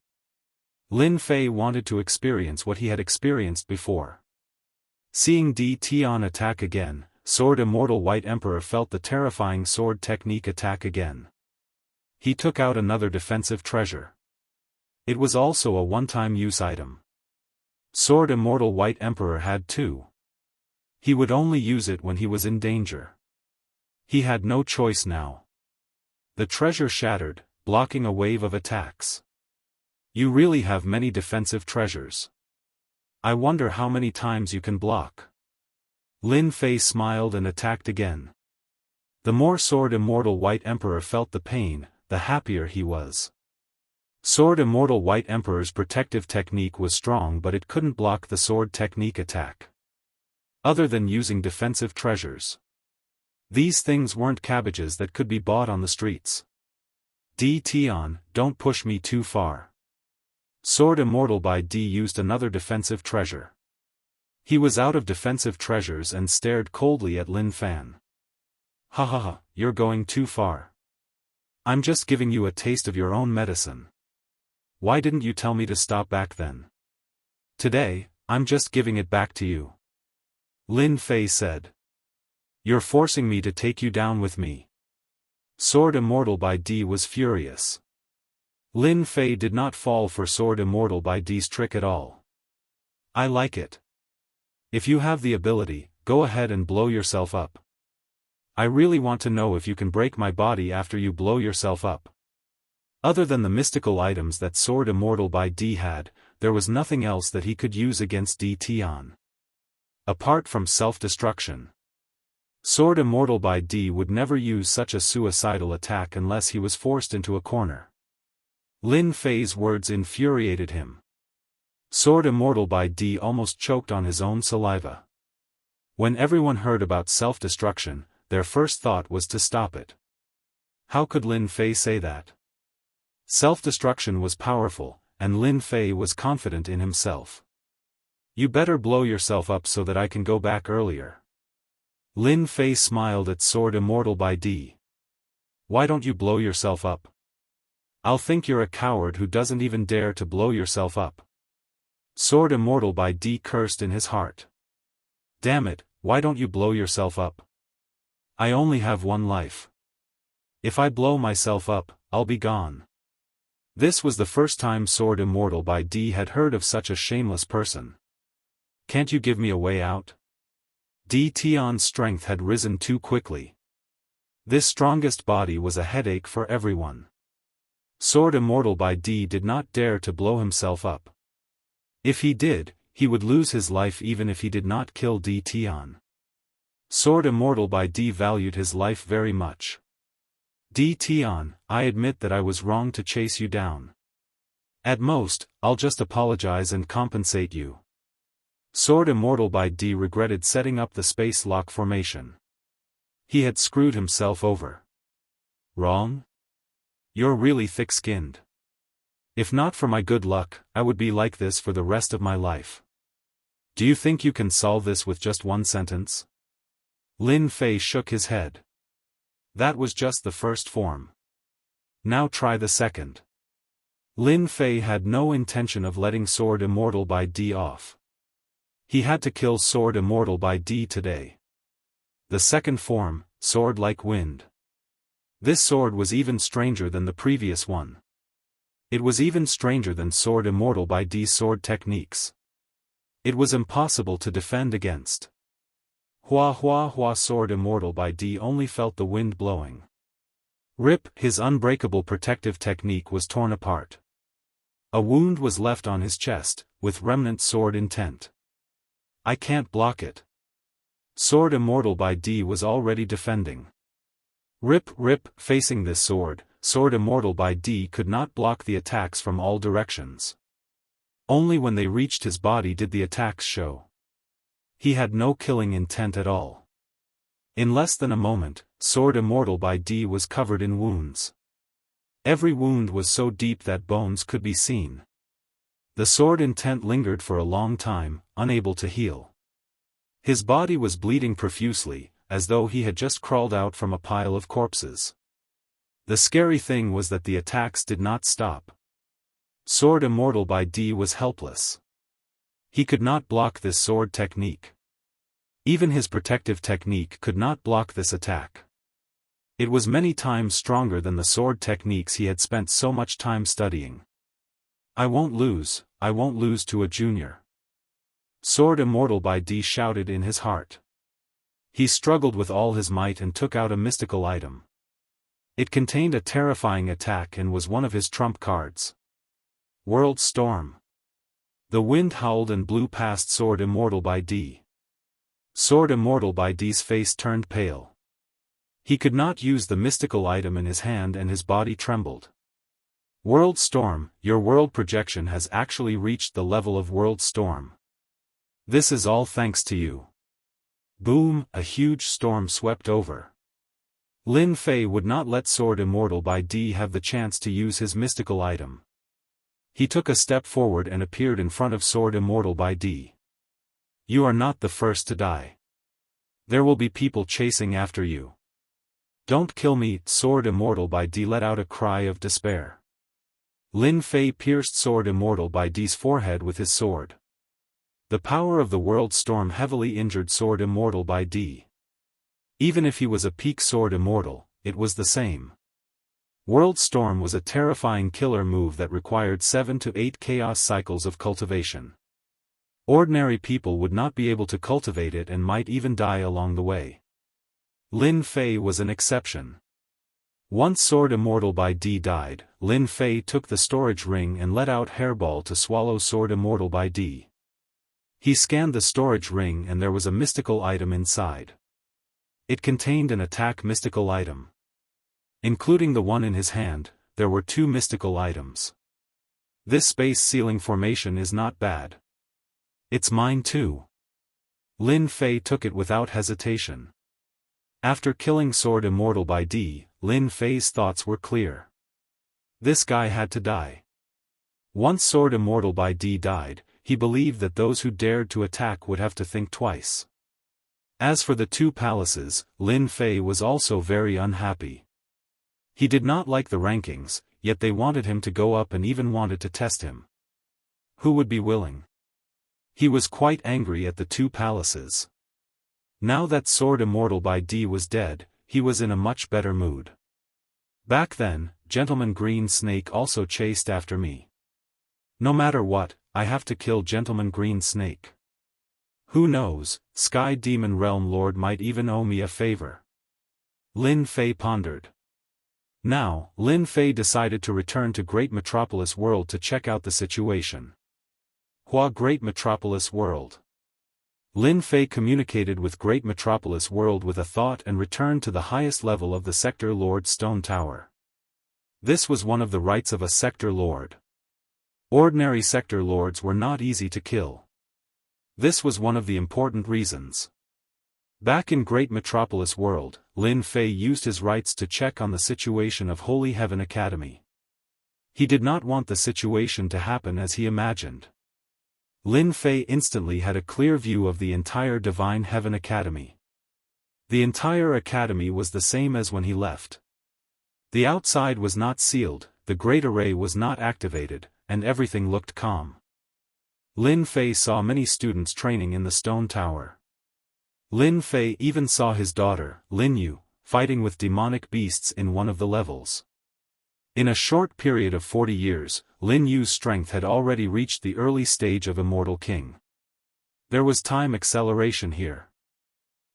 Lin Fei wanted to experience what he had experienced before. Seeing Di Tian attack again, Sword Immortal White Emperor felt the terrifying sword technique attack again. He took out another defensive treasure. It was also a one-time use item. Sword Immortal White Emperor had two. He would only use it when he was in danger. He had no choice now. The treasure shattered, blocking a wave of attacks. You really have many defensive treasures. I wonder how many times you can block. Lin Fei smiled and attacked again. The more Sword Immortal White Emperor felt the pain, the happier he was. Sword Immortal White Emperor's protective technique was strong, but it couldn't block the sword technique attack. Other than using defensive treasures. These things weren't cabbages that could be bought on the streets. Di Tian, don't push me too far. Sword Immortal by Di used another defensive treasure. He was out of defensive treasures and stared coldly at Lin Fan. Ha ha ha, you're going too far. I'm just giving you a taste of your own medicine. Why didn't you tell me to stop back then? Today, I'm just giving it back to you. Lin Fei said. You're forcing me to take you down with me. Sword Immortal by Di was furious. Lin Fei did not fall for Sword Immortal by Di's trick at all. I like it. If you have the ability, go ahead and blow yourself up. I really want to know if you can break my body after you blow yourself up. Other than the mystical items that Sword Immortal by Di had, there was nothing else that he could use against Di Tian. Apart from self-destruction. Sword Immortal by Di would never use such a suicidal attack unless he was forced into a corner. Lin Fei's words infuriated him. Sword Immortal by Di almost choked on his own saliva. When everyone heard about self-destruction, their first thought was to stop it. How could Lin Fei say that? Self-destruction was powerful, and Lin Fei was confident in himself. You better blow yourself up so that I can go back earlier. Lin Fei smiled at Sword Immortal by Di. Why don't you blow yourself up? I'll think you're a coward who doesn't even dare to blow yourself up. Sword Immortal by Di cursed in his heart. Damn it, why don't you blow yourself up? I only have one life. If I blow myself up, I'll be gone. This was the first time Sword Immortal by Di had heard of such a shameless person. Can't you give me a way out? Di Tian's strength had risen too quickly. This strongest body was a headache for everyone. Sword Immortal by Di did not dare to blow himself up. If he did, he would lose his life even if he did not kill Di Tian. Sword Immortal by Di valued his life very much. Di Tian, I admit that I was wrong to chase you down. At most, I'll just apologize and compensate you. Sword Immortal by Di regretted setting up the space lock formation. He had screwed himself over. Wrong? You're really thick-skinned. If not for my good luck, I would be like this for the rest of my life. Do you think you can solve this with just one sentence? Lin Fei shook his head. That was just the first form. Now try the second. Lin Fei had no intention of letting Sword Immortal by D off. He had to kill Sword Immortal by D today. The second form, Sword like Wind. This sword was even stranger than the previous one. It was even stranger than Sword Immortal by D's sword techniques. It was impossible to defend against. Hua hua hua. Sword Immortal by D only felt the wind blowing. Rip, his unbreakable protective technique was torn apart. A wound was left on his chest, with remnant sword intent. I can't block it. Sword Immortal by D was already defending. Rip rip, facing this sword, Sword Immortal by D could not block the attacks from all directions. Only when they reached his body did the attacks show. He had no killing intent at all. In less than a moment, Sword Immortal by D was covered in wounds. Every wound was so deep that bones could be seen. The sword intent lingered for a long time, unable to heal. His body was bleeding profusely, as though he had just crawled out from a pile of corpses. The scary thing was that the attacks did not stop. Sword Immortal by D was helpless. He could not block this sword technique. Even his protective technique could not block this attack. It was many times stronger than the sword techniques he had spent so much time studying. I won't lose to a junior. Sword Immortal by D shouted in his heart. He struggled with all his might and took out a mystical item. It contained a terrifying attack and was one of his trump cards. World Storm. The wind howled and blew past Sword Immortal by D. Sword Immortal by D's face turned pale. He could not use the mystical item in his hand and his body trembled. World Storm, your world projection has actually reached the level of World Storm. This is all thanks to you. Boom, a huge storm swept over. Lin Fei would not let Sword Immortal by D have the chance to use his mystical item. He took a step forward and appeared in front of Sword Immortal by D. You are not the first to die. There will be people chasing after you. Don't kill me. Sword Immortal by D let out a cry of despair. Lin Fei pierced Sword Immortal by D's forehead with his sword. The power of the World Storm heavily injured Sword Immortal by D. Even if he was a peak Sword Immortal, it was the same. World Storm was a terrifying killer move that required 7 to 8 chaos cycles of cultivation. Ordinary people would not be able to cultivate it and might even die along the way. Lin Fei was an exception. Once Sword Immortal by D died, Lin Fei took the storage ring and let out Hairball to swallow Sword Immortal by D. He scanned the storage ring and there was a mystical item inside. It contained an attack mystical item. Including the one in his hand, there were 2 mystical items. This space ceiling formation is not bad. It's mine too. Lin Fei took it without hesitation. After killing Sword Immortal by D, Lin Fei's thoughts were clear. This guy had to die. Once Sword Immortal by D died, he believed that those who dared to attack would have to think twice. As for the 2 palaces, Lin Fei was also very unhappy. He did not like the rankings, yet they wanted him to go up and even wanted to test him. Who would be willing? He was quite angry at the 2 palaces. Now that Sword Immortal by D was dead, he was in a much better mood. Back then, Gentleman Green Snake also chased after me. No matter what, I have to kill Gentleman Green Snake. Who knows, Sky Demon Realm Lord might even owe me a favor. Lin Fei pondered. Now, Lin Fei decided to return to Great Metropolis World to check out the situation. Hua Great Metropolis World. Lin Fei communicated with Great Metropolis World with a thought and returned to the highest level of the Sector Lord Stone Tower. This was one of the rights of a Sector Lord. Ordinary Sector Lords were not easy to kill. This was one of the important reasons. Back in Great Metropolis World, Lin Fei used his rights to check on the situation of Holy Heaven Academy. He did not want the situation to happen as he imagined. Lin Fei instantly had a clear view of the entire Divine Heaven Academy. The entire academy was the same as when he left. The outside was not sealed, the great array was not activated, and everything looked calm. Lin Fei saw many students training in the stone tower. Lin Fei even saw his daughter, Lin Yu, fighting with demonic beasts in one of the levels. In a short period of 40 years, Lin Yu's strength had already reached the early stage of Immortal King. There was time acceleration here.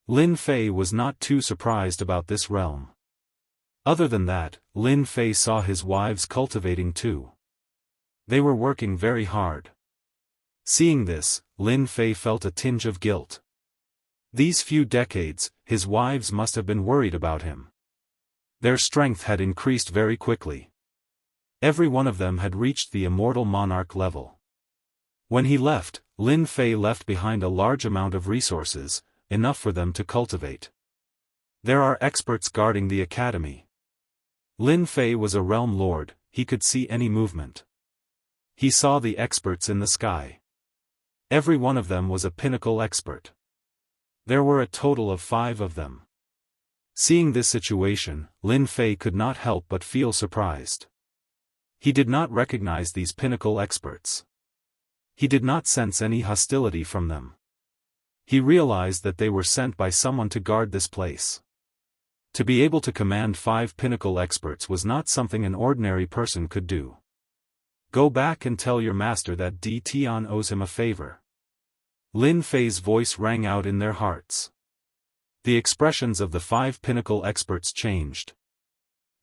Lin Fei was not too surprised about this realm. Other than that, Lin Fei saw his wives cultivating too. They were working very hard. Seeing this, Lin Fei felt a tinge of guilt. These few decades, his wives must have been worried about him. Their strength had increased very quickly. Every one of them had reached the immortal monarch level. When he left, Lin Fei left behind a large amount of resources, enough for them to cultivate. There are experts guarding the academy. Lin Fei was a realm lord, he could see any movement. He saw the experts in the sky. Every one of them was a pinnacle expert. There were a total of 5 of them. Seeing this situation, Lin Fei could not help but feel surprised. He did not recognize these pinnacle experts. He did not sense any hostility from them. He realized that they were sent by someone to guard this place. To be able to command 5 pinnacle experts was not something an ordinary person could do. Go back and tell your master that Di Tian owes him a favor. Lin Fei's voice rang out in their hearts. The expressions of the 5 pinnacle experts changed.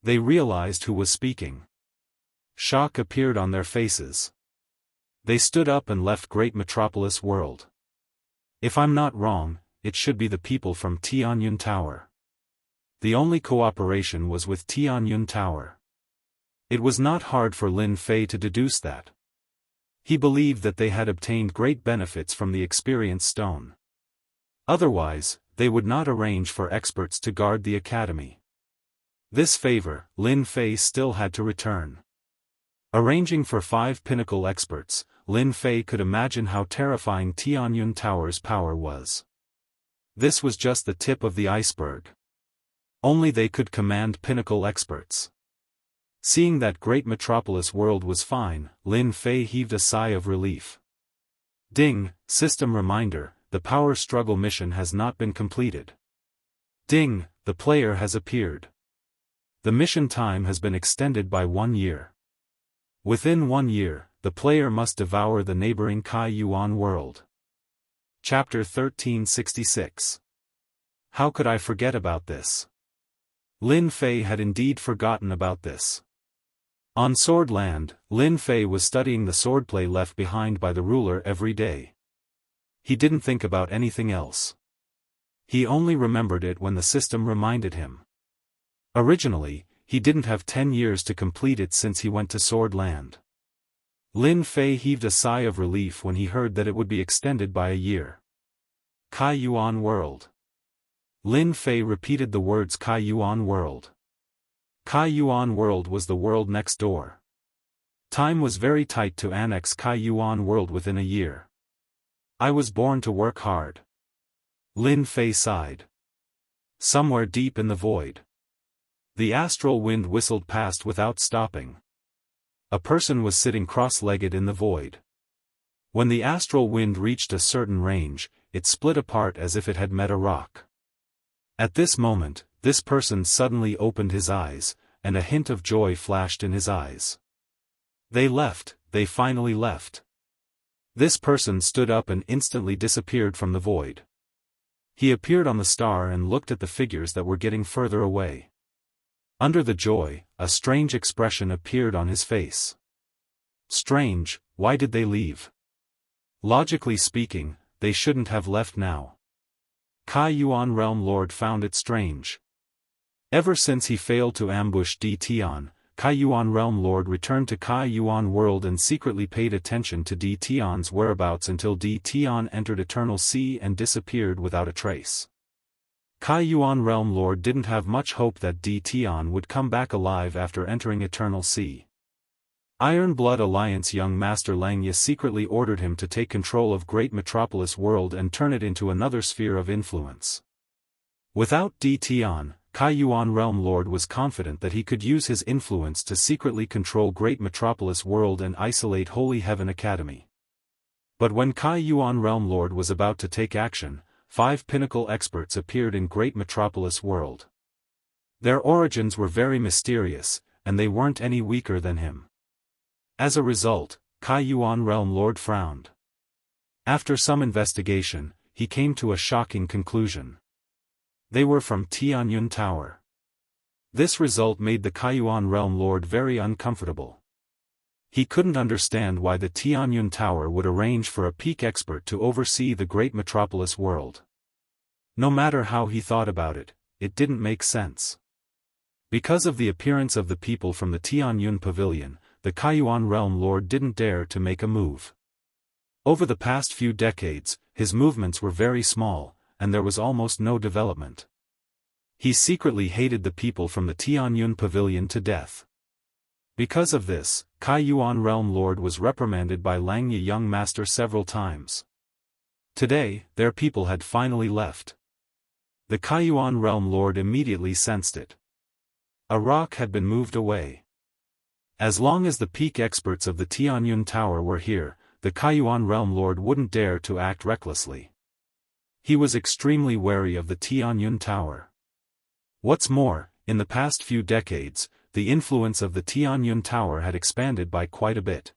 They realized who was speaking. Shock appeared on their faces. They stood up and left Great Metropolis World. If I'm not wrong, it should be the people from Tianyun Tower. The only cooperation was with Tianyun Tower. It was not hard for Lin Fei to deduce that. He believed that they had obtained great benefits from the experience stone. Otherwise, they would not arrange for experts to guard the academy. This favor, Lin Fei still had to return. Arranging for 5 pinnacle experts, Lin Fei could imagine how terrifying Tianyun Tower's power was. This was just the tip of the iceberg. Only they could command pinnacle experts. Seeing that Great Metropolis World was fine, Lin Fei heaved a sigh of relief. Ding, system reminder, the power struggle mission has not been completed. Ding, the player has appeared. The mission time has been extended by 1 year. Within 1 year, the player must devour the neighboring Kai Yuan world. Chapter 1366. How could I forget about this? Lin Fei had indeed forgotten about this. On Sword Land, Lin Fei was studying the swordplay left behind by the ruler every day. He didn't think about anything else. He only remembered it when the system reminded him. Originally, he didn't have 10 years to complete it since he went to Sword Land. Lin Fei heaved a sigh of relief when he heard that it would be extended by a year. Kai Yuan World. Lin Fei repeated the words Kai Yuan World. Kai Yuan World was the world next door. Time was very tight to annex Kai Yuan World within a year. I was born to work hard. Lin Fei sighed. Somewhere deep in the void. The astral wind whistled past without stopping. A person was sitting cross-legged in the void. When the astral wind reached a certain range, it split apart as if it had met a rock. At this moment, this person suddenly opened his eyes, and a hint of joy flashed in his eyes. They left, they finally left. This person stood up and instantly disappeared from the void. He appeared on the star and looked at the figures that were getting further away. Under the joy, a strange expression appeared on his face. Strange, why did they leave? Logically speaking, they shouldn't have left now. Kai Yuan Realm Lord found it strange. Ever since he failed to ambush Di Tian, Kai Yuan Realm Lord returned to Kai Yuan World and secretly paid attention to Di Tian's whereabouts until Di Tian entered Eternal Sea and disappeared without a trace. Kai Yuan Realm Lord didn't have much hope that Di Tian would come back alive after entering Eternal Sea. Iron Blood Alliance young Master Langya secretly ordered him to take control of Great Metropolis World and turn it into another sphere of influence. Without Tian, Kai Yuan Realm Lord was confident that he could use his influence to secretly control Great Metropolis World and isolate Holy Heaven Academy. But when Kai Yuan Realm Lord was about to take action, 5 pinnacle experts appeared in Great Metropolis World. Their origins were very mysterious, and they weren't any weaker than him. As a result, Kai Yuan Realm Lord frowned. After some investigation, he came to a shocking conclusion. They were from Tianyun Tower. This result made the Kai Yuan Realm Lord very uncomfortable. He couldn't understand why the Tianyun Tower would arrange for a peak expert to oversee the Great Metropolis World. No matter how he thought about it, it didn't make sense. Because of the appearance of the people from the Tianyun Pavilion, the Kai Yuan Realm Lord didn't dare to make a move. Over the past few decades, his movements were very small, and there was almost no development. He secretly hated the people from the Tianyun Pavilion to death. Because of this, Kai Yuan Realm Lord was reprimanded by Langya Young Master several times. Today, their people had finally left. The Kai Yuan Realm Lord immediately sensed it. A rock had been moved away. As long as the peak experts of the Tianyun Tower were here, the Kai Yuan Realm Lord wouldn't dare to act recklessly. He was extremely wary of the Tianyun Tower. What's more, in the past few decades, the influence of the Tianyun Tower had expanded by quite a bit.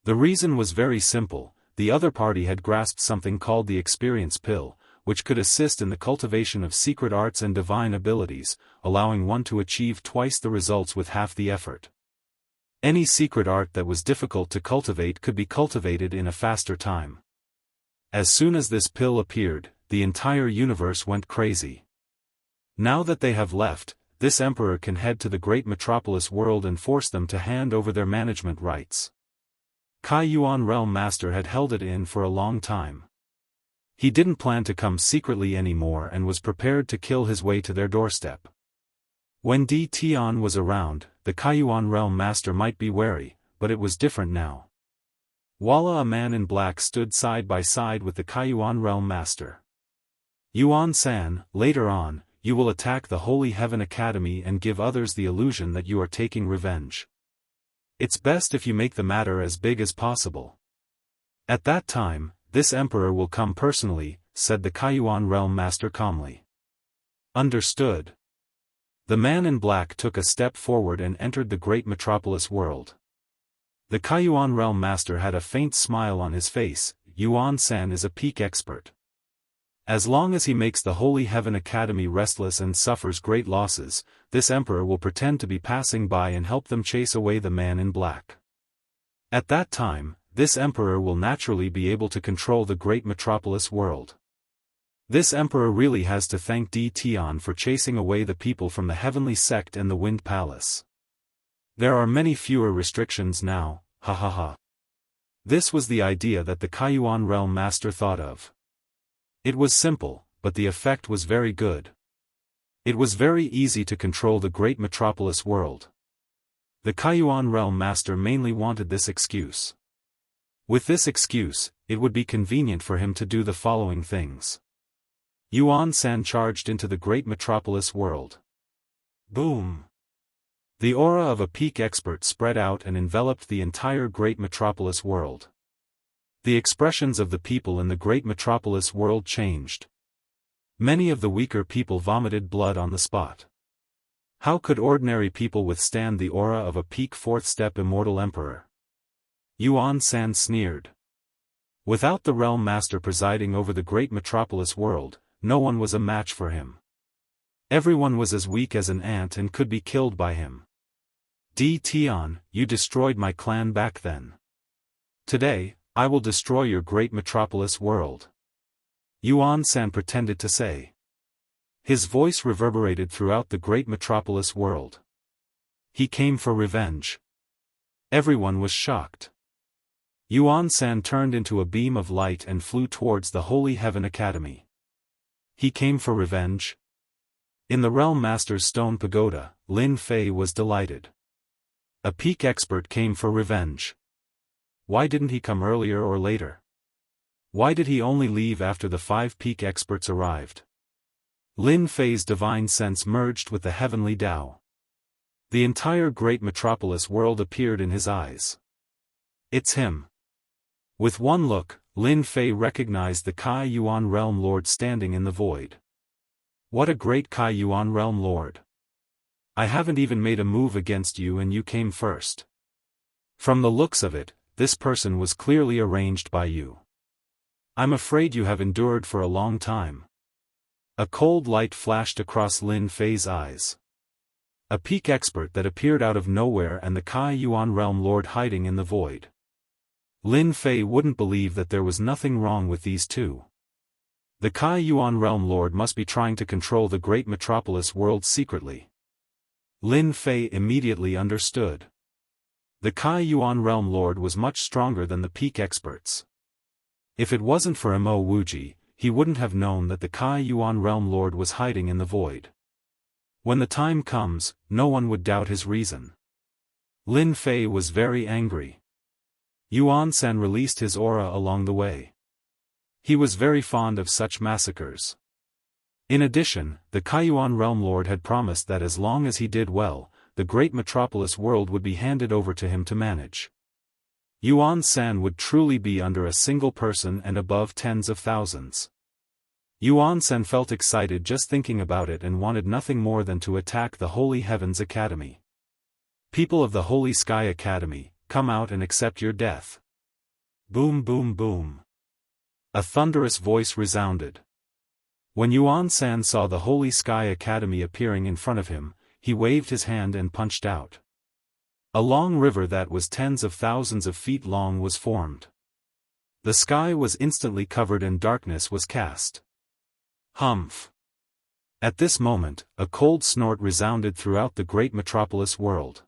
The reason was very simple: the other party had grasped something called the Experience Pill, which could assist in the cultivation of secret arts and divine abilities, allowing one to achieve twice the results with half the effort. Any secret art that was difficult to cultivate could be cultivated in a faster time. As soon as this pill appeared, the entire universe went crazy. Now that they have left, this emperor can head to the Great Metropolis World and force them to hand over their management rights. Kai Yuan Realm Master had held it in for a long time. He didn't plan to come secretly anymore and was prepared to kill his way to their doorstep. When Tian was around, the Kai Yuan Realm Master might be wary, but it was different now. Walla, a man in black, stood side by side with the Kai Yuan Realm Master. Yuan-san, later on, you will attack the Holy Heaven Academy and give others the illusion that you are taking revenge. It's best if you make the matter as big as possible. At that time, this emperor will come personally, said the Kai Yuan Realm Master calmly. Understood. The man in black took a step forward and entered the Great Metropolis World. The Kai Yuan Realm Master had a faint smile on his face. Yuan-san is a peak expert. As long as he makes the Holy Heaven Academy restless and suffers great losses, this emperor will pretend to be passing by and help them chase away the man in black. At that time, this emperor will naturally be able to control the Great Metropolis World. This emperor really has to thank Tian for chasing away the people from the Heavenly Sect and the Wind Palace. There are many fewer restrictions now, ha ha ha. This was the idea that the Kai Yuan Realm Master thought of. It was simple, but the effect was very good. It was very easy to control the Great Metropolis World. The Kai Yuan Realm Master mainly wanted this excuse. With this excuse, it would be convenient for him to do the following things. Yuan-san charged into the Great Metropolis World. Boom! The aura of a peak expert spread out and enveloped the entire Great Metropolis World. The expressions of the people in the Great Metropolis World changed. Many of the weaker people vomited blood on the spot. How could ordinary people withstand the aura of a peak fourth-step immortal emperor? Yuan-san sneered. Without the Realm Master presiding over the Great Metropolis World, no one was a match for him. Everyone was as weak as an ant and could be killed by him. Tian, you destroyed my clan back then. Today, I will destroy your Great Metropolis World. Yuan-san pretended to say. His voice reverberated throughout the Great Metropolis World. He came for revenge. Everyone was shocked. Yuan-san turned into a beam of light and flew towards the Holy Heaven Academy. He came for revenge? In the Realm Master's stone pagoda, Lin Fei was delighted. A peak expert came for revenge. Why didn't he come earlier or later? Why did he only leave after the 5 peak experts arrived? Lin Fei's divine sense merged with the heavenly Tao. The entire great metropolis world appeared in his eyes. It's him. With one look, Lin Fei recognized the Kai Yuan Realm Lord standing in the void. What a great Kai Yuan Realm Lord. I haven't even made a move against you and you came first. From the looks of it, this person was clearly arranged by you. I'm afraid you have endured for a long time. A cold light flashed across Lin Fei's eyes. A peak expert that appeared out of nowhere and the Kai Yuan Realm Lord hiding in the void. Lin Fei wouldn't believe that there was nothing wrong with these two. The Kai Yuan Realm Lord must be trying to control the great metropolis world secretly. Lin Fei immediately understood. The Kai Yuan Realm Lord was much stronger than the peak experts. If it wasn't for Mo Wuji, he wouldn't have known that the Kai Yuan Realm Lord was hiding in the void. When the time comes, no one would doubt his reason. Lin Fei was very angry. Yuan-san released his aura along the way. He was very fond of such massacres. In addition, the Kai Yuan Realm Lord had promised that as long as he did well, the great metropolis world would be handed over to him to manage. Yuan-san would truly be under a single person and above tens of thousands. Yuan-san felt excited just thinking about it and wanted nothing more than to attack the Holy Heavens Academy. People of the Holy Sky Academy, come out and accept your death. Boom boom boom. A thunderous voice resounded. When Yuan-san saw the Holy Sky Academy appearing in front of him, he waved his hand and punched out. A long river that was tens of thousands of feet long was formed. The sky was instantly covered and darkness was cast. Humph. At this moment, a cold snort resounded throughout the great metropolis world.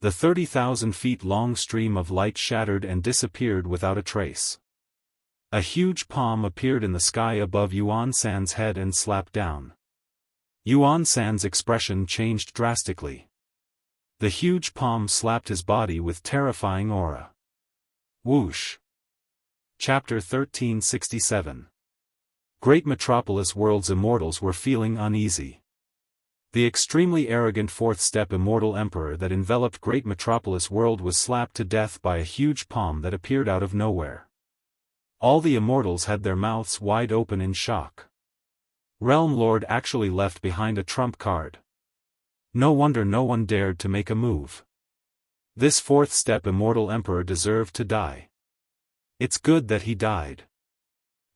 The 30,000 feet long stream of light shattered and disappeared without a trace. A huge palm appeared in the sky above Yuan-san's head and slapped down. Yuan-san's expression changed drastically. The huge palm slapped his body with terrifying aura. Whoosh. Chapter 1367. Great metropolis world's immortals were feeling uneasy. The extremely arrogant fourth-step immortal emperor that enveloped great metropolis world was slapped to death by a huge palm that appeared out of nowhere. All the immortals had their mouths wide open in shock. Realm Lord actually left behind a trump card. No wonder no one dared to make a move. This fourth-step immortal emperor deserved to die. It's good that he died.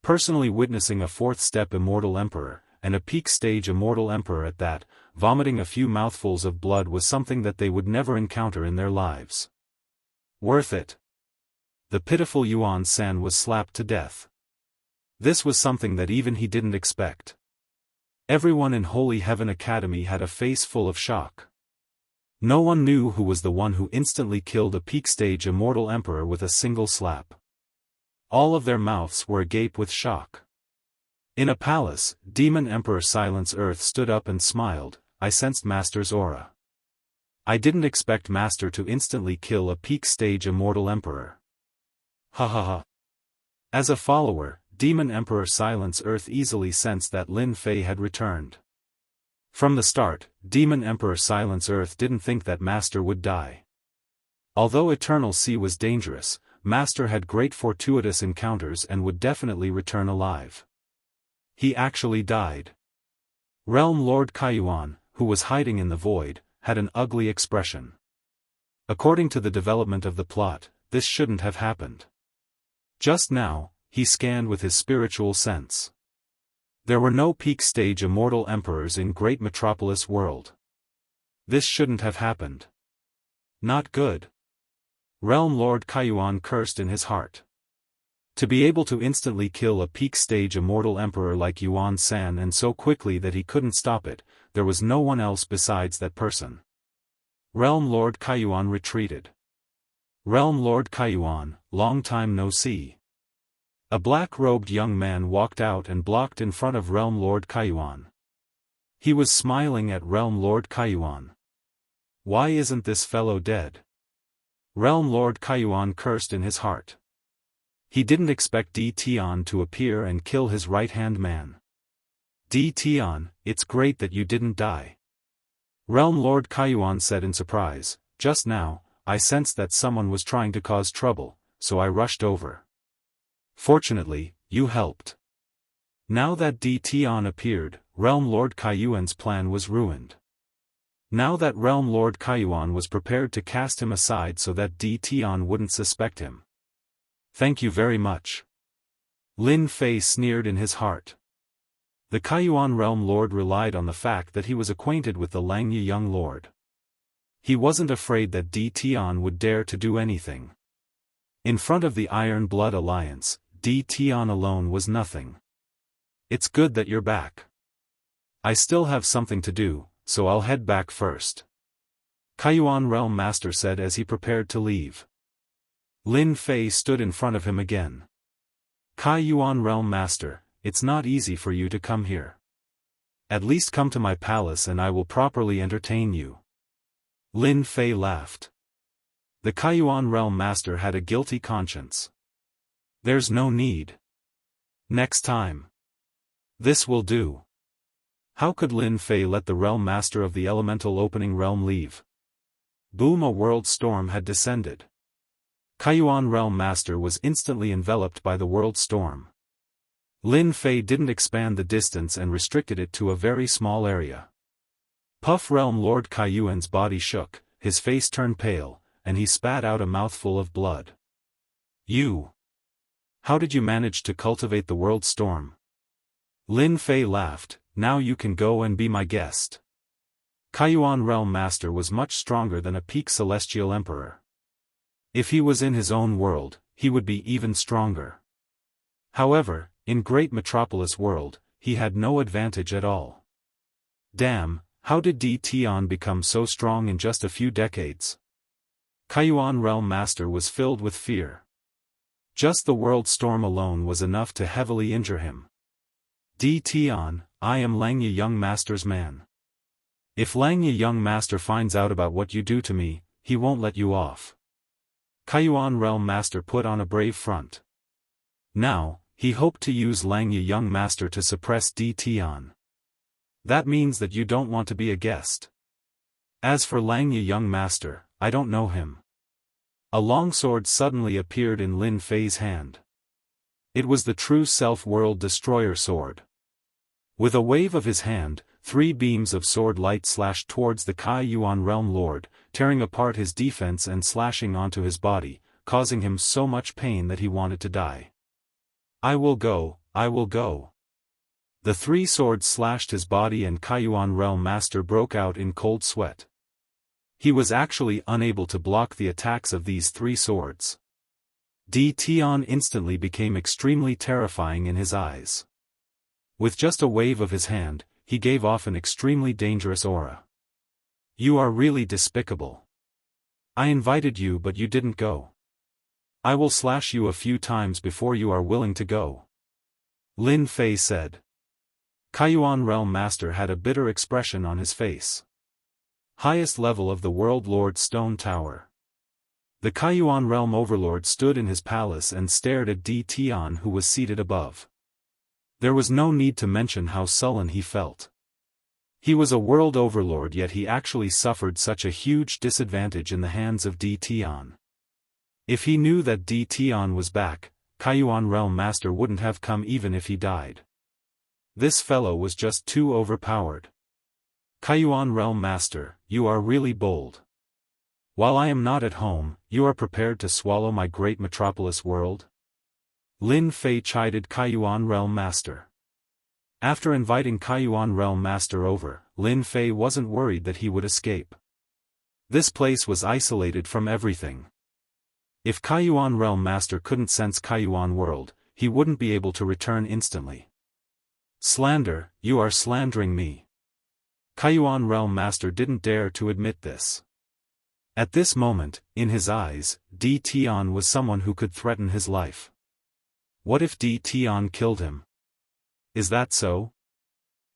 Personally witnessing a fourth-step immortal emperor, and a peak-stage immortal emperor at that, vomiting a few mouthfuls of blood was something that they would never encounter in their lives. Worth it. The pitiful Yuan-san was slapped to death. This was something that even he didn't expect. Everyone in Holy Heaven Academy had a face full of shock. No one knew who was the one who instantly killed a peak-stage immortal emperor with a single slap. All of their mouths were agape with shock. In a palace, Demon Emperor Silence Earth stood up and smiled. I sensed Master's aura. I didn't expect Master to instantly kill a peak-stage immortal emperor. Ha ha ha. As a follower, Demon Emperor Silence Earth easily sensed that Lin Fei had returned. From the start, Demon Emperor Silence Earth didn't think that Master would die. Although Eternal Sea was dangerous, Master had great fortuitous encounters and would definitely return alive. He actually died. Realm Lord Kaiyuan, who was hiding in the void, had an ugly expression. According to the development of the plot, this shouldn't have happened. Just now, he scanned with his spiritual sense. There were no peak-stage immortal emperors in Great Metropolis world. This shouldn't have happened. Not good. Realm Lord Kaiyuan cursed in his heart. To be able to instantly kill a peak-stage immortal emperor like Yuan-san and so quickly that he couldn't stop it, there was no one else besides that person. Realm Lord Kaiyuan retreated. Realm Lord Kaiyuan, long time no see. A black-robed young man walked out and blocked in front of Realm Lord Kaiyuan. He was smiling at Realm Lord Kaiyuan. Why isn't this fellow dead? Realm Lord Kaiyuan cursed in his heart. He didn't expect Di Tian to appear and kill his right-hand man. Di Tian, it's great that you didn't die. Realm Lord Kaiyuan said in surprise, just now, I sensed that someone was trying to cause trouble, so I rushed over. Fortunately, you helped. Now that Di Tian appeared, Realm Lord Kaiyuan's plan was ruined. Now that Realm Lord Kaiyuan was prepared to cast him aside so that Di Tian wouldn't suspect him. Thank you very much. Lin Fei sneered in his heart. The Kaiyuan Realm Lord relied on the fact that he was acquainted with the Langye young lord. He wasn't afraid that Di Tian would dare to do anything. In front of the Iron Blood Alliance, Di Tian alone was nothing. It's good that you're back. I still have something to do, so I'll head back first. Kaiyuan Realm Master said as he prepared to leave. Lin Fei stood in front of him again. Kaiyuan Realm Master, it's not easy for you to come here. At least come to my palace and I will properly entertain you. Lin Fei laughed. The Kaiyuan Realm Master had a guilty conscience. There's no need. Next time. This will do. How could Lin Fei let the Realm Master of the Elemental Opening Realm leave? Boom! A world storm had descended. Kaiyuan Realm Master was instantly enveloped by the world storm. Lin Fei didn't expand the distance and restricted it to a very small area. Puff Realm Lord Kaiyuan's body shook, his face turned pale, and he spat out a mouthful of blood. You! How did you manage to cultivate the world storm? Lin Fei laughed. Now you can go and be my guest. Kaiyuan Realm Master was much stronger than a peak Celestial Emperor. If he was in his own world, he would be even stronger. However, in Great Metropolis World, he had no advantage at all. Damn, how did Di Tian become so strong in just a few decades? Kaiyuan Realm Master was filled with fear. Just the world storm alone was enough to heavily injure him. Di Tian, I am Langye Young Master's man. If Langye Young Master finds out about what you do to me, he won't let you off. Kaiyuan Realm Master put on a brave front. Now, he hoped to use Langye Young Master to suppress Di Tian. That means that you don't want to be a guest. As for Langye Young Master, I don't know him. A longsword suddenly appeared in Lin Fei's hand. It was the true Self-World Destroyer sword. With a wave of his hand, 3 beams of sword light slashed towards the Kaiyuan Realm Lord, tearing apart his defense and slashing onto his body, causing him so much pain that he wanted to die. I will go, I will go. The 3 swords slashed his body and Kaiyuan Realm Master broke out in cold sweat. He was actually unable to block the attacks of these 3 swords. Di Tian instantly became extremely terrifying in his eyes. With just a wave of his hand, he gave off an extremely dangerous aura. You are really despicable. I invited you but you didn't go. I will slash you a few times before you are willing to go. Lin Fei said. Kaiyuan Realm Master had a bitter expression on his face. Highest level of the World Lord Stone Tower. The Kaiyuan Realm Overlord stood in his palace and stared at Di Tian who was seated above. There was no need to mention how sullen he felt. He was a world overlord yet he actually suffered such a huge disadvantage in the hands of Di Tian. If he knew that Di Tian was back, Kaiyuan Realm Master wouldn't have come even if he died. This fellow was just too overpowered. Kaiyuan Realm Master, you are really bold. While I am not at home, you are prepared to swallow my great metropolis world? Lin Fei chided Kaiyuan Realm Master. After inviting Kaiyuan Realm Master over, Lin Fei wasn't worried that he would escape. This place was isolated from everything. If Kaiyuan Realm Master couldn't sense Kaiyuan World, he wouldn't be able to return instantly. Slander, you are slandering me. Kaiyuan Realm Master didn't dare to admit this. At this moment, in his eyes, Di Tian was someone who could threaten his life. What if Di Tian killed him? Is that so?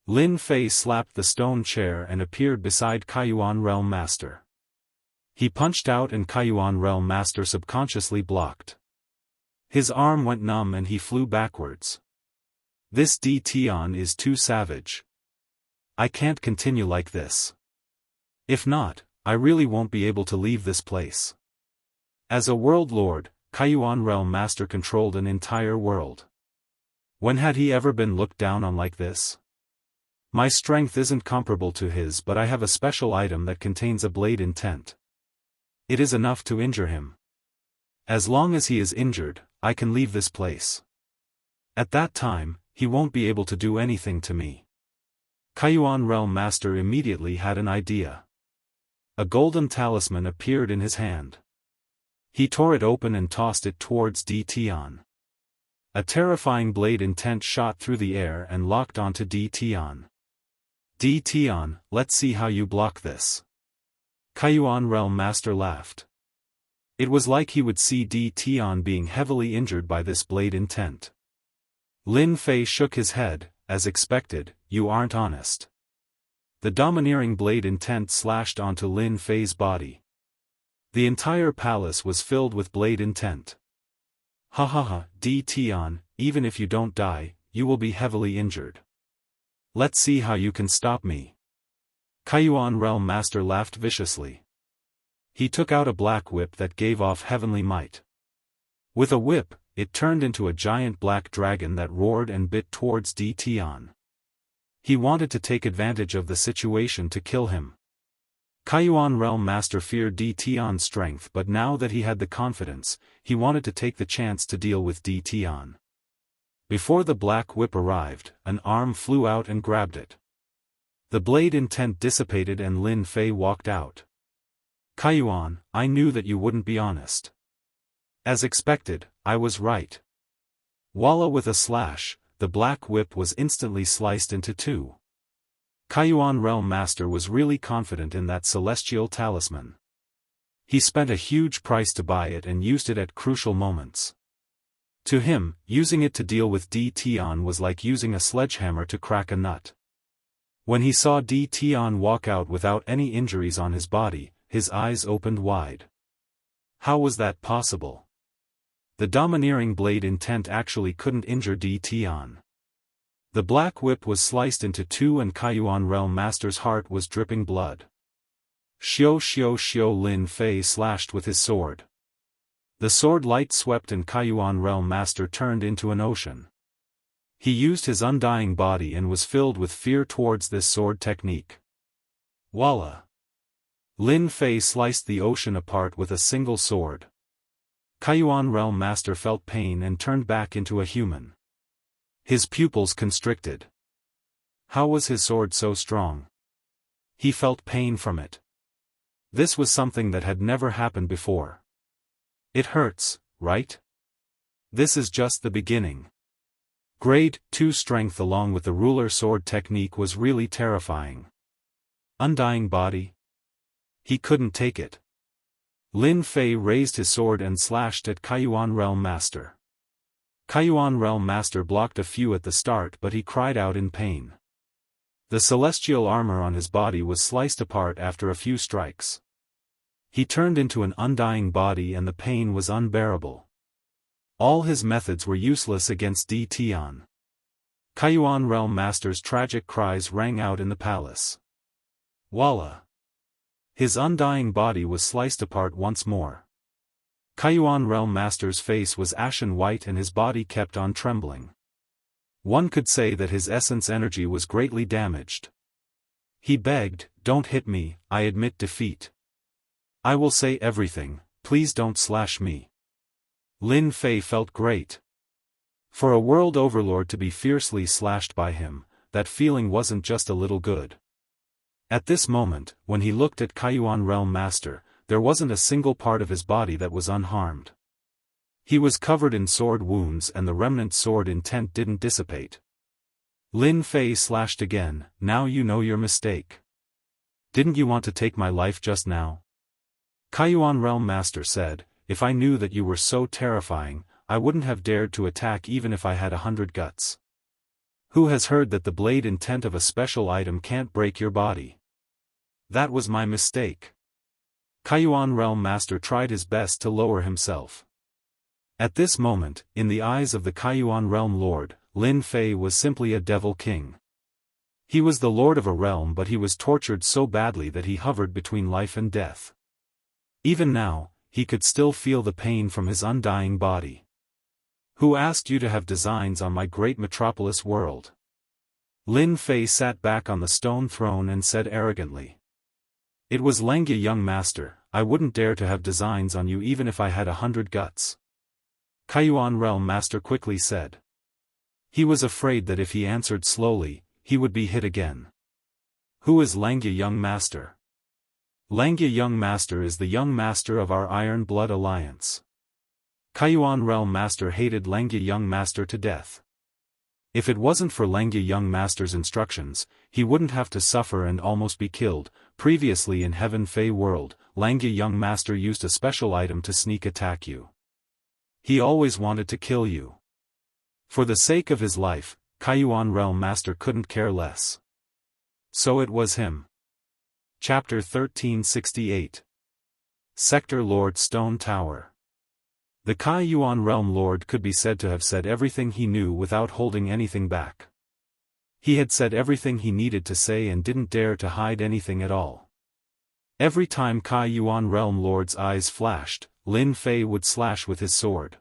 Lin Fei slapped the stone chair and appeared beside Kaiyuan Realm Master. He punched out and Kayuan Realm Master subconsciously blocked. His arm went numb and he flew backwards. This Tion is too savage. I can't continue like this. If not, I really won't be able to leave this place. As a world lord, Kayuan Realm Master controlled an entire world. When had he ever been looked down on like this? My strength isn't comparable to his, but I have a special item that contains a blade intent. It is enough to injure him. As long as he is injured, I can leave this place. At that time, he won't be able to do anything to me. Kayuan Realm Master immediately had an idea. A golden talisman appeared in his hand. He tore it open and tossed it towards Tion. A terrifying blade intent shot through the air and locked onto Tion. Tion, let's see how you block this. Kayuan Realm Master laughed. It was like he would see Tion being heavily injured by this blade intent. Lin Fei shook his head, as expected, you aren't honest. The domineering blade intent slashed onto Lin Fei's body. The entire palace was filled with blade intent. Ha ha ha, Tion, even if you don't die, you will be heavily injured. Let's see how you can stop me. Kayuan Realm Master laughed viciously. He took out a black whip that gave off heavenly might. With a whip, it turned into a giant black dragon that roared and bit towards Tion. He wanted to take advantage of the situation to kill him. Kayuan Realm Master feared Tion's strength, but now that he had the confidence, he wanted to take the chance to deal with Tion. Before the black whip arrived, an arm flew out and grabbed it. The blade intent dissipated and Lin Fei walked out. Kayuan, I knew that you wouldn't be honest. As expected, I was right. Voila, with a slash, the black whip was instantly sliced into two. Kayuan Realm Master was really confident in that celestial talisman. He spent a huge price to buy it and used it at crucial moments. To him, using it to deal with Tion was like using a sledgehammer to crack a nut. When he saw Tion walk out without any injuries on his body, his eyes opened wide. How was that possible? The domineering blade intent actually couldn't injure Tion. The black whip was sliced into two and Kayuan Realm Master's heart was dripping blood. Xiao xiao xiao, Lin Fei slashed with his sword. The sword light swept and Kayuan Realm Master turned into an ocean. He used his undying body and was filled with fear towards this sword technique. Voila! Lin Fei sliced the ocean apart with a single sword. Kayuan Realm Master felt pain and turned back into a human. His pupils constricted. How was his sword so strong? He felt pain from it. This was something that had never happened before. It hurts, right? This is just the beginning. Grade 2 strength along with the ruler sword technique was really terrifying. Undying body? He couldn't take it. Lin Fei raised his sword and slashed at Kayuan Realm Master. Kayuan Realm Master blocked a few at the start, but he cried out in pain. The celestial armor on his body was sliced apart after a few strikes. He turned into an undying body and the pain was unbearable. All his methods were useless against Tion. Kayuan Realm Master's tragic cries rang out in the palace. Voila! His undying body was sliced apart once more. Kayuan Realm Master's face was ashen white and his body kept on trembling. One could say that his essence energy was greatly damaged. He begged, "Don't hit me, I admit defeat. I will say everything, please don't slash me." Lin Fei felt great. For a world overlord to be fiercely slashed by him, that feeling wasn't just a little good. At this moment, when he looked at Kayuan Realm Master, there wasn't a single part of his body that was unharmed. He was covered in sword wounds and the remnant sword intent didn't dissipate. Lin Fei slashed again, "Now you know your mistake. Didn't you want to take my life just now?" Kayuan Realm Master said, "If I knew that you were so terrifying, I wouldn't have dared to attack even if I had 100 guts. Who has heard that the blade intent of a special item can't break your body? That was my mistake. Kaiyuan Realm Master tried his best to lower himself. At this moment, in the eyes of the Kaiyuan Realm Lord, Lin Fei was simply a devil king. He was the lord of a realm, but he was tortured so badly that he hovered between life and death. Even now, he could still feel the pain from his undying body. Who asked you to have designs on my great metropolis world? Lin Fei sat back on the stone throne and said arrogantly. It was Langya, young master. I wouldn't dare to have designs on you even if I had 100 guts. Kaiyuan Realm Master quickly said. He was afraid that if he answered slowly, he would be hit again. Who is Langya, young master? Langya, young master, is the young master of our Iron Blood Alliance. Kaiyuan Realm Master hated Langya, young master, to death. If it wasn't for Langya, young master's instructions, he wouldn't have to suffer and almost be killed. Previously in Heaven Fei World, Langya, young master, used a special item to sneak attack you. He always wanted to kill you. For the sake of his life, Kaiyuan Realm Master couldn't care less. So it was him. Chapter 1368. Sector Lord Stone Tower. The Kaiyuan Realm Lord could be said to have said everything he knew without holding anything back. He had said everything he needed to say and didn't dare to hide anything at all. Every time Kaiyuan Realm Lord's eyes flashed, Lin Fei would slash with his sword.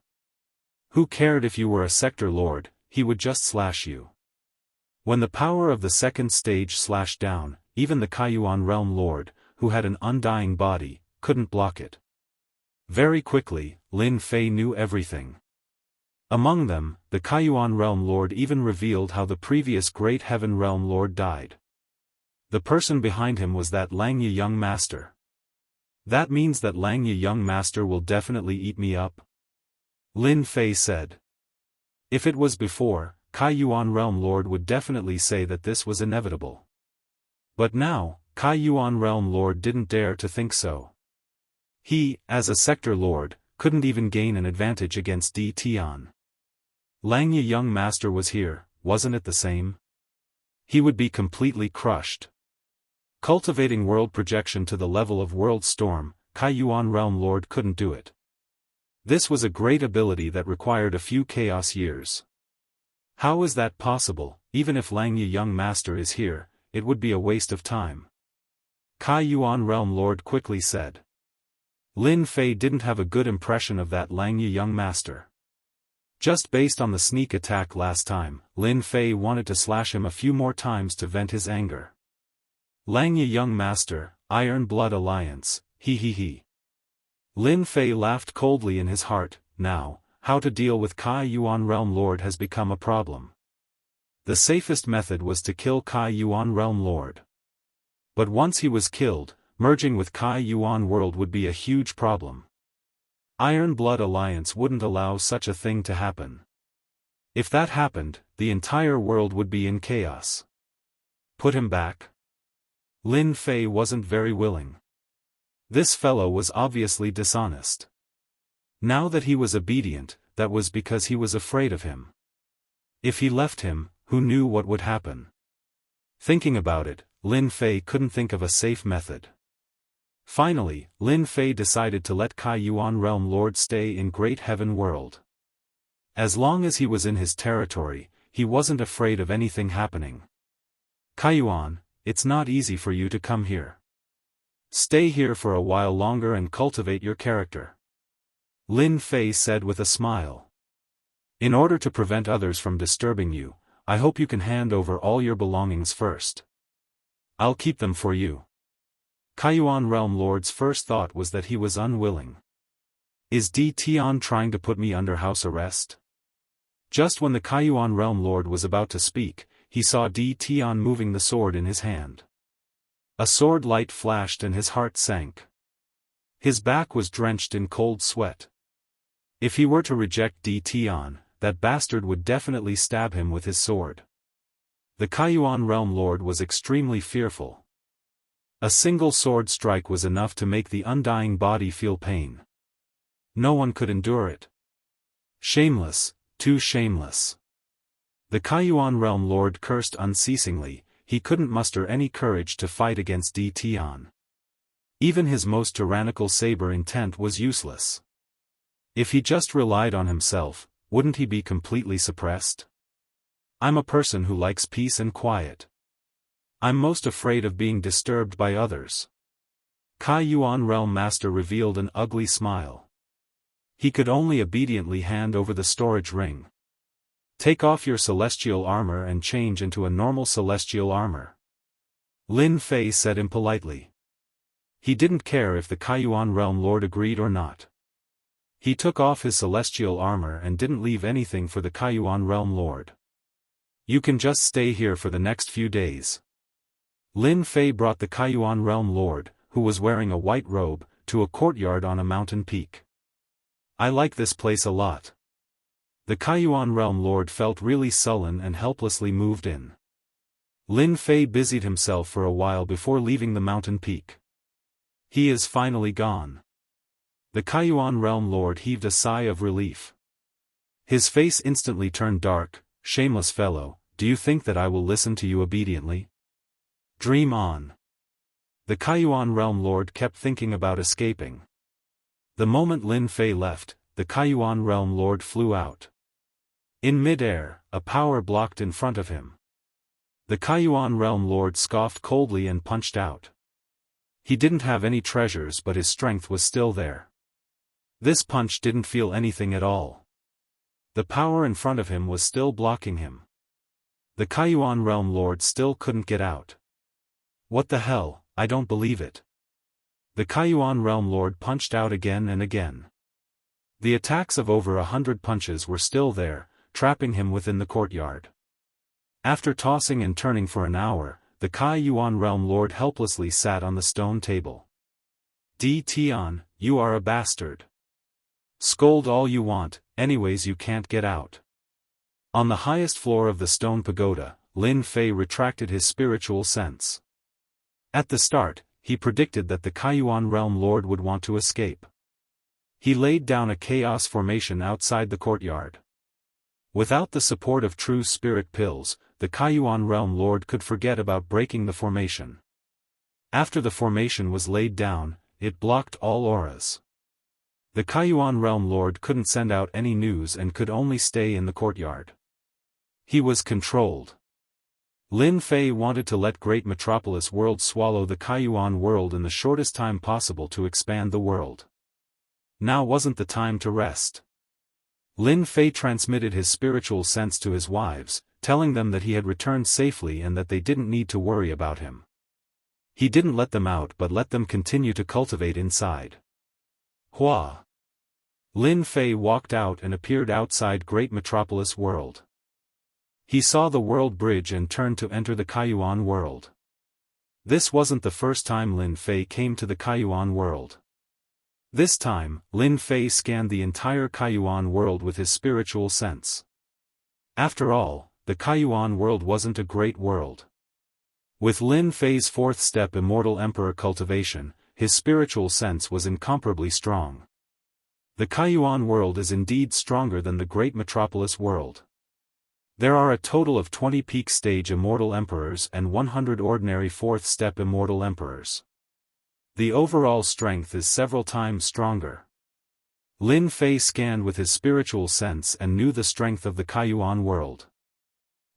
Who cared if you were a sector lord, he would just slash you. When the power of the second stage slashed down, even the Kaiyuan Realm Lord, who had an undying body, couldn't block it. Very quickly, Lin Fei knew everything. Among them, the Kaiyuan Realm Lord even revealed how the previous Great Heaven Realm Lord died. The person behind him was that Langya, young master. That means that Langya, young master, will definitely eat me up? Lin Fei said. If it was before, Kaiyuan Realm Lord would definitely say that this was inevitable. But now, Kaiyuan Realm Lord didn't dare to think so. He, as a sector lord, couldn't even gain an advantage against D. Tian. Langya, young master, was here, wasn't it the same? He would be completely crushed. Cultivating world projection to the level of world storm, Kaiyuan Realm Lord couldn't do it. This was a great ability that required a few chaos years. How is that possible? Even if Langya, young master, is here, it would be a waste of time. Kaiyuan Realm Lord quickly said. Lin Fei didn't have a good impression of that Langya, young master. Just based on the sneak attack last time, Lin Fei wanted to slash him a few more times to vent his anger. Langya, young master, Iron Blood Alliance, he. Lin Fei laughed coldly in his heart. Now, how to deal with Kaiyuan Realm Lord has become a problem. The safest method was to kill Kaiyuan Realm Lord. But once he was killed, merging with Kaiyuan World would be a huge problem. Iron Blood Alliance wouldn't allow such a thing to happen. If that happened, the entire world would be in chaos. Put him back? Lin Fei wasn't very willing. This fellow was obviously dishonest. Now that he was obedient, that was because he was afraid of him. If he left him, who knew what would happen? Thinking about it, Lin Fei couldn't think of a safe method. Finally, Lin Fei decided to let Kaiyuan Realm Lord stay in Great Heaven World. As long as he was in his territory, he wasn't afraid of anything happening. Kaiyuan, it's not easy for you to come here. Stay here for a while longer and cultivate your character. Lin Fei said with a smile. In order to prevent others from disturbing you, I hope you can hand over all your belongings first. I'll keep them for you. Kaiyuan Realm Lord's first thought was that he was unwilling. Is D. Tian trying to put me under house arrest? Just when the Kaiyuan Realm Lord was about to speak, he saw D. Tian moving the sword in his hand. A sword light flashed and his heart sank. His back was drenched in cold sweat. If he were to reject D. Tian, that bastard would definitely stab him with his sword. The Kaiyuan Realm Lord was extremely fearful. A single sword strike was enough to make the undying body feel pain. No one could endure it. Shameless, too shameless. The Kaiyuan Realm Lord cursed unceasingly. He couldn't muster any courage to fight against D. Tian. Even his most tyrannical saber intent was useless. If he just relied on himself, wouldn't he be completely suppressed? I'm a person who likes peace and quiet. I'm most afraid of being disturbed by others. Kai Yuan Realm Master revealed an ugly smile. He could only obediently hand over the storage ring. Take off your celestial armor and change into a normal celestial armor. Lin Fei said impolitely. He didn't care if the Kaiyuan Realm Lord agreed or not. He took off his celestial armor and didn't leave anything for the Kaiyuan Realm Lord. You can just stay here for the next few days. Lin Fei brought the Kaiyuan Realm Lord, who was wearing a white robe, to a courtyard on a mountain peak. I like this place a lot. The Kaiyuan Realm Lord felt really sullen and helplessly moved in. Lin Fei busied himself for a while before leaving the mountain peak. He is finally gone. The Kaiyuan Realm Lord heaved a sigh of relief. His face instantly turned dark. Shameless fellow, do you think that I will listen to you obediently? Dream on. The Kaiyuan Realm Lord kept thinking about escaping. The moment Lin Fei left, the Kaiyuan Realm Lord flew out. In mid-air, a power blocked in front of him. The Kaiyuan Realm Lord scoffed coldly and punched out. He didn't have any treasures, but his strength was still there. This punch didn't feel anything at all. The power in front of him was still blocking him. The Kaiyuan Realm Lord still couldn't get out. What the hell, I don't believe it. The Kaiyuan Realm Lord punched out again and again. The attacks of over 100 punches were still there, trapping him within the courtyard. After tossing and turning for an hour, the Kaiyuan Realm Lord helplessly sat on the stone table. Di Tian, you are a bastard. Scold all you want, anyways you can't get out. On the highest floor of the stone pagoda, Lin Fei retracted his spiritual sense. At the start, he predicted that the Kaiyuan Realm Lord would want to escape. He laid down a chaos formation outside the courtyard. Without the support of true spirit pills, the Kaiyuan Realm Lord could forget about breaking the formation. After the formation was laid down, it blocked all auras. The Kaiyuan Realm Lord couldn't send out any news and could only stay in the courtyard. He was controlled. Lin Fei wanted to let Great Metropolis World swallow the Kaiyuan world in the shortest time possible to expand the world. Now wasn't the time to rest. Lin Fei transmitted his spiritual sense to his wives, telling them that he had returned safely and that they didn't need to worry about him. He didn't let them out but let them continue to cultivate inside. Hua. Lin Fei walked out and appeared outside Great Metropolis World. He saw the world bridge and turned to enter the Kaiyuan world. This wasn't the first time Lin Fei came to the Kaiyuan world. This time, Lin Fei scanned the entire Kaiyuan world with his spiritual sense. After all, the Kaiyuan world wasn't a great world. With Lin Fei's fourth step Immortal Emperor Cultivation, his spiritual sense was incomparably strong. The Kaiyuan world is indeed stronger than the Great Metropolis world. There are a total of 20 peak stage Immortal Emperors and 100 ordinary fourth step Immortal Emperors. The overall strength is several times stronger. Lin Fei scanned with his spiritual sense and knew the strength of the Kaiyuan world.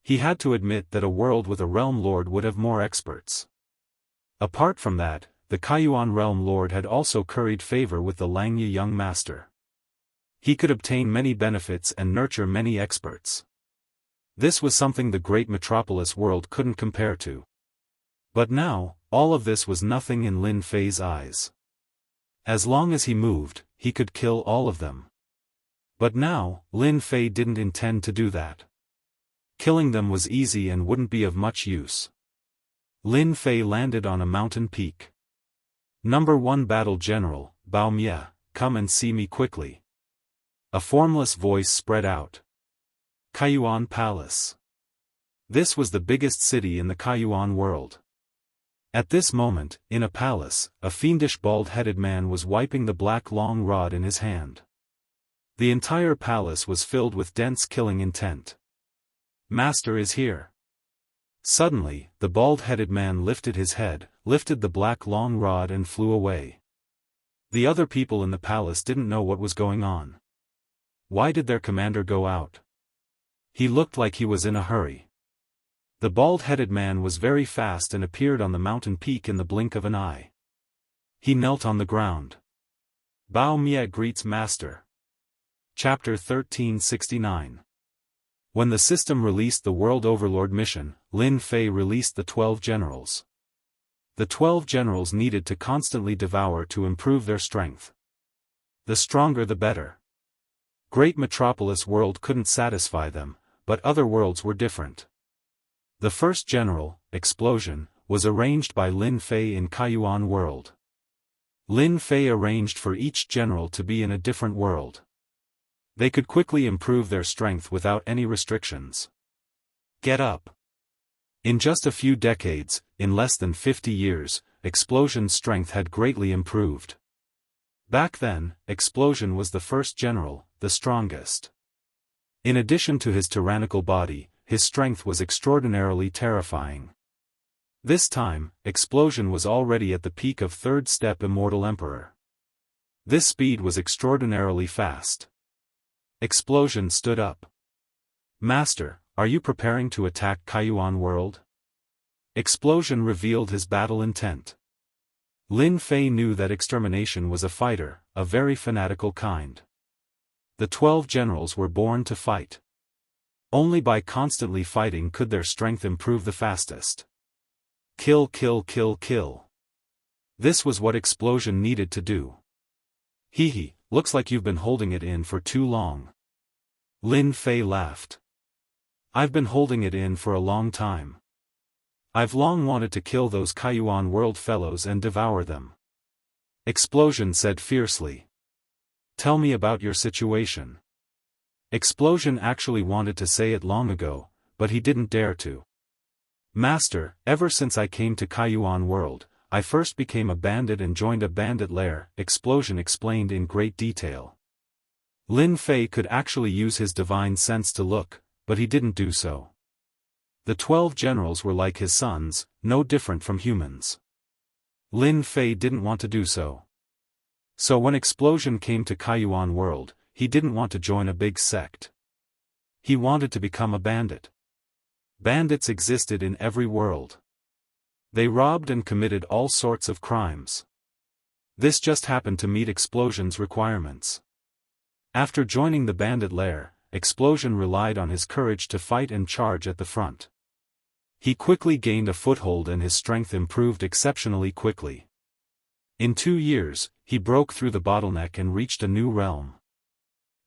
He had to admit that a world with a realm lord would have more experts. Apart from that, the Kaiyuan Realm Lord had also curried favor with the Langya young master. He could obtain many benefits and nurture many experts. This was something the Great Metropolis world couldn't compare to. But now, all of this was nothing in Lin Fei's eyes. As long as he moved, he could kill all of them. But now, Lin Fei didn't intend to do that. Killing them was easy and wouldn't be of much use. Lin Fei landed on a mountain peak. Number 1 Battle General, Bao Mie, come and see me quickly. A formless voice spread out. Kaiyuan Palace. This was the biggest city in the Kaiyuan world. At this moment, in a palace, a fiendish bald-headed man was wiping the black long rod in his hand. The entire palace was filled with dense killing intent. Master is here. Suddenly, the bald-headed man lifted his head, lifted the black long rod and flew away. The other people in the palace didn't know what was going on. Why did their commander go out? He looked like he was in a hurry. The bald-headed man was very fast and appeared on the mountain peak in the blink of an eye. He knelt on the ground. Bao Mie greets Master. Chapter 1369. When the system released the World Overlord mission, Lin Fei released the 12 generals. The 12 generals needed to constantly devour to improve their strength. The stronger the better. Great Metropolis World couldn't satisfy them, but other worlds were different. The first general, Explosion, was arranged by Lin Fei in Kaiyuan World. Lin Fei arranged for each general to be in a different world. They could quickly improve their strength without any restrictions. Get up. In just a few decades, in less than 50 years, Explosion's strength had greatly improved. Back then, Explosion was the first general, the strongest. In addition to his tyrannical body, his strength was extraordinarily terrifying. This time, Explosion was already at the peak of third step Immortal Emperor. This speed was extraordinarily fast. Explosion stood up. Master, are you preparing to attack Kaiyuan World? Explosion revealed his battle intent. Lin Fei knew that extermination was a fighter, a very fanatical kind. The 12 generals were born to fight. Only by constantly fighting could their strength improve the fastest. Kill, kill, kill, kill. This was what Explosion needed to do. Hee, looks like you've been holding it in for too long. Lin Fei laughed. I've been holding it in for a long time. I've long wanted to kill those Kaiyuan World fellows and devour them. Explosion said fiercely. Tell me about your situation. Explosion actually wanted to say it long ago, but he didn't dare to. Master, ever since I came to Kaiyuan World, I first became a bandit and joined a bandit lair, Explosion explained in great detail. Lin Fei could actually use his divine sense to look, but he didn't do so. The 12 generals were like his sons, no different from humans. Lin Fei didn't want to do so. So when Explosion came to Kaiyuan World, he didn't want to join a big sect. He wanted to become a bandit. Bandits existed in every world. They robbed and committed all sorts of crimes. This just happened to meet Explosion's requirements. After joining the bandit lair, Explosion relied on his courage to fight and charge at the front. He quickly gained a foothold and his strength improved exceptionally quickly. In 2 years, he broke through the bottleneck and reached a new realm.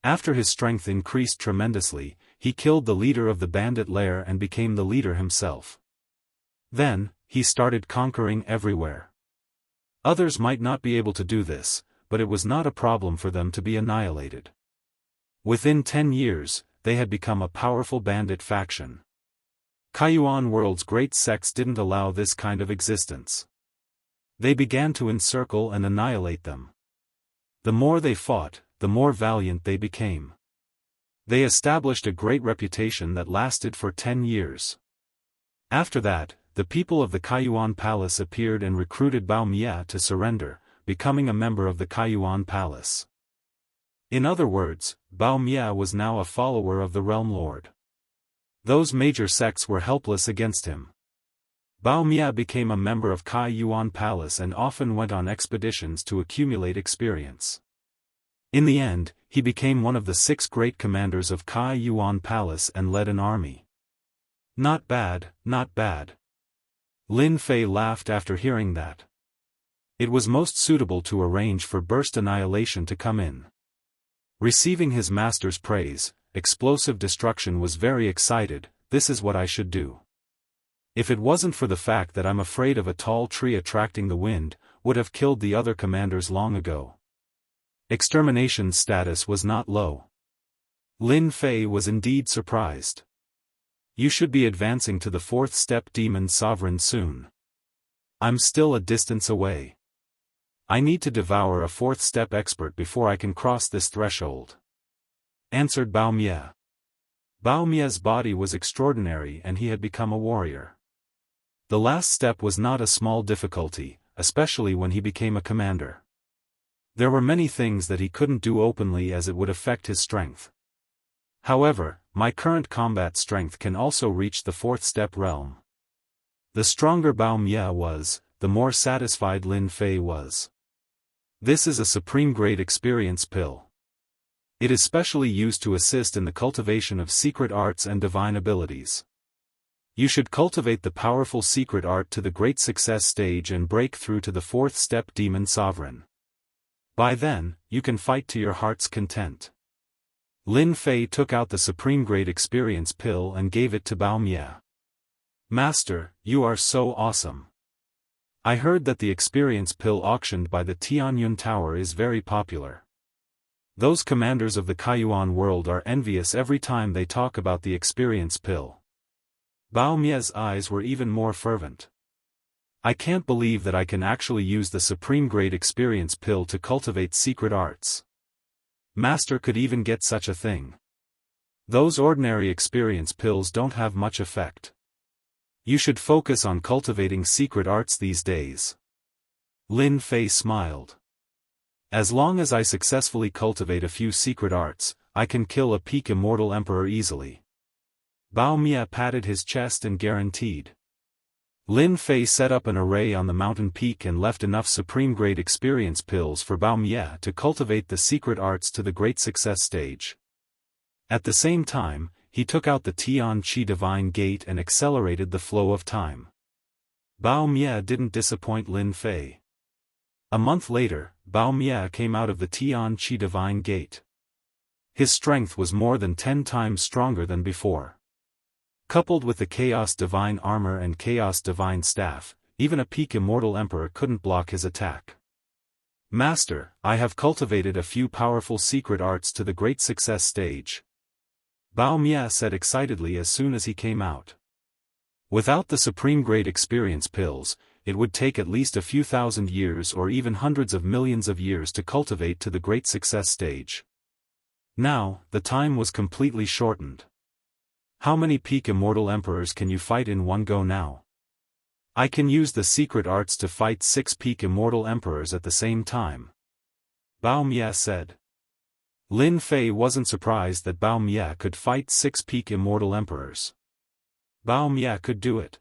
After his strength increased tremendously, he killed the leader of the bandit lair and became the leader himself. Then, he started conquering everywhere. Others might not be able to do this, but it was not a problem for them to be annihilated. Within 10 years, they had become a powerful bandit faction. Kaiyuan World's great sects didn't allow this kind of existence. They began to encircle and annihilate them. The more they fought, the more valiant they became. They established a great reputation that lasted for 10 years. After that, the people of the Kaiyuan Palace appeared and recruited Bao Mie to surrender, becoming a member of the Kaiyuan Palace. In other words, Bao Mie was now a follower of the Realm Lord. Those major sects were helpless against him. Bao Mie became a member of Kaiyuan Palace and often went on expeditions to accumulate experience. In the end, he became one of the 6 great commanders of Kaiyuan Palace and led an army. Not bad, not bad. Lin Fei laughed after hearing that. It was most suitable to arrange for Burst Annihilation to come in. Receiving his master's praise, Explosive Destruction was very excited. This is what I should do. If it wasn't for the fact that I'm afraid of a tall tree attracting the wind, would have killed the other commanders long ago. Extermination's status was not low. Lin Fei was indeed surprised. You should be advancing to the 4th step Demon Sovereign soon. I'm still a distance away. I need to devour a 4th step expert before I can cross this threshold. Answered Bao Mie. Bao Mie's body was extraordinary and he had become a warrior. The last step was not a small difficulty, especially when he became a commander. There were many things that he couldn't do openly as it would affect his strength. However, my current combat strength can also reach the fourth step realm. The stronger Bao Mia was, the more satisfied Lin Fei was. This is a supreme grade experience pill. It is specially used to assist in the cultivation of secret arts and divine abilities. You should cultivate the powerful secret art to the great success stage and break through to the fourth step demon sovereign. By then, you can fight to your heart's content. Lin Fei took out the supreme grade experience pill and gave it to Bao Mia. Master, you are so awesome. I heard that the experience pill auctioned by the Tianyun Tower is very popular. Those commanders of the Kaiyuan world are envious every time they talk about the experience pill. Bao Mia's eyes were even more fervent. I can't believe that I can actually use the supreme grade experience pill to cultivate secret arts. Master could even get such a thing. Those ordinary experience pills don't have much effect. You should focus on cultivating secret arts these days. Lin Fei smiled. As long as I successfully cultivate a few secret arts, I can kill a peak immortal emperor easily. Bao Mia patted his chest and guaranteed. Lin Fei set up an array on the mountain peak and left enough supreme grade experience pills for Bao Mia to cultivate the secret arts to the great success stage. At the same time, he took out the Tian Qi divine gate and accelerated the flow of time. Bao Mia didn't disappoint Lin Fei. A month later, Bao Mia came out of the Tian Qi divine gate. His strength was more than 10 times stronger than before. Coupled with the Chaos Divine Armor and Chaos Divine Staff, even a peak Immortal Emperor couldn't block his attack. Master, I have cultivated a few powerful secret arts to the great success stage. Bao Mia said excitedly as soon as he came out. Without the supreme grade experience pills, it would take at least a few thousand years or even hundreds of millions of years to cultivate to the great success stage. Now, the time was completely shortened. How many peak immortal emperors can you fight in one go now? I can use the secret arts to fight 6 peak immortal emperors at the same time. Bao Mia said. Lin Fei wasn't surprised that Bao Mia could fight 6 peak immortal emperors. Bao Mia could do it.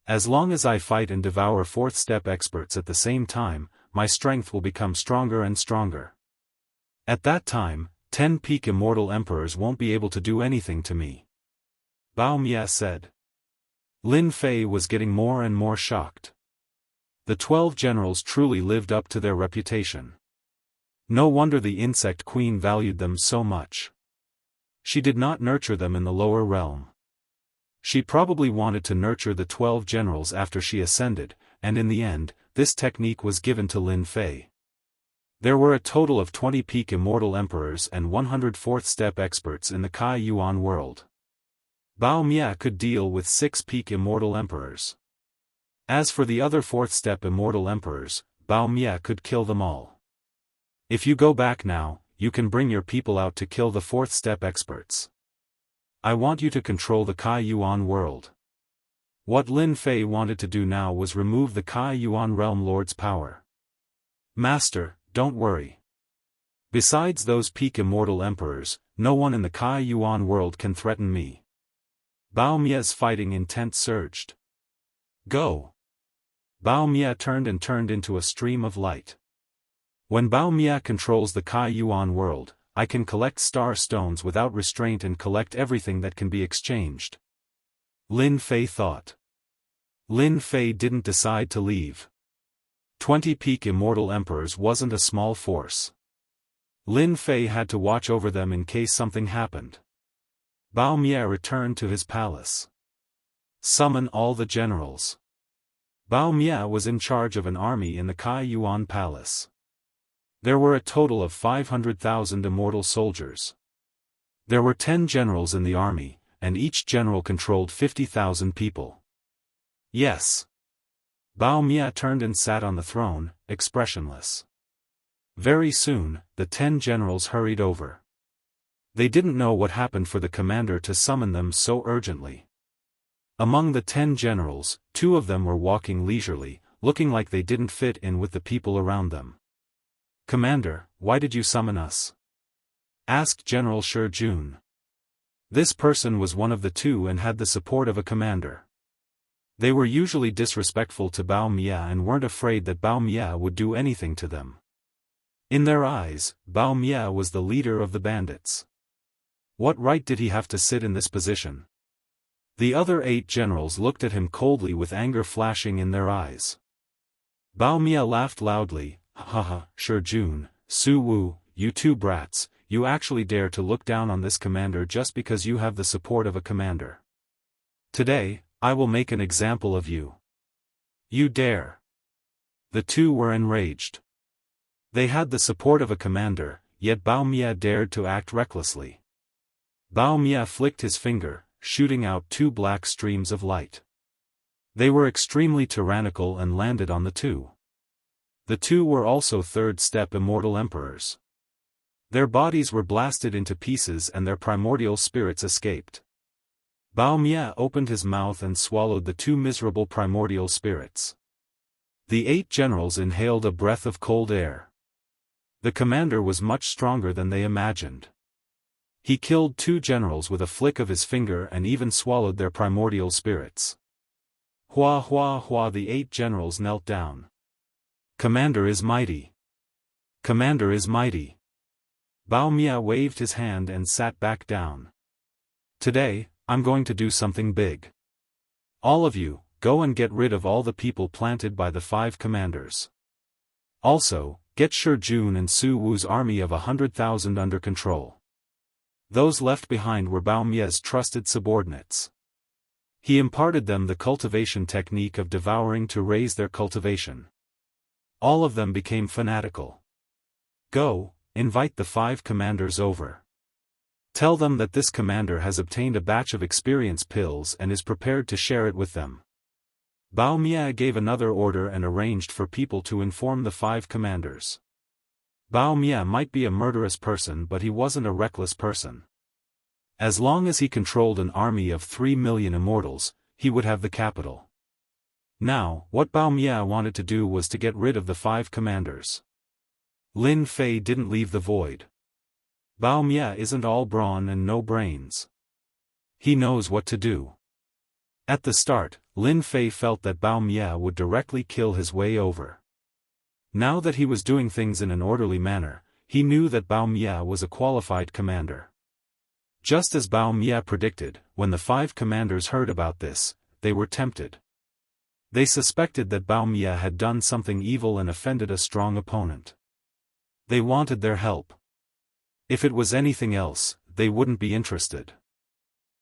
As long as I fight and devour 4th step experts at the same time, my strength will become stronger and stronger. At that time, 10 peak immortal emperors won't be able to do anything to me. Bao Mia said. Lin Fei was getting more and more shocked. The 12 generals truly lived up to their reputation. No wonder the insect queen valued them so much. She did not nurture them in the lower realm. She probably wanted to nurture the 12 generals after she ascended, and in the end, this technique was given to Lin Fei. There were a total of 20 peak immortal emperors and 100 4th step experts in the Kai Yuan world. Bao Mia could deal with 6 peak immortal emperors. As for the other 4th step immortal emperors, Bao Mia could kill them all. If you go back now, you can bring your people out to kill the 4th step experts. I want you to control the Kai Yuan world. What Lin Fei wanted to do now was remove the Kai Yuan realm lord's power. Master, don't worry. Besides those peak immortal emperors, no one in the Kai Yuan world can threaten me. Bao Mia's fighting intent surged. Go! Bao Mia turned into a stream of light. When Bao Mia controls the Kai Yuan world, I can collect star stones without restraint and collect everything that can be exchanged. Lin Fei thought. Lin Fei didn't decide to leave. 20 peak immortal emperors wasn't a small force. Lin Fei had to watch over them in case something happened. Bao Mia returned to his palace. Summon all the generals. Bao Mia was in charge of an army in the Kai Yuan palace. There were a total of 500,000 immortal soldiers. There were 10 generals in the army, and each general controlled 50,000 people. Yes. Bao Mia turned and sat on the throne, expressionless. Very soon, the 10 generals hurried over. They didn't know what happened for the commander to summon them so urgently. Among the 10 generals, 2 of them were walking leisurely, looking like they didn't fit in with the people around them. "Commander, why did you summon us?" asked General Shi Jun. This person was one of the 2 and had the support of a commander. They were usually disrespectful to Bao Mia and weren't afraid that Bao Mia would do anything to them. In their eyes, Bao Mia was the leader of the bandits. What right did he have to sit in this position? The other 8 generals looked at him coldly with anger flashing in their eyes. Bao Mia laughed loudly. "Haha, Shi Jun, Su Wu, you 2 brats, you actually dare to look down on this commander just because you have the support of a commander. Today, I will make an example of you. You dare." The 2 were enraged. They had the support of a commander, yet Bao Mia dared to act recklessly. Bao Mia flicked his finger, shooting out 2 black streams of light. They were extremely tyrannical and landed on the 2. The 2 were also 3rd-step immortal emperors. Their bodies were blasted into pieces and their primordial spirits escaped. Bao Mia opened his mouth and swallowed the 2 miserable primordial spirits. The 8 generals inhaled a breath of cold air. The commander was much stronger than they imagined. He killed 2 generals with a flick of his finger and even swallowed their primordial spirits. Hua hua hua, the 8 generals knelt down. "Commander is mighty. Commander is mighty." Bao Mia waved his hand and sat back down. "Today, I'm going to do something big. All of you, go and get rid of all the people planted by the 5 commanders. Also, get Shi Jun and Su Wu's army of 100,000 under control." Those left behind were Bao Mia's trusted subordinates. He imparted them the cultivation technique of devouring to raise their cultivation. All of them became fanatical. "Go, invite the 5 commanders over. Tell them that this commander has obtained a batch of experience pills and is prepared to share it with them." Bao Mia gave another order and arranged for people to inform the 5 commanders. Bao Mia might be a murderous person, but he wasn't a reckless person. As long as he controlled an army of 3 million immortals, he would have the capital. Now, what Bao Mia wanted to do was to get rid of the 5 commanders. Lin Fei didn't leave the void. Bao Mia isn't all brawn and no brains. He knows what to do. At the start, Lin Fei felt that Bao Mia would directly kill his way over. Now that he was doing things in an orderly manner, he knew that Bao Mia was a qualified commander. Just as Bao Mia predicted, when the 5 commanders heard about this, they were tempted. They suspected that Bao Mia had done something evil and offended a strong opponent. They wanted their help. If it was anything else, they wouldn't be interested.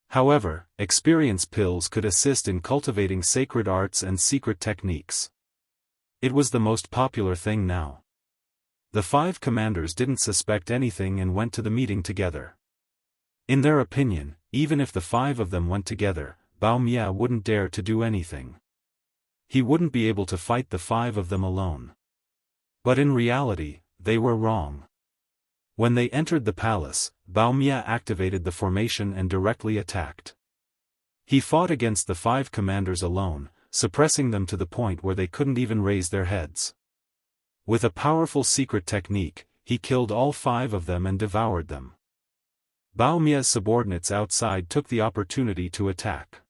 However, experience pills could assist in cultivating sacred arts and secret techniques. It was the most popular thing now. The 5 commanders didn't suspect anything and went to the meeting together. In their opinion, even if the 5 of them went together, Bao Mia wouldn't dare to do anything. He wouldn't be able to fight the 5 of them alone. But in reality, they were wrong. When they entered the palace, Bao Mia activated the formation and directly attacked. He fought against the 5 commanders alone, suppressing them to the point where they couldn't even raise their heads. With a powerful secret technique, he killed all 5 of them and devoured them. Bao Mia's subordinates outside took the opportunity to attack.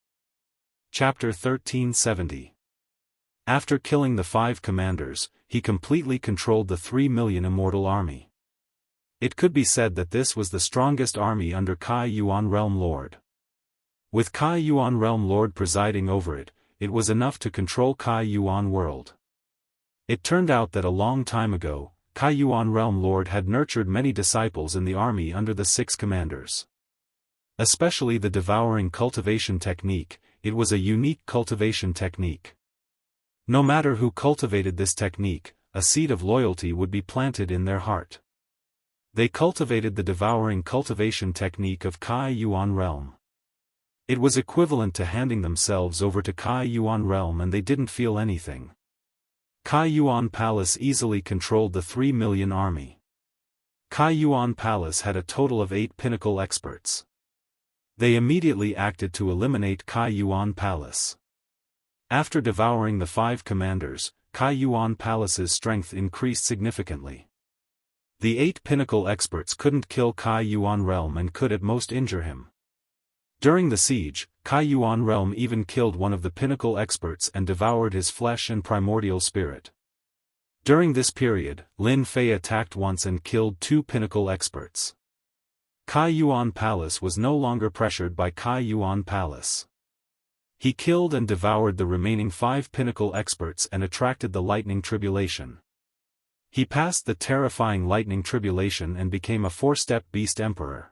Chapter 1370. After killing the 5 commanders, he completely controlled the 3 million immortal army. It could be said that this was the strongest army under Kai Yuan Realm Lord. With Kai Yuan Realm Lord presiding over it, it was enough to control Kai Yuan world. It turned out that a long time ago, Kai Yuan Realm Lord had nurtured many disciples in the army under the 6 commanders. Especially the devouring cultivation technique, it was a unique cultivation technique. No matter who cultivated this technique, a seed of loyalty would be planted in their heart. They cultivated the devouring cultivation technique of Kai Yuan Realm. It was equivalent to handing themselves over to Kai Yuan Realm and they didn't feel anything. Kai Yuan Palace easily controlled the 3 million army. Kai Yuan Palace had a total of 8 pinnacle experts. They immediately acted to eliminate Kai Yuan Palace. After devouring the 5 commanders, Kai Yuan Palace's strength increased significantly. The 8 pinnacle experts couldn't kill Kai Yuan Realm and could at most injure him. During the siege, Kai Yuan Realm even killed one of the pinnacle experts and devoured his flesh and primordial spirit. During this period, Lin Fei attacked once and killed 2 pinnacle experts. Kai Yuan Palace was no longer pressured by Kai Yuan Palace. He killed and devoured the remaining 5 pinnacle experts and attracted the lightning tribulation. He passed the terrifying lightning tribulation and became a 4-step beast emperor.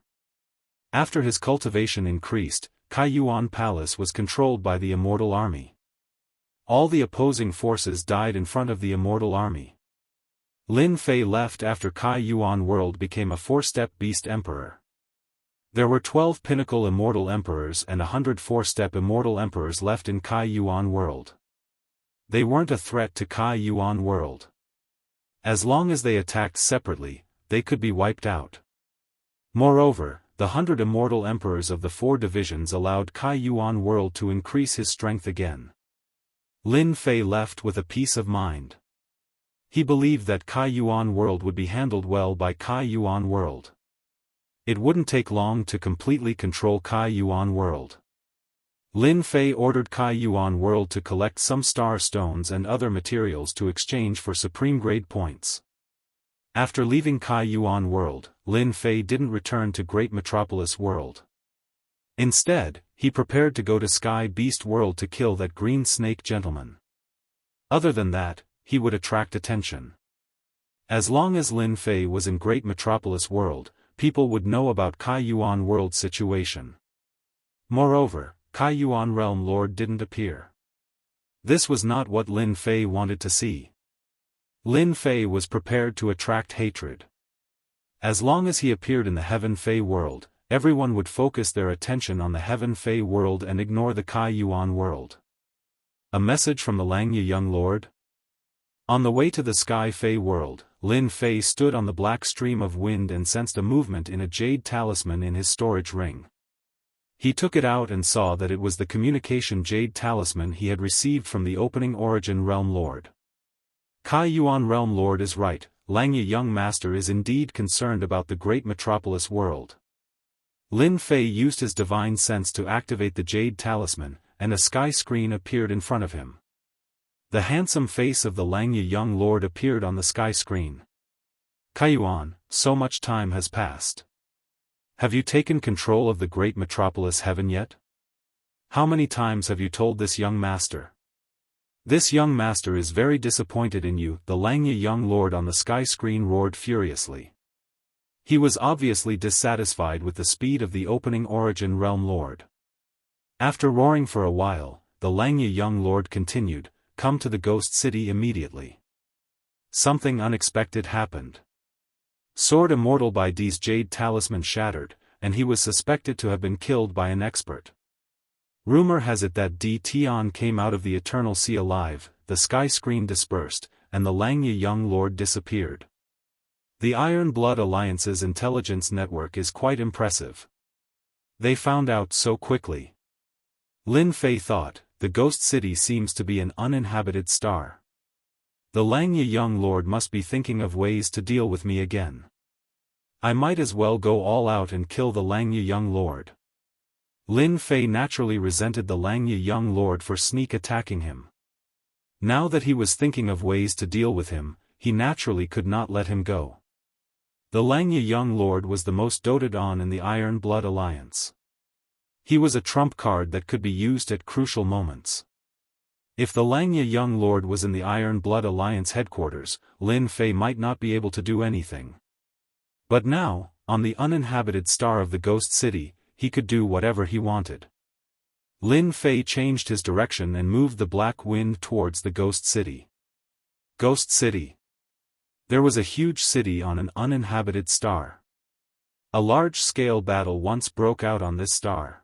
After his cultivation increased, Kai Yuan Palace was controlled by the Immortal Army. All the opposing forces died in front of the Immortal Army. Lin Fei left after Kai Yuan World became a 4-step beast emperor. There were 12 pinnacle immortal emperors and 100 4-step immortal emperors left in Kai Yuan World. They weren't a threat to Kai Yuan World. As long as they attacked separately, they could be wiped out. Moreover, the 100 immortal emperors of the 4 divisions allowed Kai Yuan World to increase his strength again. Lin Fei left with a peace of mind. He believed that Kai Yuan World would be handled well by Kai Yuan World. It wouldn't take long to completely control Kai Yuan World. Lin Fei ordered Kai Yuan World to collect some star stones and other materials to exchange for supreme grade points. After leaving Kai Yuan World, Lin Fei didn't return to Great Metropolis World. Instead, he prepared to go to Sky Beast World to kill that green snake gentleman. Other than that, he would attract attention. As long as Lin Fei was in Great Metropolis World, people would know about Kai Yuan World's situation. Moreover, Kai Yuan Realm Lord didn't appear. This was not what Lin Fei wanted to see. Lin Fei was prepared to attract hatred. As long as he appeared in the Heaven Fei World, everyone would focus their attention on the Heaven Fei World and ignore the Kai Yuan World. A message from the Langya Young Lord? On the way to the Sky Fei World, Lin Fei stood on the black stream of wind and sensed a movement in a jade talisman in his storage ring. He took it out and saw that it was the communication jade talisman he had received from the opening origin Realm Lord. Kai Yuan Realm Lord is right, Langya Young Master is indeed concerned about the Great Metropolis World. Lin Fei used his divine sense to activate the jade talisman, and a sky screen appeared in front of him. The handsome face of the Langya Young Lord appeared on the sky screen. Kai Yuan, so much time has passed. Have you taken control of the Great Metropolis Heaven yet? How many times have you told this young master? This young master is very disappointed in you, the Langya Young Lord on the sky screen roared furiously. He was obviously dissatisfied with the speed of the opening origin Realm Lord. After roaring for a while, the Langya Young Lord continued, "Come to the Ghost City immediately." Something unexpected happened. Sword Immortal by D's jade talisman shattered, and he was suspected to have been killed by an expert. Rumor has it that Di Tian came out of the Eternal Sea alive, the sky screen dispersed, and the Langya Young Lord disappeared. The Iron Blood Alliance's intelligence network is quite impressive. They found out so quickly. Lin Fei thought, the Ghost City seems to be an uninhabited star. The Langya Young Lord must be thinking of ways to deal with me again. I might as well go all out and kill the Langya Young Lord. Lin Fei naturally resented the Langya Young Lord for sneak attacking him. Now that he was thinking of ways to deal with him, he naturally could not let him go. The Langya Young Lord was the most doted on in the Iron Blood Alliance. He was a trump card that could be used at crucial moments. If the Langya Young Lord was in the Iron Blood Alliance headquarters, Lin Fei might not be able to do anything. But now, on the uninhabited star of the Ghost City, he could do whatever he wanted. Lin Fei changed his direction and moved the black wind towards the Ghost City. Ghost City. There was a huge city on an uninhabited star. A large-scale battle once broke out on this star.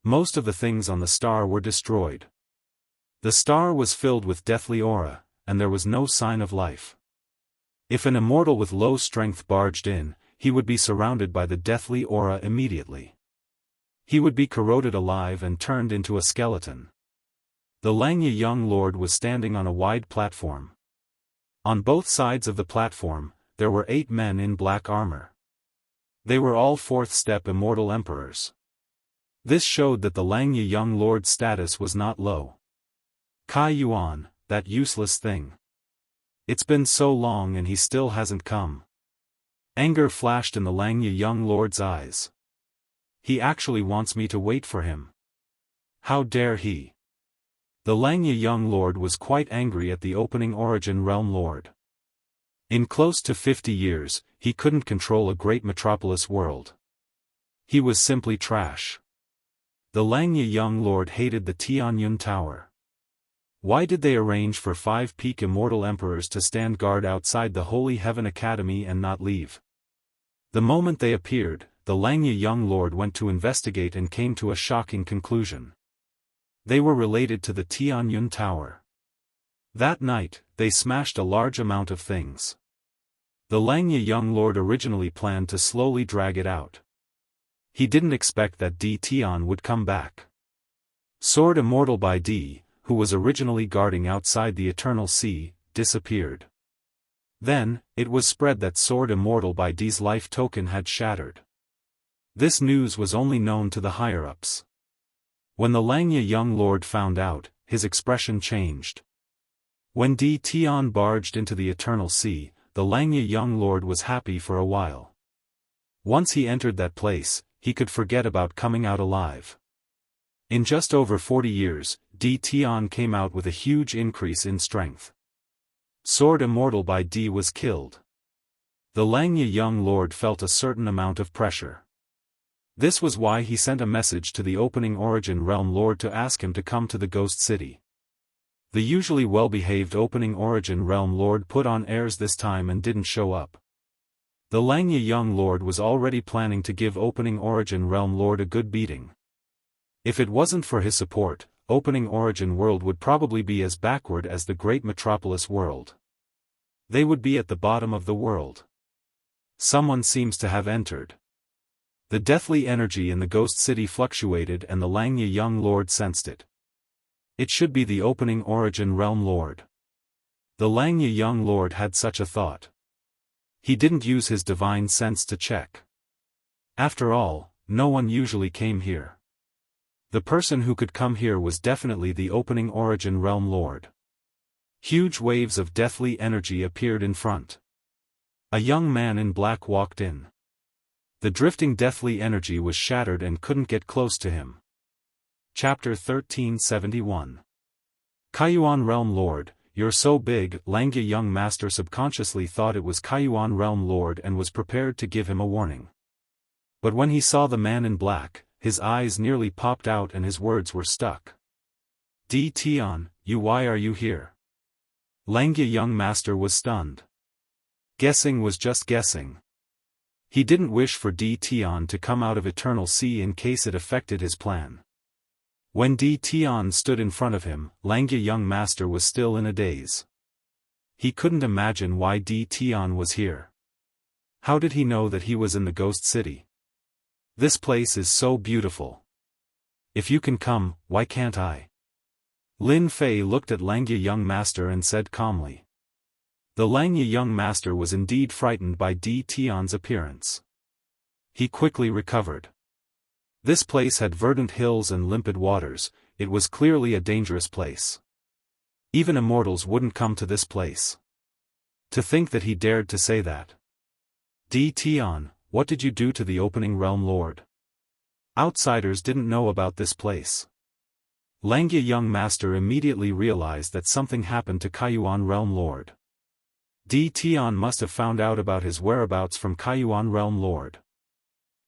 Most of the things on the star were destroyed. The star was filled with deathly aura, and there was no sign of life. If an immortal with low strength barged in, he would be surrounded by the deathly aura immediately. He would be corroded alive and turned into a skeleton. The Langya young lord was standing on a wide platform. On both sides of the platform, there were 8 men in black armor. They were all 4th-step immortal emperors. This showed that the Langya young lord's status was not low. Kai Yuan, that useless thing. It's been so long and he still hasn't come. Anger flashed in the Langya young lord's eyes. He actually wants me to wait for him. How dare he? The Langya young lord was quite angry at the opening origin realm lord. In close to 50 years, he couldn't control a great metropolis world. He was simply trash. The Langya young lord hated the Tianyun Tower. Why did they arrange for 5 peak immortal emperors to stand guard outside the Holy Heaven Academy and not leave? The moment they appeared, the Langya young lord went to investigate and came to a shocking conclusion. They were related to the Tianyun Tower. That night, they smashed a large amount of things. The Langya young lord originally planned to slowly drag it out. He didn't expect that Di Tian would come back. Sword Immortal by Di, who was originally guarding outside the Eternal Sea, disappeared. Then, it was spread that Sword Immortal by Di's life token had shattered. This news was only known to the higher-ups. When the Langya young lord found out, his expression changed. When Di Tian barged into the Eternal Sea, the Langya young lord was happy for a while. Once he entered that place, he could forget about coming out alive. In just over 40 years, Di Tian came out with a huge increase in strength. Sword Immortal by Di was killed. The Langya young lord felt a certain amount of pressure. This was why he sent a message to the opening origin realm lord to ask him to come to the Ghost City. The usually well-behaved opening origin realm lord put on airs this time and didn't show up. The Langya young lord was already planning to give opening origin realm lord a good beating. If it wasn't for his support, opening origin world would probably be as backward as the great metropolis world. They would be at the bottom of the world. Someone seems to have entered. The deathly energy in the Ghost City fluctuated and the Langya young lord sensed it. It should be the opening origin realm lord. The Langya young lord had such a thought. He didn't use his divine sense to check. After all, no one usually came here. The person who could come here was definitely the opening origin realm lord. Huge waves of deathly energy appeared in front. A young man in black walked in. The drifting deathly energy was shattered and couldn't get close to him. Chapter 1371. Kaiyuan Realm Lord, you're so big. Langya young master subconsciously thought it was Kaiyuan Realm Lord and was prepared to give him a warning. But when he saw the man in black, his eyes nearly popped out and his words were stuck. Di Tian, why are you here? Langya young master was stunned. Guessing was just guessing. He didn't wish for Di Tian to come out of Eternal Sea in case it affected his plan. When Di Tian stood in front of him, Langya young master was still in a daze. He couldn't imagine why Di Tian was here. How did he know that he was in the Ghost City? This place is so beautiful. If you can come, why can't I? Lin Fei looked at Langya young master and said calmly. The Langya young master was indeed frightened by Di Tian's appearance. He quickly recovered. This place had verdant hills and limpid waters. It was clearly a dangerous place. Even immortals wouldn't come to this place. To think that he dared to say that. Di Tian, what did you do to the opening realm lord? Outsiders didn't know about this place. Langya young master immediately realized that something happened to Kaiyuan realm lord. Di Tian must have found out about his whereabouts from Kaiyuan realm lord.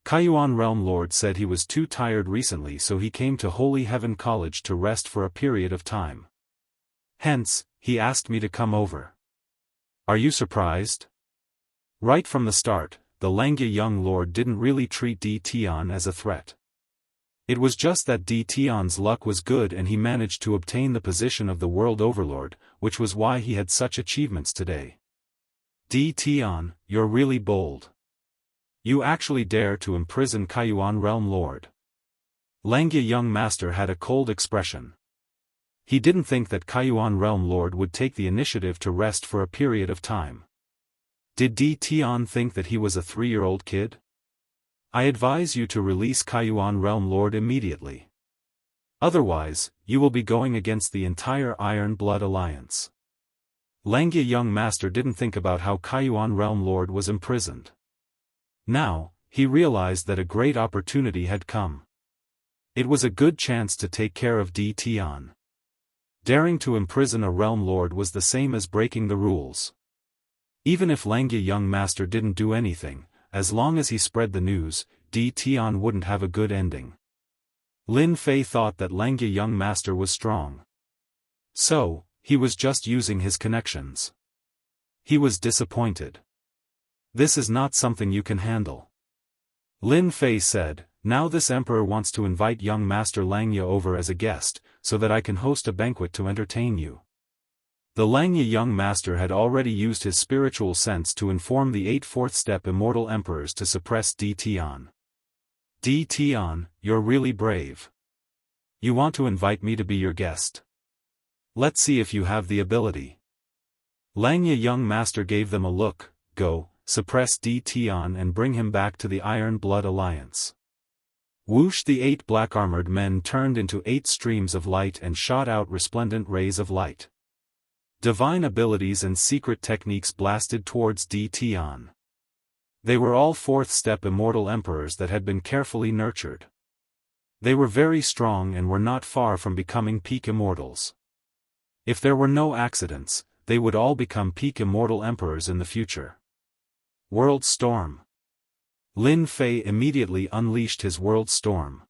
Kaiyuan realm lord said he was too tired recently, so he came to Holy Heaven College to rest for a period of time. Hence, he asked me to come over. Are you surprised? Right from the start, the Langya young lord didn't really treat Di Tian as a threat. It was just that Di Tian's luck was good and he managed to obtain the position of the world overlord, which was why he had such achievements today. Di Tian, you're really bold. You actually dare to imprison Kaiyuan realm lord. Langya young master had a cold expression. He didn't think that Kaiyuan Realm Lord would take the initiative to rest for a period of time. Did Di Tian think that he was a 3-year-old kid? I advise you to release Kaiyuan Realm Lord immediately. Otherwise, you will be going against the entire Iron Blood Alliance. Langya young master didn't think about how Kaiyuan Realm Lord was imprisoned. Now, he realized that a great opportunity had come. It was a good chance to take care of Di Tian. Daring to imprison a Realm Lord was the same as breaking the rules. Even if Langya young master didn't do anything, as long as he spread the news, Di Tian wouldn't have a good ending. Lin Fei thought that Langya young master was strong. So, he was just using his connections. He was disappointed. This is not something you can handle. Lin Fei said, now this emperor wants to invite young master Langya over as a guest, so that I can host a banquet to entertain you. The Langya young master had already used his spiritual sense to inform the 8 fourth-step immortal emperors to suppress Di Tian. Di Tian, you're really brave. You want to invite me to be your guest? Let's see if you have the ability. Langya young master gave them a look. Go, suppress Di Tian and bring him back to the Iron Blood Alliance. Whoosh! The 8 black-armored men turned into 8 streams of light and shot out resplendent rays of light. Divine abilities and secret techniques blasted towards Di Tian. They were all 4th-step immortal emperors that had been carefully nurtured. They were very strong and were not far from becoming peak immortals. If there were no accidents, they would all become peak immortal emperors in the future. World Storm. Lin Fei immediately unleashed his World Storm.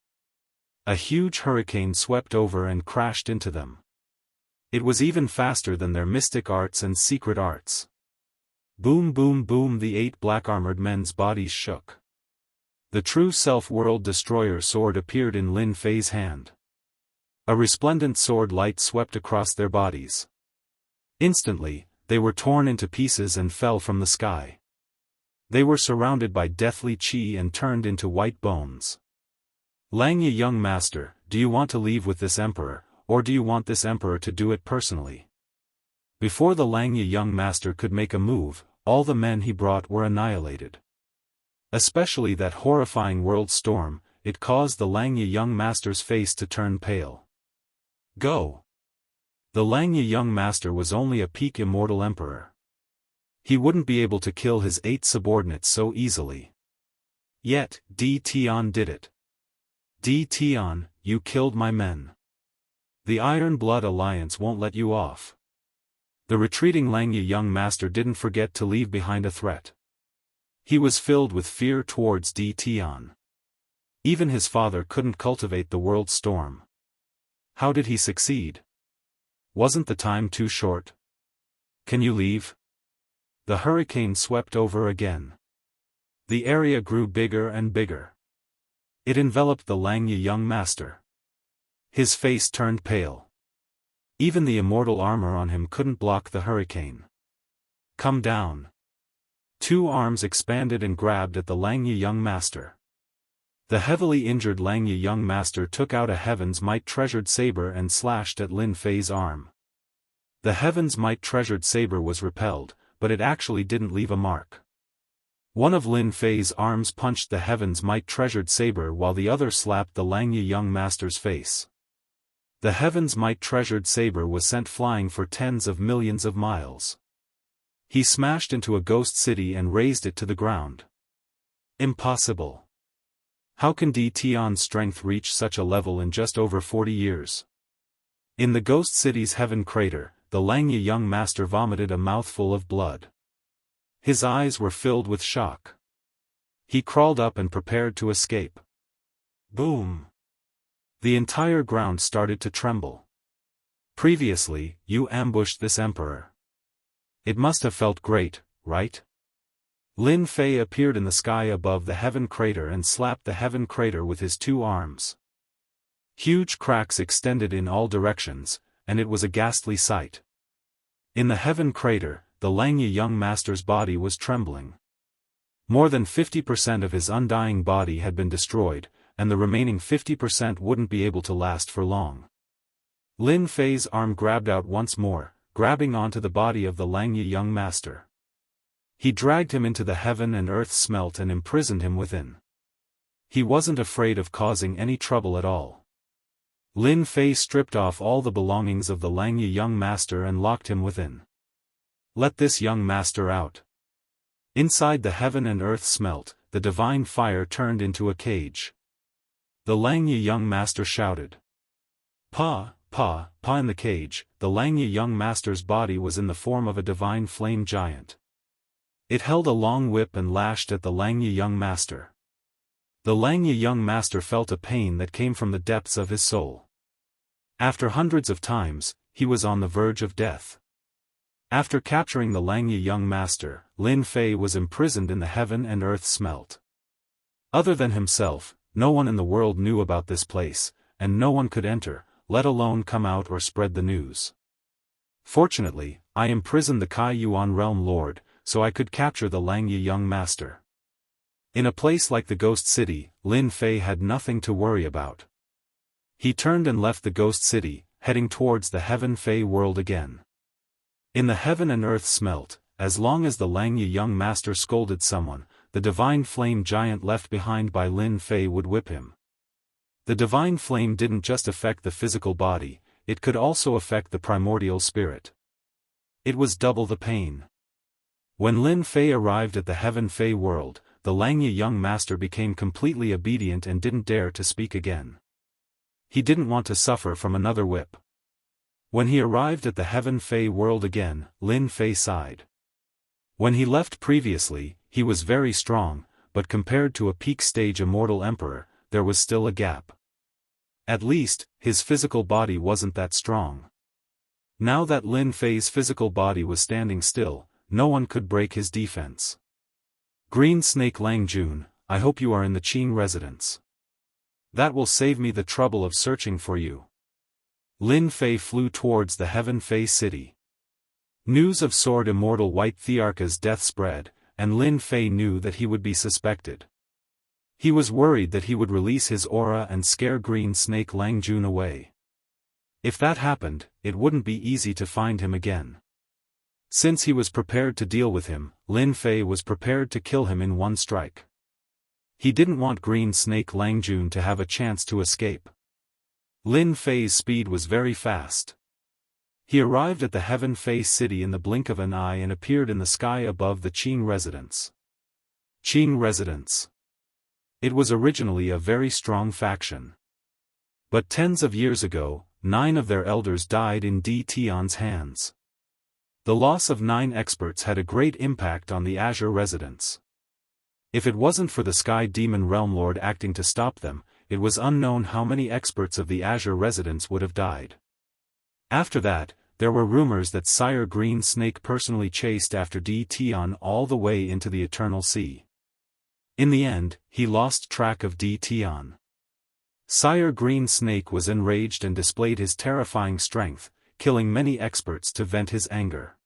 A huge hurricane swept over and crashed into them. It was even faster than their mystic arts and secret arts. Boom boom boom! The 8 black-armored men's bodies shook. The true self-world destroyer sword appeared in Lin Fei's hand. A resplendent sword light swept across their bodies. Instantly, they were torn into pieces and fell from the sky. They were surrounded by deathly qi and turned into white bones. Langya young master, do you want to leave with this emperor, or do you want this emperor to do it personally? Before the Langya young master could make a move, all the men he brought were annihilated. Especially that horrifying world storm, it caused the Langya young master's face to turn pale. Go! The Langya young master was only a peak immortal emperor. He wouldn't be able to kill his 8 subordinates so easily. Yet, Di Tian did it. Di Tian, you killed my men. The Iron Blood Alliance won't let you off. The retreating Langya young master didn't forget to leave behind a threat. He was filled with fear towards Di Tian. Even his father couldn't cultivate the world storm. How did he succeed? Wasn't the time too short? Can you leave? The hurricane swept over again. The area grew bigger and bigger. It enveloped the Langya young master. His face turned pale. Even the immortal armor on him couldn't block the hurricane. Come down. 2 arms expanded and grabbed at the Langya young master. The heavily injured Langya young master took out a Heaven's Might treasured saber and slashed at Lin Fei's arm. The Heaven's Might treasured saber was repelled, but it actually didn't leave a mark. One of Lin Fei's arms punched the Heaven's Might treasured saber while the other slapped the Langya young master's face. The Heaven's Might treasured saber was sent flying for tens of millions of miles. He smashed into a ghost city and razed it to the ground. Impossible. How can Di Tian's strength reach such a level in just over 40 years? In the ghost city's heaven crater, the Langya young master vomited a mouthful of blood. His eyes were filled with shock. He crawled up and prepared to escape. Boom! The entire ground started to tremble. Previously, you ambushed this emperor. It must have felt great, right? Lin Fei appeared in the sky above the heaven crater and slapped the heaven crater with his 2 arms. Huge cracks extended in all directions, and it was a ghastly sight. In the heaven crater, the Langya young master's body was trembling. More than 50% of his undying body had been destroyed, and the remaining 50% wouldn't be able to last for long. Lin Fei's arm grabbed out once more, grabbing onto the body of the Langya young master. He dragged him into the heaven and earth smelt and imprisoned him within. He wasn't afraid of causing any trouble at all. Lin Fei stripped off all the belongings of the Langya young master and locked him within. Let this young master out. Inside the heaven and earth smelt, the divine fire turned into a cage. The Langya young master shouted. Pa, pa, pa. In the cage, the Langya young master's body was in the form of a divine flame giant. It held a long whip and lashed at the Langya young master. The Langya young master felt a pain that came from the depths of his soul. After hundreds of times, he was on the verge of death. After capturing the Langya young master, Lin Fei was imprisoned in the heaven and earth smelt. Other than himself, no one in the world knew about this place, and no one could enter, let alone come out or spread the news. Fortunately, I imprisoned the Kai Yuan realm lord, so I could capture the Langya young master. In a place like the Ghost City, Lin Fei had nothing to worry about. He turned and left the Ghost City, heading towards the Heaven Fei world again. In the heaven and earth smelt, as long as the Langya young master scolded someone, the divine flame giant left behind by Lin Fei would whip him. The divine flame didn't just affect the physical body, it could also affect the primordial spirit. It was double the pain. When Lin Fei arrived at the Heaven Fei world, the Langya young master became completely obedient and didn't dare to speak again. He didn't want to suffer from another whip. When he arrived at the Heaven Fei world again, Lin Fei sighed. When he left previously, he was very strong, but compared to a peak-stage immortal emperor, there was still a gap. At least, his physical body wasn't that strong. Now that Lin Fei's physical body was standing still, no one could break his defense. Green Snake Lang Jun, I hope you are in the Qing residence. That will save me the trouble of searching for you. Lin Fei flew towards the Heaven Fei city. News of Sword Immortal White Thearka's death spread, and Lin Fei knew that he would be suspected. He was worried that he would release his aura and scare Green Snake Lang Jun away. If that happened, it wouldn't be easy to find him again. Since he was prepared to deal with him, Lin Fei was prepared to kill him in one strike. He didn't want Green Snake Lang Jun to have a chance to escape. Lin Fei's speed was very fast. He arrived at the Heaven Fei city in the blink of an eye and appeared in the sky above the Qing residence. Qing residence. It was originally a very strong faction. But tens of years ago, 9 of their elders died in Di Tian's hands. The loss of 9 experts had a great impact on the Azure residents. If it wasn't for the Sky Demon Realm Lord acting to stop them, it was unknown how many experts of the Azure residents would have died. After that, there were rumors that Sire Green Snake personally chased after Di Tian all the way into the Eternal Sea. In the end, he lost track of Di Tian. Sire Green Snake was enraged and displayed his terrifying strength, killing many experts to vent his anger.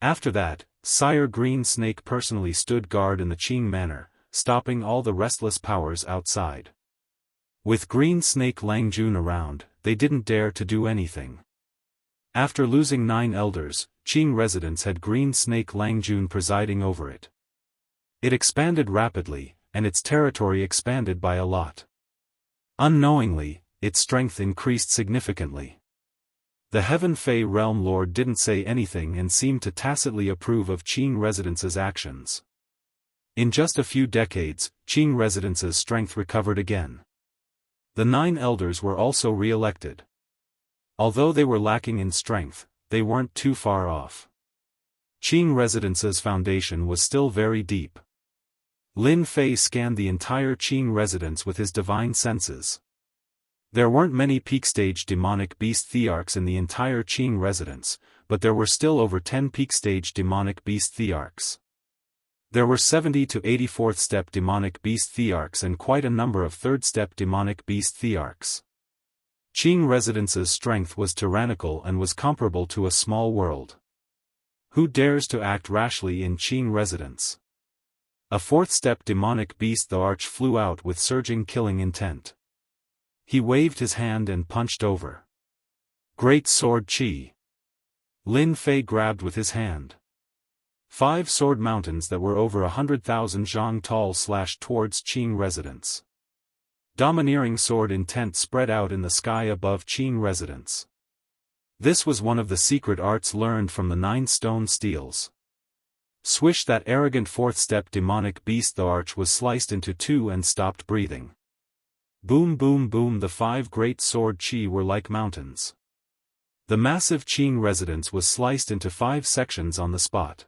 After that, Sire Green Snake personally stood guard in the Qing Manor, stopping all the restless powers outside. With Green Snake Lang Jun around, they didn't dare to do anything. After losing 9 elders, Qing residents had Green Snake Lang Jun presiding over it. It expanded rapidly, and its territory expanded by a lot. Unknowingly, its strength increased significantly. The Heaven Fei Realm Lord didn't say anything and seemed to tacitly approve of Qing residents' actions. In just a few decades, Qing residents' strength recovered again. The 9 elders were also re-elected. Although they were lacking in strength, they weren't too far off. Qing residents' foundation was still very deep. Lin Fei scanned the entire Qing residence with his divine senses. There weren't many peak-stage demonic beast thearchs in the entire Qing residence, but there were still over 10 peak-stage demonic beast thearchs. There were 70 to 84th step demonic beast thearchs and quite a number of 3rd step demonic beast thearchs. Qing residence's strength was tyrannical and was comparable to a small world. Who dares to act rashly in Qing residence? A fourth-step demonic beast the arch flew out with surging killing intent. He waved his hand and punched over. Great sword chi. Lin Fei grabbed with his hand. 5 sword mountains that were over 100,000 zhang tall slashed towards Qing residence. Domineering sword intent spread out in the sky above Qing residence. This was one of the secret arts learned from the 9 stone steels. Swish, that arrogant fourth-step demonic beast the arch was sliced into 2 and stopped breathing. Boom boom boom, the 5 great sword chi were like mountains. The massive Qing residence was sliced into 5 sections on the spot.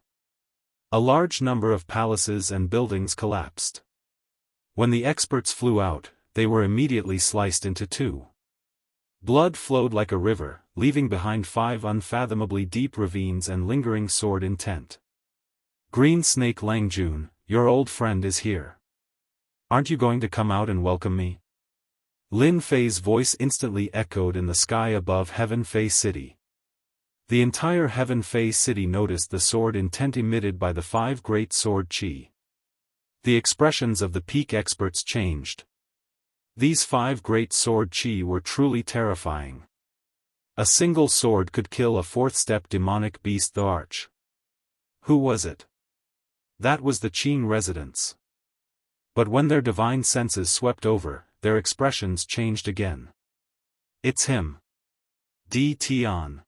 A large number of palaces and buildings collapsed. When the experts flew out, they were immediately sliced into 2. Blood flowed like a river, leaving behind 5 unfathomably deep ravines and lingering sword intent. Green Snake Langjun, your old friend is here. Aren't you going to come out and welcome me? Lin Fei's voice instantly echoed in the sky above Heaven Fei City. The entire Heaven Fei City noticed the sword intent emitted by the 5 great sword chi. The expressions of the peak experts changed. These 5 great sword chi were truly terrifying. A single sword could kill a fourth-step demonic beast the arch. Who was it? That was the Qing residents. But when their divine senses swept over, their expressions changed again. It's him. Di Tian.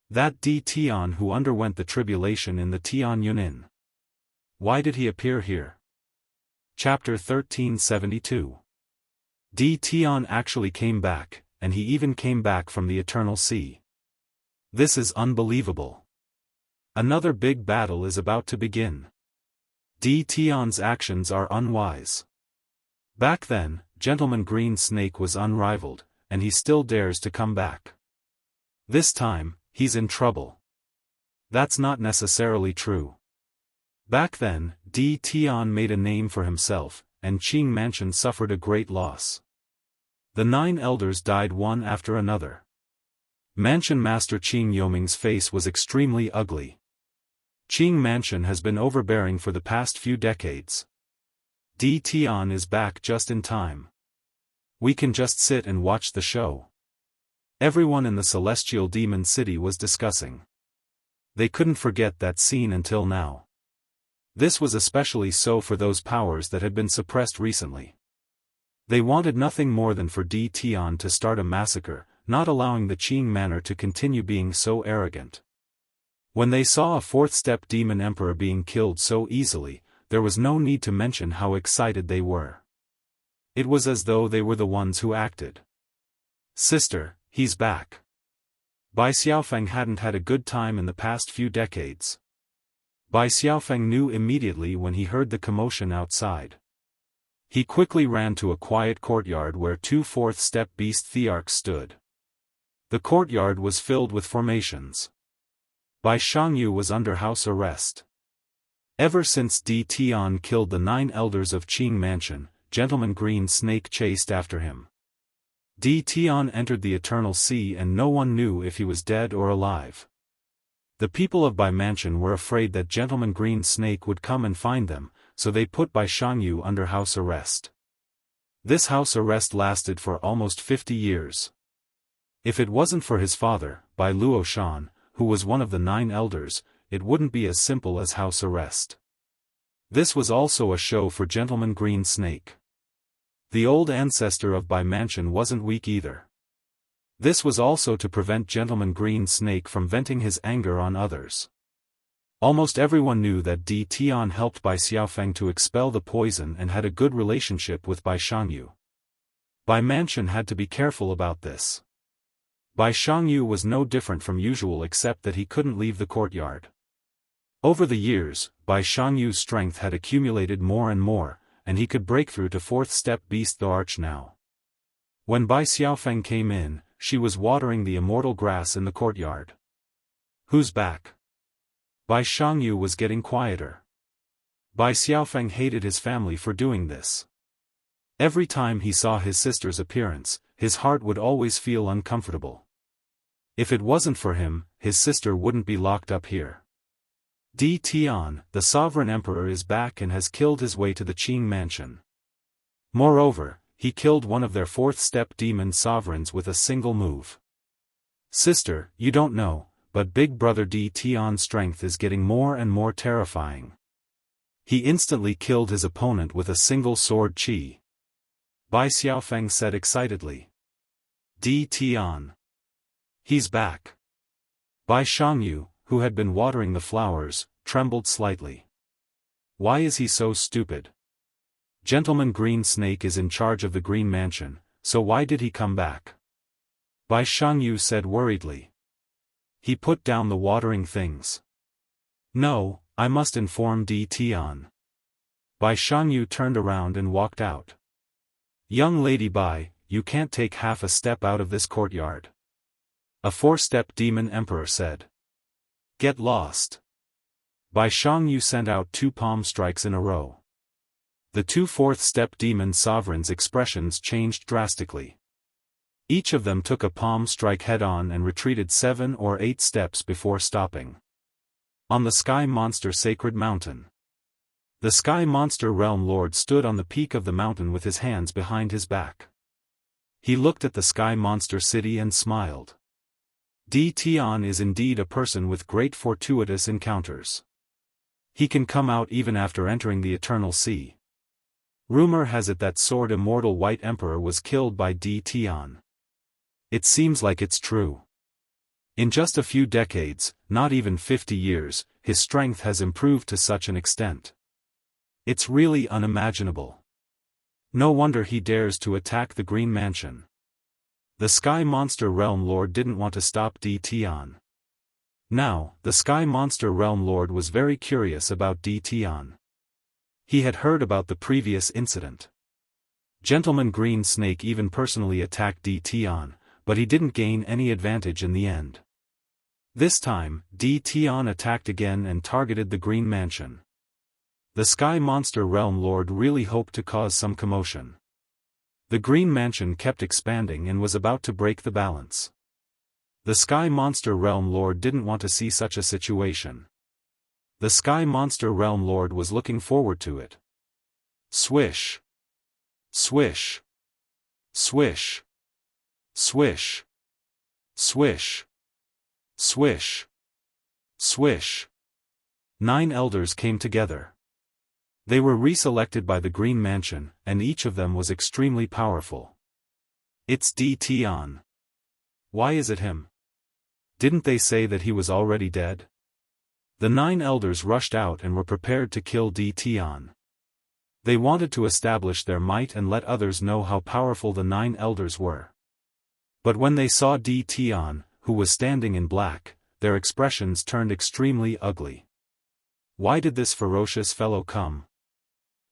That Di Tian who underwent the tribulation in the Tian Yunin. Why did he appear here? Chapter 1372. Di Tian actually came back, and he even came back from the Eternal Sea. This is unbelievable. Another big battle is about to begin. Di Tian's actions are unwise. Back then, Gentleman Green Snake was unrivaled, and he still dares to come back. This time, he's in trouble. That's not necessarily true. Back then, Di Tian made a name for himself, and Qing Mansion suffered a great loss. The 9 elders died one after another. Mansion Master Qing Yoming's face was extremely ugly. Qing Mansion has been overbearing for the past few decades. Di Tian is back just in time. We can just sit and watch the show. Everyone in the Celestial Demon City was discussing. They couldn't forget that scene until now. This was especially so for those powers that had been suppressed recently. They wanted nothing more than for Di Tian to start a massacre, not allowing the Qing manor to continue being so arrogant. When they saw a fourth-step demon emperor being killed so easily, there was no need to mention how excited they were. It was as though they were the ones who acted. Sister, he's back. Bai Xiaofeng hadn't had a good time in the past few decades. Bai Xiaofeng knew immediately when he heard the commotion outside. He quickly ran to a quiet courtyard where 2 fourth-step beast thearchs stood. The courtyard was filled with formations. Bai Xiangyu was under house arrest. Ever since Di Tian killed the 9 elders of Qing Mansion, Gentleman Green Snake chased after him. Di Tian entered the Eternal Sea and no one knew if he was dead or alive. The people of Bai Mansion were afraid that Gentleman Green Snake would come and find them, so they put Bai Xiangyu under house arrest. This house arrest lasted for almost 50 years. If it wasn't for his father, Bai Luoshan, who was one of the 9 elders, it wouldn't be as simple as house arrest. This was also a show for Gentleman Green Snake. The old ancestor of Bai Mansion wasn't weak either. This was also to prevent Gentleman Green Snake from venting his anger on others. Almost everyone knew that Di Tian helped Bai Xiaofeng to expel the poison and had a good relationship with Bai Xiangyu. Bai Mansion had to be careful about this. Bai Xiangyu was no different from usual except that he couldn't leave the courtyard. Over the years, Bai Xiangyu's strength had accumulated more and more, and he could break through to fourth-step beast the arch now. When Bai Xiaofeng came in, she was watering the immortal grass in the courtyard. Who's back? Bai Xiangyu was getting quieter. Bai Xiaofeng hated his family for doing this. Every time he saw his sister's appearance, his heart would always feel uncomfortable. If it wasn't for him, his sister wouldn't be locked up here. D. Tian, the sovereign emperor is back and has killed his way to the Qing mansion. Moreover, he killed one of their fourth-step demon sovereigns with a single move. Sister, you don't know, but Big Brother D. Tian's strength is getting more and more terrifying. He instantly killed his opponent with a single sword qi. Bai Xiaofeng said excitedly. D. Tian. He's back. Bai Shangyu, who had been watering the flowers, trembled slightly. Why is he so stupid? Gentleman Green Snake is in charge of the Green Mansion, so why did he come back? Bai Shangyu said worriedly. He put down the watering things. No, I must inform D. Tian. Bai Shangyu turned around and walked out. Young lady Bai, you can't take half a step out of this courtyard. A four-step demon emperor said. Get lost. Bai Shangyu sent out 2 palm strikes in a row. The 2 fourth-step demon sovereigns' expressions changed drastically. Each of them took a palm strike head-on and retreated 7 or 8 steps before stopping. On the Sky Monster Sacred Mountain. The Sky Monster Realm Lord stood on the peak of the mountain with his hands behind his back. He looked at the Sky Monster City and smiled. D. Tian is indeed a person with great fortuitous encounters. He can come out even after entering the Eternal Sea. Rumor has it that Sword Immortal White Emperor was killed by D. Tian. It seems like it's true. In just a few decades, not even 50 years, his strength has improved to such an extent. It's really unimaginable. No wonder he dares to attack the Green Mansion. The Sky Monster Realm Lord didn't want to stop D. Tian. Now, the Sky Monster Realm Lord was very curious about D. Tian. He had heard about the previous incident. Gentleman Green Snake even personally attacked D. Tian, but he didn't gain any advantage in the end. This time, D. Tian attacked again and targeted the Green Mansion. The Sky Monster Realm Lord really hoped to cause some commotion. The Green Mansion kept expanding and was about to break the balance. The Sky Monster Realm Lord didn't want to see such a situation. The Sky Monster Realm Lord was looking forward to it. Swish. Swish. Swish. Swish. Swish. Swish. Swish. 9 elders came together. They were reselected by the Green Mansion, and each of them was extremely powerful. It's D. Tian. Why is it him? Didn't they say that he was already dead? The 9 elders rushed out and were prepared to kill D. Tian. They wanted to establish their might and let others know how powerful the 9 elders were. But when they saw D. Tian, who was standing in black, their expressions turned extremely ugly. Why did this ferocious fellow come?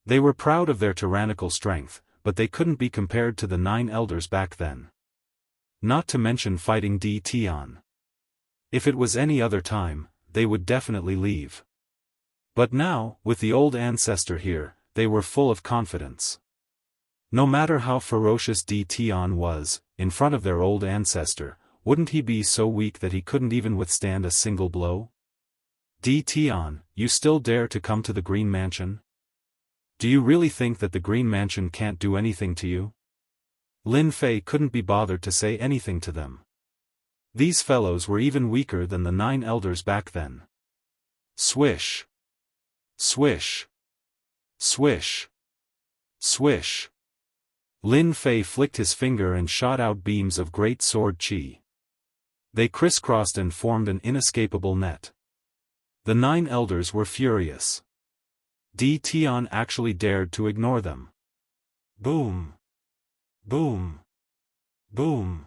They were proud of their tyrannical strength, but they couldn't be compared to the 9 elders back then. Not to mention fighting D. Tian. If it was any other time, they would definitely leave. But now, with the old ancestor here, they were full of confidence. No matter how ferocious D. Tian was, in front of their old ancestor, wouldn't he be so weak that he couldn't even withstand a single blow? D. Tian, you still dare to come to the Green Mansion? Do you really think that the Green Mansion can't do anything to you? Lin Fei couldn't be bothered to say anything to them. These fellows were even weaker than the 9 elders back then. Swish. Swish. Swish. Swish. Lin Fei flicked his finger and shot out beams of great sword qi. They crisscrossed and formed an inescapable net. The 9 elders were furious. D. Tian actually dared to ignore them. Boom. Boom. Boom.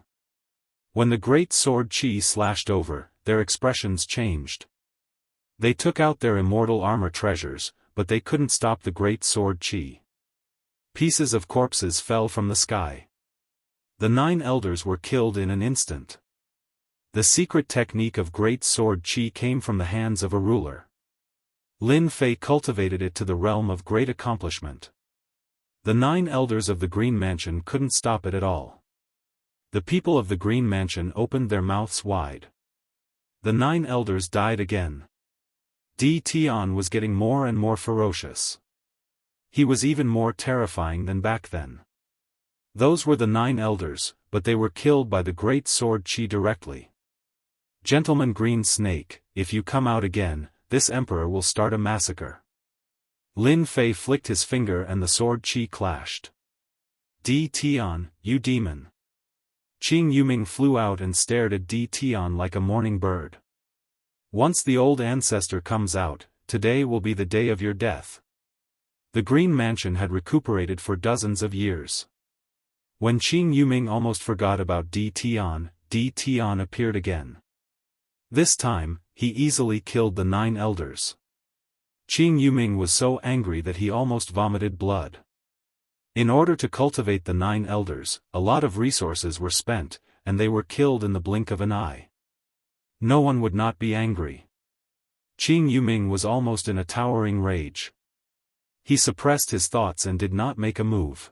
When the great sword qi slashed over, their expressions changed. They took out their immortal armor treasures, but they couldn't stop the great sword qi. Pieces of corpses fell from the sky. The 9 elders were killed in an instant. The secret technique of great sword qi came from the hands of a ruler. Lin Fei cultivated it to the realm of great accomplishment. The 9 elders of the Green Mansion couldn't stop it at all. The people of the Green Mansion opened their mouths wide. The 9 elders died again. Tian was getting more and more ferocious. He was even more terrifying than back then. Those were the 9 elders, but they were killed by the great sword Qi directly. Gentleman Green Snake, if you come out again, this emperor will start a massacre. Lin Fei flicked his finger and the sword Qi clashed. Tian, you demon. Qing Yuming flew out and stared at Tian like a morning bird. Once the old ancestor comes out, today will be the day of your death. The Green Mansion had recuperated for dozens of years. When Qing Yuming almost forgot about Tian appeared again. This time, he easily killed the 9 elders. Qing Yuming was so angry that he almost vomited blood. In order to cultivate the 9 elders, a lot of resources were spent, and they were killed in the blink of an eye. No one would not be angry. Qing Yuming was almost in a towering rage. He suppressed his thoughts and did not make a move.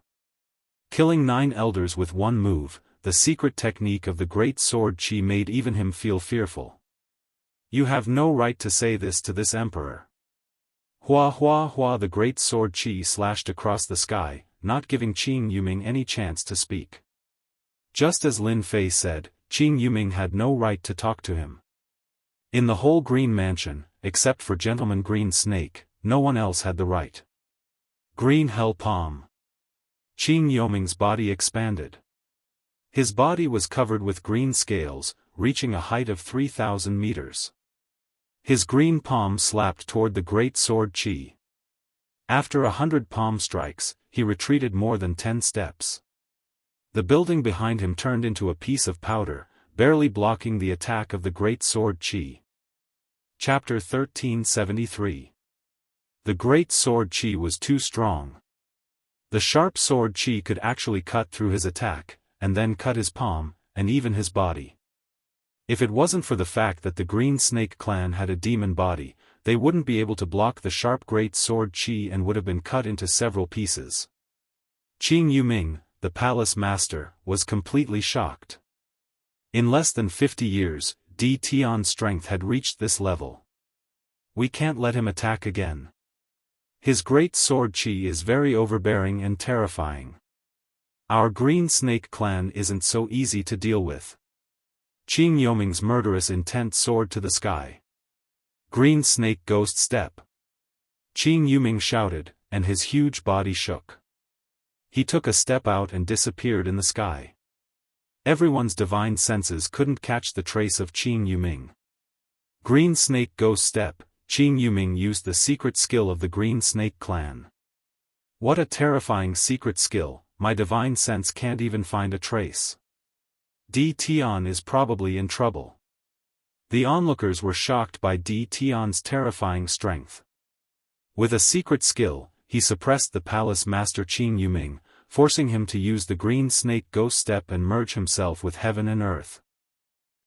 Killing 9 elders with one move, the secret technique of the great sword Qi made even him feel fearful. You have no right to say this to this emperor. Hua hua hua, the great sword Qi slashed across the sky, not giving Qing Yuming any chance to speak. Just as Lin Fei said, Qing Yuming had no right to talk to him. In the whole Green Mansion, except for Gentleman Green Snake, no one else had the right. Green Hell Palm. Qing Yuming's body expanded. His body was covered with green scales, reaching a height of 3,000 meters. His green palm slapped toward the great sword Qi. After 100 palm strikes, he retreated more than 10 steps. The building behind him turned into a piece of powder, barely blocking the attack of the great sword Qi. Chapter 1373. The great sword Qi was too strong. The sharp sword Qi could actually cut through his attack, and then cut his palm, and even his body. If it wasn't for the fact that the Green Snake clan had a demon body, they wouldn't be able to block the sharp great sword Qi and would have been cut into several pieces. Qing Yuming, the palace master, was completely shocked. In less than 50 years, Tian's strength had reached this level. We can't let him attack again. His great sword Qi is very overbearing and terrifying. Our Green Snake clan isn't so easy to deal with. Qing Yuming's murderous intent soared to the sky. Green Snake Ghost Step. Qing Yuming shouted, and his huge body shook. He took a step out and disappeared in the sky. Everyone's divine senses couldn't catch the trace of Qing Yuming. Green Snake Ghost Step. Qing Yuming used the secret skill of the Green Snake clan. What a terrifying secret skill, my divine sense can't even find a trace. Tian is probably in trouble. The onlookers were shocked by Tian's terrifying strength. With a secret skill, he suppressed the palace master Qing Yuming, forcing him to use the Green Snake Ghost Step and merge himself with heaven and earth.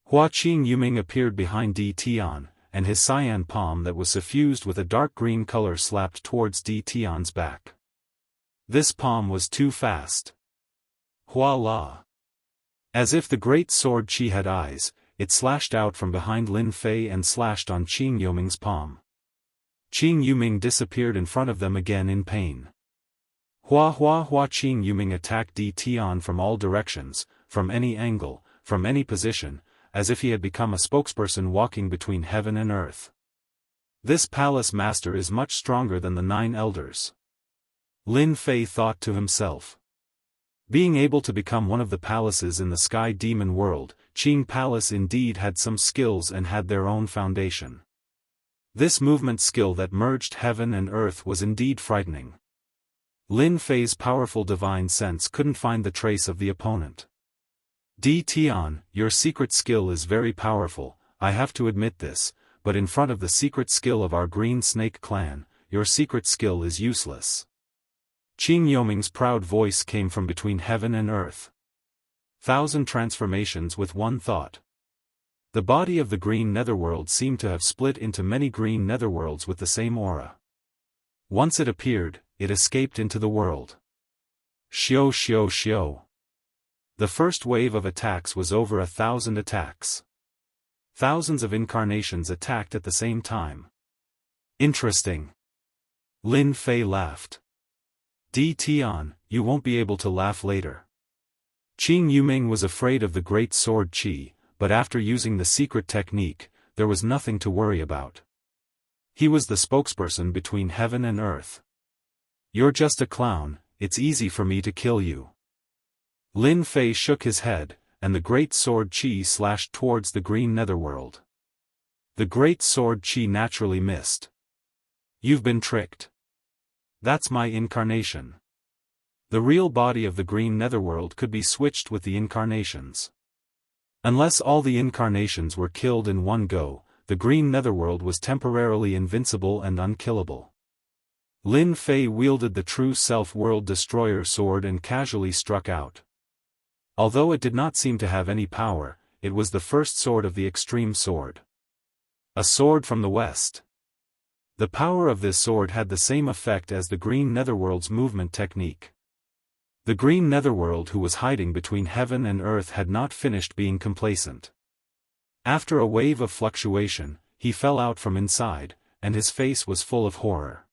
Hua Qing Yuming appeared behind Tian, and his cyan palm that was suffused with a dark green color slapped towards Tian's back. This palm was too fast. Hua la. As if the great sword Qi had eyes, it slashed out from behind Lin Fei and slashed on Qing Yuming's palm. Qing Yuming disappeared in front of them again in pain. Hua hua hua. Qing Yuming attacked Tian from all directions, from any angle, from any position, as if he had become a spokesperson walking between heaven and earth. This palace master is much stronger than the 9 elders. Lin Fei thought to himself. Being able to become one of the palaces in the sky demon world, Qing Palace indeed had some skills and had their own foundation. This movement skill that merged heaven and earth was indeed frightening. Lin Fei's powerful divine sense couldn't find the trace of the opponent. Tian, your secret skill is very powerful, I have to admit this, but in front of the secret skill of our Green Snake clan, your secret skill is useless. Qing Yuming's proud voice came from between heaven and earth. 1,000 transformations with one thought. The body of the green netherworld seemed to have split into many green netherworlds with the same aura. Once it appeared, it escaped into the world. Xiao xiao xiao. The first wave of attacks was over 1,000 attacks. Thousands of incarnations attacked at the same time. Interesting. Lin Fei laughed. Tian, you won't be able to laugh later. Qing Yuming was afraid of the great sword Qi, but after using the secret technique, there was nothing to worry about. He was the spokesperson between heaven and earth. You're just a clown, it's easy for me to kill you. Lin Fei shook his head, and the great sword Qi slashed towards the green netherworld. The great sword Qi naturally missed. You've been tricked. That's my incarnation. The real body of the green netherworld could be switched with the incarnations. Unless all the incarnations were killed in one go, the green netherworld was temporarily invincible and unkillable. Lin Fei wielded the true self-world destroyer sword and casually struck out. Although it did not seem to have any power, it was the first sword of the extreme sword. A sword from the west. The power of this sword had the same effect as the green netherworld's movement technique. The green netherworld who was hiding between heaven and earth had not finished being complacent. After a wave of fluctuation, he fell out from inside, and his face was full of horror.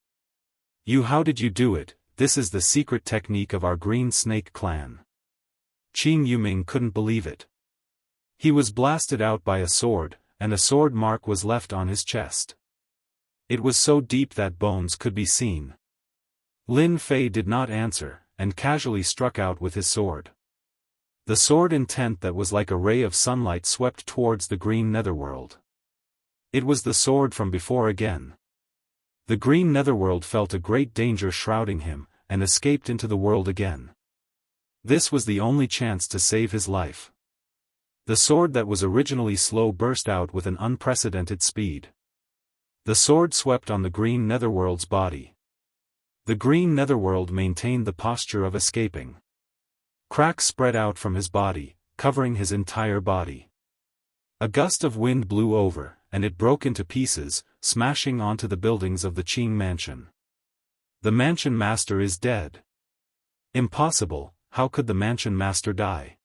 How did you do it? This is the secret technique of our green snake clan. Qing Yuming couldn't believe it. He was blasted out by a sword, and a sword mark was left on his chest. It was so deep that bones could be seen. Lin Fei did not answer, and casually struck out with his sword. The sword intent that was like a ray of sunlight swept towards the green netherworld. It was the sword from before again. The green netherworld felt a great danger shrouding him, and escaped into the world again. This was the only chance to save his life. The sword that was originally slow burst out with an unprecedented speed. The sword swept on the green netherworld's body. The green netherworld maintained the posture of escaping. Cracks spread out from his body, covering his entire body. A gust of wind blew over, and it broke into pieces, smashing onto the buildings of the Qing mansion. The mansion master is dead. Impossible, how could the mansion master die?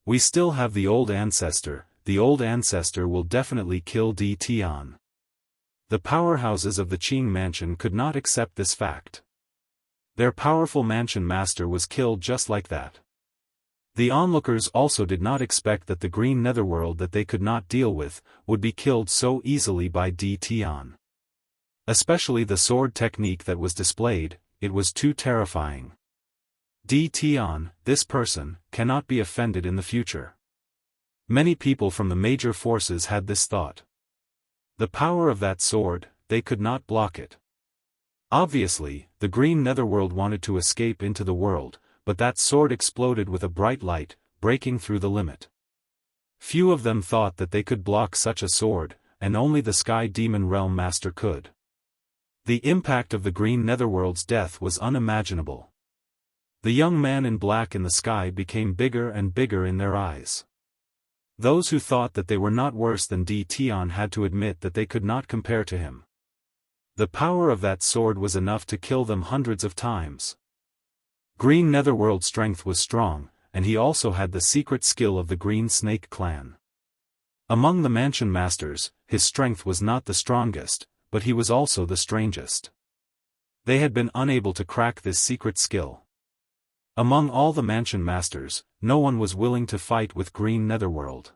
We still have the old ancestor will definitely kill Tian. The powerhouses of the Qing mansion could not accept this fact. Their powerful mansion master was killed just like that. The onlookers also did not expect that the green netherworld that they could not deal with, would be killed so easily by Tian. Especially the sword technique that was displayed, it was too terrifying. Tian, this person, cannot be offended in the future. Many people from the major forces had this thought. The power of that sword, they could not block it. Obviously, the green netherworld wanted to escape into the world, but that sword exploded with a bright light, breaking through the limit. Few of them thought that they could block such a sword, and only the Sky Demon Realm Master could. The impact of the green netherworld's death was unimaginable. The young man in black in the sky became bigger and bigger in their eyes. Those who thought that they were not worse than Tian had to admit that they could not compare to him. The power of that sword was enough to kill them hundreds of times. Green netherworld strength was strong, and he also had the secret skill of the Green Snake clan. Among the mansion masters, his strength was not the strongest, but he was also the strangest. They had been unable to crack this secret skill. Among all the mansion masters, no one was willing to fight with Green Netherworld.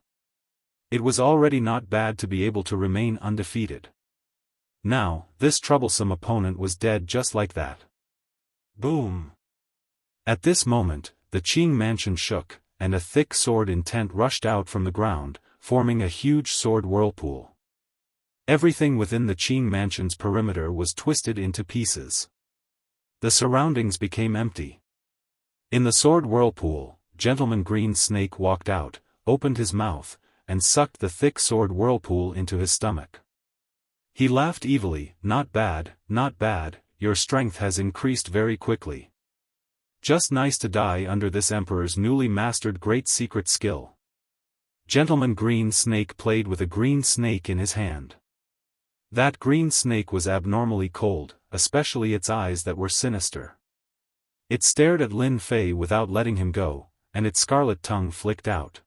It was already not bad to be able to remain undefeated. Now, this troublesome opponent was dead just like that. Boom! At this moment, the Qing mansion shook, and a thick sword intent rushed out from the ground, forming a huge sword whirlpool. Everything within the Qing mansion's perimeter was twisted into pieces. The surroundings became empty. In the sword whirlpool, Gentleman Green Snake walked out, opened his mouth, and sucked the thick sword whirlpool into his stomach. He laughed evilly, not bad, your strength has increased very quickly. Just nice to die under this emperor's newly mastered great secret skill. Gentleman Green Snake played with a green snake in his hand. That green snake was abnormally cold, especially its eyes that were sinister. It stared at Lin Fei without letting him go, and its scarlet tongue flicked out.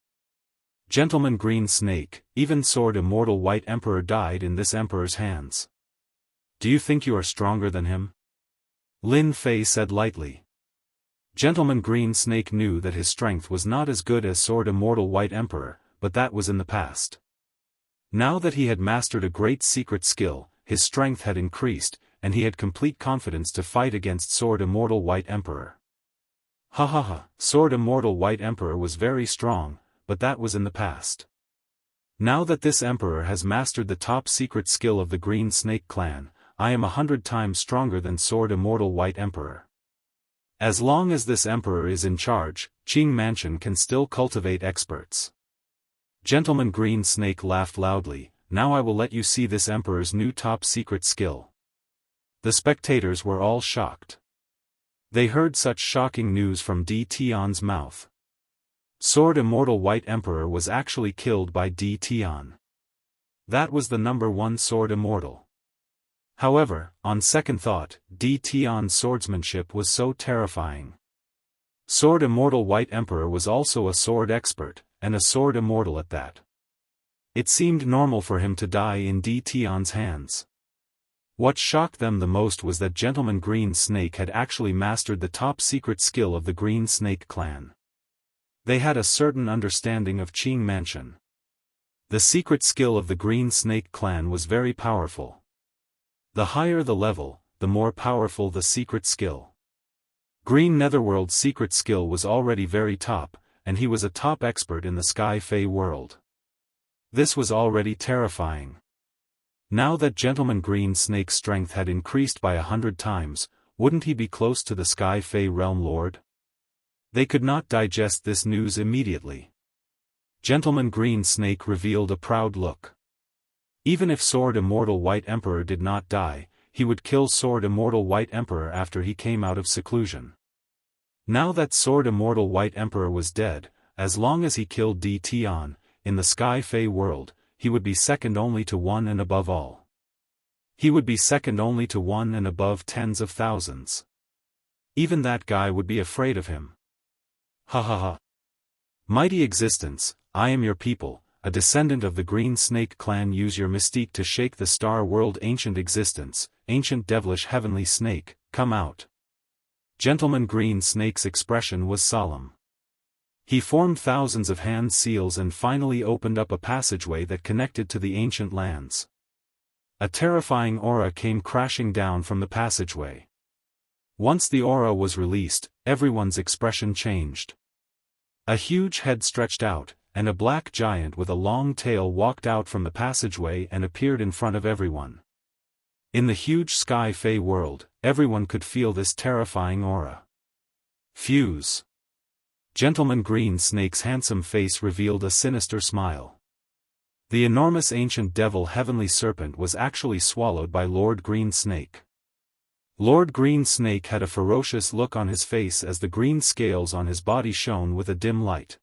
Gentleman Green Snake, even Sword Immortal White Emperor died in this emperor's hands. Do you think you are stronger than him? Lin Fei said lightly. Gentleman Green Snake knew that his strength was not as good as Sword Immortal White Emperor, but that was in the past. Now that he had mastered a great secret skill, his strength had increased, and he had complete confidence to fight against Sword Immortal White Emperor. Ha ha ha, Sword Immortal White Emperor was very strong, but that was in the past. Now that this emperor has mastered the top secret skill of the Green Snake clan, I am 100 times stronger than Sword Immortal White Emperor. As long as this emperor is in charge, Qing Mansion can still cultivate experts. Gentleman Green Snake laughed loudly. Now I will let you see this emperor's new top secret skill. The spectators were all shocked. They heard such shocking news from Di Tian's mouth. Sword Immortal White Emperor was actually killed by Di Tian. That was the #1 Sword Immortal. However, on second thought, Di Tian's swordsmanship was so terrifying. Sword Immortal White Emperor was also a sword expert, and a sword immortal at that. It seemed normal for him to die in Di Tian's hands. What shocked them the most was that Gentleman Green Snake had actually mastered the top secret skill of the Green Snake clan. They had a certain understanding of Qing Mansion. The secret skill of the Green Snake clan was very powerful. The higher the level, the more powerful the secret skill. Green Netherworld's secret skill was already very top, and he was a top expert in the Sky Fey world. This was already terrifying. Now that Gentleman Green Snake's strength had increased by 100 times, wouldn't he be close to the Sky Fey Realm Lord? They could not digest this news immediately. Gentleman Green Snake revealed a proud look. Even if Sword Immortal White Emperor did not die, he would kill Sword Immortal White Emperor after he came out of seclusion. Now that Sword Immortal White Emperor was dead, as long as he killed Di Tian, in the Sky Fey world, he would be second only to one and above all. He would be second only to one and above tens of thousands. Even that guy would be afraid of him. Ha ha ha. Mighty existence, I am your people, a descendant of the Green Snake clan. Use your mystique to shake the star world. Ancient existence, ancient devilish heavenly snake, come out. Gentleman Green Snake's expression was solemn. He formed thousands of hand seals and finally opened up a passageway that connected to the ancient lands. A terrifying aura came crashing down from the passageway. Once the aura was released, everyone's expression changed. A huge head stretched out, and a black giant with a long tail walked out from the passageway and appeared in front of everyone. In the huge Sky Fey world, everyone could feel this terrifying aura. Fuse. Gentleman Green Snake's handsome face revealed a sinister smile. The enormous ancient devil heavenly serpent was actually swallowed by Lord Green Snake. Lord Green Snake had a ferocious look on his face as the green scales on his body shone with a dim light.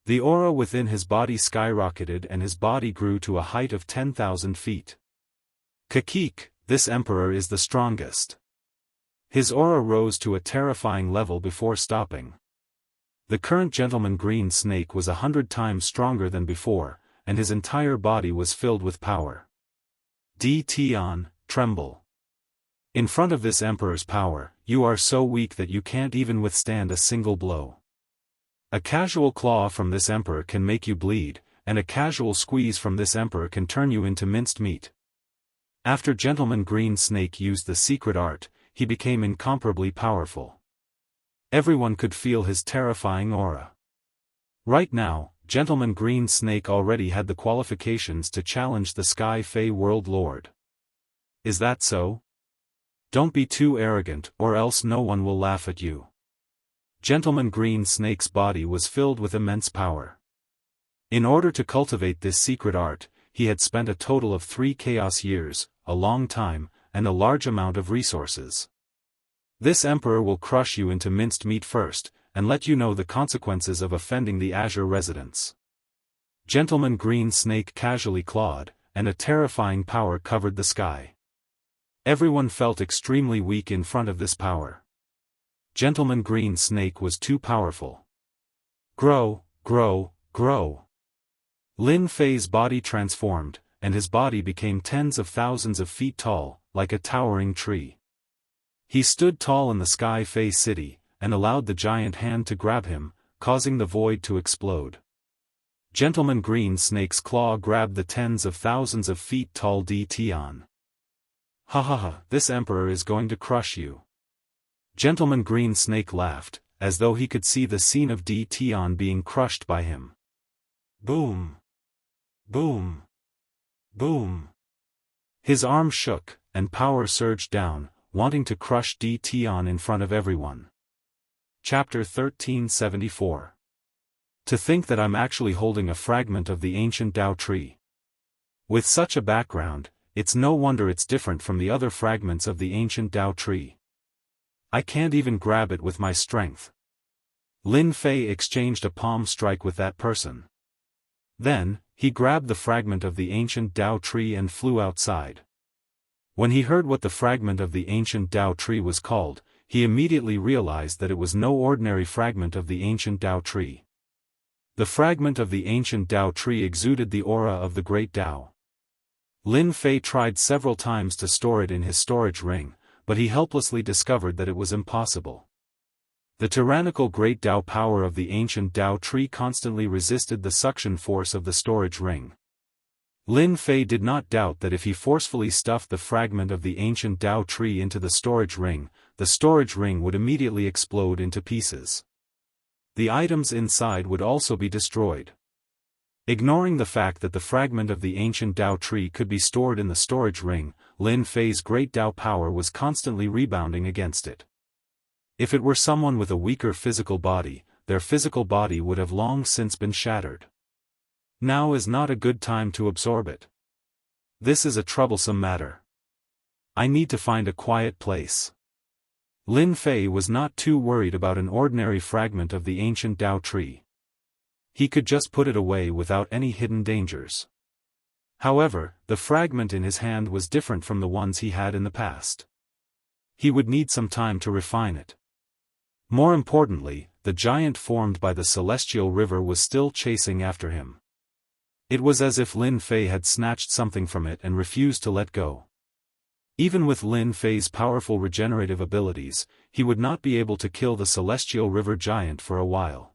The aura within his body skyrocketed and his body grew to a height of 10,000 feet. Kakik, this emperor is the strongest. His aura rose to a terrifying level before stopping. The current Gentleman Green Snake was 100 times stronger than before, and his entire body was filled with power. Di Tian, tremble. In front of this emperor's power, you are so weak that you can't even withstand a single blow. A casual claw from this emperor can make you bleed, and a casual squeeze from this emperor can turn you into minced meat. After Gentleman Green Snake used the secret art, he became incomparably powerful. Everyone could feel his terrifying aura. Right now, Gentleman Green Snake already had the qualifications to challenge the Sky Fey World Lord. Is that so? Don't be too arrogant, or else no one will laugh at you. Gentleman Green Snake's body was filled with immense power. In order to cultivate this secret art, he had spent a total of 3 chaos years, a long time, and a large amount of resources. This emperor will crush you into minced meat first, and let you know the consequences of offending the Azure residents. Gentleman Green Snake casually clawed, and a terrifying power covered the sky. Everyone felt extremely weak in front of this power. Gentleman Green Snake was too powerful. Grow, grow, grow. Lin Fei's body transformed, and his body became tens of thousands of feet tall, like a towering tree. He stood tall in the Sky Fey City, and allowed the giant hand to grab him, causing the void to explode. Gentleman Green Snake's claw grabbed the tens of thousands of feet tall Tian. Ha ha ha, this emperor is going to crush you. Gentleman Green Snake laughed, as though he could see the scene of Tian being crushed by him. Boom! Boom! Boom! His arm shook, and power surged down, wanting to crush Tian in front of everyone. Chapter 1374. To think that I'm actually holding a fragment of the ancient Tao tree. With such a background, it's no wonder it's different from the other fragments of the ancient Tao tree. I can't even grab it with my strength. Lin Fei exchanged a palm strike with that person. Then, he grabbed the fragment of the ancient Tao tree and flew outside. When he heard what the fragment of the ancient Tao tree was called, he immediately realized that it was no ordinary fragment of the ancient Tao tree. The fragment of the ancient Tao tree exuded the aura of the great Tao. Lin Fei tried several times to store it in his storage ring, but he helplessly discovered that it was impossible. The tyrannical great Tao power of the ancient Tao tree constantly resisted the suction force of the storage ring. Lin Fei did not doubt that if he forcefully stuffed the fragment of the ancient Tao tree into the storage ring would immediately explode into pieces. The items inside would also be destroyed. Ignoring the fact that the fragment of the ancient Tao tree could be stored in the storage ring, Lin Fei's great Tao power was constantly rebounding against it. If it were someone with a weaker physical body, their physical body would have long since been shattered. Now is not a good time to absorb it. This is a troublesome matter. I need to find a quiet place. Lin Fei was not too worried about an ordinary fragment of the ancient Tao tree. He could just put it away without any hidden dangers. However, the fragment in his hand was different from the ones he had in the past. He would need some time to refine it. More importantly, the giant formed by the celestial river was still chasing after him. It was as if Lin Fei had snatched something from it and refused to let go. Even with Lin Fei's powerful regenerative abilities, he would not be able to kill the celestial river giant for a while.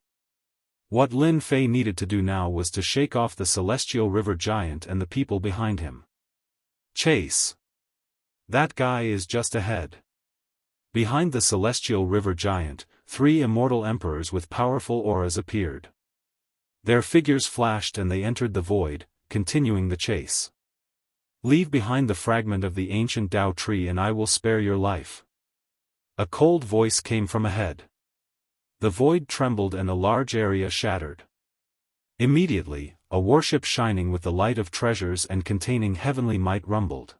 What Lin Fei needed to do now was to shake off the celestial river giant and the people behind him. Chase! That guy is just ahead. Behind the celestial river giant, 3 immortal emperors with powerful auras appeared. Their figures flashed and they entered the void, continuing the chase. Leave behind the fragment of the ancient Tao tree and I will spare your life. A cold voice came from ahead. The void trembled and a large area shattered. Immediately, a warship shining with the light of treasures and containing heavenly might rumbled.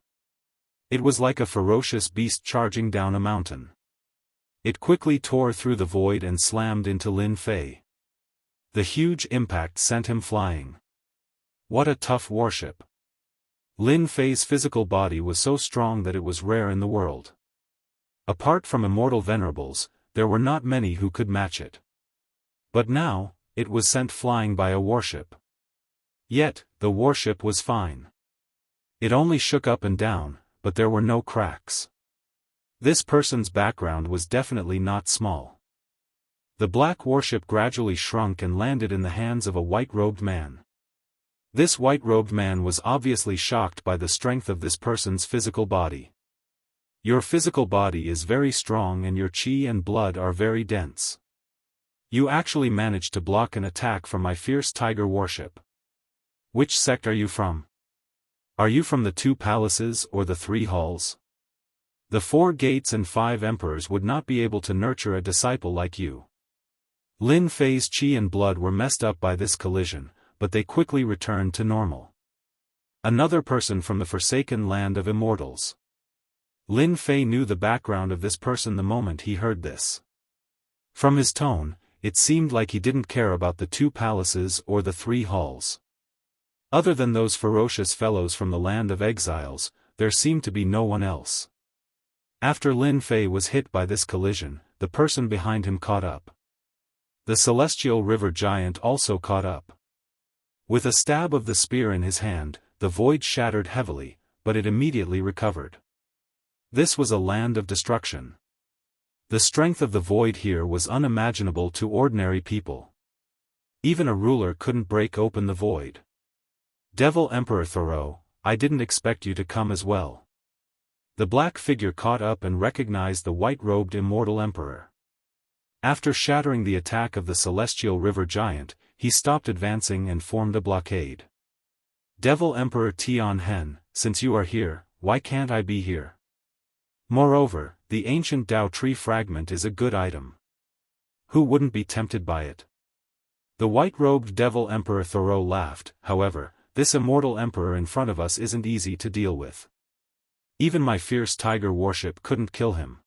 It was like a ferocious beast charging down a mountain. It quickly tore through the void and slammed into Lin Fei. The huge impact sent him flying. What a tough warship! Lin Fei's physical body was so strong that it was rare in the world. Apart from immortal venerables, there were not many who could match it. But now, it was sent flying by a warship. Yet, the warship was fine. It only shook up and down, but there were no cracks. This person's background was definitely not small. The black warship gradually shrunk and landed in the hands of a white-robed man. This white-robed man was obviously shocked by the strength of this person's physical body. Your physical body is very strong and your chi and blood are very dense. You actually managed to block an attack from my fierce tiger warship. Which sect are you from? Are you from the 2 palaces or the 3 halls? The 4 gates and 5 emperors would not be able to nurture a disciple like you. Lin Fei's chi and blood were messed up by this collision, but they quickly returned to normal. Another person from the forsaken land of immortals. Lin Fei knew the background of this person the moment he heard this. From his tone, it seemed like he didn't care about the 2 palaces or the 3 halls. Other than those ferocious fellows from the land of exiles, there seemed to be no one else. After Lin Fei was hit by this collision, the person behind him caught up. The celestial river giant also caught up. With a stab of the spear in his hand, the void shattered heavily, but it immediately recovered. This was a land of destruction. The strength of the void here was unimaginable to ordinary people. Even a ruler couldn't break open the void. Devil Emperor Thoreau, I didn't expect you to come as well. The black figure caught up and recognized the white-robed Immortal Emperor. After shattering the attack of the celestial river giant, he stopped advancing and formed a blockade. Devil Emperor Tian, since you are here, why can't I be here? Moreover, the ancient Dao tree fragment is a good item. Who wouldn't be tempted by it? The white-robed Devil Emperor Thoreau laughed. However, this immortal emperor in front of us isn't easy to deal with. Even my fierce tiger worship couldn't kill him.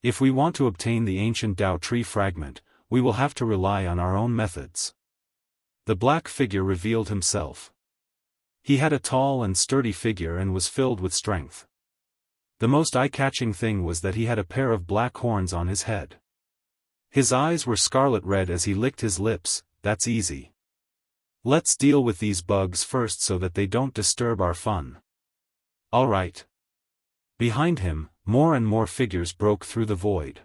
If we want to obtain the ancient Dao tree fragment, we will have to rely on our own methods. The black figure revealed himself. He had a tall and sturdy figure and was filled with strength. The most eye-catching thing was that he had a pair of black horns on his head. His eyes were scarlet red as he licked his lips. That's easy. Let's deal with these bugs first so that they don't disturb our fun. All right. Behind him, more and more figures broke through the void.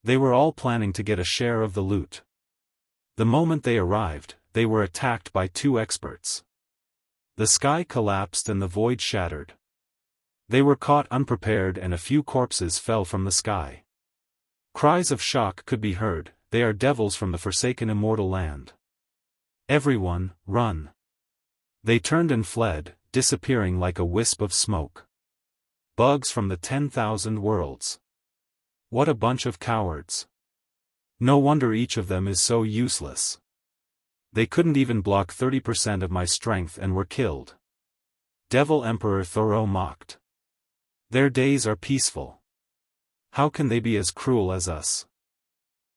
They were all planning to get a share of the loot. The moment they arrived, they were attacked by two experts. The sky collapsed and the void shattered. They were caught unprepared and a few corpses fell from the sky. Cries of shock could be heard. They are devils from the forsaken immortal land. Everyone, run. They turned and fled, disappearing like a wisp of smoke. Bugs from the 10,000 worlds. What a bunch of cowards. No wonder each of them is so useless. They couldn't even block 30% of my strength and were killed. Devil Emperor Thoreau mocked. Their days are peaceful. How can they be as cruel as us?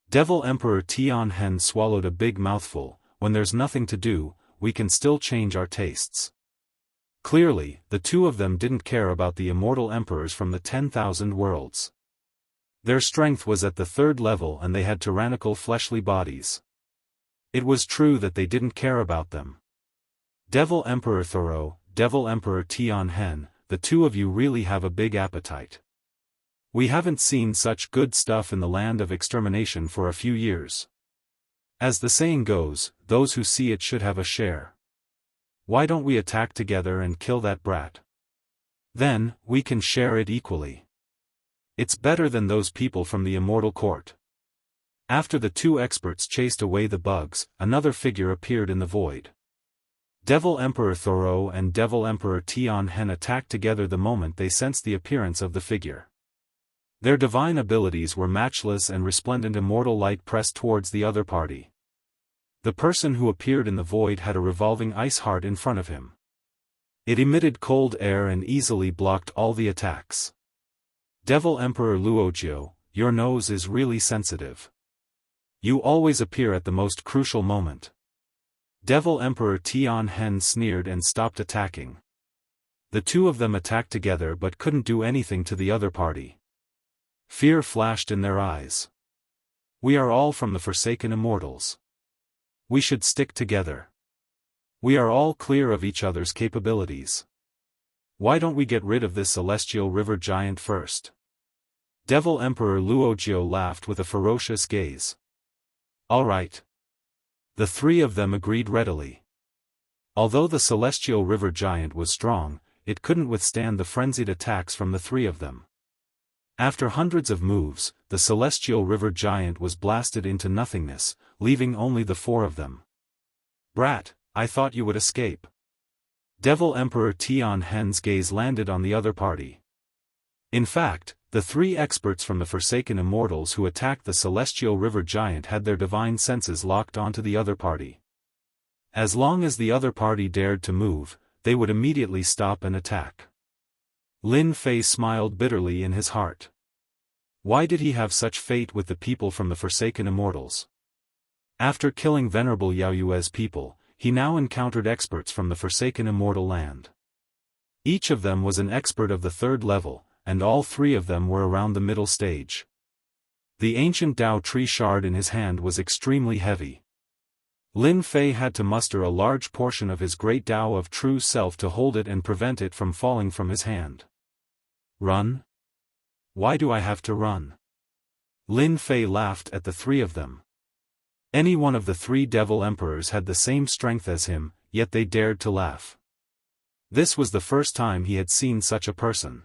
Devil Emperor Tian swallowed a big mouthful. When there's nothing to do, we can still change our tastes. Clearly, the two of them didn't care about the immortal emperors from the 10,000 worlds. Their strength was at the 3rd level and they had tyrannical fleshly bodies. It was true that they didn't care about them. Devil Emperor Thoreau, Devil Emperor Tian, the two of you really have a big appetite. We haven't seen such good stuff in the land of extermination for a few years. As the saying goes, those who see it should have a share. Why don't we attack together and kill that brat? Then, we can share it equally. It's better than those people from the immortal court. After the two experts chased away the bugs, another figure appeared in the void. Devil Emperor Thoreau and Devil Emperor Tian attacked together the moment they sensed the appearance of the figure. Their divine abilities were matchless and resplendent immortal light pressed towards the other party. The person who appeared in the void had a revolving ice heart in front of him. It emitted cold air and easily blocked all the attacks. Devil Emperor Luojiu, your nose is really sensitive. You always appear at the most crucial moment. Devil Emperor Tian sneered and stopped attacking. The two of them attacked together but couldn't do anything to the other party. Fear flashed in their eyes. We are all from the forsaken immortals. We should stick together. We are all clear of each other's capabilities. Why don't we get rid of this celestial river giant first? Devil Emperor Luojiu laughed with a ferocious gaze. All right. The three of them agreed readily. Although the celestial river giant was strong, it couldn't withstand the frenzied attacks from the three of them. After hundreds of moves, the celestial river giant was blasted into nothingness, leaving only the four of them. Brat, I thought you would escape. Devil Emperor Tian's gaze landed on the other party. In fact, the three experts from the forsaken immortals who attacked the celestial river giant had their divine senses locked onto the other party. As long as the other party dared to move, they would immediately stop and attack. Lin Fei smiled bitterly in his heart. Why did he have such fate with the people from the forsaken immortals? After killing Venerable Yao Yue's people, he now encountered experts from the forsaken immortal land. Each of them was an expert of the 3rd level, and all three of them were around the middle stage. The ancient Dao tree shard in his hand was extremely heavy. Lin Fei had to muster a large portion of his great Dao of true self to hold it and prevent it from falling from his hand. Run? Why do I have to run? Lin Fei laughed at the three of them. Any one of the three devil emperors had the same strength as him, yet they dared to laugh. This was the first time he had seen such a person.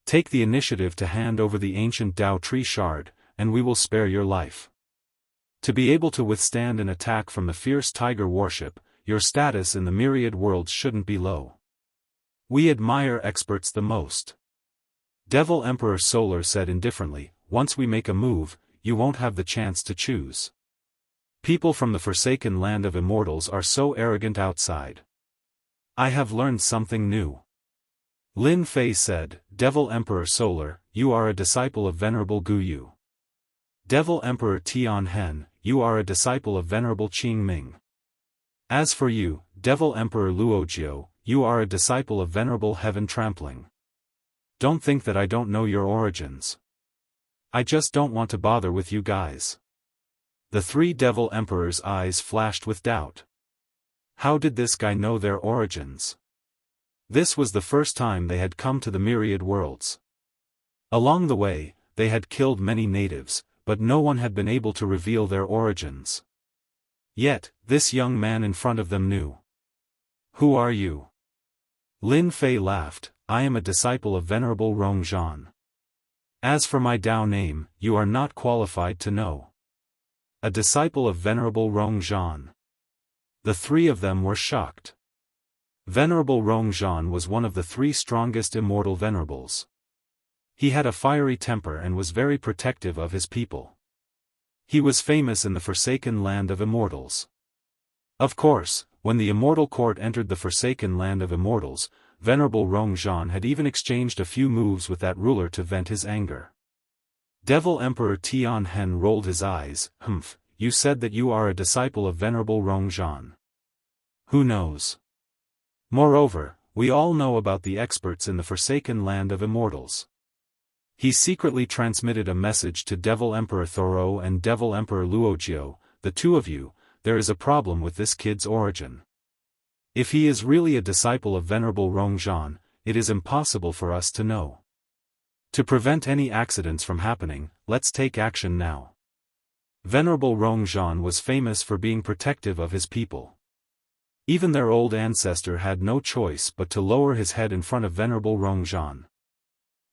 Take the initiative to hand over the ancient Dao tree shard, and we will spare your life. To be able to withstand an attack from the fierce tiger warship, your status in the myriad worlds shouldn't be low. We admire experts the most. Devil Emperor Solar said indifferently, once we make a move, you won't have the chance to choose. People from the forsaken land of immortals are so arrogant outside. I have learned something new. Lin Fei said, Devil Emperor Solar, you are a disciple of Venerable Gu Yu. Devil Emperor Tian Hen, you are a disciple of Venerable Qing Ming. As for you, Devil Emperor Luojiu, you are a disciple of Venerable Heaven Trampling. Don't think that I don't know your origins. I just don't want to bother with you guys. The three devil emperors' eyes flashed with doubt. How did this guy know their origins? This was the first time they had come to the myriad worlds. Along the way, they had killed many natives, but no one had been able to reveal their origins. Yet, this young man in front of them knew. Who are you? Lin Fei laughed, I am a disciple of Venerable Rong Zhan. As for my Dao name, you are not qualified to know. A disciple of Venerable Rong Zhan. The three of them were shocked. Venerable Rong Zhan was one of the three strongest immortal venerables. He had a fiery temper and was very protective of his people. He was famous in the forsaken land of immortals. Of course, when the immortal court entered the forsaken land of immortals, Venerable Rong Zhan had even exchanged a few moves with that ruler to vent his anger. Devil Emperor Tian Hen rolled his eyes, you said that you are a disciple of Venerable Rong Zhan. Who knows? Moreover, we all know about the experts in the forsaken land of immortals. He secretly transmitted a message to Devil Emperor Thoreau and Devil Emperor Luojiu, the two of you, there is a problem with this kid's origin. If he is really a disciple of Venerable Rong Zhan, it is impossible for us to know. To prevent any accidents from happening, let's take action now. Venerable Rong Zhan was famous for being protective of his people. Even their old ancestor had no choice but to lower his head in front of Venerable Rong Zhan.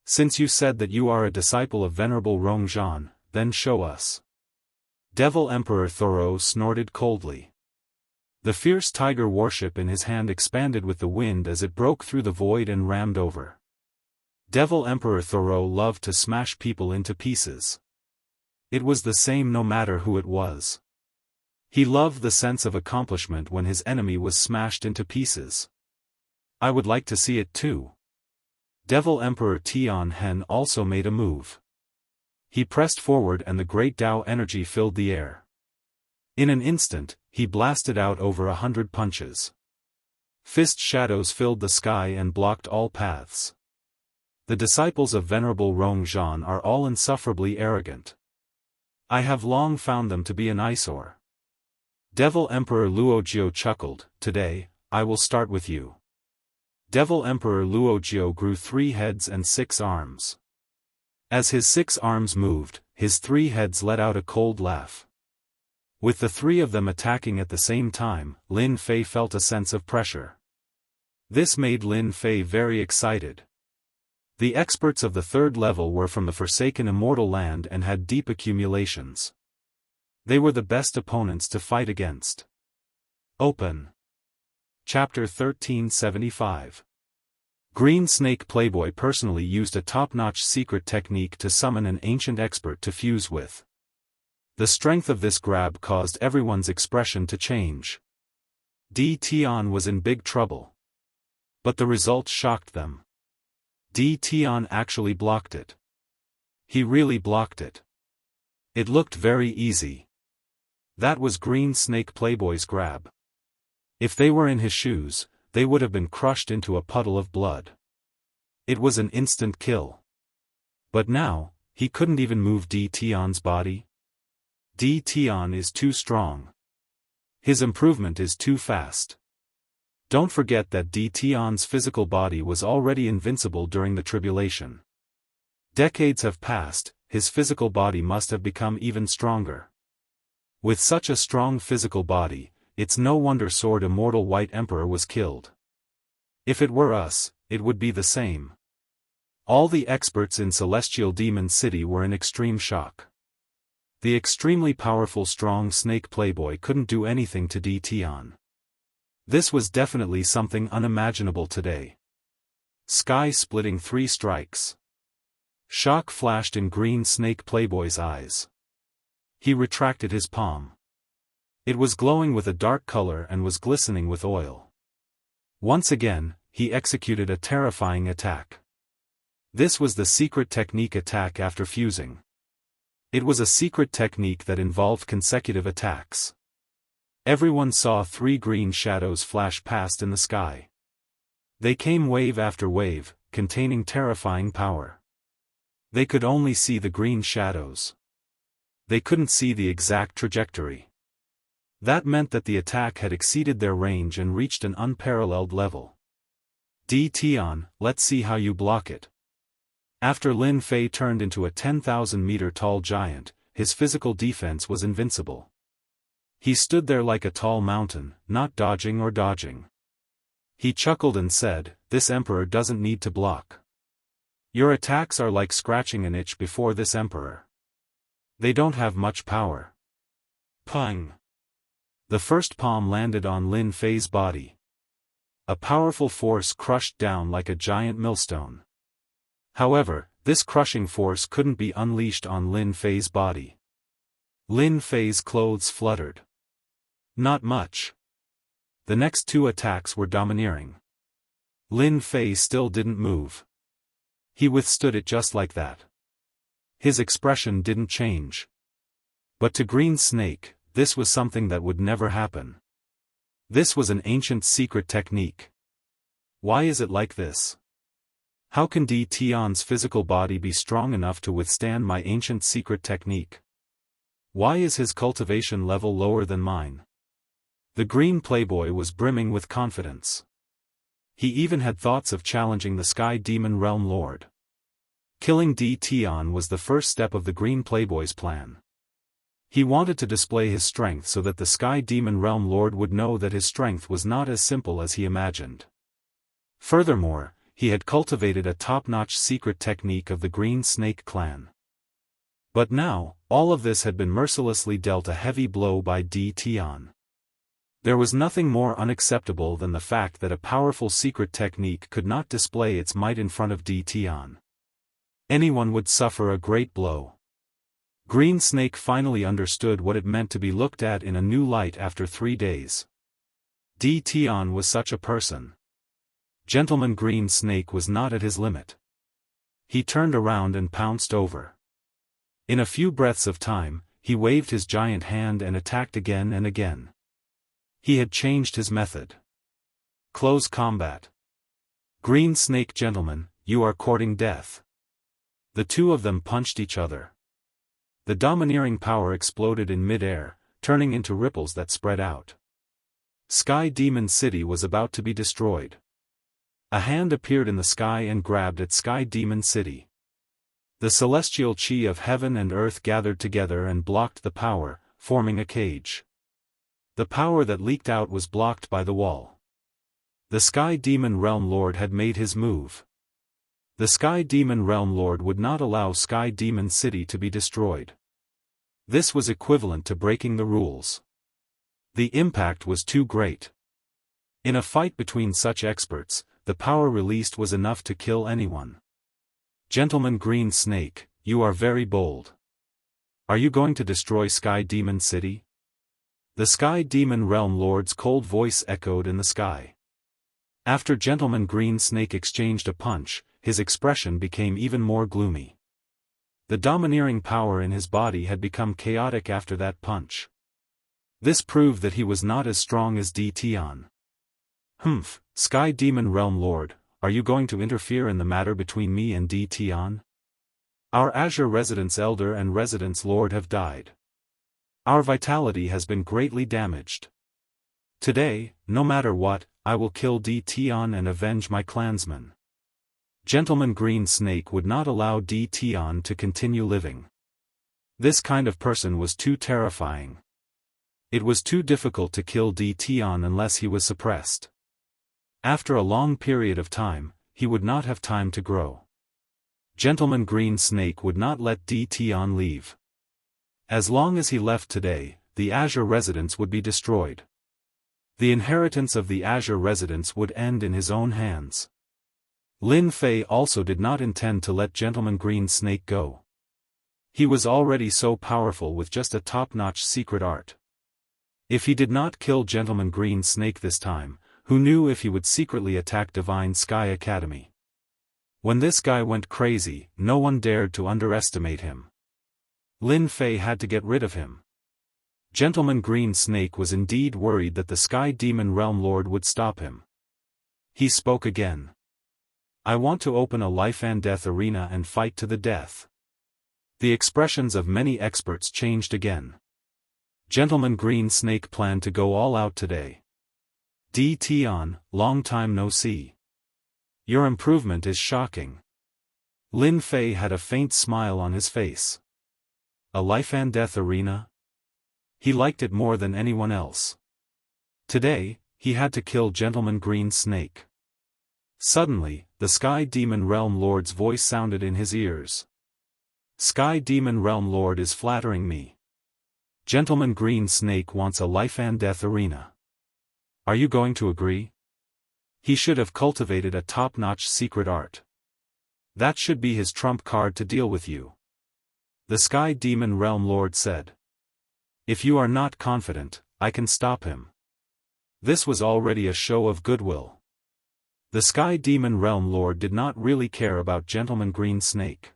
Since you said that you are a disciple of Venerable Rong Zhan, then show us. Devil Emperor Thoreau snorted coldly. The fierce tiger warship in his hand expanded with the wind as it broke through the void and rammed over. Devil Emperor Thoreau loved to smash people into pieces. It was the same no matter who it was. He loved the sense of accomplishment when his enemy was smashed into pieces. I would like to see it too. Devil Emperor Tian Hen also made a move. He pressed forward and the great Dao energy filled the air. In an instant, he blasted out over 100 punches. Fist shadows filled the sky and blocked all paths. The disciples of Venerable Rong Zhan are all insufferably arrogant. I have long found them to be an eyesore. Devil Emperor Luojiu chuckled, today, I will start with you. Devil Emperor Luojiu grew 3 heads and 6 arms. As his 6 arms moved, his 3 heads let out a cold laugh. With the 3 of them attacking at the same time, Lin Fei felt a sense of pressure. This made Lin Fei very excited. The experts of the 3rd level were from the forsaken immortal land and had deep accumulations. They were the best opponents to fight against. Open. Chapter 1375. Green Snake Playboy personally used a top-notch secret technique to summon an ancient expert to fuse with. The strength of this grab caused everyone's expression to change. Di Tian was in big trouble. But the result shocked them. Di Tian actually blocked it. He really blocked it. It looked very easy. That was Green Snake Playboy's grab. If they were in his shoes, they would have been crushed into a puddle of blood. It was an instant kill. But now, he couldn't even move Di Tian's body. Di Tian is too strong. His improvement is too fast. Don't forget that Tion's physical body was already invincible during the tribulation. Decades have passed, his physical body must have become even stronger. With such a strong physical body, it's no wonder Sword Immortal White Emperor was killed. If it were us, it would be the same. All the experts in Celestial Demon City were in extreme shock. The extremely powerful strong snake playboy couldn't do anything to Tion. This was definitely something unimaginable today. Sky-splitting 3 strikes. Shock flashed in green snake playboy's eyes. He retracted his palm. It was glowing with a dark color and was glistening with oil. Once again, he executed a terrifying attack. This was the secret technique attack after fusing. It was a secret technique that involved consecutive attacks. Everyone saw 3 green shadows flash past in the sky. They came wave after wave, containing terrifying power. They could only see the green shadows. They couldn't see the exact trajectory. That meant that the attack had exceeded their range and reached an unparalleled level. Tion, let's see how you block it. After Lin Fei turned into a 10,000-meter tall giant, his physical defense was invincible. He stood there like a tall mountain, not dodging or dodging. He chuckled and said, "This emperor doesn't need to block. Your attacks are like scratching an itch before this emperor. They don't have much power." Pung! The first palm landed on Lin Fei's body. A powerful force crushed down like a giant millstone. However, this crushing force couldn't be unleashed on Lin Fei's body. Lin Fei's clothes fluttered. Not much. The next 2 attacks were domineering. Lin Fei still didn't move. He withstood it just like that. His expression didn't change. But to Green Snake, this was something that would never happen. This was an ancient secret technique. Why is it like this? How can Tion's physical body be strong enough to withstand my ancient secret technique? Why is his cultivation level lower than mine? The green playboy was brimming with confidence. He even had thoughts of challenging the Sky Demon Realm Lord. Killing Tion was the first step of the green playboy's plan. He wanted to display his strength so that the Sky Demon Realm Lord would know that his strength was not as simple as he imagined. Furthermore, he had cultivated a top-notch secret technique of the Green Snake clan. But now, all of this had been mercilessly dealt a heavy blow by Tion. There was nothing more unacceptable than the fact that a powerful secret technique could not display its might in front of Tion. Anyone would suffer a great blow. Green Snake finally understood what it meant to be looked at in a new light after 3 days. Tion was such a person. Gentleman Green Snake was not at his limit. He turned around and pounced over. In a few breaths of time, he waved his giant hand and attacked again and again. He had changed his method. Close combat. Green Snake gentleman, you are courting death. The 2 of them punched each other. The domineering power exploded in mid-air, turning into ripples that spread out. Sky Demon City was about to be destroyed. A hand appeared in the sky and grabbed at Sky Demon City. The celestial chi of heaven and earth gathered together and blocked the power, forming a cage. The power that leaked out was blocked by the wall. The Sky Demon Realm Lord had made his move. The Sky Demon Realm Lord would not allow Sky Demon City to be destroyed. This was equivalent to breaking the rules. The impact was too great. In a fight between such experts, the power released was enough to kill anyone. Gentleman Green Snake, you are very bold. Are you going to destroy Sky Demon City? The Sky Demon Realm Lord's cold voice echoed in the sky. After Gentleman Green Snake exchanged a punch, his expression became even more gloomy. The domineering power in his body had become chaotic after that punch. This proved that he was not as strong as Tion. Humph, Sky Demon Realm Lord, are you going to interfere in the matter between me and Tion? Our Azure Residence Elder and Residence Lord have died. Our vitality has been greatly damaged. Today, no matter what, I will kill Tion and avenge my clansmen. Gentleman Green Snake would not allow Tion to continue living. This kind of person was too terrifying. It was too difficult to kill Tion unless he was suppressed. After a long period of time, he would not have time to grow. Gentleman Green Snake would not let Tion leave. As long as he left today, the Azure residence would be destroyed. The inheritance of the Azure residence would end in his own hands. Lin Fei also did not intend to let Gentleman Green Snake go. He was already so powerful with just a top-notch secret art. If he did not kill Gentleman Green Snake this time, who knew if he would secretly attack Divine Sky Academy? When this guy went crazy, no one dared to underestimate him. Lin Fei had to get rid of him. Gentleman Green Snake was indeed worried that the Sky Demon Realm Lord would stop him. He spoke again. I want to open a life and death arena and fight to the death. The expressions of many experts changed again. Gentleman Green Snake planned to go all out today. Tion, long time no see. Your improvement is shocking. Lin Fei had a faint smile on his face. A life and death arena? He liked it more than anyone else. Today, he had to kill Gentleman Green Snake. Suddenly, the Sky Demon Realm Lord's voice sounded in his ears. Sky Demon Realm Lord is flattering me. Gentleman Green Snake wants a life and death arena. Are you going to agree? He should have cultivated a top-notch secret art. That should be his trump card to deal with you. The Sky Demon Realm Lord said. If you are not confident, I can stop him. This was already a show of goodwill. The Sky Demon Realm Lord did not really care about Gentleman Green Snake.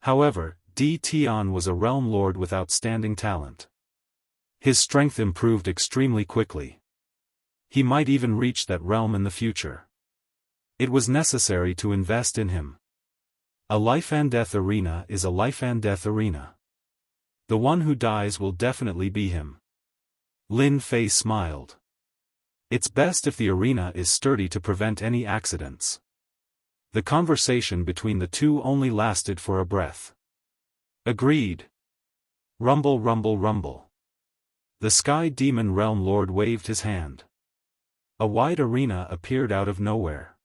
However, Tion was a Realm Lord with outstanding talent. His strength improved extremely quickly. He might even reach that realm in the future. It was necessary to invest in him. A life and death arena is a life and death arena. The one who dies will definitely be him. Lin Fei smiled. It's best if the arena is sturdy to prevent any accidents. The conversation between the two only lasted for a breath. Agreed. Rumble, rumble, rumble. The Sky Demon Realm Lord waved his hand. A wide arena appeared out of nowhere.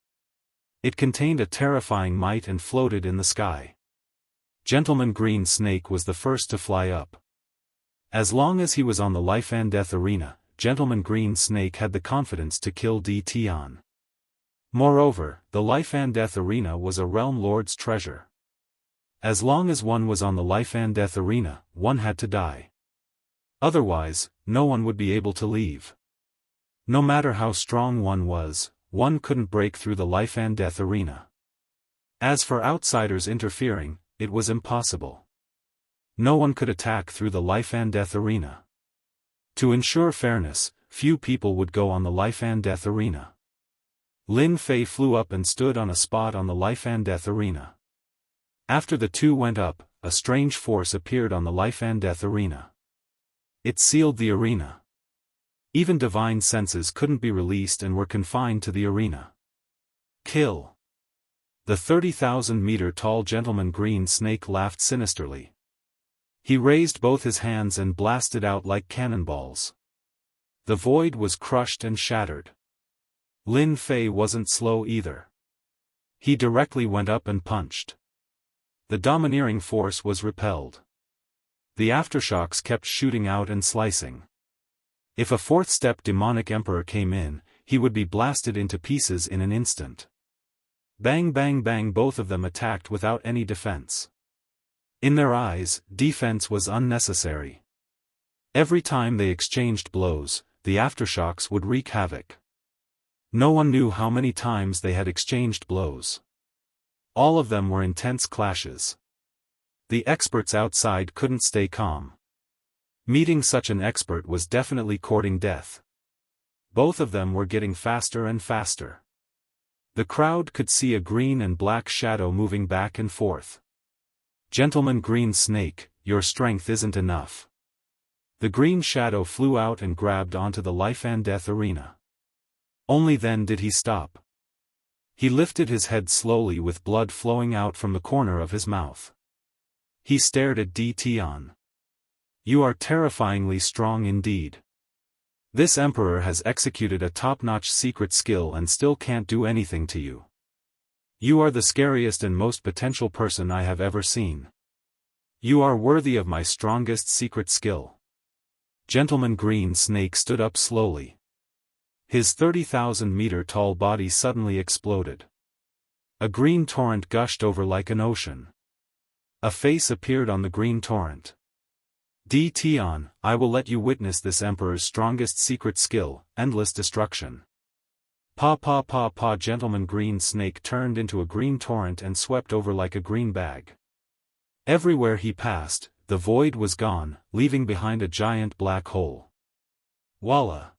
It contained a terrifying might and floated in the sky. Gentleman Green Snake was the first to fly up. As long as he was on the life and death arena, Gentleman Green Snake had the confidence to kill Tion. Moreover, the life and death arena was a Realm Lord's treasure. As long as one was on the life and death arena, one had to die. Otherwise, no one would be able to leave. No matter how strong one was, one couldn't break through the life and death arena. As for outsiders interfering, it was impossible. No one could attack through the life and death arena. To ensure fairness, few people would go on the life and death arena. Lin Fei flew up and stood on a spot on the life and death arena. After the two went up, a strange force appeared on the life and death arena. It sealed the arena. Even divine senses couldn't be released and were confined to the arena. Kill. The 30,000-meter-tall Gentleman Green Snake laughed sinisterly. He raised both his hands and blasted out like cannonballs. The void was crushed and shattered. Lin Fei wasn't slow either. He directly went up and punched. The domineering force was repelled. The aftershocks kept shooting out and slicing. If a fourth-step demonic emperor came in, he would be blasted into pieces in an instant. Bang bang bang, both of them attacked without any defense. In their eyes, defense was unnecessary. Every time they exchanged blows, the aftershocks would wreak havoc. No one knew how many times they had exchanged blows. All of them were intense clashes. The experts outside couldn't stay calm. Meeting such an expert was definitely courting death. Both of them were getting faster and faster. The crowd could see a green and black shadow moving back and forth. Gentleman Green Snake, your strength isn't enough. The green shadow flew out and grabbed onto the life and death arena. Only then did he stop. He lifted his head slowly with blood flowing out from the corner of his mouth. He stared at Tian. You are terrifyingly strong indeed. This emperor has executed a top-notch secret skill and still can't do anything to you. You are the scariest and most potential person I have ever seen. You are worthy of my strongest secret skill. Gentleman Green Snake stood up slowly. His 30,000-meter-tall body suddenly exploded. A green torrent gushed over like an ocean. A face appeared on the green torrent. Tian, I will let you witness this emperor's strongest secret skill, endless destruction. Pa pa pa pa. Gentleman Green Snake turned into a green torrent and swept over like a green bag. Everywhere he passed, the void was gone, leaving behind a giant black hole. Voila!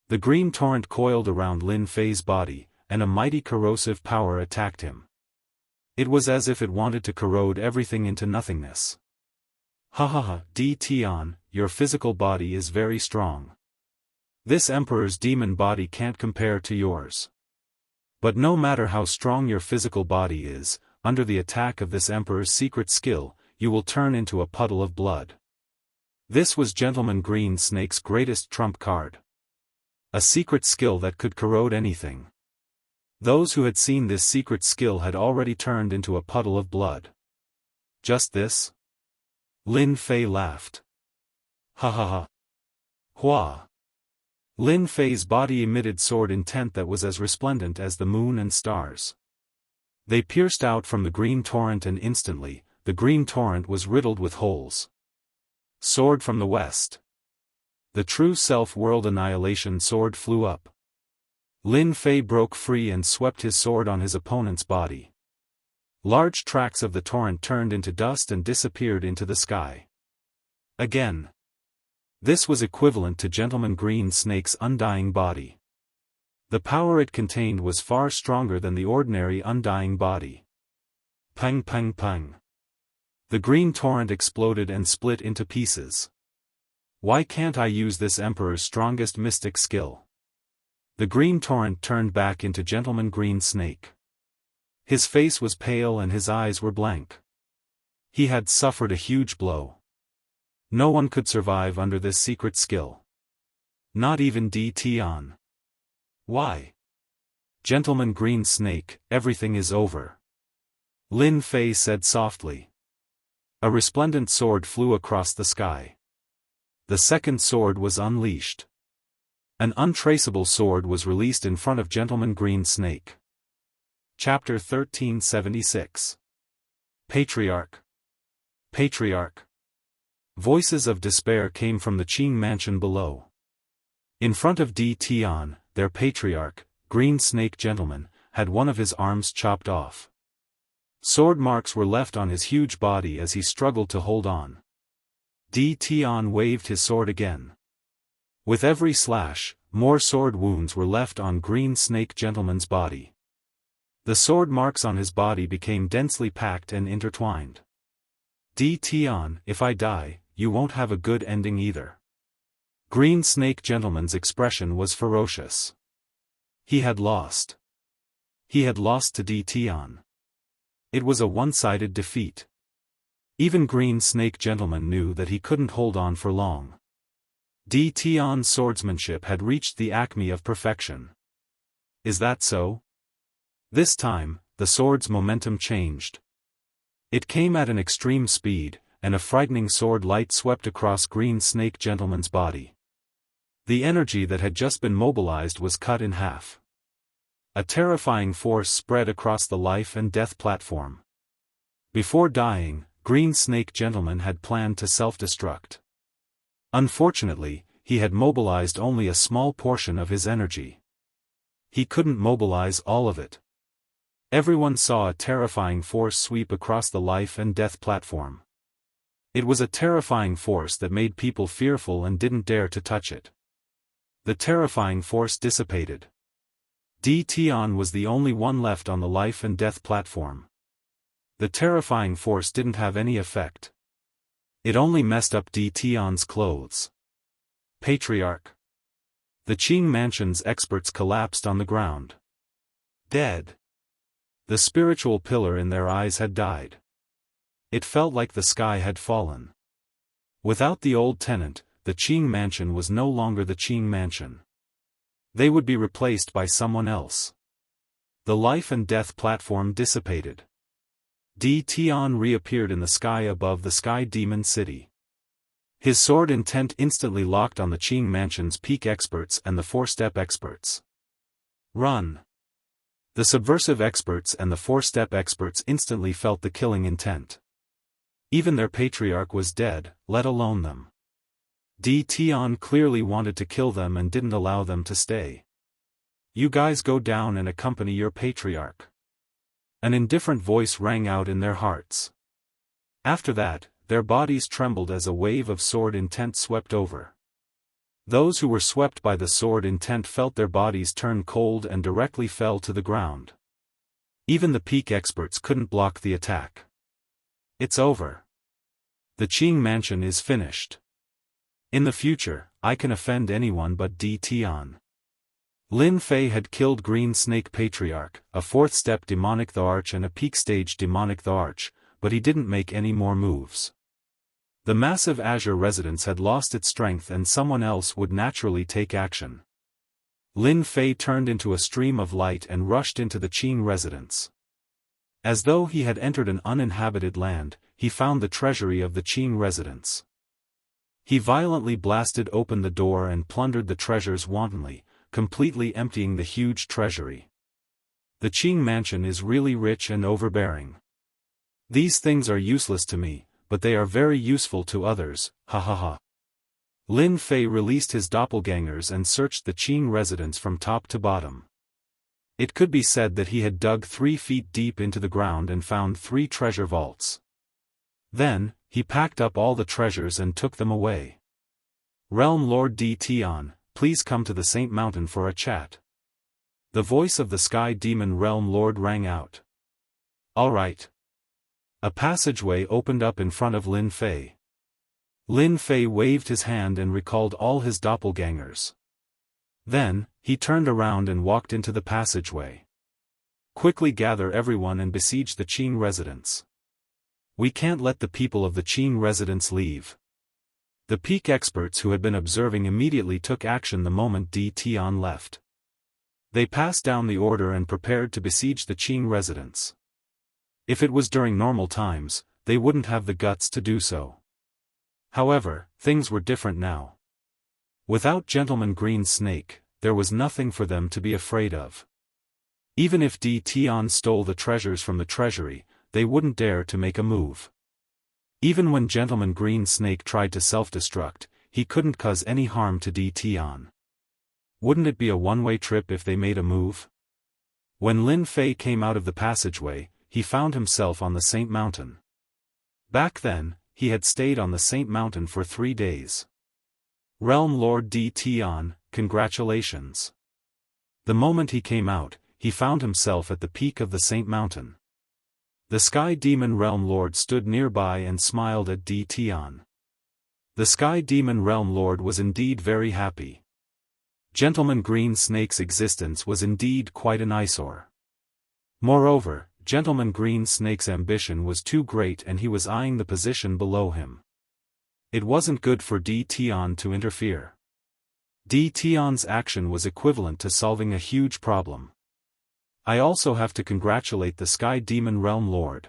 The green torrent coiled around Lin Fei's body, and a mighty corrosive power attacked him. It was as if it wanted to corrode everything into nothingness. Ha ha ha, Tian, your physical body is very strong. This emperor's demon body can't compare to yours. But no matter how strong your physical body is, under the attack of this emperor's secret skill, you will turn into a puddle of blood. This was Gentleman Green Snake's greatest trump card. A secret skill that could corrode anything. Those who had seen this secret skill had already turned into a puddle of blood. Just this? Lin Fei laughed. Ha ha ha. Hua. Lin Fei's body emitted sword intent that was as resplendent as the moon and stars. They pierced out from the green torrent and instantly, the green torrent was riddled with holes. Sword from the west. The true self-world annihilation sword flew up. Lin Fei broke free and swept his sword on his opponent's body. Large tracts of the torrent turned into dust and disappeared into the sky. Again. This was equivalent to Gentleman Green Snake's undying body. The power it contained was far stronger than the ordinary undying body. Pang pang pang. The green torrent exploded and split into pieces. Why can't I use this emperor's strongest mystic skill? The green torrent turned back into Gentleman Green Snake. His face was pale and his eyes were blank. He had suffered a huge blow. No one could survive under this secret skill. Not even Tian. Why? Gentleman Green Snake, everything is over. Lin Fei said softly. A resplendent sword flew across the sky. The second sword was unleashed. An untraceable sword was released in front of Gentleman Green Snake. Chapter 1376. Patriarch. Patriarch. Voices of despair came from the Qing mansion below. In front of Tian, their patriarch, Green Snake Gentleman, had one of his arms chopped off. Sword marks were left on his huge body as he struggled to hold on. Tian waved his sword again. With every slash, more sword wounds were left on Green Snake Gentleman's body. The sword marks on his body became densely packed and intertwined. Tian, if I die, you won't have a good ending either. Green Snake Gentleman's expression was ferocious. He had lost. He had lost to Tian. It was a one-sided defeat. Even Green Snake Gentleman knew that he couldn't hold on for long. Tian's swordsmanship had reached the acme of perfection. Is that so? This time, the sword's momentum changed. It came at an extreme speed, and a frightening sword light swept across Green Snake Gentleman's body. The energy that had just been mobilized was cut in half. A terrifying force spread across the life and death platform. Before dying, Green Snake Gentleman had planned to self-destruct. Unfortunately, he had mobilized only a small portion of his energy. He couldn't mobilize all of it. Everyone saw a terrifying force sweep across the life and death platform. It was a terrifying force that made people fearful and didn't dare to touch it. The terrifying force dissipated. Tian was the only one left on the life and death platform. The terrifying force didn't have any effect. It only messed up Tian's clothes. Patriarch. The Qing Mansion's experts collapsed on the ground. Dead. The spiritual pillar in their eyes had died. It felt like the sky had fallen. Without the old tenant, the Qing Mansion was no longer the Qing Mansion. They would be replaced by someone else. The life and death platform dissipated. Di Tian reappeared in the sky above the Sky Demon City. His sword intent instantly locked on the Qing Mansion's peak experts and the four-step experts. Run! The subversive experts and the four-step experts instantly felt the killing intent. Even their patriarch was dead, let alone them. Di Tian clearly wanted to kill them and didn't allow them to stay. You guys go down and accompany your patriarch. An indifferent voice rang out in their hearts. After that, their bodies trembled as a wave of sword intent swept over. Those who were swept by the sword intent felt their bodies turn cold and directly fell to the ground. Even the peak experts couldn't block the attack. It's over. The Qing Mansion is finished. In the future, I can offend anyone but Di Tian. Lin Fei had killed Green Snake Patriarch, a fourth-step demonic the Arch and a peak-stage demonic the Arch, but he didn't make any more moves. The massive Azure residence had lost its strength and someone else would naturally take action. Lin Fei turned into a stream of light and rushed into the Qing residence. As though he had entered an uninhabited land, he found the treasury of the Qing residence. He violently blasted open the door and plundered the treasures wantonly, completely emptying the huge treasury. The Qing Mansion is really rich and overbearing. These things are useless to me, but they are very useful to others, ha ha ha. Lin Fei released his doppelgangers and searched the Qing residence from top to bottom. It could be said that he had dug 3 feet deep into the ground and found 3 treasure vaults. Then, he packed up all the treasures and took them away. Realm Lord Di Tian, please come to the Saint Mountain for a chat. The voice of the Sky Demon Realm Lord rang out. All right. A passageway opened up in front of Lin Fei. Lin Fei waved his hand and recalled all his doppelgangers. Then, he turned around and walked into the passageway. Quickly gather everyone and besiege the Qing residence. We can't let the people of the Qing residence leave. The peak experts who had been observing immediately took action the moment Di Tian left. They passed down the order and prepared to besiege the Qing residence. If it was during normal times, they wouldn't have the guts to do so. However, things were different now. Without Gentleman Green Snake, there was nothing for them to be afraid of. Even if Di Tian stole the treasures from the treasury, they wouldn't dare to make a move. Even when Gentleman Green Snake tried to self-destruct, he couldn't cause any harm to Di Tian. Wouldn't it be a one-way trip if they made a move? When Lin Fei came out of the passageway, he found himself on the Saint Mountain. Back then, he had stayed on the Saint Mountain for 3 days. Realm Lord Di Tian, congratulations. The moment he came out, he found himself at the peak of the Saint Mountain. The Sky Demon Realm Lord stood nearby and smiled at Di Tian. The Sky Demon Realm Lord was indeed very happy. Gentleman Green Snake's existence was indeed quite an eyesore. Moreover, Gentleman Green Snake's ambition was too great and he was eyeing the position below him. It wasn't good for Di Tian to interfere. Di Tian's action was equivalent to solving a huge problem. I also have to congratulate the Sky Demon Realm Lord.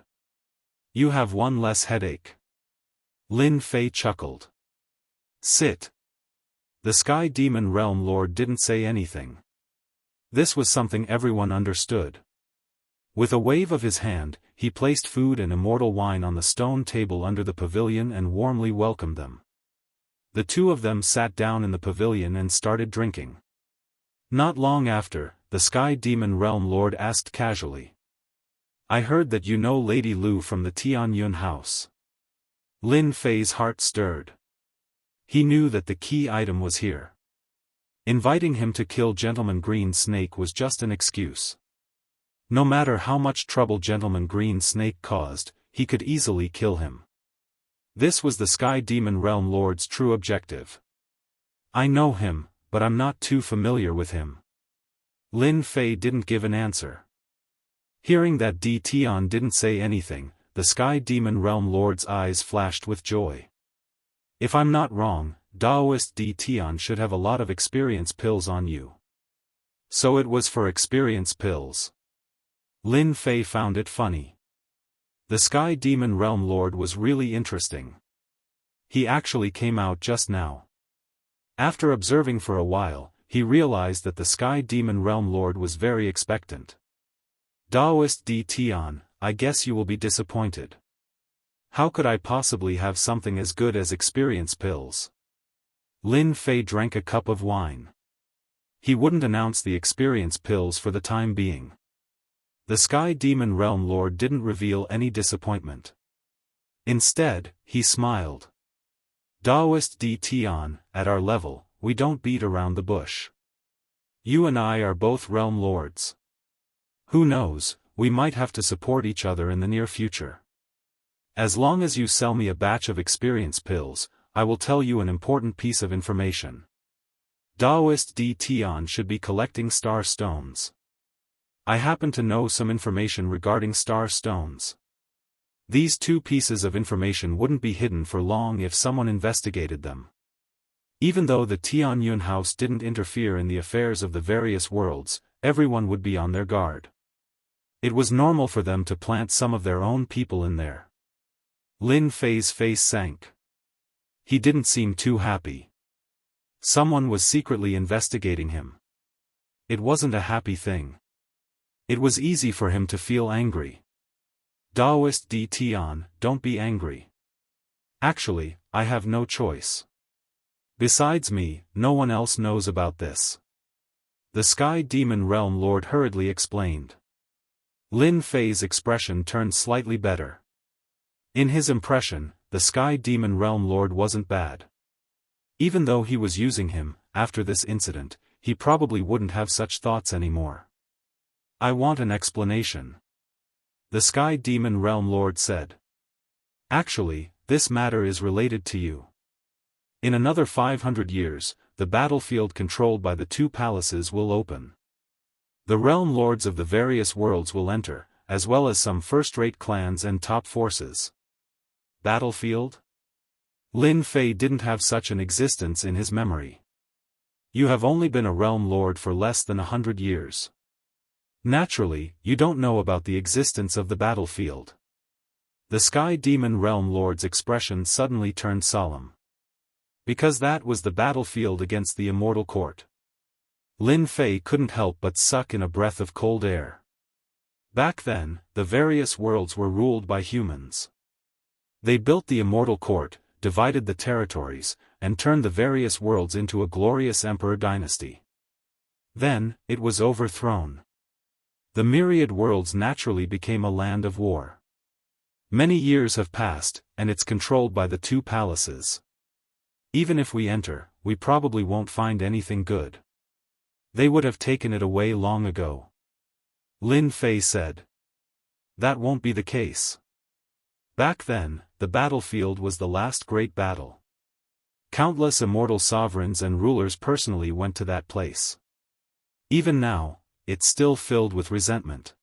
You have one less headache. Lin Fei chuckled. Sit. The Sky Demon Realm Lord didn't say anything. This was something everyone understood. With a wave of his hand, he placed food and immortal wine on the stone table under the pavilion and warmly welcomed them. The two of them sat down in the pavilion and started drinking. Not long after, the Sky Demon Realm Lord asked casually. I heard that you know Lady Lu from the Tianyun house. Lin Fei's heart stirred. He knew that the key item was here. Inviting him to kill Gentleman Green Snake was just an excuse. No matter how much trouble Gentleman Green Snake caused, he could easily kill him. This was the Sky Demon Realm Lord's true objective. I know him, but I'm not too familiar with him. Lin Fei didn't give an answer. Hearing that Di Tian didn't say anything, the Sky Demon Realm Lord's eyes flashed with joy. If I'm not wrong, Daoist Di Tian should have a lot of experience pills on you. So it was for experience pills. Lin Fei found it funny. The Sky Demon Realm Lord was really interesting. He actually came out just now. After observing for a while, he realized that the Sky Demon Realm Lord was very expectant. Daoist Di Tian, I guess you will be disappointed. How could I possibly have something as good as experience pills? Lin Fei drank a cup of wine. He wouldn't announce the experience pills for the time being. The Sky Demon Realm Lord didn't reveal any disappointment. Instead, he smiled. Daoist Di Tian, at our level, we don't beat around the bush. You and I are both Realm Lords. Who knows, we might have to support each other in the near future. As long as you sell me a batch of experience pills, I will tell you an important piece of information. Daoist Di Tian should be collecting star stones. I happen to know some information regarding star stones. These two pieces of information wouldn't be hidden for long if someone investigated them. Even though the Tianyun house didn't interfere in the affairs of the various worlds, everyone would be on their guard. It was normal for them to plant some of their own people in there. Lin Fei's face sank. He didn't seem too happy. Someone was secretly investigating him. It wasn't a happy thing. It was easy for him to feel angry. Daoist Di Tian, don't be angry. Actually, I have no choice. Besides me, no one else knows about this. The Sky Demon Realm Lord hurriedly explained. Lin Fei's expression turned slightly better. In his impression, the Sky Demon Realm Lord wasn't bad. Even though he was using him, after this incident, he probably wouldn't have such thoughts anymore. I want an explanation. The Sky Demon Realm Lord said. Actually, this matter is related to you. In another 500 years, the battlefield controlled by the two palaces will open. The realm lords of the various worlds will enter, as well as some first-rate clans and top forces. Battlefield? Lin Fei didn't have such an existence in his memory. You have only been a realm lord for less than 100 years. Naturally, you don't know about the existence of the battlefield. The Sky Demon Realm Lord's expression suddenly turned solemn. Because that was the battlefield against the Immortal Court. Lin Fei couldn't help but suck in a breath of cold air. Back then, the various worlds were ruled by humans. They built the Immortal Court, divided the territories, and turned the various worlds into a glorious emperor dynasty. Then, it was overthrown. The myriad worlds naturally became a land of war. Many years have passed, and it's controlled by the two palaces. Even if we enter, we probably won't find anything good. They would have taken it away long ago. Lin Fei said. That won't be the case. Back then, the battlefield was the last great battle. Countless immortal sovereigns and rulers personally went to that place. Even now, it's still filled with resentment.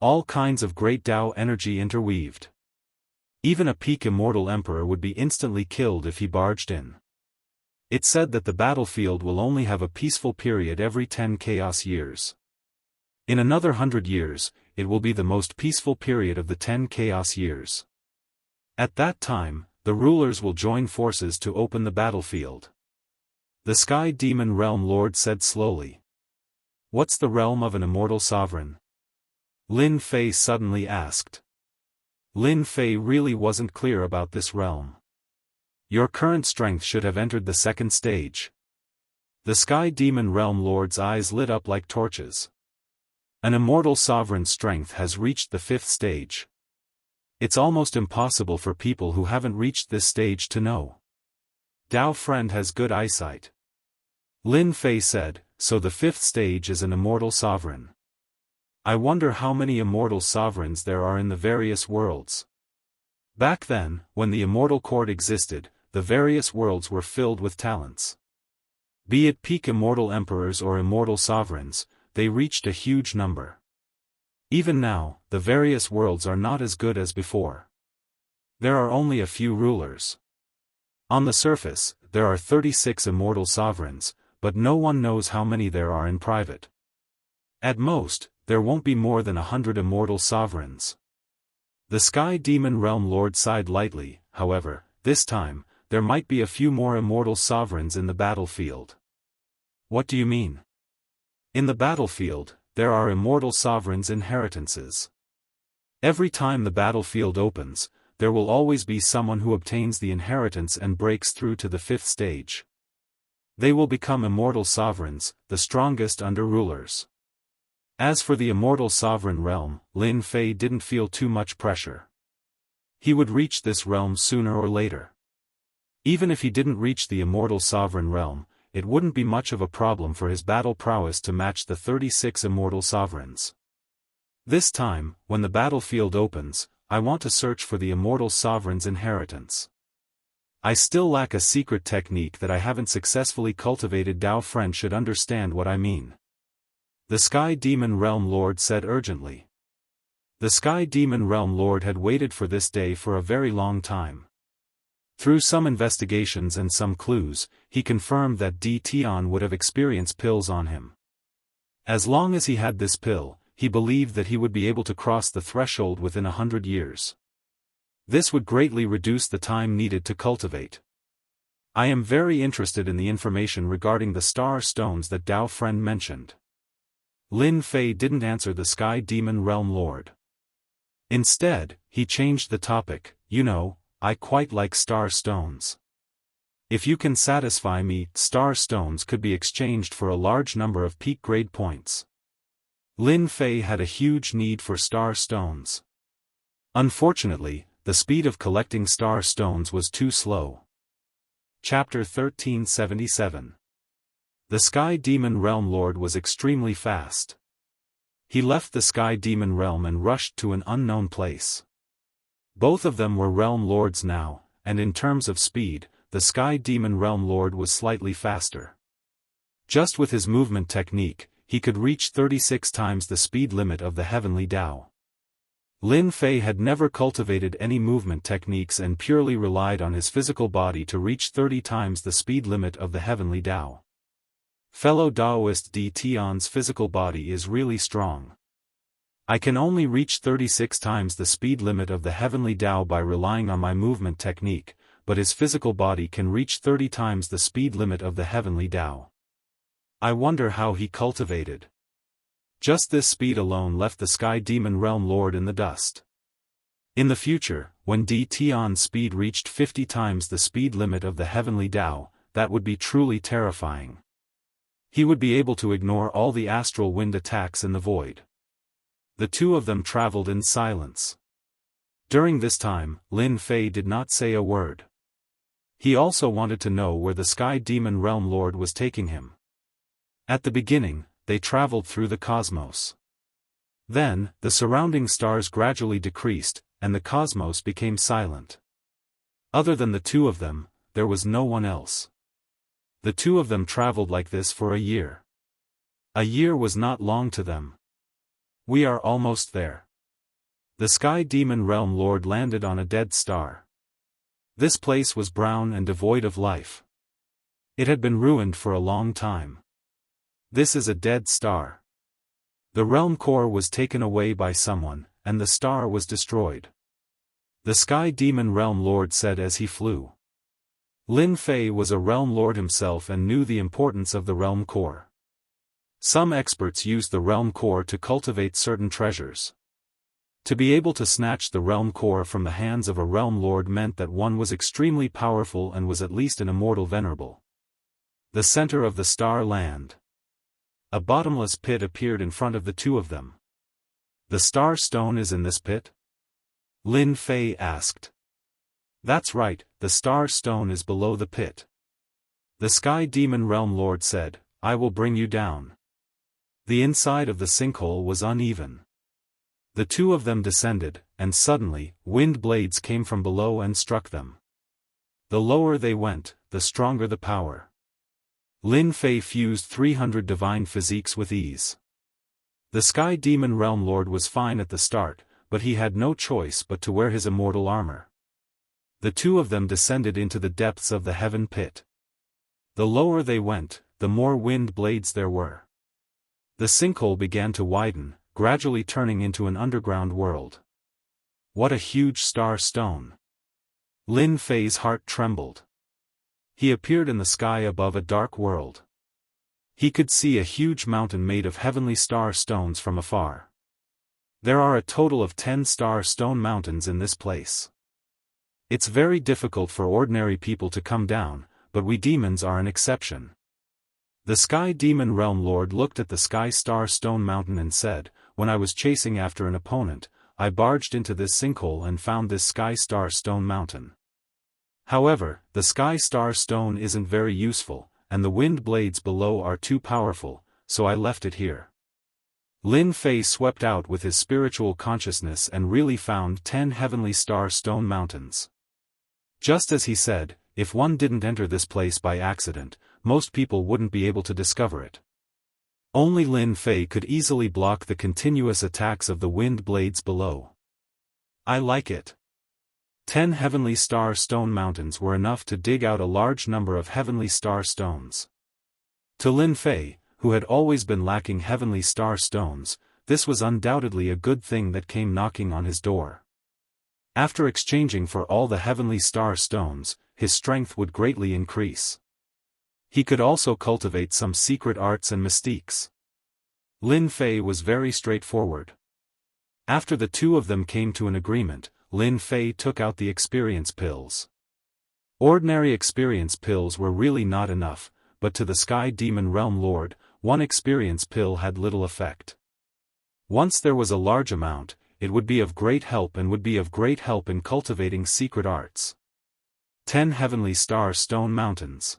All kinds of great Tao energy interweaved. Even a peak immortal emperor would be instantly killed if he barged in. It's said that the battlefield will only have a peaceful period every 10 chaos years. In another 100 years, it will be the most peaceful period of the 10 chaos years. At that time, the rulers will join forces to open the battlefield. The Sky Demon Realm Lord said slowly. What's the realm of an immortal sovereign? Lin Fei suddenly asked. Lin Fei really wasn't clear about this realm. Your current strength should have entered the second stage. The Sky Demon Realm Lord's eyes lit up like torches. An immortal sovereign's strength has reached the fifth stage. It's almost impossible for people who haven't reached this stage to know. Dao friend has good eyesight. Lin Fei said, so the fifth stage is an immortal sovereign. I wonder how many immortal sovereigns there are in the various worlds. Back then, when the Immortal Court existed, the various worlds were filled with talents. Be it peak immortal emperors or immortal sovereigns, they reached a huge number. Even now, the various worlds are not as good as before. There are only a few rulers. On the surface, there are 36 immortal sovereigns, but no one knows how many there are in private. At most, there won't be more than 100 immortal sovereigns. The Sky Demon Realm Lord sighed lightly. However, this time, there might be a few more immortal sovereigns in the battlefield. What do you mean? In the battlefield, there are immortal sovereigns' inheritances. Every time the battlefield opens, there will always be someone who obtains the inheritance and breaks through to the 5th stage. They will become immortal sovereigns, the strongest under rulers. As for the immortal sovereign realm, Lin Fei didn't feel too much pressure. He would reach this realm sooner or later. Even if he didn't reach the immortal sovereign realm, it wouldn't be much of a problem for his battle prowess to match the 36 immortal sovereigns. This time, when the battlefield opens, I want to search for the immortal sovereign's inheritance. I still lack a secret technique that I haven't successfully cultivated. Dao friend should understand what I mean. The Sky Demon Realm Lord said urgently. The Sky Demon Realm Lord had waited for this day for a very long time. Through some investigations and some clues, he confirmed that Tian would have experienced pills on him. As long as he had this pill, he believed that he would be able to cross the threshold within 100 years. This would greatly reduce the time needed to cultivate. I am very interested in the information regarding the star stones that Dao friend mentioned. Lin Fei didn't answer the Sky Demon Realm Lord. Instead, he changed the topic. You know, I quite like star stones. If you can satisfy me, star stones could be exchanged for a large number of peak grade points. Lin Fei had a huge need for star stones. Unfortunately, the speed of collecting star stones was too slow. Chapter 1377. The Sky Demon Realm Lord was extremely fast. He left the Sky Demon Realm and rushed to an unknown place. Both of them were Realm Lords now, and in terms of speed, the Sky Demon Realm Lord was slightly faster. Just with his movement technique, he could reach 36 times the speed limit of the Heavenly Dao. Lin Fei had never cultivated any movement techniques and purely relied on his physical body to reach 30 times the speed limit of the Heavenly Dao. Fellow Daoist Tian's physical body is really strong. I can only reach 36 times the speed limit of the Heavenly Dao by relying on my movement technique, but his physical body can reach 30 times the speed limit of the Heavenly Dao. I wonder how he cultivated. Just this speed alone left the Sky Demon Realm Lord in the dust. In the future, when Tian's speed reached 50 times the speed limit of the Heavenly Dao, that would be truly terrifying. He would be able to ignore all the astral wind attacks in the void. The two of them traveled in silence. During this time, Lin Fei did not say a word. He also wanted to know where the Sky Demon Realm Lord was taking him. At the beginning, they traveled through the cosmos. Then, the surrounding stars gradually decreased, and the cosmos became silent. Other than the two of them, there was no one else. The two of them traveled like this for a year. A year was not long to them. We are almost there. The Sky Demon Realm Lord landed on a dead star. This place was brown and devoid of life. It had been ruined for a long time. This is a dead star. The realm core was taken away by someone, and the star was destroyed. The Sky Demon Realm Lord said as he flew. Lin Fei was a realm lord himself and knew the importance of the realm core. Some experts used the realm core to cultivate certain treasures. To be able to snatch the realm core from the hands of a realm lord meant that one was extremely powerful and was at least an immortal venerable. The center of the star land. A bottomless pit appeared in front of the two of them. The star stone is in this pit? Lin Fei asked. That's right, the star stone is below the pit. The Sky Demon Realm Lord said, I will bring you down. The inside of the sinkhole was uneven. The two of them descended, and suddenly, wind blades came from below and struck them. The lower they went, the stronger the power. Lin Fei fused 300 divine physiques with ease. The Sky Demon Realm Lord was fine at the start, but he had no choice but to wear his immortal armor. The two of them descended into the depths of the heaven pit. The lower they went, the more wind blades there were. The sinkhole began to widen, gradually turning into an underground world. What a huge star stone! Lin Fei's heart trembled. He appeared in the sky above a dark world. He could see a huge mountain made of heavenly star stones from afar. There are a total of 10 star stone mountains in this place. It's very difficult for ordinary people to come down, but we demons are an exception. The Sky Demon Realm Lord looked at the Sky Star Stone Mountain and said, "When I was chasing after an opponent, I barged into this sinkhole and found this Sky Star Stone Mountain. However, the Sky Star Stone isn't very useful, and the wind blades below are too powerful, so I left it here." Lin Fei swept out with his spiritual consciousness and really found 10 heavenly star stone mountains. Just as he said, if one didn't enter this place by accident, most people wouldn't be able to discover it. Only Lin Fei could easily block the continuous attacks of the wind blades below. I like it. 10 heavenly star stone mountains were enough to dig out a large number of heavenly star stones. To Lin Fei, who had always been lacking heavenly star stones, this was undoubtedly a good thing that came knocking on his door. After exchanging for all the heavenly star stones, his strength would greatly increase. He could also cultivate some secret arts and mystiques. Lin Fei was very straightforward. After the two of them came to an agreement, Lin Fei took out the experience pills. Ordinary experience pills were really not enough, but to the Sky Demon Realm Lord, one experience pill had little effect. Once there was a large amount, it would be of great help and would be of great help in cultivating secret arts. 10 heavenly star stone mountains.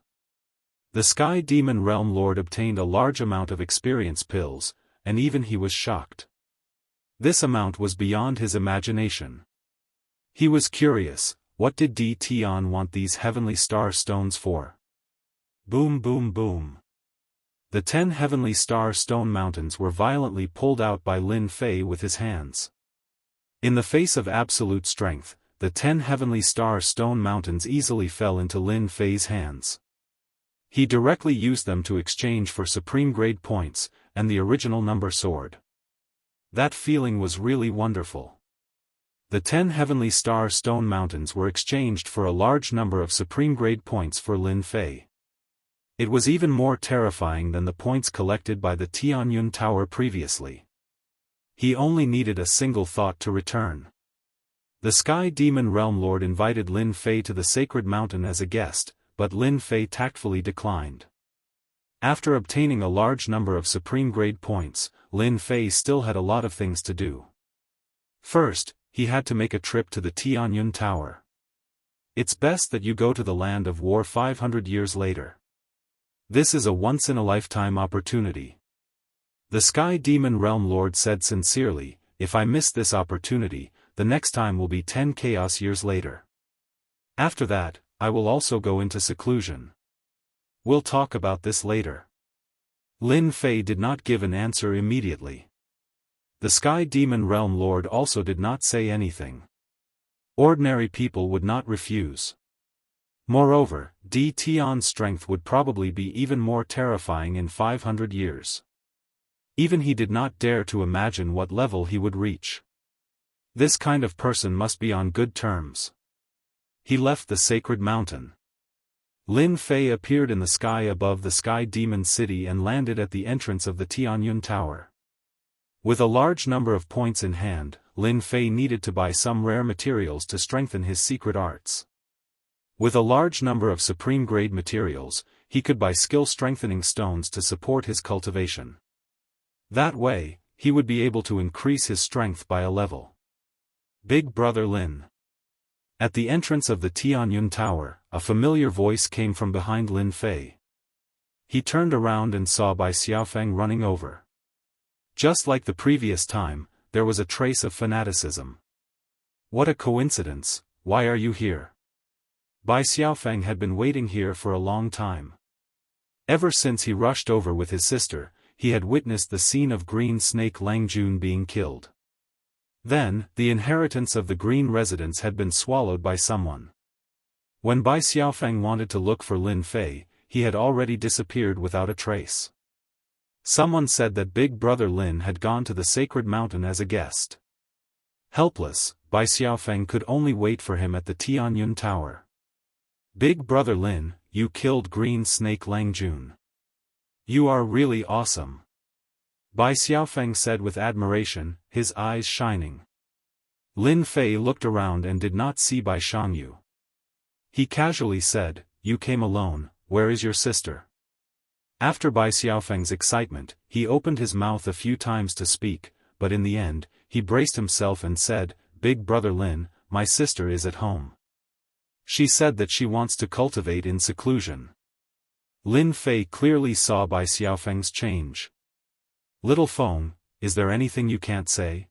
The Sky Demon Realm Lord obtained a large amount of experience pills, and even he was shocked. This amount was beyond his imagination. He was curious, what did D. Tian want these heavenly star stones for? Boom boom boom. The 10 heavenly star stone mountains were violently pulled out by Lin Fei with his hands. In the face of absolute strength, the 10 heavenly star stone mountains easily fell into Lin Fei's hands. He directly used them to exchange for supreme grade points, and the original number sword. That feeling was really wonderful. The 10 heavenly star stone mountains were exchanged for a large number of supreme grade points for Lin Fei. It was even more terrifying than the points collected by the Tianyun Tower previously. He only needed a single thought to return. The Sky Demon Realm Lord invited Lin Fei to the Sacred Mountain as a guest, but Lin Fei tactfully declined. After obtaining a large number of supreme grade points, Lin Fei still had a lot of things to do. First, he had to make a trip to the Tianyun Tower. It's best that you go to the land of war 500 years later. This is a once-in-a-lifetime opportunity. The Sky Demon Realm Lord said sincerely, if I miss this opportunity, the next time will be 10 chaos years later. After that, I will also go into seclusion. We'll talk about this later. Lin Fei did not give an answer immediately. The Sky Demon Realm Lord also did not say anything. Ordinary people would not refuse. Moreover, D. Tian's strength would probably be even more terrifying in 500 years. Even he did not dare to imagine what level he would reach. This kind of person must be on good terms. He left the sacred mountain. Lin Fei appeared in the sky above the Sky Demon City and landed at the entrance of the Tianyun Tower. With a large number of points in hand, Lin Fei needed to buy some rare materials to strengthen his secret arts. With a large number of supreme-grade materials, he could buy skill-strengthening stones to support his cultivation. That way, he would be able to increase his strength by a level. Big Brother Lin. At the entrance of the Tianyun Tower, a familiar voice came from behind Lin Fei. He turned around and saw Bai Xiaofeng running over. Just like the previous time, there was a trace of fanaticism. What a coincidence, why are you here? Bai Xiaofeng had been waiting here for a long time. Ever since he rushed over with his sister, he had witnessed the scene of Green Snake Langjun being killed. Then, the inheritance of the Green residence had been swallowed by someone. When Bai Xiaofeng wanted to look for Lin Fei, he had already disappeared without a trace. Someone said that Big Brother Lin had gone to the sacred mountain as a guest. Helpless, Bai Xiaofeng could only wait for him at the Tianyun Tower. Big Brother Lin, you killed Green Snake Langjun. You are really awesome. Bai Xiaofeng said with admiration, his eyes shining. Lin Fei looked around and did not see Bai Xiangyu. He casually said, you came alone, where is your sister? After Bai Xiaofeng's excitement, he opened his mouth a few times to speak, but in the end, he braced himself and said, Big Brother Lin, my sister is at home. She said that she wants to cultivate in seclusion. Lin Fei clearly saw Bai Xiaofeng's change. Little Feng, is there anything you can't say?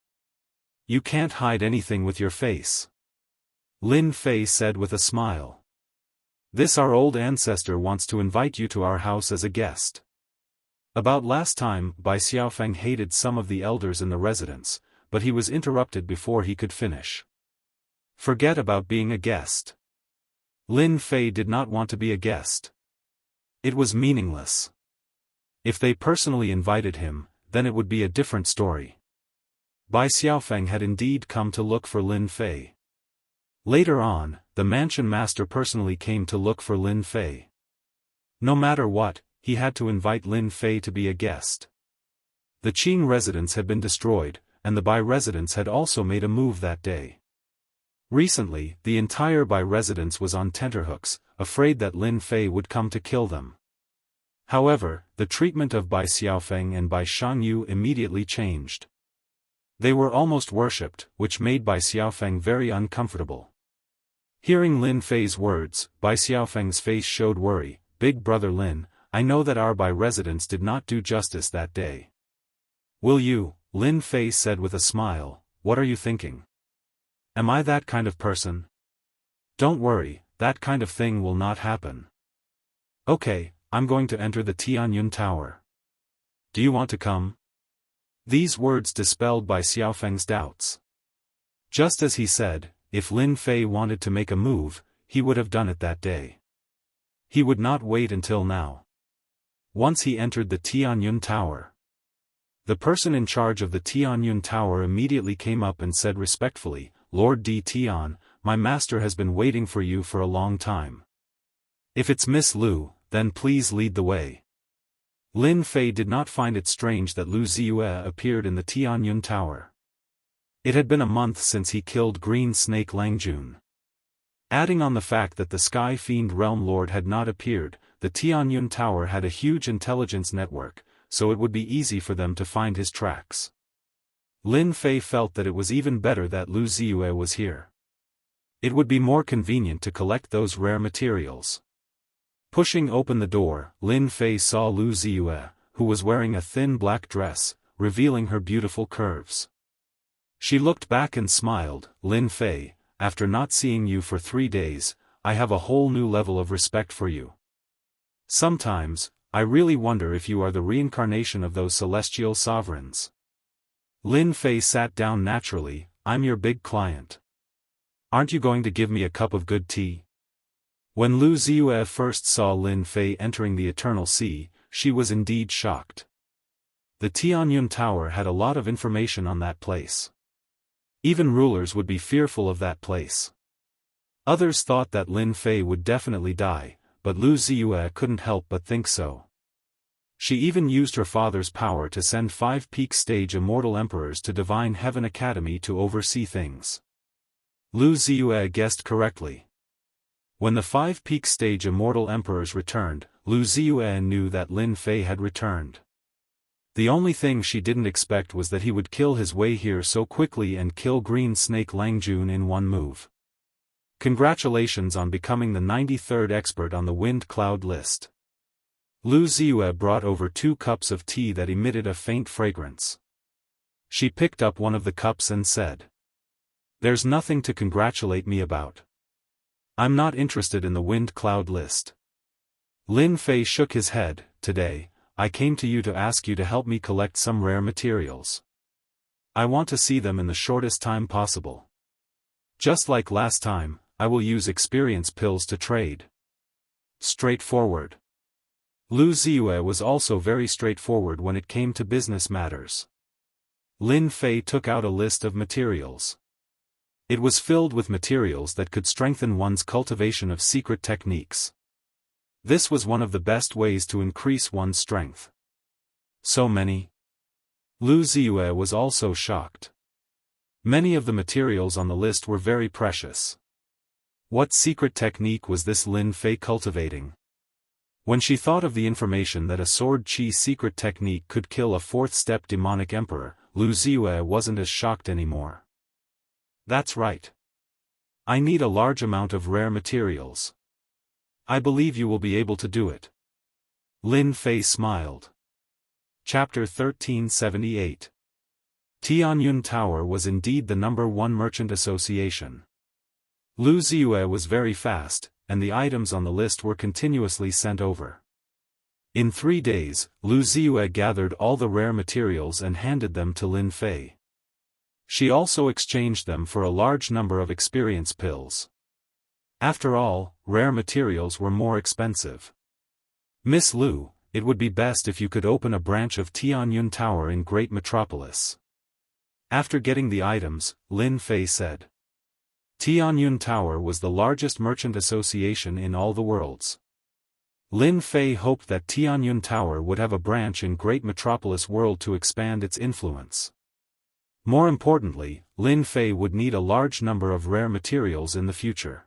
You can't hide anything with your face. Lin Fei said with a smile. This our old ancestor wants to invite you to our house as a guest. About last time, Bai Xiaofeng hated some of the elders in the residence, but he was interrupted before he could finish. Forget about being a guest. Lin Fei did not want to be a guest. It was meaningless. If they personally invited him, then it would be a different story. Bai Xiaofeng had indeed come to look for Lin Fei. Later on, the mansion master personally came to look for Lin Fei. No matter what, he had to invite Lin Fei to be a guest. The Qing residence had been destroyed, and the Bai residence had also made a move that day. Recently, the entire Bai residence was on tenterhooks, afraid that Lin Fei would come to kill them. However, the treatment of Bai Xiaofeng and Bai Xiangyu immediately changed. They were almost worshipped, which made Bai Xiaofeng very uncomfortable. Hearing Lin Fei's words, Bai Xiaofeng's face showed worry. Big Brother Lin, I know that our Bai residence did not do justice that day. Will you? Lin Fei said with a smile, what are you thinking? Am I that kind of person? Don't worry, that kind of thing will not happen. Okay, I'm going to enter the Tianyun Tower. Do you want to come? These words dispelled Bai Xiaofeng's doubts. Just as he said, if Lin Fei wanted to make a move, he would have done it that day. He would not wait until now. Once he entered the Tianyun Tower, the person in charge of the Tianyun Tower immediately came up and said respectfully, Lord D. Tian, my master has been waiting for you for a long time. If it's Miss Lu, then please lead the way. Lin Fei did not find it strange that Lu Ziyue appeared in the Tianyun Tower. It had been a month since he killed Green Snake Langjun. Adding on the fact that the Sky Fiend Realm Lord had not appeared, the Tianyun Tower had a huge intelligence network, so it would be easy for them to find his tracks. Lin Fei felt that it was even better that Lu Ziyue was here. It would be more convenient to collect those rare materials. Pushing open the door, Lin Fei saw Lu Ziyue, who was wearing a thin black dress, revealing her beautiful curves. She looked back and smiled, Lin Fei, after not seeing you for 3 days, I have a whole new level of respect for you. Sometimes, I really wonder if you are the reincarnation of those celestial sovereigns. Lin Fei sat down naturally, I'm your big client. Aren't you going to give me a cup of good tea? When Lu Ziyue first saw Lin Fei entering the Eternal Sea, she was indeed shocked. The Tianyun Tower had a lot of information on that place. Even rulers would be fearful of that place. Others thought that Lin Fei would definitely die, but Lu Ziyue couldn't help but think so. She even used her father's power to send 5 peak stage immortal emperors to Divine Heaven Academy to oversee things. Lu Ziyue guessed correctly. When the 5 peak stage immortal emperors returned, Lu Ziyue knew that Lin Fei had returned. The only thing she didn't expect was that he would kill his way here so quickly and kill Green Snake Langjun in one move. Congratulations on becoming the 93rd expert on the Wind Cloud list. Lu Ziyue brought over 2 cups of tea that emitted a faint fragrance. She picked up one of the cups and said, There's nothing to congratulate me about. I'm not interested in the Wind Cloud list. Lin Fei shook his head, today, I came to you to ask you to help me collect some rare materials. I want to see them in the shortest time possible. Just like last time, I will use experience pills to trade. Straightforward. Lu Ziyue was also very straightforward when it came to business matters. Lin Fei took out a list of materials. It was filled with materials that could strengthen one's cultivation of secret techniques. This was one of the best ways to increase one's strength. So many? Lu Ziyue was also shocked. Many of the materials on the list were very precious. What secret technique was this Lin Fei cultivating? When she thought of the information that a sword chi secret technique could kill a fourth-step demonic emperor, Lu Ziyue wasn't as shocked anymore. That's right. I need a large amount of rare materials. I believe you will be able to do it. Lin Fei smiled. Chapter 1378. Tianyun Tower was indeed the #1 merchant association. Lu Ziyue was very fast, and the items on the list were continuously sent over. In 3 days, Lu Ziyue gathered all the rare materials and handed them to Lin Fei. She also exchanged them for a large number of experience pills. After all, rare materials were more expensive. Miss Lu, it would be best if you could open a branch of Tianyun Tower in Great Metropolis. After getting the items, Lin Fei said. Tianyun Tower was the largest merchant association in all the worlds. Lin Fei hoped that Tianyun Tower would have a branch in Great Metropolis world to expand its influence. More importantly, Lin Fei would need a large number of rare materials in the future.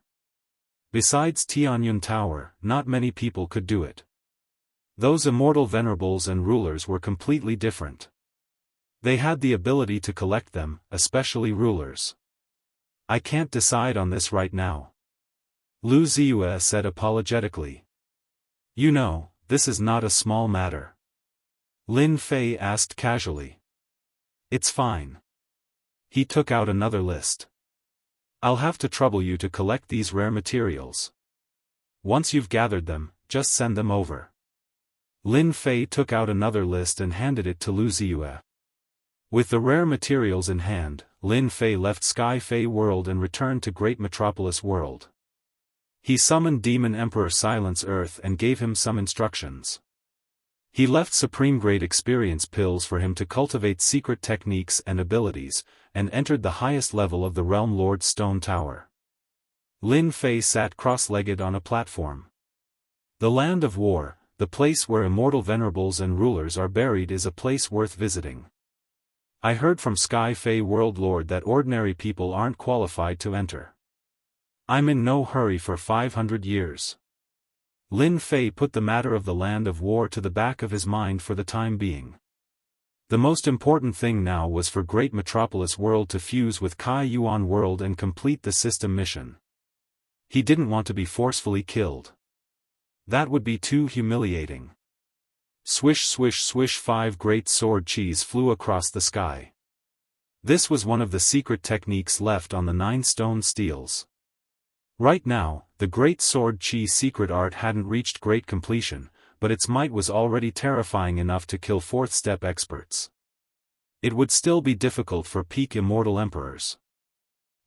Besides Tianyun Tower, not many people could do it. Those immortal venerables and rulers were completely different. They had the ability to collect them, especially rulers. I can't decide on this right now. Lu Ziyue said apologetically. You know, this is not a small matter. Lin Fei asked casually. It's fine. He took out another list. I'll have to trouble you to collect these rare materials. Once you've gathered them, just send them over. Lin Fei took out another list and handed it to Lu Ziyue. With the rare materials in hand, Lin Fei left Sky Fei World and returned to Great Metropolis World. He summoned Demon Emperor Silence Earth and gave him some instructions. He left Supreme Grade experience pills for him to cultivate secret techniques and abilities, and entered the highest level of the Realm Lord's Stone Tower. Lin Fei sat cross-legged on a platform. The Land of War, the place where immortal venerables and rulers are buried, is a place worth visiting. I heard from Sky Fei World Lord that ordinary people aren't qualified to enter. I'm in no hurry for 500 years. Lin Fei put the matter of the Land of War to the back of his mind for the time being. The most important thing now was for Great Metropolis World to fuse with Kai Yuan World and complete the system mission. He didn't want to be forcefully killed. That would be too humiliating. Swish swish swish, 5 great sword chis flew across the sky. This was one of the secret techniques left on the 9 stone steels. Right now, the great sword chi secret art hadn't reached great completion, but its might was already terrifying enough to kill 4th-step experts. It would still be difficult for peak immortal emperors.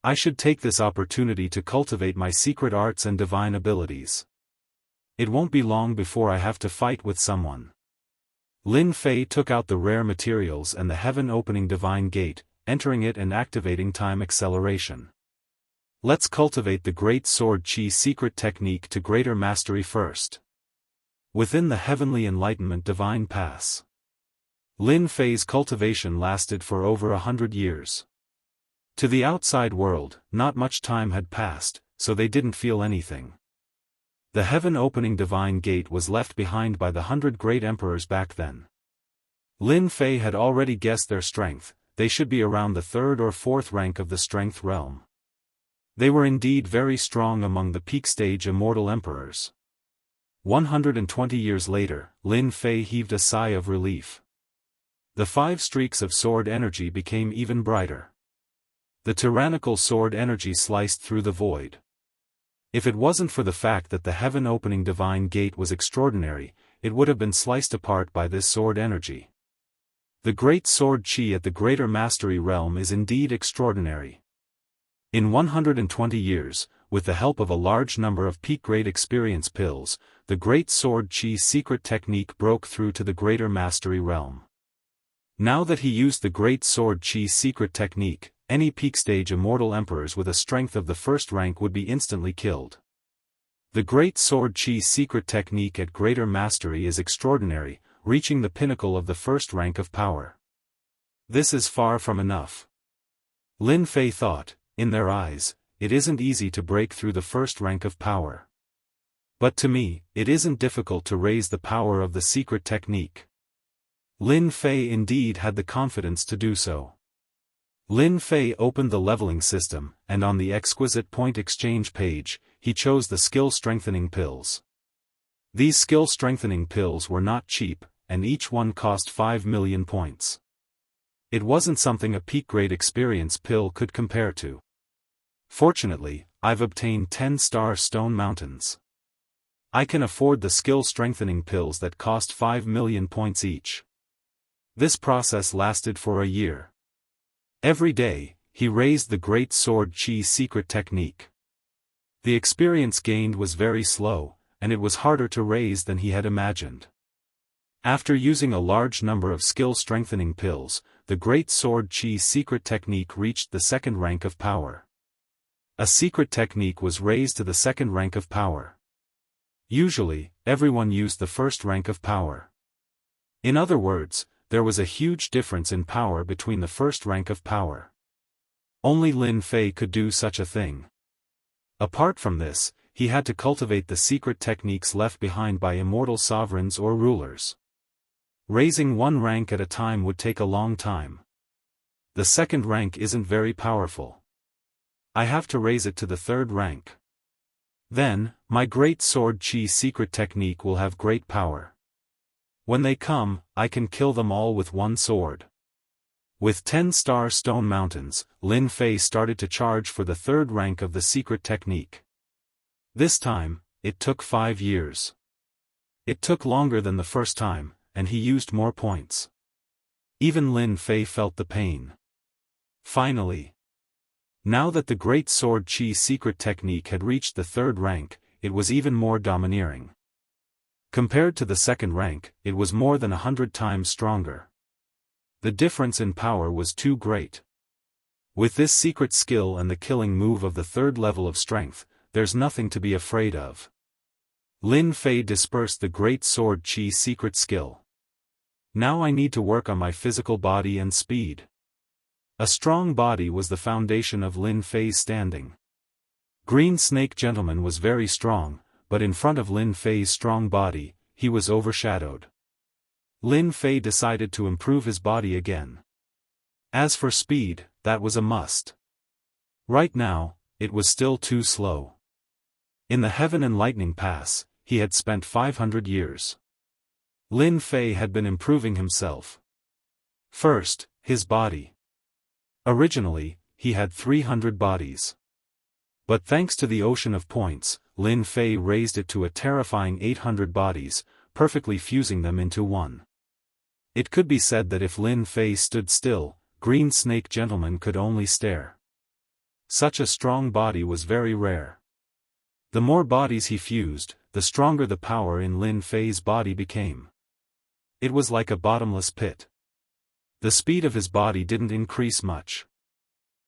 I should take this opportunity to cultivate my secret arts and divine abilities. It won't be long before I have to fight with someone. Lin Fei took out the rare materials and the heaven-opening divine gate, entering it and activating time acceleration. Let's cultivate the great sword chi secret technique to greater mastery first. Within the heavenly enlightenment divine pass. Lin Fei's cultivation lasted for over 100 years. To the outside world, not much time had passed, so they didn't feel anything. The heaven-opening divine gate was left behind by the 100 great emperors back then. Lin Fei had already guessed their strength. They should be around the 3rd or 4th rank of the strength realm. They were indeed very strong among the peak stage immortal emperors. 120 years later, Lin Fei heaved a sigh of relief. The 5 streaks of sword energy became even brighter. The tyrannical sword energy sliced through the void. If it wasn't for the fact that the heaven-opening divine gate was extraordinary, it would have been sliced apart by this sword energy. The great sword chi at the Greater Mastery realm is indeed extraordinary. In 120 years, with the help of a large number of peak-grade experience pills, the great sword chi secret technique broke through to the Greater Mastery realm. Now that he used the great sword chi secret technique, any peak-stage immortal emperors with a strength of the first rank would be instantly killed. The great sword chi secret technique at Greater Mastery is extraordinary, reaching the pinnacle of the first rank of power. This is far from enough. Lin Fei thought, in their eyes, it isn't easy to break through the first rank of power. But to me, it isn't difficult to raise the power of the secret technique. Lin Fei indeed had the confidence to do so. Lin Fei opened the leveling system, and on the exquisite point exchange page, he chose the skill strengthening pills. These skill strengthening pills were not cheap, and each one cost 5 million points. It wasn't something a peak-grade experience pill could compare to. Fortunately, I've obtained 10-star stone mountains. I can afford the skill strengthening pills that cost 5 million points each. This process lasted for a year. Every day, he raised the great sword chi secret technique. The experience gained was very slow, and it was harder to raise than he had imagined. After using a large number of skill-strengthening pills, the great sword chi secret technique reached the second rank of power. A secret technique was raised to the second rank of power. Usually, everyone used the first rank of power. In other words, there was a huge difference in power between the first rank of power. Only Lin Fei could do such a thing. Apart from this, he had to cultivate the secret techniques left behind by immortal sovereigns or rulers. Raising one rank at a time would take a long time. The second rank isn't very powerful. I have to raise it to the third rank. Then, my great sword chi secret technique will have great power. When they come, I can kill them all with one sword. With 10-star stone mountains, Lin Fei started to charge for the third rank of the secret technique. This time, it took 5 years. It took longer than the first time, and he used more points. Even Lin Fei felt the pain. Finally. Now that the great sword chi secret technique had reached the third rank, it was even more domineering. Compared to the second rank, it was more than 100 times stronger. The difference in power was too great. With this secret skill and the killing move of the third level of strength, there's nothing to be afraid of. Lin Fei dispersed the great sword chi secret skill. Now I need to work on my physical body and speed. A strong body was the foundation of Lin Fei's standing. Green Snake Gentleman was very strong, but in front of Lin Fei's strong body, he was overshadowed. Lin Fei decided to improve his body again. As for speed, that was a must. Right now, it was still too slow. In the Heaven and Lightning Pass, he had spent 500 years. Lin Fei had been improving himself. First, his body. Originally, he had 300 bodies. But thanks to the ocean of points, Lin Fei raised it to a terrifying 800 bodies, perfectly fusing them into one. It could be said that if Lin Fei stood still, Green Snake Gentleman could only stare. Such a strong body was very rare. The more bodies he fused, the stronger the power in Lin Fei's body became. It was like a bottomless pit. The speed of his body didn't increase much.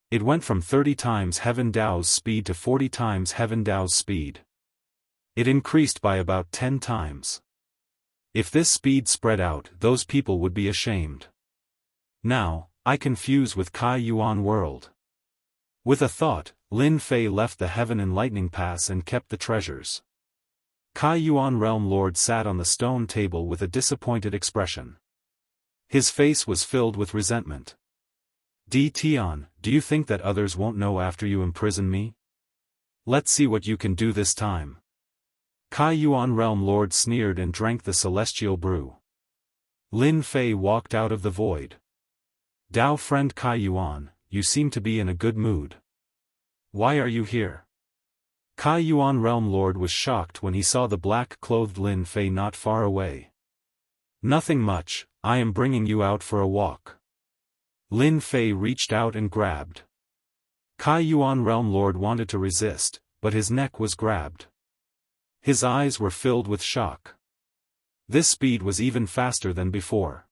It went from 30 times Heaven Dao's speed to 40 times Heaven Dao's speed. It increased by about 10 times. If this speed spread out, those people would be ashamed. Now, I can fuse with Kai Yuan world. With a thought, Lin Fei left the Heaven and Lightning Pass and kept the treasures. Kai Yuan Realm Lord sat on the stone table with a disappointed expression. His face was filled with resentment. Tian, do you think that others won't know after you imprison me? Let's see what you can do this time. Kai Yuan Realm Lord sneered and drank the celestial brew. Lin Fei walked out of the void. Dao friend Kai Yuan, you seem to be in a good mood. Why are you here? Kai Yuan Realm Lord was shocked when he saw the black-clothed Lin Fei not far away. Nothing much, I am bringing you out for a walk. Lin Fei reached out and grabbed. Kai Yuan Realm Lord wanted to resist, but his neck was grabbed. His eyes were filled with shock. This speed was even faster than before.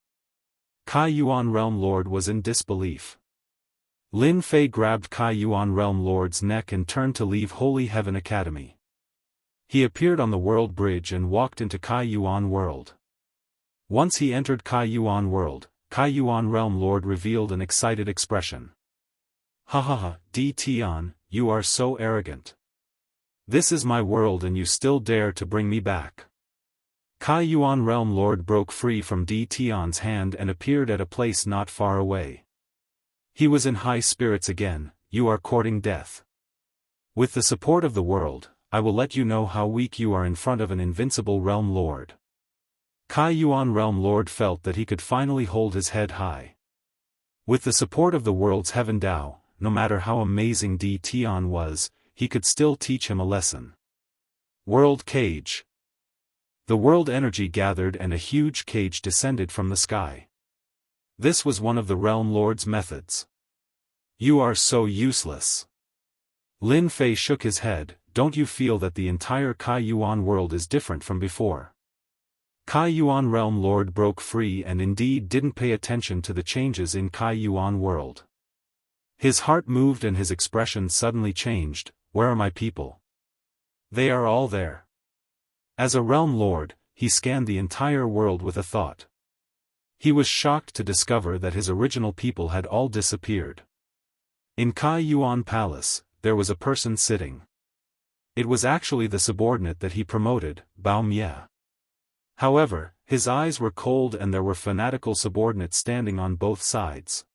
Kai Yuan Realm Lord was in disbelief. Lin Fei grabbed Kai Yuan Realm Lord's neck and turned to leave Holy Heaven Academy. He appeared on the world bridge and walked into Kai Yuan World. Once he entered Kai Yuan World, Kai Yuan Realm Lord revealed an excited expression. Ha ha ha, Di Tian, you are so arrogant. This is my world and you still dare to bring me back. Kai Yuan Realm Lord broke free from Di Tian's hand and appeared at a place not far away. He was in high spirits again. You are courting death. With the support of the world, I will let you know how weak you are in front of an invincible Realm Lord. Kai Yuan Realm Lord felt that he could finally hold his head high. With the support of the world's Heaven Dao, no matter how amazing Di Tian was, he could still teach him a lesson. World Cage. The world energy gathered and a huge cage descended from the sky. This was one of the Realm Lord's methods. You are so useless. Lin Fei shook his head. Don't you feel that the entire Kai Yuan world is different from before? Kai Yuan Realm Lord broke free and indeed didn't pay attention to the changes in Kai Yuan world. His heart moved and his expression suddenly changed. Where are my people? They are all there. As a Realm Lord, he scanned the entire world with a thought. He was shocked to discover that his original people had all disappeared. In Kai Yuan Palace, there was a person sitting. It was actually the subordinate that he promoted, Bao Mie. However, his eyes were cold and there were fanatical subordinates standing on both sides.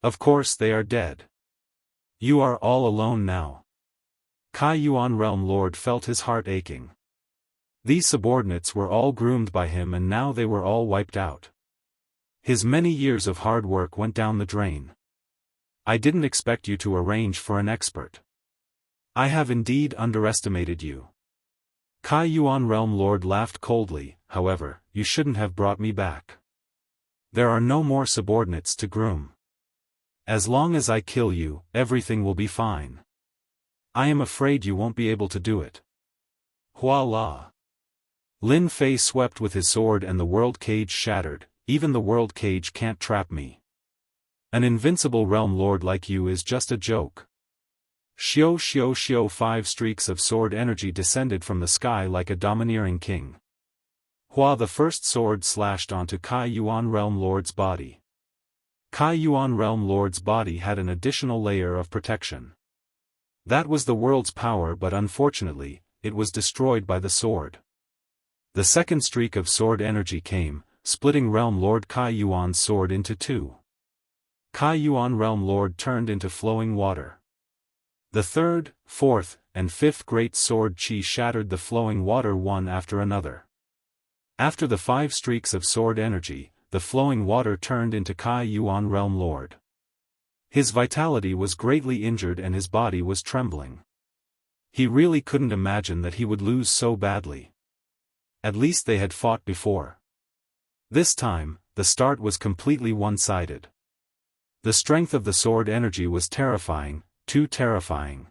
Of course they are dead. You are all alone now. Kai Yuan Realm Lord felt his heart aching. These subordinates were all groomed by him and now they were all wiped out. His many years of hard work went down the drain. I didn't expect you to arrange for an expert. I have indeed underestimated you. Kai Yuan Realm Lord laughed coldly. However, you shouldn't have brought me back. There are no more subordinates to groom. As long as I kill you, everything will be fine. I am afraid you won't be able to do it. Voila! Lin Fei swept with his sword and the world cage shattered. Even the world cage can't trap me. An invincible Realm Lord like you is just a joke. Xiao xiao xiao 5 streaks of sword energy descended from the sky like a domineering king. Hua the first sword slashed onto Kai Yuan Realm Lord's body. Kai Yuan Realm Lord's body had an additional layer of protection. That was the world's power but unfortunately, it was destroyed by the sword. The second streak of sword energy came, splitting Realm Lord Kai Yuan's sword into two. Kai Yuan Realm Lord turned into flowing water. The third, fourth, and fifth great sword chi shattered the flowing water one after another. After the 5 streaks of sword energy, the flowing water turned into Kai Yuan Realm Lord. His vitality was greatly injured and his body was trembling. He really couldn't imagine that he would lose so badly. At least they had fought before. This time, the start was completely one-sided. The strength of the sword energy was terrifying, too terrifying.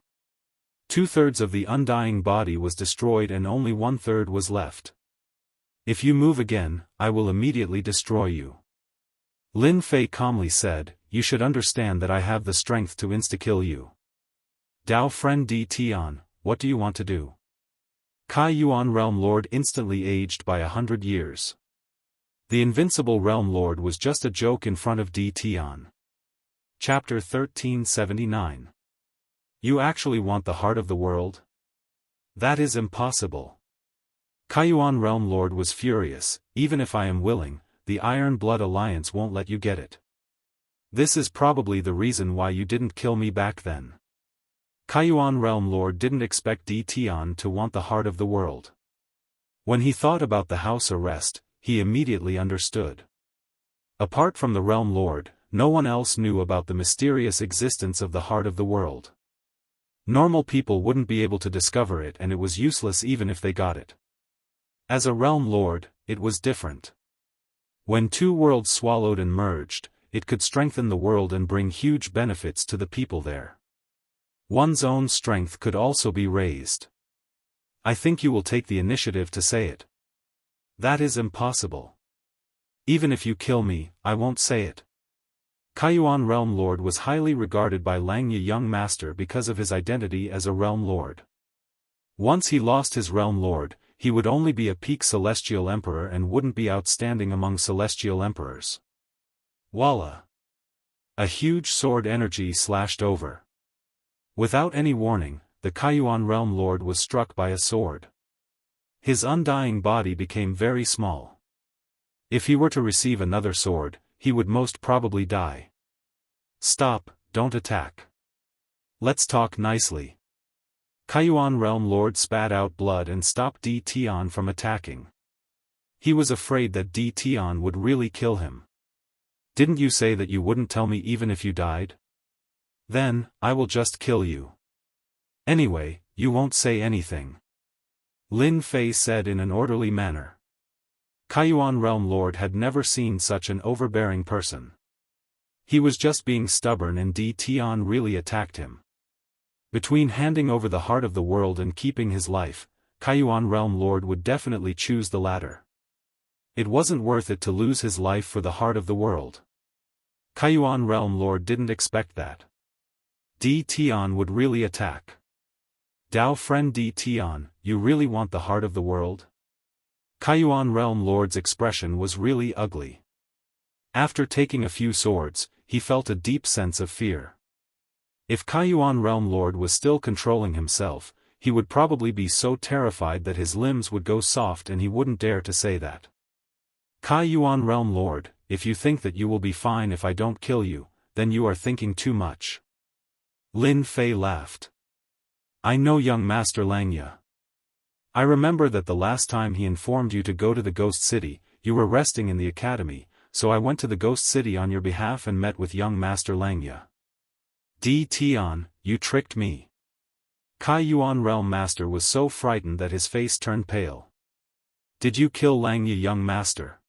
2/3 of the undying body was destroyed and only 1/3 was left. If you move again, I will immediately destroy you. Lin Fei calmly said, you should understand that I have the strength to insta-kill you. Dao friend Di Tian, what do you want to do? Kai Yuan Realm Lord instantly aged by 100 years. The invincible Realm Lord was just a joke in front of Di Tian. Chapter 1379. You actually want the heart of the world? That is impossible. Kai Yuan Realm Lord was furious. Even if I am willing, the Iron Blood Alliance won't let you get it. This is probably the reason why you didn't kill me back then. Kai Yuan Realm Lord didn't expect Di Tian to want the heart of the world. When he thought about the house arrest, he immediately understood. Apart from the Realm Lord, no one else knew about the mysterious existence of the heart of the world. Normal people wouldn't be able to discover it, and it was useless even if they got it. As a realm lord, it was different. When two worlds swallowed and merged, it could strengthen the world and bring huge benefits to the people there. One's own strength could also be raised. I think you will take the initiative to say it. That is impossible. Even if you kill me, I won't say it. Kaiyuan Realm Lord was highly regarded by Langya Young Master because of his identity as a Realm Lord. Once he lost his Realm Lord, he would only be a peak Celestial Emperor and wouldn't be outstanding among Celestial Emperors. Voila! A huge sword energy slashed over. Without any warning, the Kaiyuan Realm Lord was struck by a sword. His undying body became very small. If he were to receive another sword, he would most probably die. Stop, don't attack. Let's talk nicely. Kaiyuan Realm Lord spat out blood and stopped D. Tian from attacking. He was afraid that D. Tian would really kill him. Didn't you say that you wouldn't tell me even if you died? Then, I will just kill you. Anyway, you won't say anything. Lin Fei said in an orderly manner. Kaiyuan Realm Lord had never seen such an overbearing person. He was just being stubborn, and D. Tian really attacked him. Between handing over the heart of the world and keeping his life, Kaiyuan Realm Lord would definitely choose the latter. It wasn't worth it to lose his life for the heart of the world. Kaiyuan Realm Lord didn't expect that. D. Tian would really attack. Dao friend D. Tian, you really want the heart of the world? Kaiyuan Realm Lord's expression was really ugly. After taking a few swords, he felt a deep sense of fear. If Kaiyuan Realm Lord was still controlling himself, he would probably be so terrified that his limbs would go soft and he wouldn't dare to say that. Kaiyuan Realm Lord, if you think that you will be fine if I don't kill you, then you are thinking too much. Lin Fei laughed. I know young Master Langya. I remember that the last time he informed you to go to the Ghost City, you were resting in the academy, so I went to the Ghost City on your behalf and met with young Master Langya. D. Tian, you tricked me. Kaiyuan Realm Master was so frightened that his face turned pale. Did you kill Langya young Master?